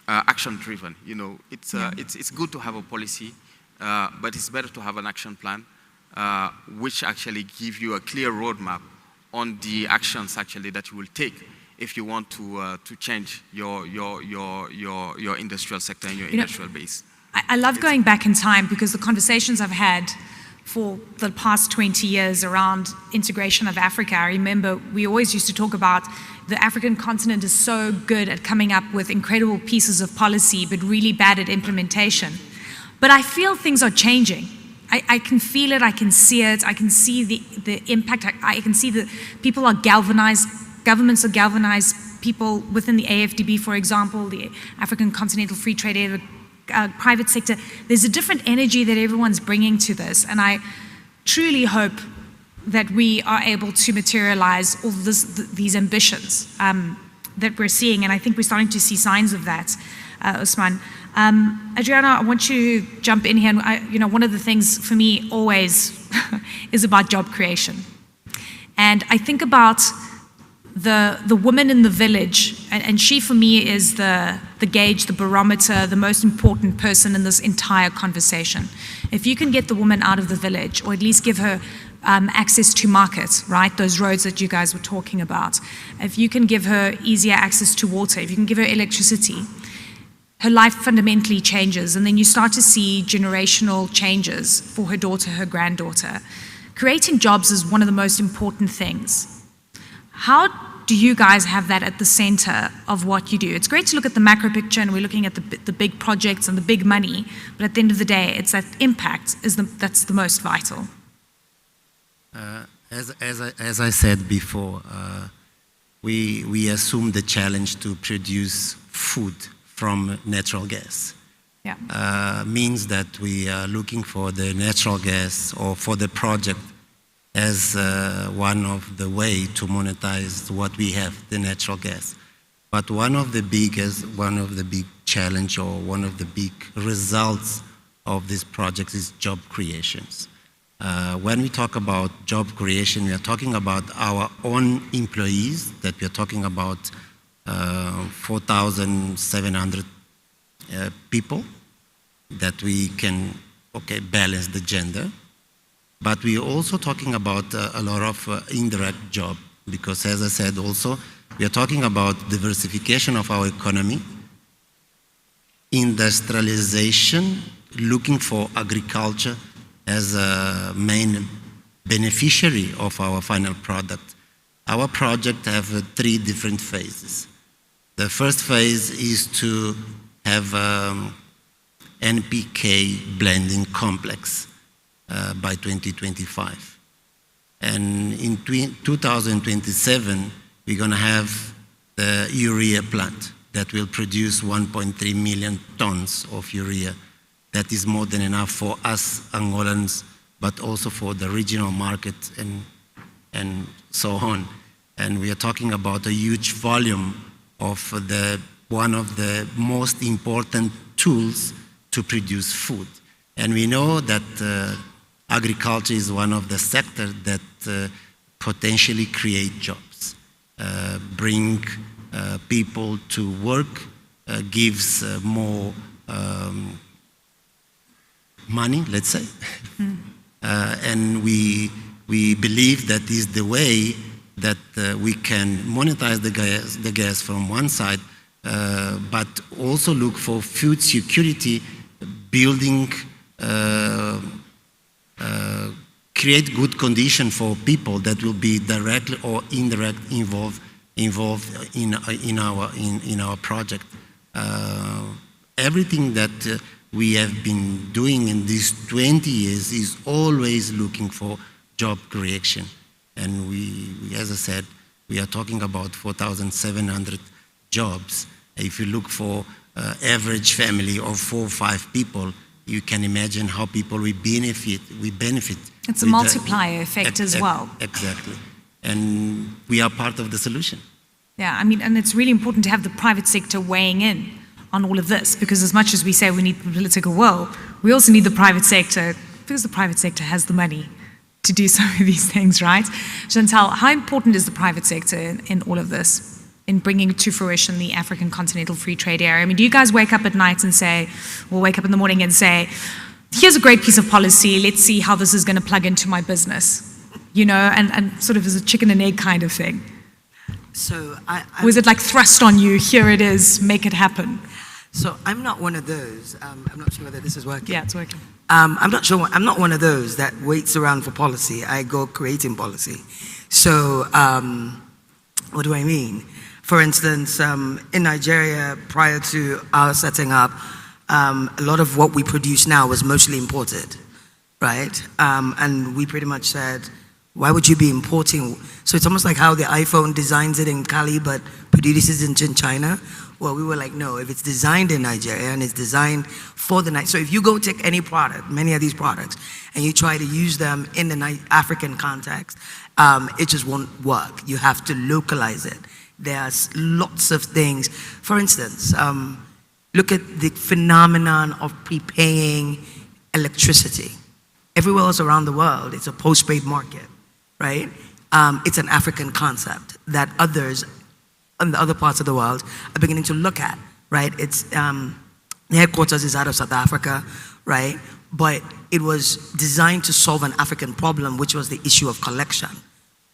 action-driven. It's good to have a policy, but it's better to have an action plan, which actually give you a clear roadmap on the actions actually that you will take if you want to change your industrial sector and your industrial base. I love going back in time because the conversations I've had for the past 20 years around integration of Africa, I remember we always used to talk about the African continent is so good at coming up with incredible pieces of policy, but really bad at implementation. But I feel things are changing. I can feel it, I can see it, I can see the impact, I can see that people are galvanized, governments are galvanized, people within the AFDB, for example, the African Continental Free Trade Area, private sector, there's a different energy that everyone's bringing to this, and I truly hope that we are able to materialize all these ambitions that we're seeing, and I think we're starting to see signs of that, Usman. Adriana, I want you to jump in here. And one of the things for me always is about job creation. And I think about the woman in the village, and she for me is the gauge, the barometer, the most important person in this entire conversation. If you can get the woman out of the village, or at least give her access to market, right? Those roads that you guys were talking about. If you can give her easier access to water, if you can give her electricity, her life fundamentally changes, and then you start to see generational changes for her daughter, her granddaughter. Creating jobs is one of the most important things. How do you guys have that at the center of what you do? It's great to look at the macro picture, and we're looking at the big projects and the big money, but at the end of the day, it's that impact that's the most vital. As I said before, we assume the challenge to produce food from natural gas. Yeah. Means that we are looking for the natural gas or for the project as one of the way to monetize what we have, the natural gas. But one of the big challenge or one of the big results of this project is job creations. When we talk about job creation, we are talking about our own employees, that we are talking about 4,700 people that we can, balance the gender. But we're also talking about a lot of indirect job, because as I said also, we are talking about diversification of our economy, industrialization, looking for agriculture as a main beneficiary of our final product. Our project have 3 different phases. The first phase is to have NPK blending complex by 2025. And in 2027, we're going to have the urea plant that will produce 1.3 million tons of urea. That is more than enough for us Angolans, but also for the regional market and so on. And we are talking about a huge volume of one of the most important tools to produce food. And we know that agriculture is one of the sectors that potentially create jobs, bring people to work, gives more money, let's say. And we believe that is the way that we can monetize the gas from one side, but also look for food security, building, create good condition for people that will be directly or indirectly involved in our project. Everything that we have been doing in these 20 years is always looking for job creation. And we, as I said, we are talking about 4,700 jobs. If you look for average family of 4 or 5 people, you can imagine how people will benefit. It's a multiplier effect as well. Exactly. And we are part of the solution. Yeah, I mean, and it's really important to have the private sector weighing in on all of this, because as much as we say we need the political will, we also need the private sector, because the private sector has the money to do some of these things, right? Chantal, how important is the private sector in all of this, in bringing to fruition the African Continental Free Trade Area? I mean, do you guys wake up at night and say, or wake up in the morning and say, here's a great piece of policy, let's see how this is going to plug into my business, you know, and sort of as a chicken and egg kind of thing? So or is it like thrust on you, here it is, make it happen? So I'm not one of those. I'm not sure whether this is working. Yeah, it's working. I'm not sure. I'm not one of those that waits around for policy. I go creating policy. So what do I mean? For instance, in Nigeria, prior to our setting up, a lot of what we produce now was mostly imported, right? And we pretty much said, why would you be importing? So it's almost like how the iPhone designs it in Cali but produces it in China. Well, we were like, no, if it's designed in Nigeria and it's designed for the so if you go take any product, many of these products, and you try to use them in the African context, it just won't work. You have to localize it. There's lots of things. For instance, look at the phenomenon of prepaying electricity. Everywhere else around the world, it's a post-paid market, right? It's an African concept that others in the other parts of the world are beginning to look at, right? It's, the headquarters is out of South Africa, right? But it was designed to solve an African problem, which was the issue of collection,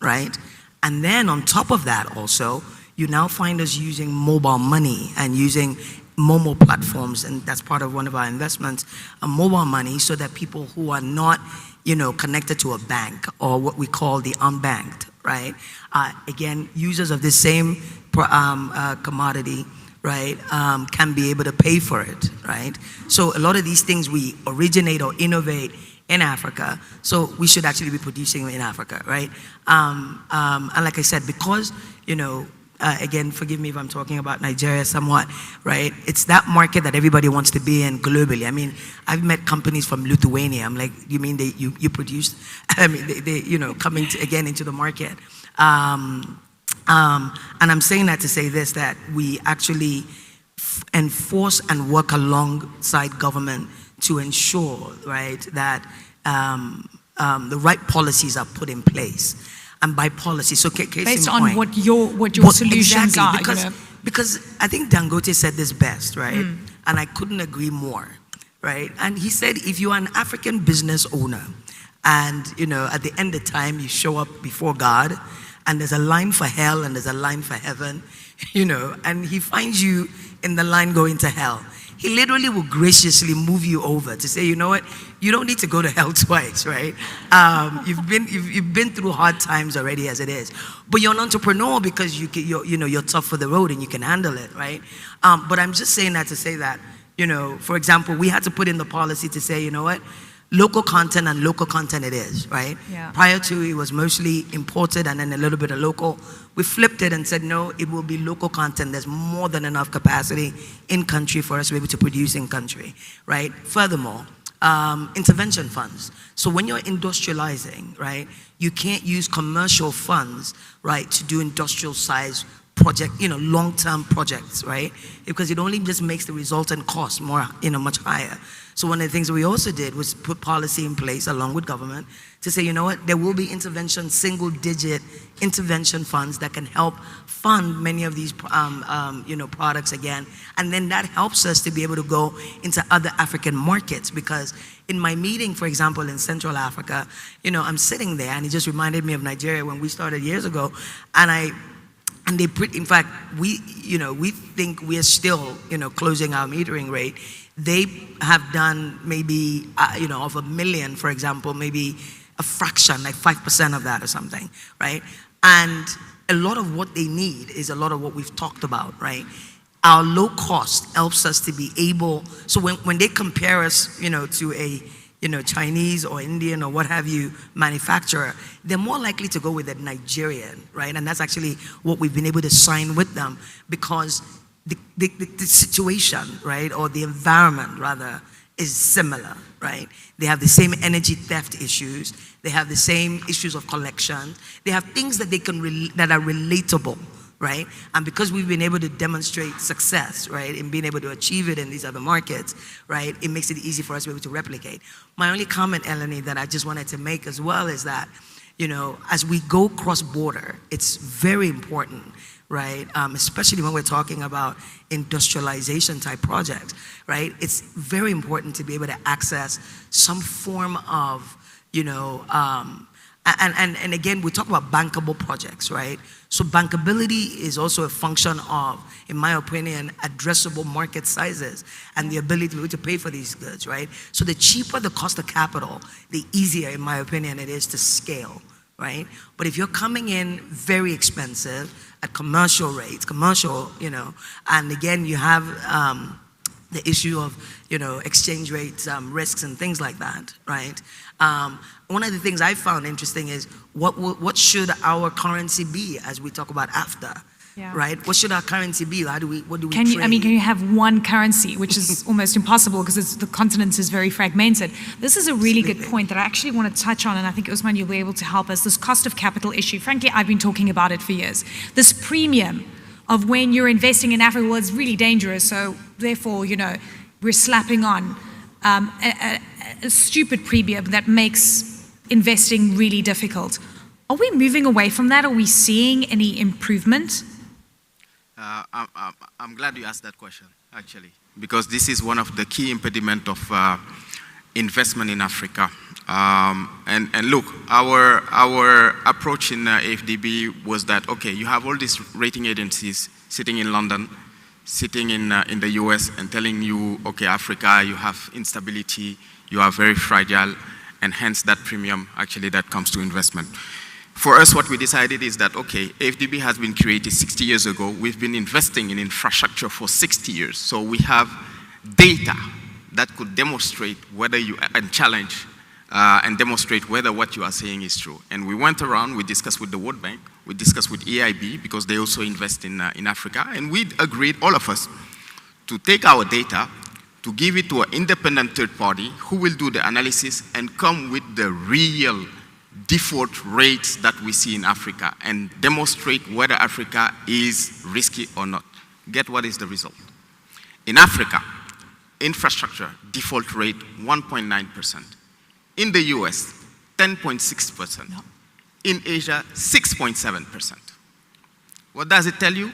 right? And then on top of that also, you now find us using mobile money and using Momo platforms, and that's part of one of our investments, mobile money, so that people who are not, connected to a bank or what we call the unbanked, right? Again, users of the same commodity, right, can be able to pay for it, right? So a lot of these things we originate or innovate in Africa, so we should actually be producing in Africa, right? And like I said, because, again, forgive me if I'm talking about Nigeria somewhat, right? It's that market that everybody wants to be in globally. I mean, I've met companies from Lithuania. I'm like, you mean you produce? I mean, they coming again into the market. And I'm saying that to say this, that we actually enforce and work alongside government to ensure, right, that the right policies are put in place. And by policy, so case based in on point, what your solutions exactly, are. Because I think Dangote said this best, right? And I couldn't agree more, right? And he said, if you are an African business owner, and at the end of time you show up before God, and there's a line for hell and there's a line for heaven, and he finds you in the line going to hell, he literally will graciously move you over to say, you know what, you don't need to go to hell twice, right? You've been through hard times already as it is, but you're an entrepreneur because you're tough for the road and you can handle it, right? But I'm just saying that to say that, for example, we had to put in the policy to say, you know what, local content and local content it is, right? Yeah. Prior to, it was mostly imported and then a little bit of local. We flipped it and said, no, it will be local content. There's more than enough capacity in country for us to be able to produce in country, right? Furthermore, intervention funds. So when you're industrializing, right, you can't use commercial funds, right, to do industrial size project, long-term projects, right? Because it only just makes the resultant cost more, much higher. So one of the things that we also did was put policy in place along with government to say, you know what, there will be intervention, single-digit intervention funds that can help fund many of these, products again. And then that helps us to be able to go into other African markets, because in my meeting, for example, in Central Africa, I'm sitting there and it just reminded me of Nigeria when we started years ago. And in fact, we think we're still, closing our metering rate. They have done maybe, of 1 million, for example, maybe a fraction, like 5% of that or something, right? And a lot of what they need is a lot of what we've talked about, right? Our low cost helps us to be able, so when they compare us, to a, Chinese or Indian or what have you manufacturer, they're more likely to go with a Nigerian, right? And that's actually what we've been able to sign with them, because the situation, right, or the environment rather, is similar, right? They have the same energy theft issues. They have the same issues of collection. They have things that that are relatable, right? And because we've been able to demonstrate success, right, in being able to achieve it in these other markets, right, it makes it easy for us to be able to replicate. My only comment, Eleni, that I just wanted to make as well is that, as we go cross-border, it's very important, right? Especially when we're talking about industrialization type projects, right? It's very important to be able to access some form of, and again, we talk about bankable projects, right? So bankability is also a function of, in my opinion, addressable market sizes and the ability to pay for these goods, right? So the cheaper the cost of capital, the easier, in my opinion, it is to scale, right? But if you're coming in very expensive at commercial rates, and again, you have the issue of, exchange rate risks and things like that, right? One of the things I found interesting is what should our currency be as we talk about AFCA, right? What should our currency be? What do we trade? Can you have one currency, which is almost impossible because the continent is very fragmented. This is a really good point that I actually want to touch on, and I think Usman, you'll be able to help us. This cost of capital issue. Frankly, I've been talking about it for years. This premium of when you're investing in Africa, well, it's really dangerous. So therefore, we're slapping on a stupid premium that makes investing really difficult. Are we moving away from that? Are we seeing any improvement? I'm glad you asked that question, actually, because this is one of the key impediments of investment in Africa. And look, our approach in AFDB was that, okay, you have all these rating agencies sitting in London. sitting in the US and telling you, okay, Africa, you have instability, you are very fragile, and hence that premium actually that comes to investment. For us, what we decided is that, okay, AFDB has been created 60 years ago. We've been investing in infrastructure for 60 years. So we have data that could demonstrate whether you, and challenge and demonstrate whether what you are saying is true. And we went around, we discussed with the World Bank, we discussed with EIB, because they also invest in Africa, and we agreed, all of us, to take our data, to give it to an independent third party who will do the analysis and come with the real default rates that we see in Africa and demonstrate whether Africa is risky or not. Get what is the result? In Africa, infrastructure default rate 1.9%. In the US, 10.6%. No. In Asia, 6.7%. What does it tell you?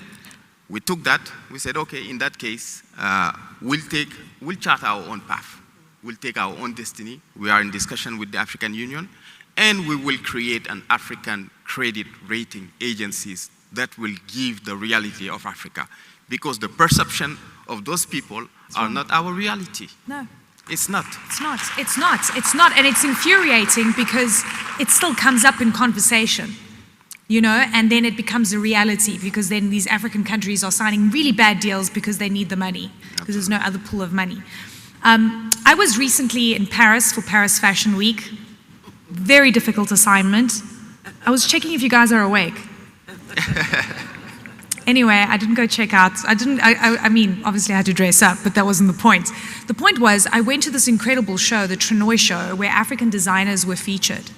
We took that, we said, okay, in that case, we'll chart our own path. We'll take our own destiny. We are in discussion with the African Union, and we will create an African credit rating agencies that will give the reality of Africa. Because the perception of those people are not our reality. No. It's not. It's not. It's not. It's not. And it's infuriating because it still comes up in conversation, you know, and then it becomes a reality because then these African countries are signing really bad deals because they need the money, because there's no other pool of money. I was recently in Paris for Paris Fashion Week. Very difficult assignment. I was checking if you guys are awake. Anyway, I didn't go check out. I mean, obviously I had to dress up, but that wasn't the point. The point was, I went to this incredible show, the Trinoy show, where African designers were featured.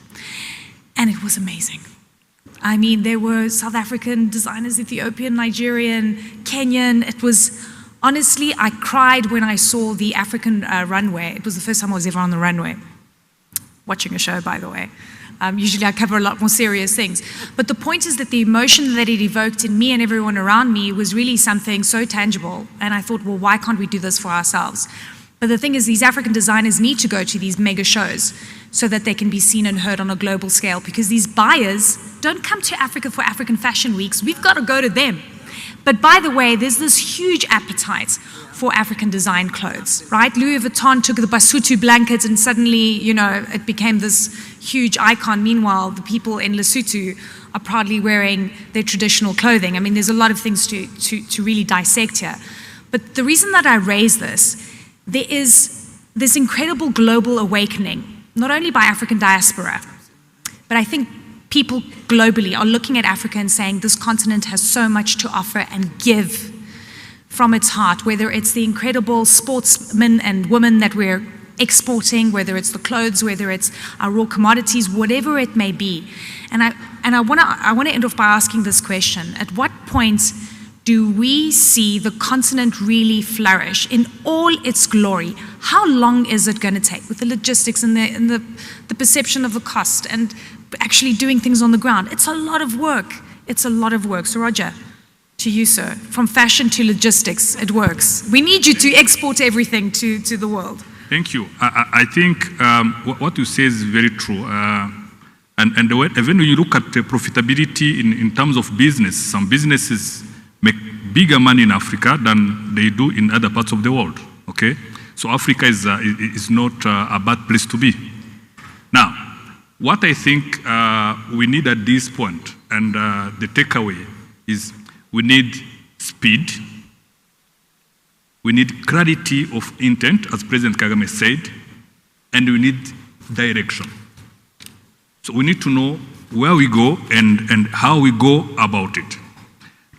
And it was amazing. I mean, there were South African designers, Ethiopian, Nigerian, Kenyan. It was, honestly, I cried when I saw the African runway. It was the first time I was ever on the runway. Watching a show, by the way. Usually I cover a lot more serious things. But the point is that the emotion that it evoked in me and everyone around me was really something so tangible. And I thought, well, why can't we do this for ourselves? But the thing is, these African designers need to go to these mega shows so that they can be seen and heard on a global scale, because these buyers don't come to Africa for African Fashion Weeks. We've got to go to them. But by the way, there's this huge appetite for African design clothes, right? Louis Vuitton took the Basotho blanket and suddenly, you know, it became this huge icon. Meanwhile, the people in Lesotho are proudly wearing their traditional clothing. I mean, there's a lot of things to really dissect here. But the reason that I raise this, there is this incredible global awakening, not only by African diaspora, but I think people globally are looking at Africa and saying this continent has so much to offer and give from its heart, whether it's the incredible sportsmen and women that we're exporting, whether it's the clothes, whether it's our raw commodities, whatever it may be. And I want to end off by asking this question. At what point do we see the continent really flourish in all its glory? How long is it going to take with the logistics and the perception of the cost and actually doing things on the ground? It's a lot of work. It's a lot of work. So Roger, to you, sir, from fashion to logistics, it works. We need you to export everything to the world. Thank you. I think what you say is very true. And even when you look at the profitability in terms of business, some businesses make bigger money in Africa than they do in other parts of the world. Okay? So Africa is not a bad place to be. Now, what I think we need at this point, and the takeaway is, we need speed, we need clarity of intent, as President Kagame said, and we need direction. So we need to know where we go and how we go about it.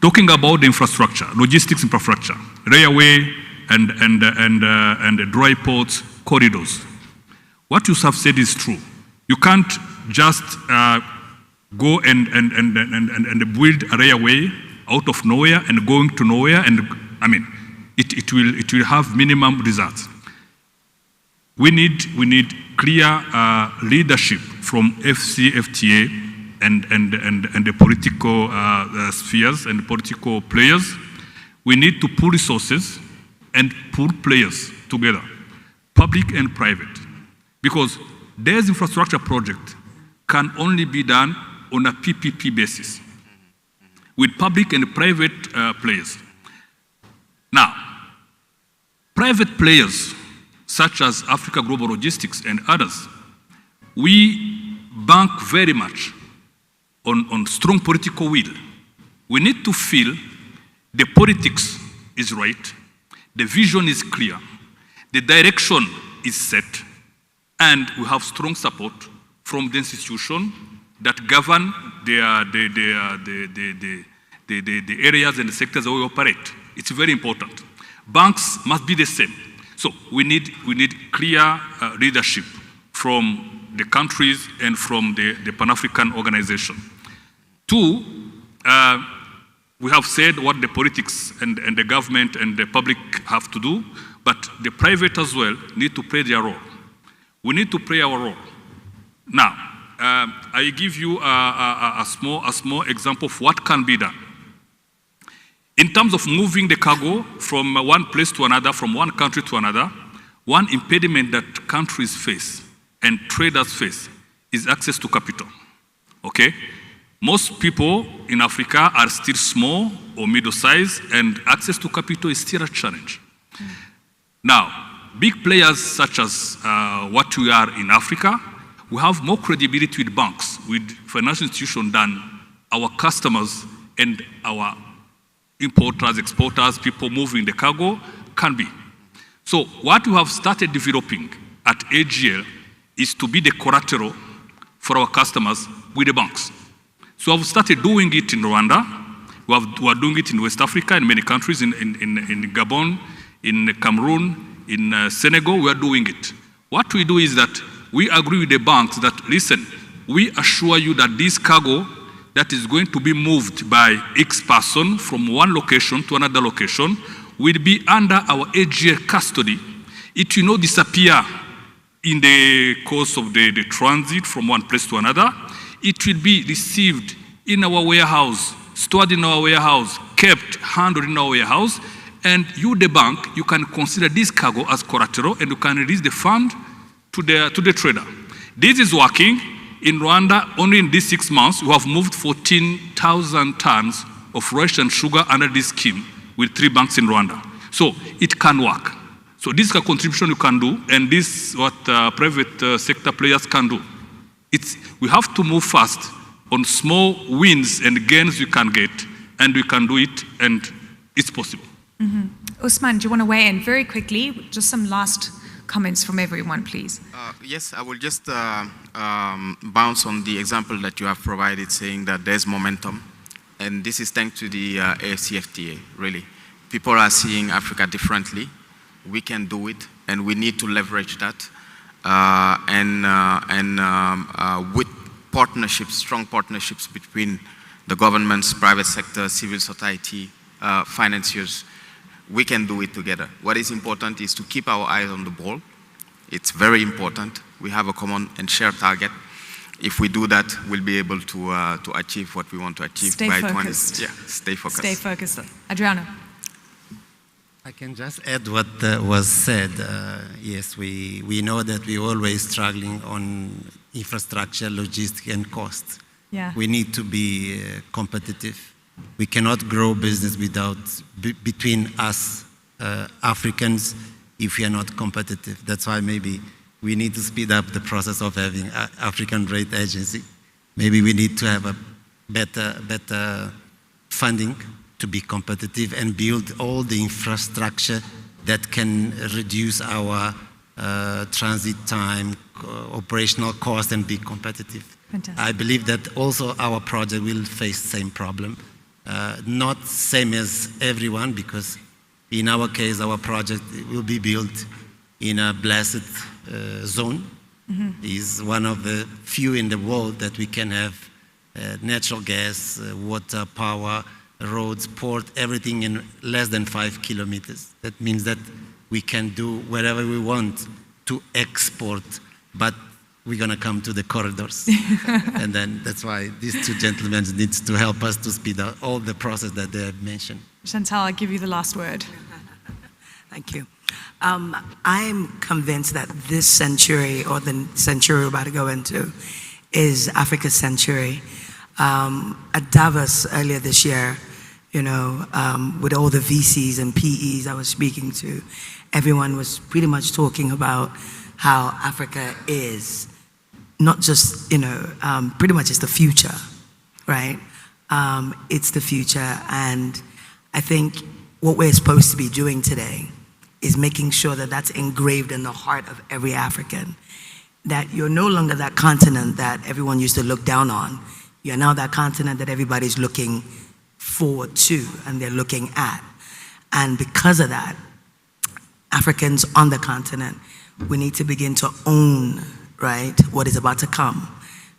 Talking about the infrastructure, logistics infrastructure, railway and dry ports, corridors. What you have said is true. You can't just go and build a railway out of nowhere and going to nowhere, and I mean, it will have minimum results. We need clear leadership from FTA and the political spheres and political players. We need to pool resources and pool players together, public and private, because this infrastructure project can only be done on a PPP basis with public and private players. Now, private players such as Africa Global Logistics and others, we bank very much on strong political will. We need to feel the politics is right, the vision is clear, the direction is set, and we have strong support from the institution that govern the areas and the sectors that we operate. It's very important. Banks must be the same. So we need clear leadership from the countries and from the Pan-African organization. Two, we have said what the politics and the government and the public have to do, but the private as well need to play their role. We need to play our role. Now, I give you a small example of what can be done. In terms of moving the cargo from one place to another, from one country to another, one impediment that countries face and traders face is access to capital, okay? Most people in Africa are still small or middle-sized, and access to capital is still a challenge. Now, big players such as what we are in Africa, we have more credibility with banks, with financial institutions than our customers and our importers, exporters, people moving the cargo can be. So what we have started developing at AGL is to be the collateral for our customers with the banks. So I've started doing it in Rwanda. We are doing it in West Africa, in many countries, in Gabon, in Cameroon, in Senegal, we are doing it. What we do is that we agree with the banks that, listen, we assure you that this cargo that is going to be moved by X person from one location to another location will be under our AGL custody. It will not disappear in the course of the transit from one place to another. It will be received in our warehouse, stored in our warehouse, kept, handled in our warehouse, and you, the bank, you can consider this cargo as collateral and you can release the fund to the trader. This is working. In Rwanda, only in these 6 months, we have moved 14,000 tons of rice and sugar under this scheme with 3 banks in Rwanda. So it can work. So this is a contribution you can do, and this is what private sector players can do. We have to move fast on small wins and gains we can get, and we can do it, and it's possible. Usman, do you want to weigh in very quickly? Just some last comments from everyone, please. Yes, I will just bounce on the example that you have provided, saying that there's momentum. And this is thanks to the AFCA, really. People are seeing Africa differently. We can do it, and we need to leverage that. With partnerships, strong partnerships between the governments, private sector, civil society, financiers, we can do it together. What is important is to keep our eyes on the ball. It's very important. We have a common and shared target. If we do that, we'll be able to achieve what we want to achieve by 2020. Yeah, stay focused. Stay focused. Adriano. I can just add what was said. Yes, we know that we're always struggling on infrastructure, logistics, and cost. Yeah. We need to be competitive. We cannot grow business without between us Africans if we are not competitive. That's why maybe we need to speed up the process of having African Rate Agency. Maybe we need to have a better funding to be competitive and build all the infrastructure that can reduce our transit time, operational cost, and be competitive. Fantastic. I believe that also our project will face the same problem. Not same as everyone, because in our case, our project will be built in a blessed zone. It's one of the few in the world that we can have natural gas, water, power, roads, port, everything in less than 5 kilometers. That means that we can do whatever we want to export, but we're going to come to the corridors. And then that's why these two gentlemen need to help us to speed up all the process that they have mentioned. Chantal, I'll give you the last word. Thank you. I'm convinced that this century, or the century we're about to go into, is Africa's century. At Davos earlier this year, with all the VCs and PEs I was speaking to, everyone was pretty much talking about how Africa is not just, pretty much it's the future, right? It's the future, and I think what we're supposed to be doing today is making sure that that's engraved in the heart of every African, that you're no longer that continent that everyone used to look down on. You're now that continent that everybody's looking forward to and they're looking at. And because of that, Africans on the continent, we need to begin to own, right, what is about to come,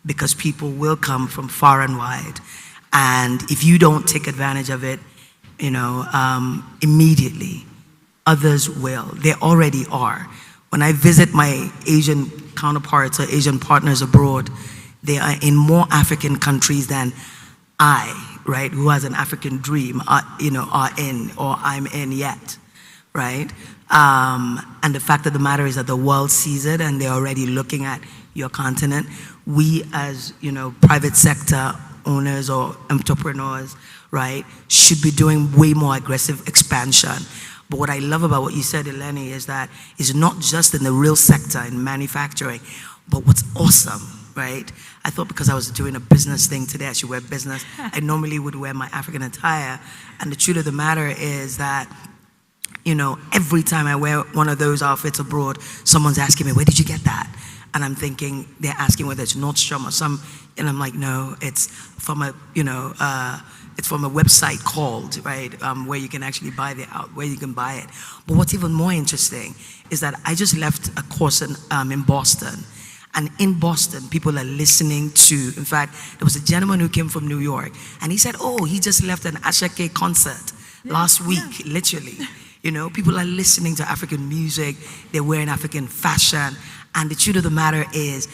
because people will come from far and wide. And if you don't take advantage of it, immediately, others will. They already are. When I visit my Asian counterparts or Asian partners abroad, they are in more African countries than I, right, who has an African dream, are in, or I'm in yet, right? And the fact of the matter is that the world sees it and they're already looking at your continent. We as, private sector owners or entrepreneurs, right, should be doing way more aggressive expansion. But what I love about what you said, Eleni, is that it's not just in the real sector, in manufacturing, but what's awesome, right? I thought because I was doing a business thing today, I should wear business. I normally would wear my African attire. And the truth of the matter is that, every time I wear one of those outfits abroad, someone's asking me, where did you get that? And I'm thinking, they're asking whether it's Nordstrom or some, and I'm like, no, it's from a, it's from a website called, right, where you can actually buy where you can buy it. But what's even more interesting is that I just left a course in Boston. And in Boston, people are listening to, in fact, there was a gentleman who came from New York, and he said, oh, he just left an AFCA concert last week, literally. People are listening to African music, they're wearing African fashion, and the truth of the matter is,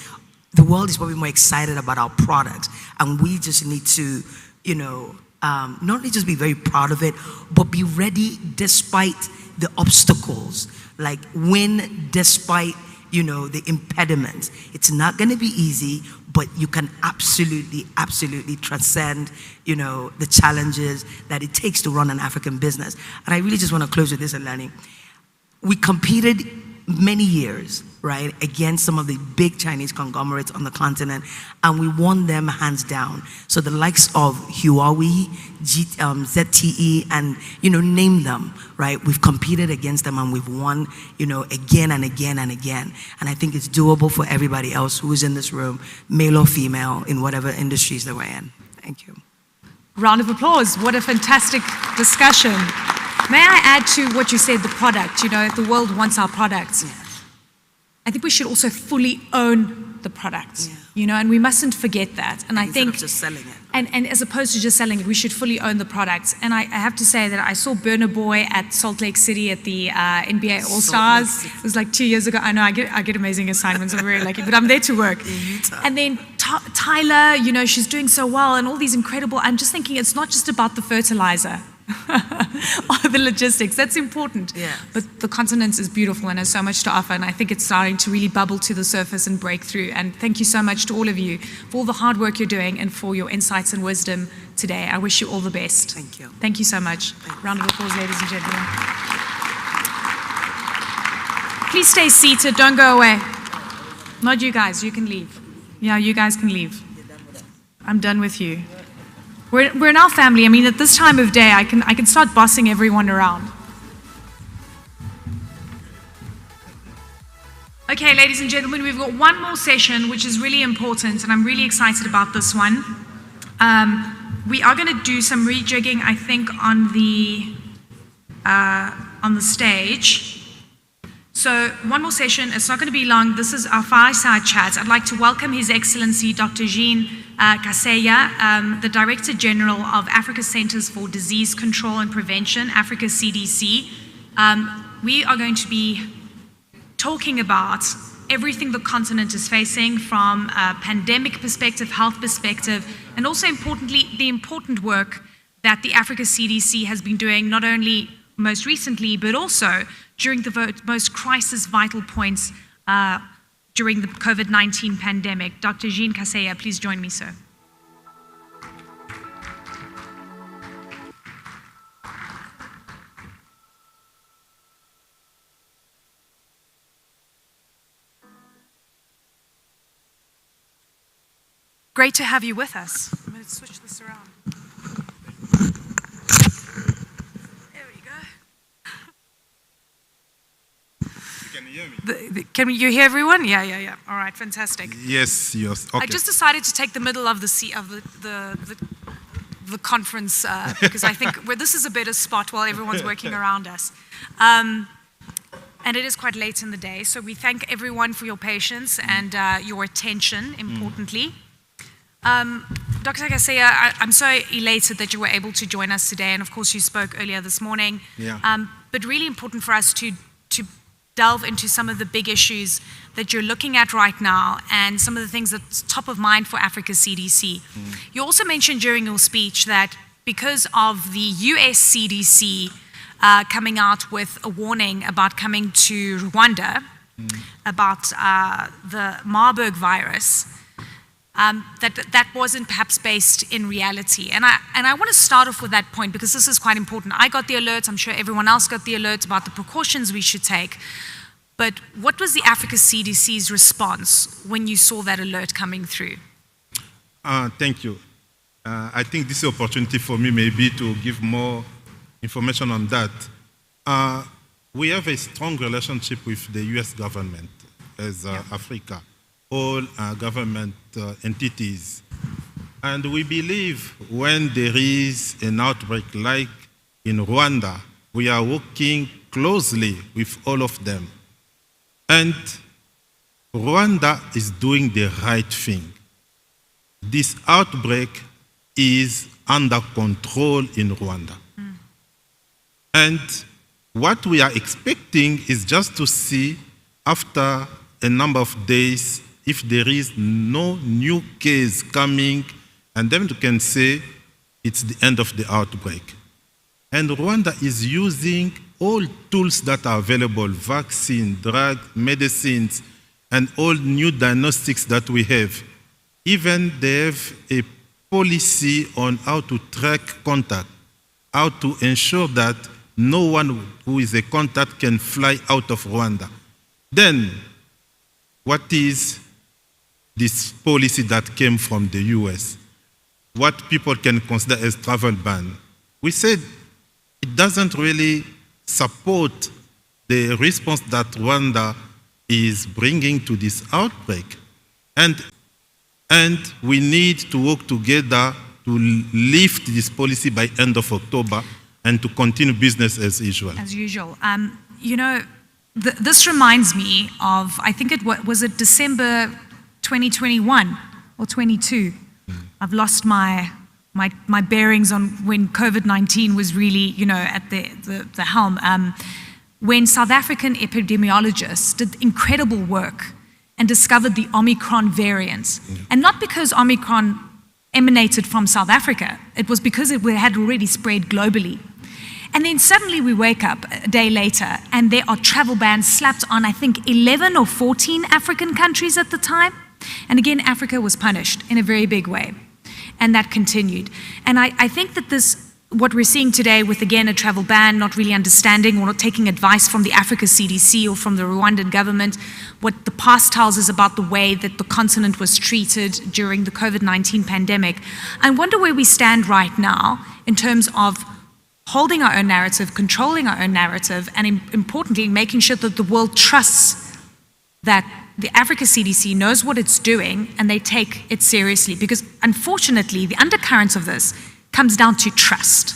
the world is probably more excited about our products, and we just need to, not only just be very proud of it, but be ready despite the obstacles, like win despite, the impediments. It's not going to be easy, but you can absolutely, absolutely transcend, the challenges that it takes to run an African business. And I really just want to close with this, Eleni. We competed many years, right, against some of the big Chinese conglomerates on the continent, and we won them hands down. So the likes of Huawei, ZTE, and, name them, right? We've competed against them and we've won, again and again and again. And I think it's doable for everybody else who is in this room, male or female, in whatever industries that we're in. Thank you. Round of applause. What a fantastic discussion. May I add to what you said, the product, the world wants our products. Yeah. I think we should also fully own the product, and we mustn't forget that. And I think, instead of just selling it. And as opposed to just selling it, we should fully own the products. And I have to say that I saw Burna Boy at Salt Lake City at the NBA All-Stars. It was like 2 years ago. I know I get amazing assignments. I'm very lucky, but I'm there to work. And then Tyler, she's doing so well, and all these incredible. I'm just thinking it's not just about the fertilizer. Or the logistics, that's important. Yeah. But the continent is beautiful and has so much to offer, and I think it's starting to really bubble to the surface and break through. And thank you so much to all of you for all the hard work you're doing and for your insights and wisdom today. I wish you all the best. Thank you. Thank you so much. Round of applause, ladies and gentlemen. Please stay seated, don't go away. Not you guys, you can leave. Yeah, you guys can leave. I'm done with you. We're in our family. I mean, at this time of day, I can start bossing everyone around. Okay, ladies and gentlemen, we've got one more session, which is really important, and I'm really excited about this one. We are going to do some rejigging, I think, on the stage. So one more session. It's not going to be long. This is our fireside chat. I'd like to welcome His Excellency Dr. Jean Kaseya, the Director General of Africa Centers for Disease Control and Prevention, Africa CDC. We are going to be talking about everything the continent is facing from a pandemic perspective, health perspective, and also importantly, the important work that the Africa CDC has been doing, not only most recently, but also during the most crisis vital points during the COVID-19 pandemic. Dr. Jean Kaseya, please join me, sir. great to have you with us. I'm going to switch this around. There we go. Can you hear me? Can you hear everyone? Yeah. All right, fantastic. Yes. Okay. I just decided to take the middle of the conference because I think this is a better spot while everyone's working around us. And it is quite late in the day, so we thank everyone for your patience and your attention, importantly. Dr. Kaseya, I'm so elated that you were able to join us today, and of course you spoke earlier this morning. Yeah. But really important for us to delve into some of the big issues that you're looking at right now and some of the things that's top of mind for Africa CDC. You also mentioned during your speech that because of the US CDC coming out with a warning about coming to Rwanda about the Marburg virus, that wasn't perhaps based in reality. And I want to start off with that point because this is quite important. I got the alert, I'm sure everyone else got the alert about the precautions we should take. But what was the Africa CDC's response when you saw that alert coming through? Thank you. I think this is an opportunity for me maybe to give more information on that. We have a strong relationship with the US government as Africa, all government entities. And we believe when there is an outbreak like in Rwanda, we are working closely with all of them. And Rwanda is doing the right thing. This outbreak is under control in Rwanda. And what we are expecting is just to see after a number of days if there is no new case coming, and then we can say it's the end of the outbreak. And Rwanda is using all tools that are available, vaccine, drug, medicines, and all new diagnostics that we have. Even they have a policy on how to track contact, how to ensure that no one who is a contact can fly out of Rwanda. Then, what is this policy that came from the US? What people can consider as travel ban? We said it doesn't really support the response that Rwanda is bringing to this outbreak. And we need to work together to lift this policy by end of October and to continue business as usual. As usual. You know, this reminds me of, I think was it December 2021 or 22? I've lost my bearings on when COVID-19 was really, you know, at the helm. When South African epidemiologists did incredible work and discovered the Omicron variant. And not because Omicron emanated from South Africa, it was because it had already spread globally. And then suddenly we wake up a day later and there are travel bans slapped on, I think, 11 or 14 African countries at the time. And again, Africa was punished in a very big way. And that continued. And I think that what we're seeing today with, again, a travel ban, not really understanding or not taking advice from the Africa CDC or from the Rwandan government, what the past tells us about the way that the continent was treated during the COVID-19 pandemic. I wonder where we stand right now in terms of holding our own narrative, controlling our own narrative, and importantly, making sure that the world trusts that the Africa CDC knows what it's doing and they take it seriously. Because unfortunately, the undercurrents of this comes down to trust.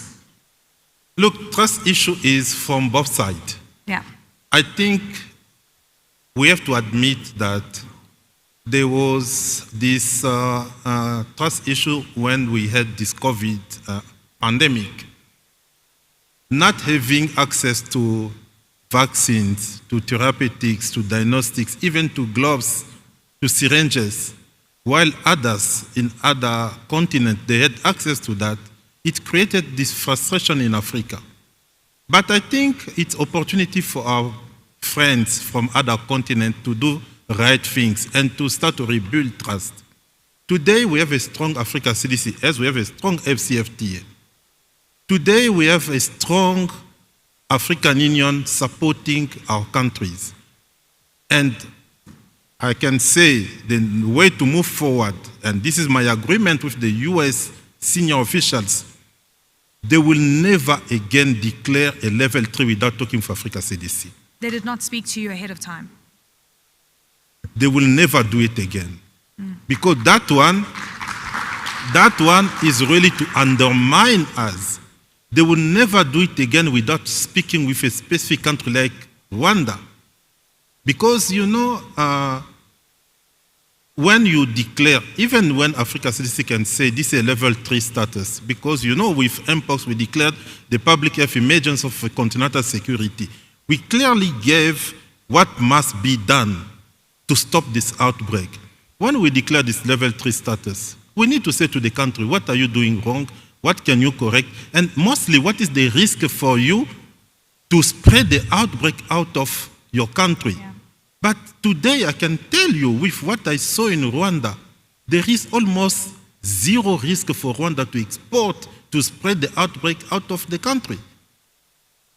Look, trust issue is from both sides. Yeah. I think we have to admit that there was this trust issue when we had this COVID pandemic. Not having access to vaccines, to therapeutics, to diagnostics, even to gloves, to syringes, while others in other continents, they had access to that, it created this frustration in Africa. But I think it's opportunity for our friends from other continents to do right things and to start to rebuild trust. Today, we have a strong Africa CDC, as we have a strong AFCA. Today, we have a strong African Union supporting our countries. And I can say the way to move forward and this is my agreement with the US senior officials, they will never again declare a level 3 without talking for Africa CDC. They did not speak to you ahead of time. They will never do it again. Because that one is really to undermine us. They will never do it again without speaking with a specific country like Rwanda. Because, you know, when you declare, even when Africa CDC can say this is a level 3 status, because, you know, with MPOX we declared the public health emergency of continental security. We clearly gave what must be done to stop this outbreak. When we declare this level 3 status, we need to say to the country, what are you doing wrong? What can you correct? And mostly, what is the risk for you to spread the outbreak out of your country? Yeah. But today, I can tell you, with what I saw in Rwanda, there is almost zero risk for Rwanda to export, to spread the outbreak out of the country.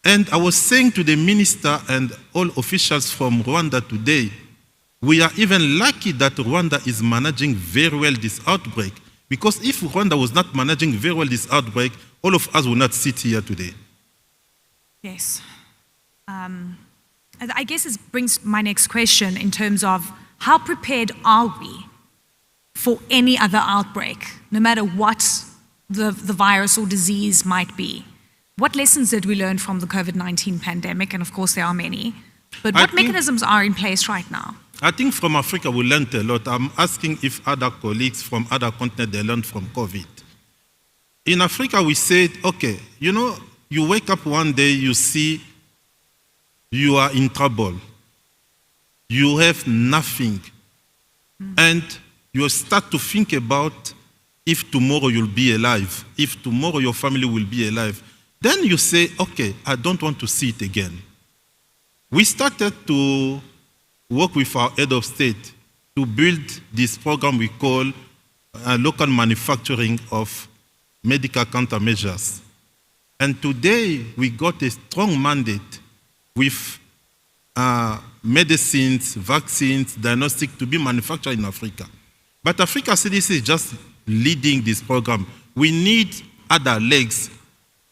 And I was saying to the minister and all officials from Rwanda today, we are even lucky that Rwanda is managing very well this outbreak. Because if Rwanda was not managing very well this outbreak, all of us would not sit here today. Yes. I guess this brings my next question in terms of how prepared are we for any other outbreak, no matter what the virus or disease might be? What lessons did we learn from the COVID-19 pandemic? And of course, there are many. But what mechanisms are in place right now? I think from Africa we learned a lot. I'm asking if other colleagues from other continents, they learned from COVID. In Africa, we said, okay, you know, you wake up one day, you see you are in trouble. You have nothing. And you start to think about if tomorrow you'll be alive, if tomorrow your family will be alive. Then you say, okay, I don't want to see it again. We started to work with our head of state to build this program we call local manufacturing of medical countermeasures. And today we got a strong mandate with medicines, vaccines, diagnostics to be manufactured in Africa. But Africa CDC is just leading this program. We need other legs.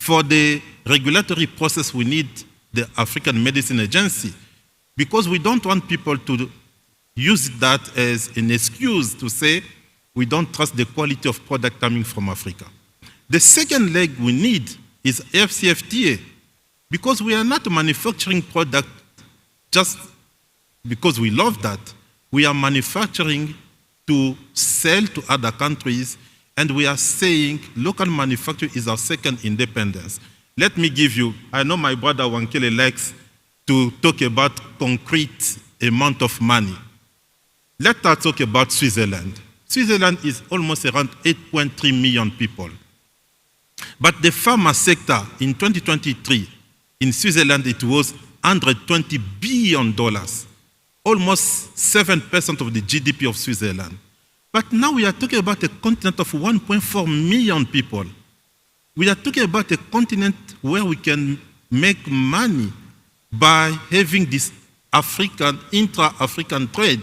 For the regulatory process, we need the African Medicine Agency, because we don't want people to use that as an excuse to say we don't trust the quality of product coming from Africa. The second leg we need is AFCA, because we are not manufacturing product just because we love that. We are manufacturing to sell to other countries, and we are saying local manufacturing is our second independence. Let me give you, I know my brother Wankele likes to talk about concrete amount of money. Let us talk about Switzerland. Switzerland is almost around 8.3 million people. But the pharma sector in 2023, in Switzerland, it was $120 billion, almost 7% of the GDP of Switzerland. But now we are talking about a continent of 1.4 million people. We are talking about a continent where we can make money by having this intra-African trade.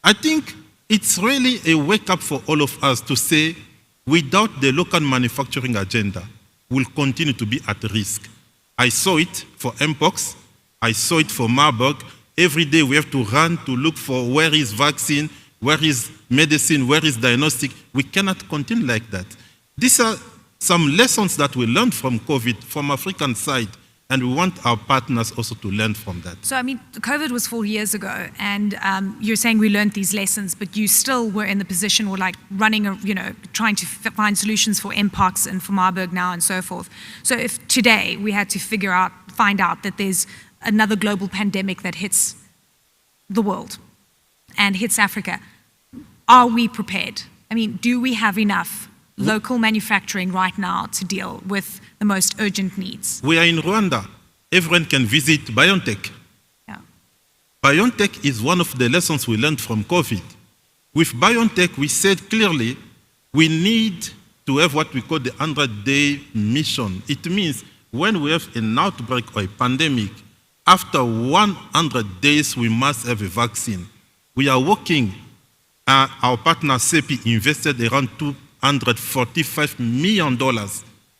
I think it's really a wake-up for all of us to say, without the local manufacturing agenda, we'll continue to be at risk. I saw it for MPOX. I saw it for Marburg. Every day we have to run to look for where is vaccine, where is medicine, where is diagnostic. We cannot continue like that. These are some lessons that we learned from COVID, from African side, and we want our partners also to learn from that. So, I mean, COVID was 4 years ago, and you're saying we learned these lessons, but you still were in the position, or like running, trying to find solutions for MPOX and for Marburg now and so forth. So if today we had to find out that there's another global pandemic that hits the world and hits Africa, are we prepared? I mean, do we have enough local manufacturing right now to deal with the most urgent needs? We are in Rwanda. Everyone can visit BioNTech. Yeah. BioNTech is one of the lessons we learned from COVID. With BioNTech, we said clearly we need to have what we call the 100-day mission. It means when we have an outbreak or a pandemic, after 100 days, we must have a vaccine. We are working our partner CEPI invested around $245 million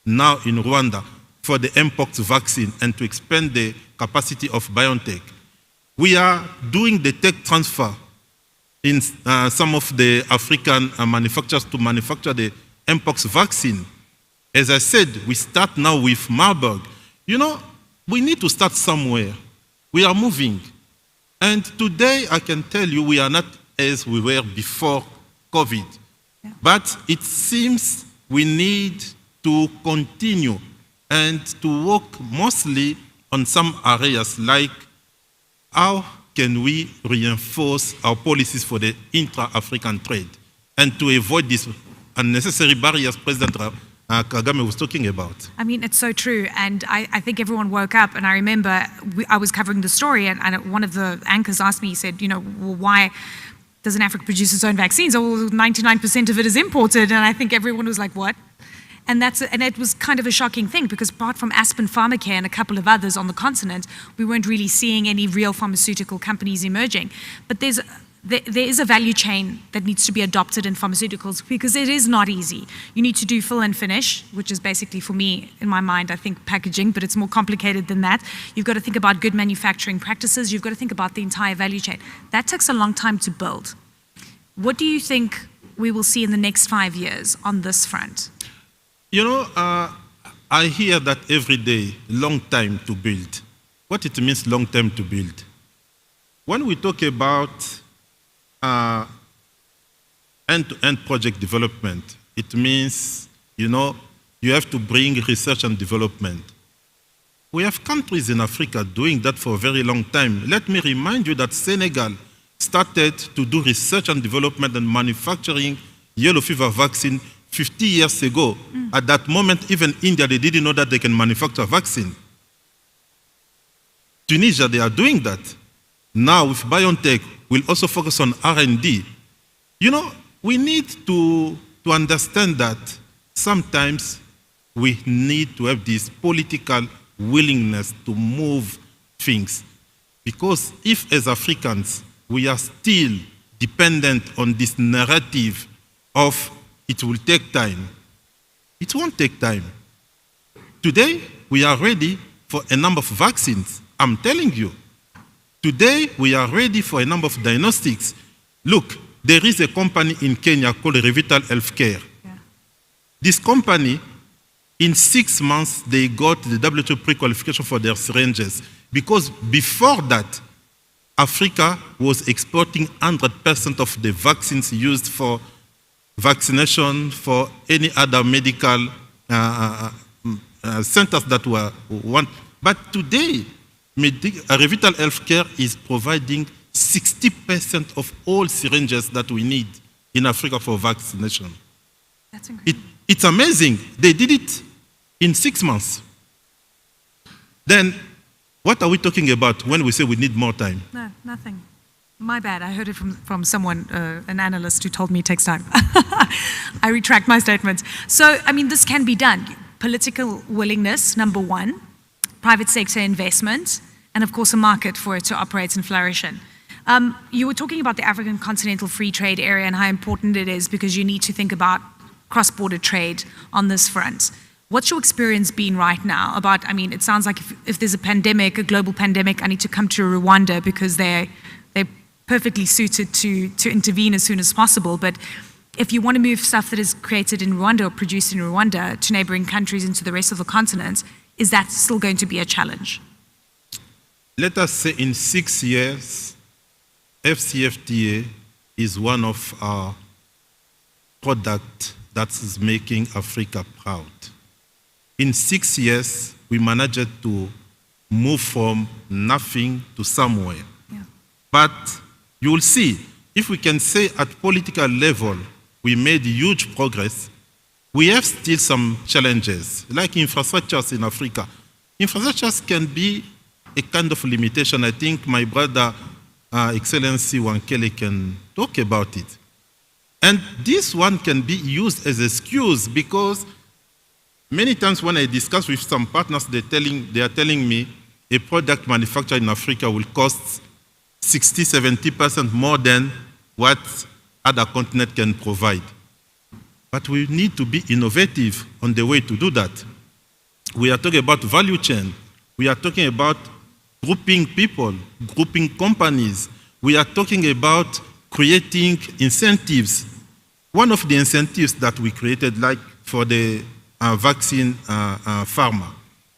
now in Rwanda for the Mpox vaccine and to expand the capacity of BioNTech. We are doing the tech transfer in some of the African manufacturers to manufacture the Mpox vaccine. As I said, we start now with Marburg. You know, we need to start somewhere. We are moving. And today, I can tell you, we are not as we were before COVID. Yeah. But it seems we need to continue and to work mostly on some areas like how can we reinforce our policies for the intra-African trade and to avoid these unnecessary barriers President Kagame was talking about. I mean, it's so true. And I think everyone woke up, and I remember I was covering the story, and one of the anchors asked me, he said, you know, well, why doesn't Africa produce its own vaccines? Oh, well, 99% of it is imported. And I think everyone was like, what? And it was kind of a shocking thing, because apart from Aspen Pharmacare and a couple of others on the continent, we weren't really seeing any real pharmaceutical companies emerging. But there is a value chain that needs to be adopted in pharmaceuticals, because it is not easy. You need to do fill and finish, which is basically, for me, in my mind, I think packaging, but it's more complicated than that. You've got to think about good manufacturing practices. You've got to think about the entire value chain. That takes a long time to build. What do you think we will see in the next 5 years on this front? You know, I hear that every day, long time to build. What it means long time to build? When we talk about end-to-end project development, it means, you know, you have to bring research and development. We have countries in Africa doing that for a very long time. Let me remind you that Senegal started to do research and development and manufacturing yellow fever vaccine 50 years ago. At that moment, even India, they didn't know that they can manufacture vaccine. Tunisia, they are doing that. Now with BioNTech, we'll also focus on R&D. You know, we need to understand that sometimes we need to have this political willingness to move things. Because if as Africans, we are still dependent on this narrative of it will take time, it won't take time. Today, we are ready for a number of vaccines. I'm telling you. Today, we are ready for a number of diagnostics. Look, there is a company in Kenya called Revital Healthcare. Yeah. This company, in 6 months, they got the WHO pre-qualification for their syringes. Because before that, Africa was exporting 100% of the vaccines used for vaccination for any other medical centers that were one. But today, Revital Healthcare is providing 60% of all syringes that we need in Africa for vaccination. That's incredible. It's amazing. They did it in 6 months. Then, what are we talking about when we say we need more time? No, nothing. My bad. I heard it from someone, an analyst, who told me it takes time. I retract my statements. So, I mean, this can be done. Political willingness, number one. Private sector investment, and of course a market for it to operate and flourish in. You were talking about the African Continental Free Trade Area and how important it is, because you need to think about cross-border trade on this front. What's your experience been right now about, I mean, it sounds like if there's a pandemic, a global pandemic, I need to come to Rwanda because they're perfectly suited to intervene as soon as possible. But if you want to move stuff that is created in Rwanda or produced in Rwanda to neighboring countries into the rest of the continent, is that still going to be a challenge? Let us say in 6 years, FCFTA is one of our products that is making Africa proud. In 6 years, we managed to move from nothing to somewhere. Yeah. But you will see, if we can say at political level, we made huge progress, we have still some challenges, like infrastructures in Africa. Infrastructures can be a kind of limitation. I think my brother, Excellency Wankele, can talk about it. And this one can be used as an excuse, because many times when I discuss with some partners, they are telling me a product manufactured in Africa will cost 60–70% more than what other continents can provide. But we need to be innovative on the way to do that. We are talking about value chain. We are talking about grouping people, grouping companies. We are talking about creating incentives. One of the incentives that we created, like for the vaccine pharma,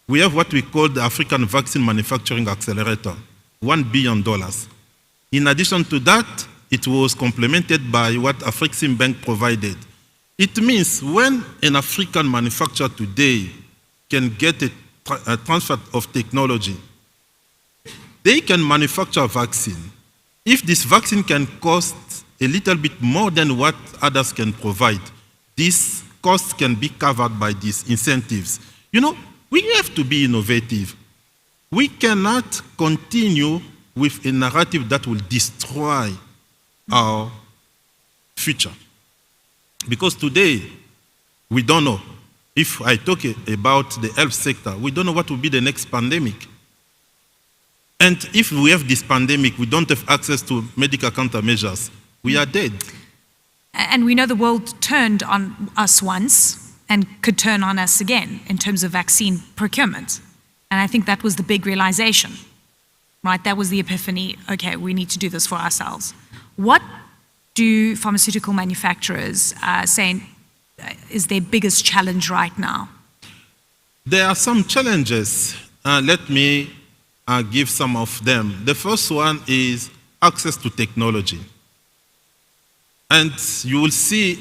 we have what we call the African Vaccine Manufacturing Accelerator, $1 billion. In addition to that, it was complemented by what Afrexim Bank provided. It means when an African manufacturer today can get a transfer of technology, they can manufacture a vaccine. If this vaccine can cost a little bit more than what others can provide, these costs can be covered by these incentives. You know, we have to be innovative. We cannot continue with a narrative that will destroy our future. Because today, we don't know. If I talk about the health sector, we don't know what will be the next pandemic. And if we have this pandemic, we don't have access to medical countermeasures, we are dead. And we know the world turned on us once and could turn on us again in terms of vaccine procurement. And I think that was the big realization, right? That was the epiphany, okay, we need to do this for ourselves. What do pharmaceutical manufacturers say is their biggest challenge right now? There are some challenges. Let me give some of them. The first one is access to technology. And you will see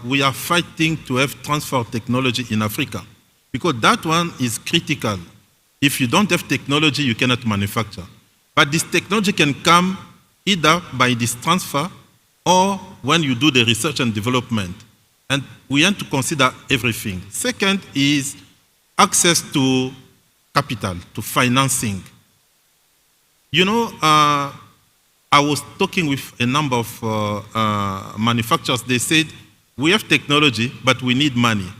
we are fighting to have transfer of technology in Africa, because that one is critical. If you don't have technology, you cannot manufacture. But this technology can come either by this transfer or when you do the research and development. And we have to consider everything. Second is access to capital, to financing. You know, I was talking with a number of manufacturers. They said, we have technology, but we need money.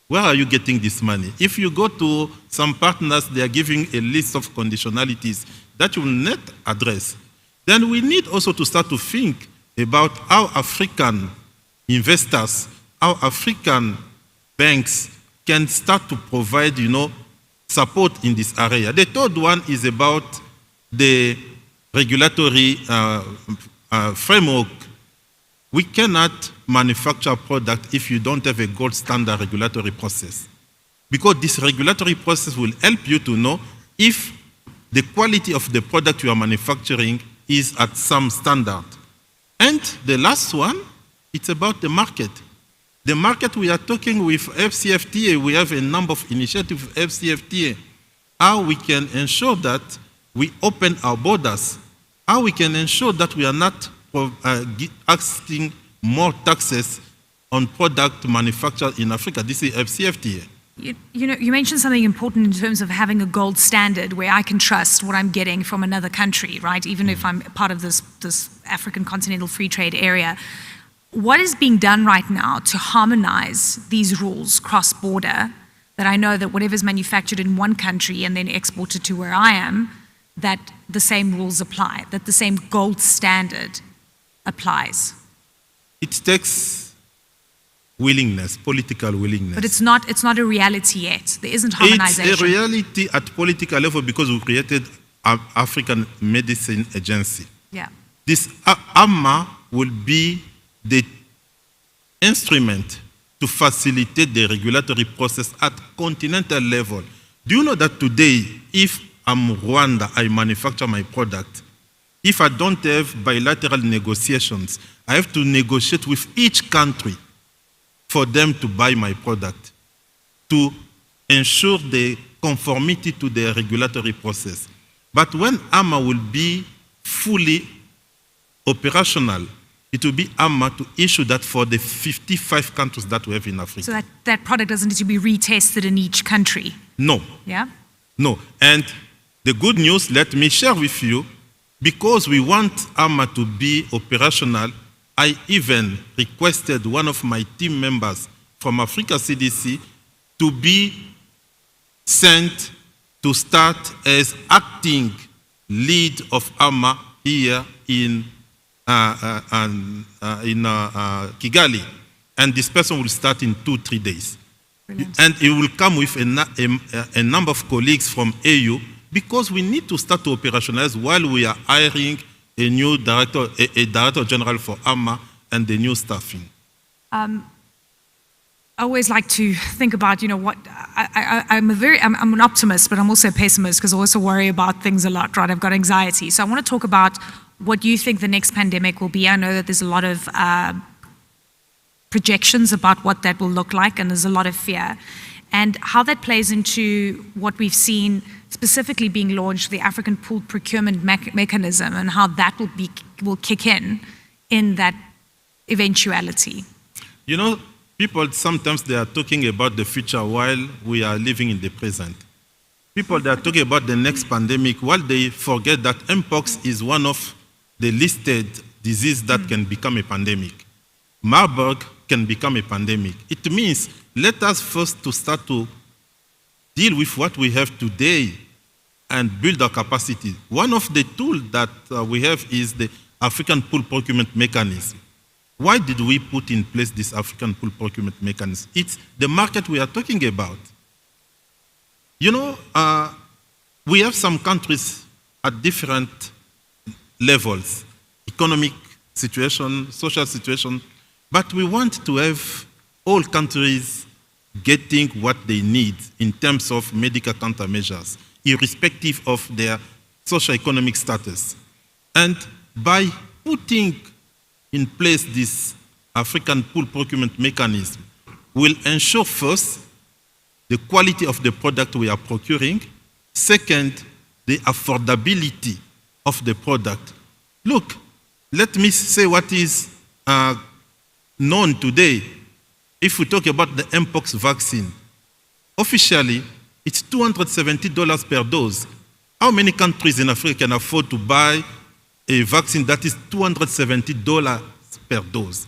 Where are you getting this money? If you go to some partners, they are giving a list of conditionalities that you will not address. Then we need also to start to think about how African investors, how African banks can start to provide, you know, support in this area. The third one is about the regulatory framework. We cannot manufacture a product if you don't have a gold standard regulatory process. Because this regulatory process will help you to know if the quality of the product you are manufacturing is at some standard. And the last one, it's about the market. The market, we are talking with AFCA, we have a number of initiatives with AFCA, how we can ensure that we open our borders, how we can ensure that we are not asking more taxes on product manufactured in Africa. This is AFCA. You know, you mentioned something important in terms of having a gold standard where I can trust what I'm getting from another country, right? Even if I'm part of this African continental free trade area. What is being done right now to harmonize these rules cross-border, that I know that whatever's manufactured in one country and then exported to where I am, that the same rules apply, that the same gold standard applies? It takes willingness, political willingness. But it's not a reality yet. There isn't harmonization. It's a reality at political level because we created an African Medicine Agency. Yeah. This AMA will be the instrument to facilitate the regulatory process at continental level. Do you know that today, if I'm Rwanda, I manufacture my product. If I don't have bilateral negotiations, I have to negotiate with each country for them to buy my product, to ensure the conformity to the regulatory process. But when AMA will be fully operational, it will be AMA to issue that for the 55 countries that we have in Africa. So that product doesn't need to be retested in each country? No. Yeah? No. And the good news, let me share with you, because we want AMA to be operational, I even requested one of my team members from Africa CDC to be sent to start as acting lead of AMA here in Kigali, and this person will start in 2-3 days. Brilliant. And he will come with a number of colleagues from AU, because we need to start to operationalize while we are hiring a new director, a director general for AMA and the new staffing. I always like to think about, what I'm an optimist, but I'm also a pessimist because I also worry about things a lot, right? I've got anxiety. So I want to talk about what you think the next pandemic will be. I know that there's a lot of projections about what that will look like, and there's a lot of fear. And how that plays into what we've seen specifically being launched, the African Pooled Procurement Mechanism, and how that will kick in that eventuality. People sometimes they are talking about the future while we are living in the present. People they are talking about the next pandemic while they forget that Mpox is one of the listed diseases that can become a pandemic. Marburg can become a pandemic. It means let us first to start to deal with what we have today and build our capacity. One of the tools that we have is the African Pool Procurement Mechanism. Why did we put in place this African Pool Procurement Mechanism? It's the market we are talking about. We have some countries at different levels, economic situation, social situation, but we want to have all countries getting what they need in terms of medical countermeasures, irrespective of their socio-economic status. And by putting in place this African Pool Procurement Mechanism will ensure first the quality of the product we are procuring, second, the affordability of the product. Look, let me say what is known today. If we talk about the Mpox vaccine, officially it's $270 per dose. How many countries in Africa can afford to buy a vaccine that is $270 per dose?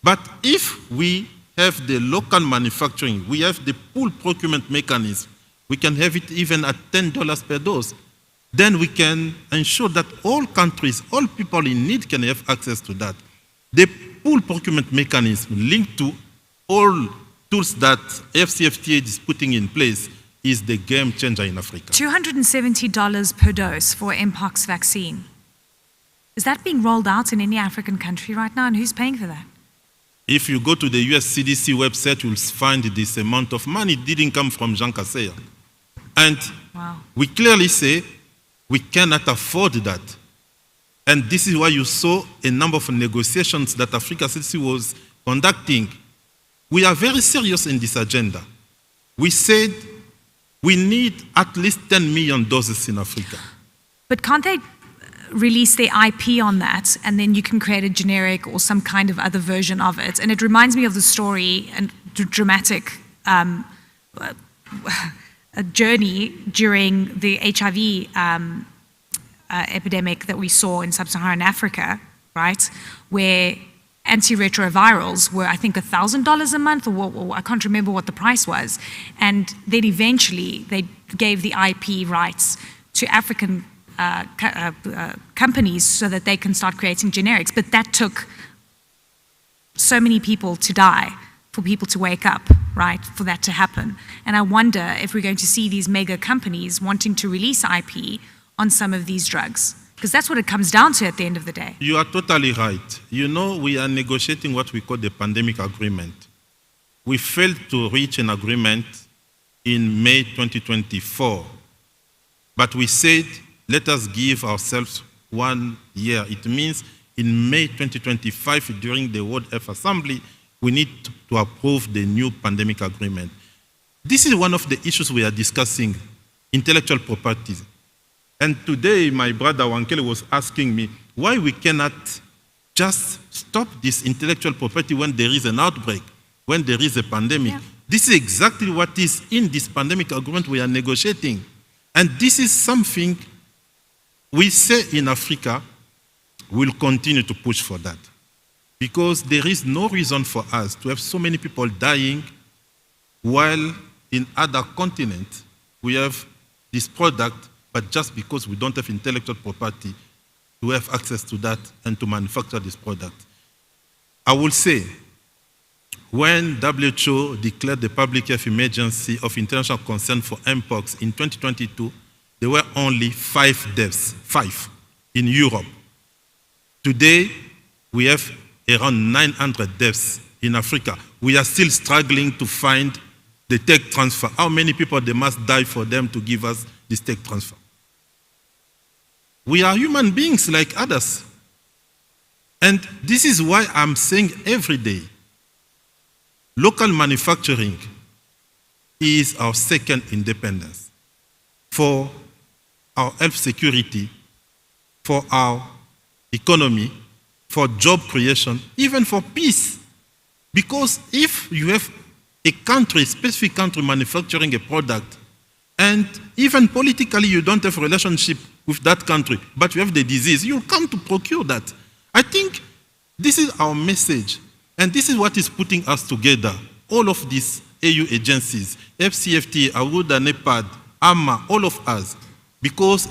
But if we have the local manufacturing, we have the pool procurement mechanism, we can have it even at $10 per dose. Then we can ensure that all countries, all people in need can have access to that. The pool procurement mechanism linked to all tools that AFCA is putting in place is the game changer in Africa. $270 per dose for Mpox vaccine. Is that being rolled out in any African country right now, and who's paying for that? If you go to the US CDC website, you'll find this amount of money. It didn't come from Jean Kasseya. And we clearly say we cannot afford that. And this is why you saw a number of negotiations that Africa CDC was conducting. We are very serious in this agenda. We said we need at least 10 million doses in Africa. But can't they release their IP on that, and then you can create a generic or some kind of other version of it? And it reminds me of the story and dramatic journey during the HIV epidemic that we saw in sub-Saharan Africa, right? Where antiretrovirals were, I think, $1,000 a month, or I can't remember what the price was. And then eventually they gave the IP rights to African companies so that they can start creating generics. But that took so many people to die, for people to wake up, right, for that to happen. And I wonder if we're going to see these mega companies wanting to release IP on some of these drugs, because that's what it comes down to at the end of the day. You are totally right. We are negotiating what we call the pandemic agreement. We failed to reach an agreement in May 2024, but we said, let us give ourselves 1 year. It means in May 2025, during the World Health Assembly, we need to approve the new pandemic agreement. This is one of the issues we are discussing, intellectual property. And today, my brother Wankele was asking me why we cannot just stop this intellectual property when there is an outbreak, when there is a pandemic. Yeah. This is exactly what is in this pandemic agreement we are negotiating. And this is something we say in Africa, we'll continue to push for that. Because there is no reason for us to have so many people dying while in other continents we have this product, but just because we don't have intellectual property to have access to that and to manufacture this product. I will say, when WHO declared the public health emergency of international concern for Mpox in 2022, there were only 5 deaths, 5, in Europe. Today, we have around 900 deaths in Africa. We are still struggling to find the tech transfer. How many people they must die for them to give us this tech transfer? We are human beings like others. And this is why I'm saying every day, local manufacturing is our second independence for our health security, for our economy, for job creation, even for peace. Because if you have a country, specific country manufacturing a product, and even politically you don't have a relationship with that country, but you have the disease, you'll come to procure that. I think this is our message, and this is what is putting us together, all of these AU agencies, FCFTA, Aruda, NEPAD, AMA, all of us, because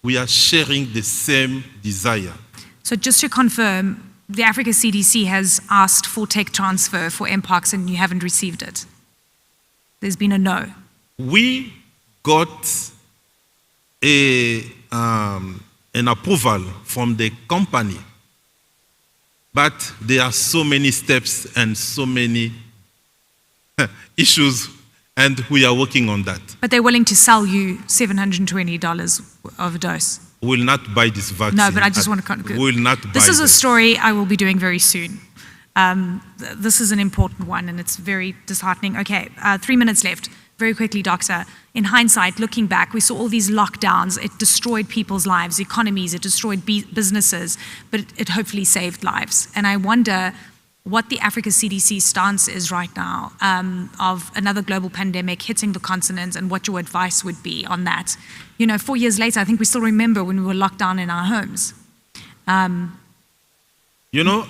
we are sharing the same desire. So just to confirm, the Africa CDC has asked for tech transfer for Mpox and you haven't received it? There's been a no. We got an approval from the company, but there are so many steps and so many issues, and we are working on that. But they're willing to sell you $720 of a dose? Will not buy this vaccine. No, but I just want to... Will not buy This is a that. story I will be doing very soon. This is an important one, and it's very disheartening. Okay, 3 minutes left. Very quickly, Doctor. In hindsight, looking back, we saw all these lockdowns. It destroyed people's lives, economies. It destroyed businesses, but it hopefully saved lives. And I wonder what the Africa CDC stance is right now of another global pandemic hitting the continent, and what your advice would be on that. You know, 4 years later, I think we still remember when we were locked down in our homes. You know,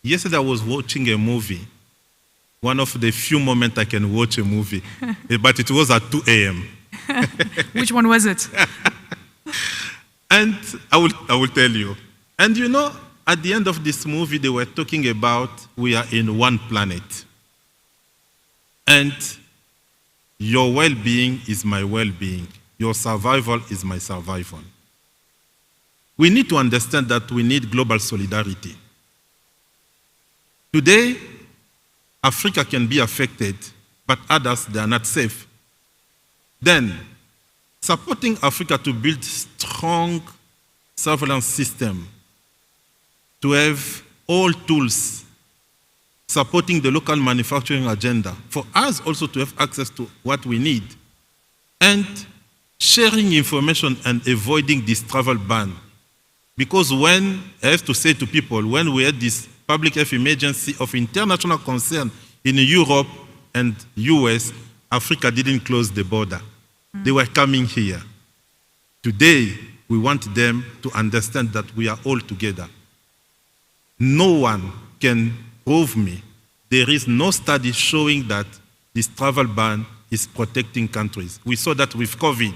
yesterday I was watching a movie. One of the few moments I can watch a movie, but it was at 2 a.m. Which one was it? And I will tell you. And you know, at the end of this movie, they were talking about we are in one planet. And your well-being is my well-being. Your survival is my survival. We need to understand that we need global solidarity. Today, Africa can be affected, but others, they are not safe. Then, supporting Africa to build strong surveillance system, to have all tools supporting the local manufacturing agenda, for us also to have access to what we need, and sharing information and avoiding this travel ban. Because when, I have to say to people, when we had this public health emergency of international concern in Europe and US, Africa didn't close the border. They were coming here. Today, we want them to understand that we are all together. No one can prove me. There is no study showing that this travel ban is protecting countries. We saw that with COVID.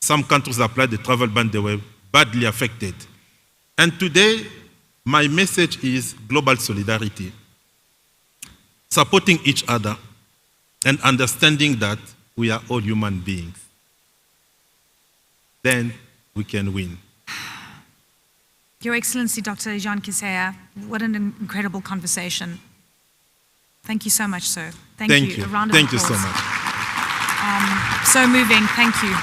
Some countries applied the travel ban, they were badly affected. And today, my message is global solidarity. Supporting each other and understanding that we are all human beings. Then we can win. Your Excellency, Dr. Jean Kiseya, what an incredible conversation. Thank you so much, sir. Thank you. A round of Thank you applause. so much. So moving. Thank you.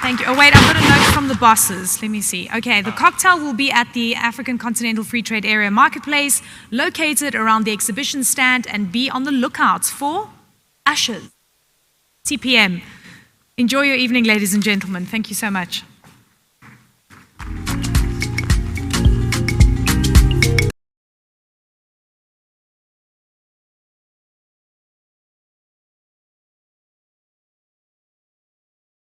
Thank you. Oh, wait, I've got a note from the bosses. Let me see. Okay, the cocktail will be at the African Continental Free Trade Area Marketplace, located around the exhibition stand, and be on the lookout for ashes. 2 p.m. Enjoy your evening, ladies and gentlemen. Thank you so much.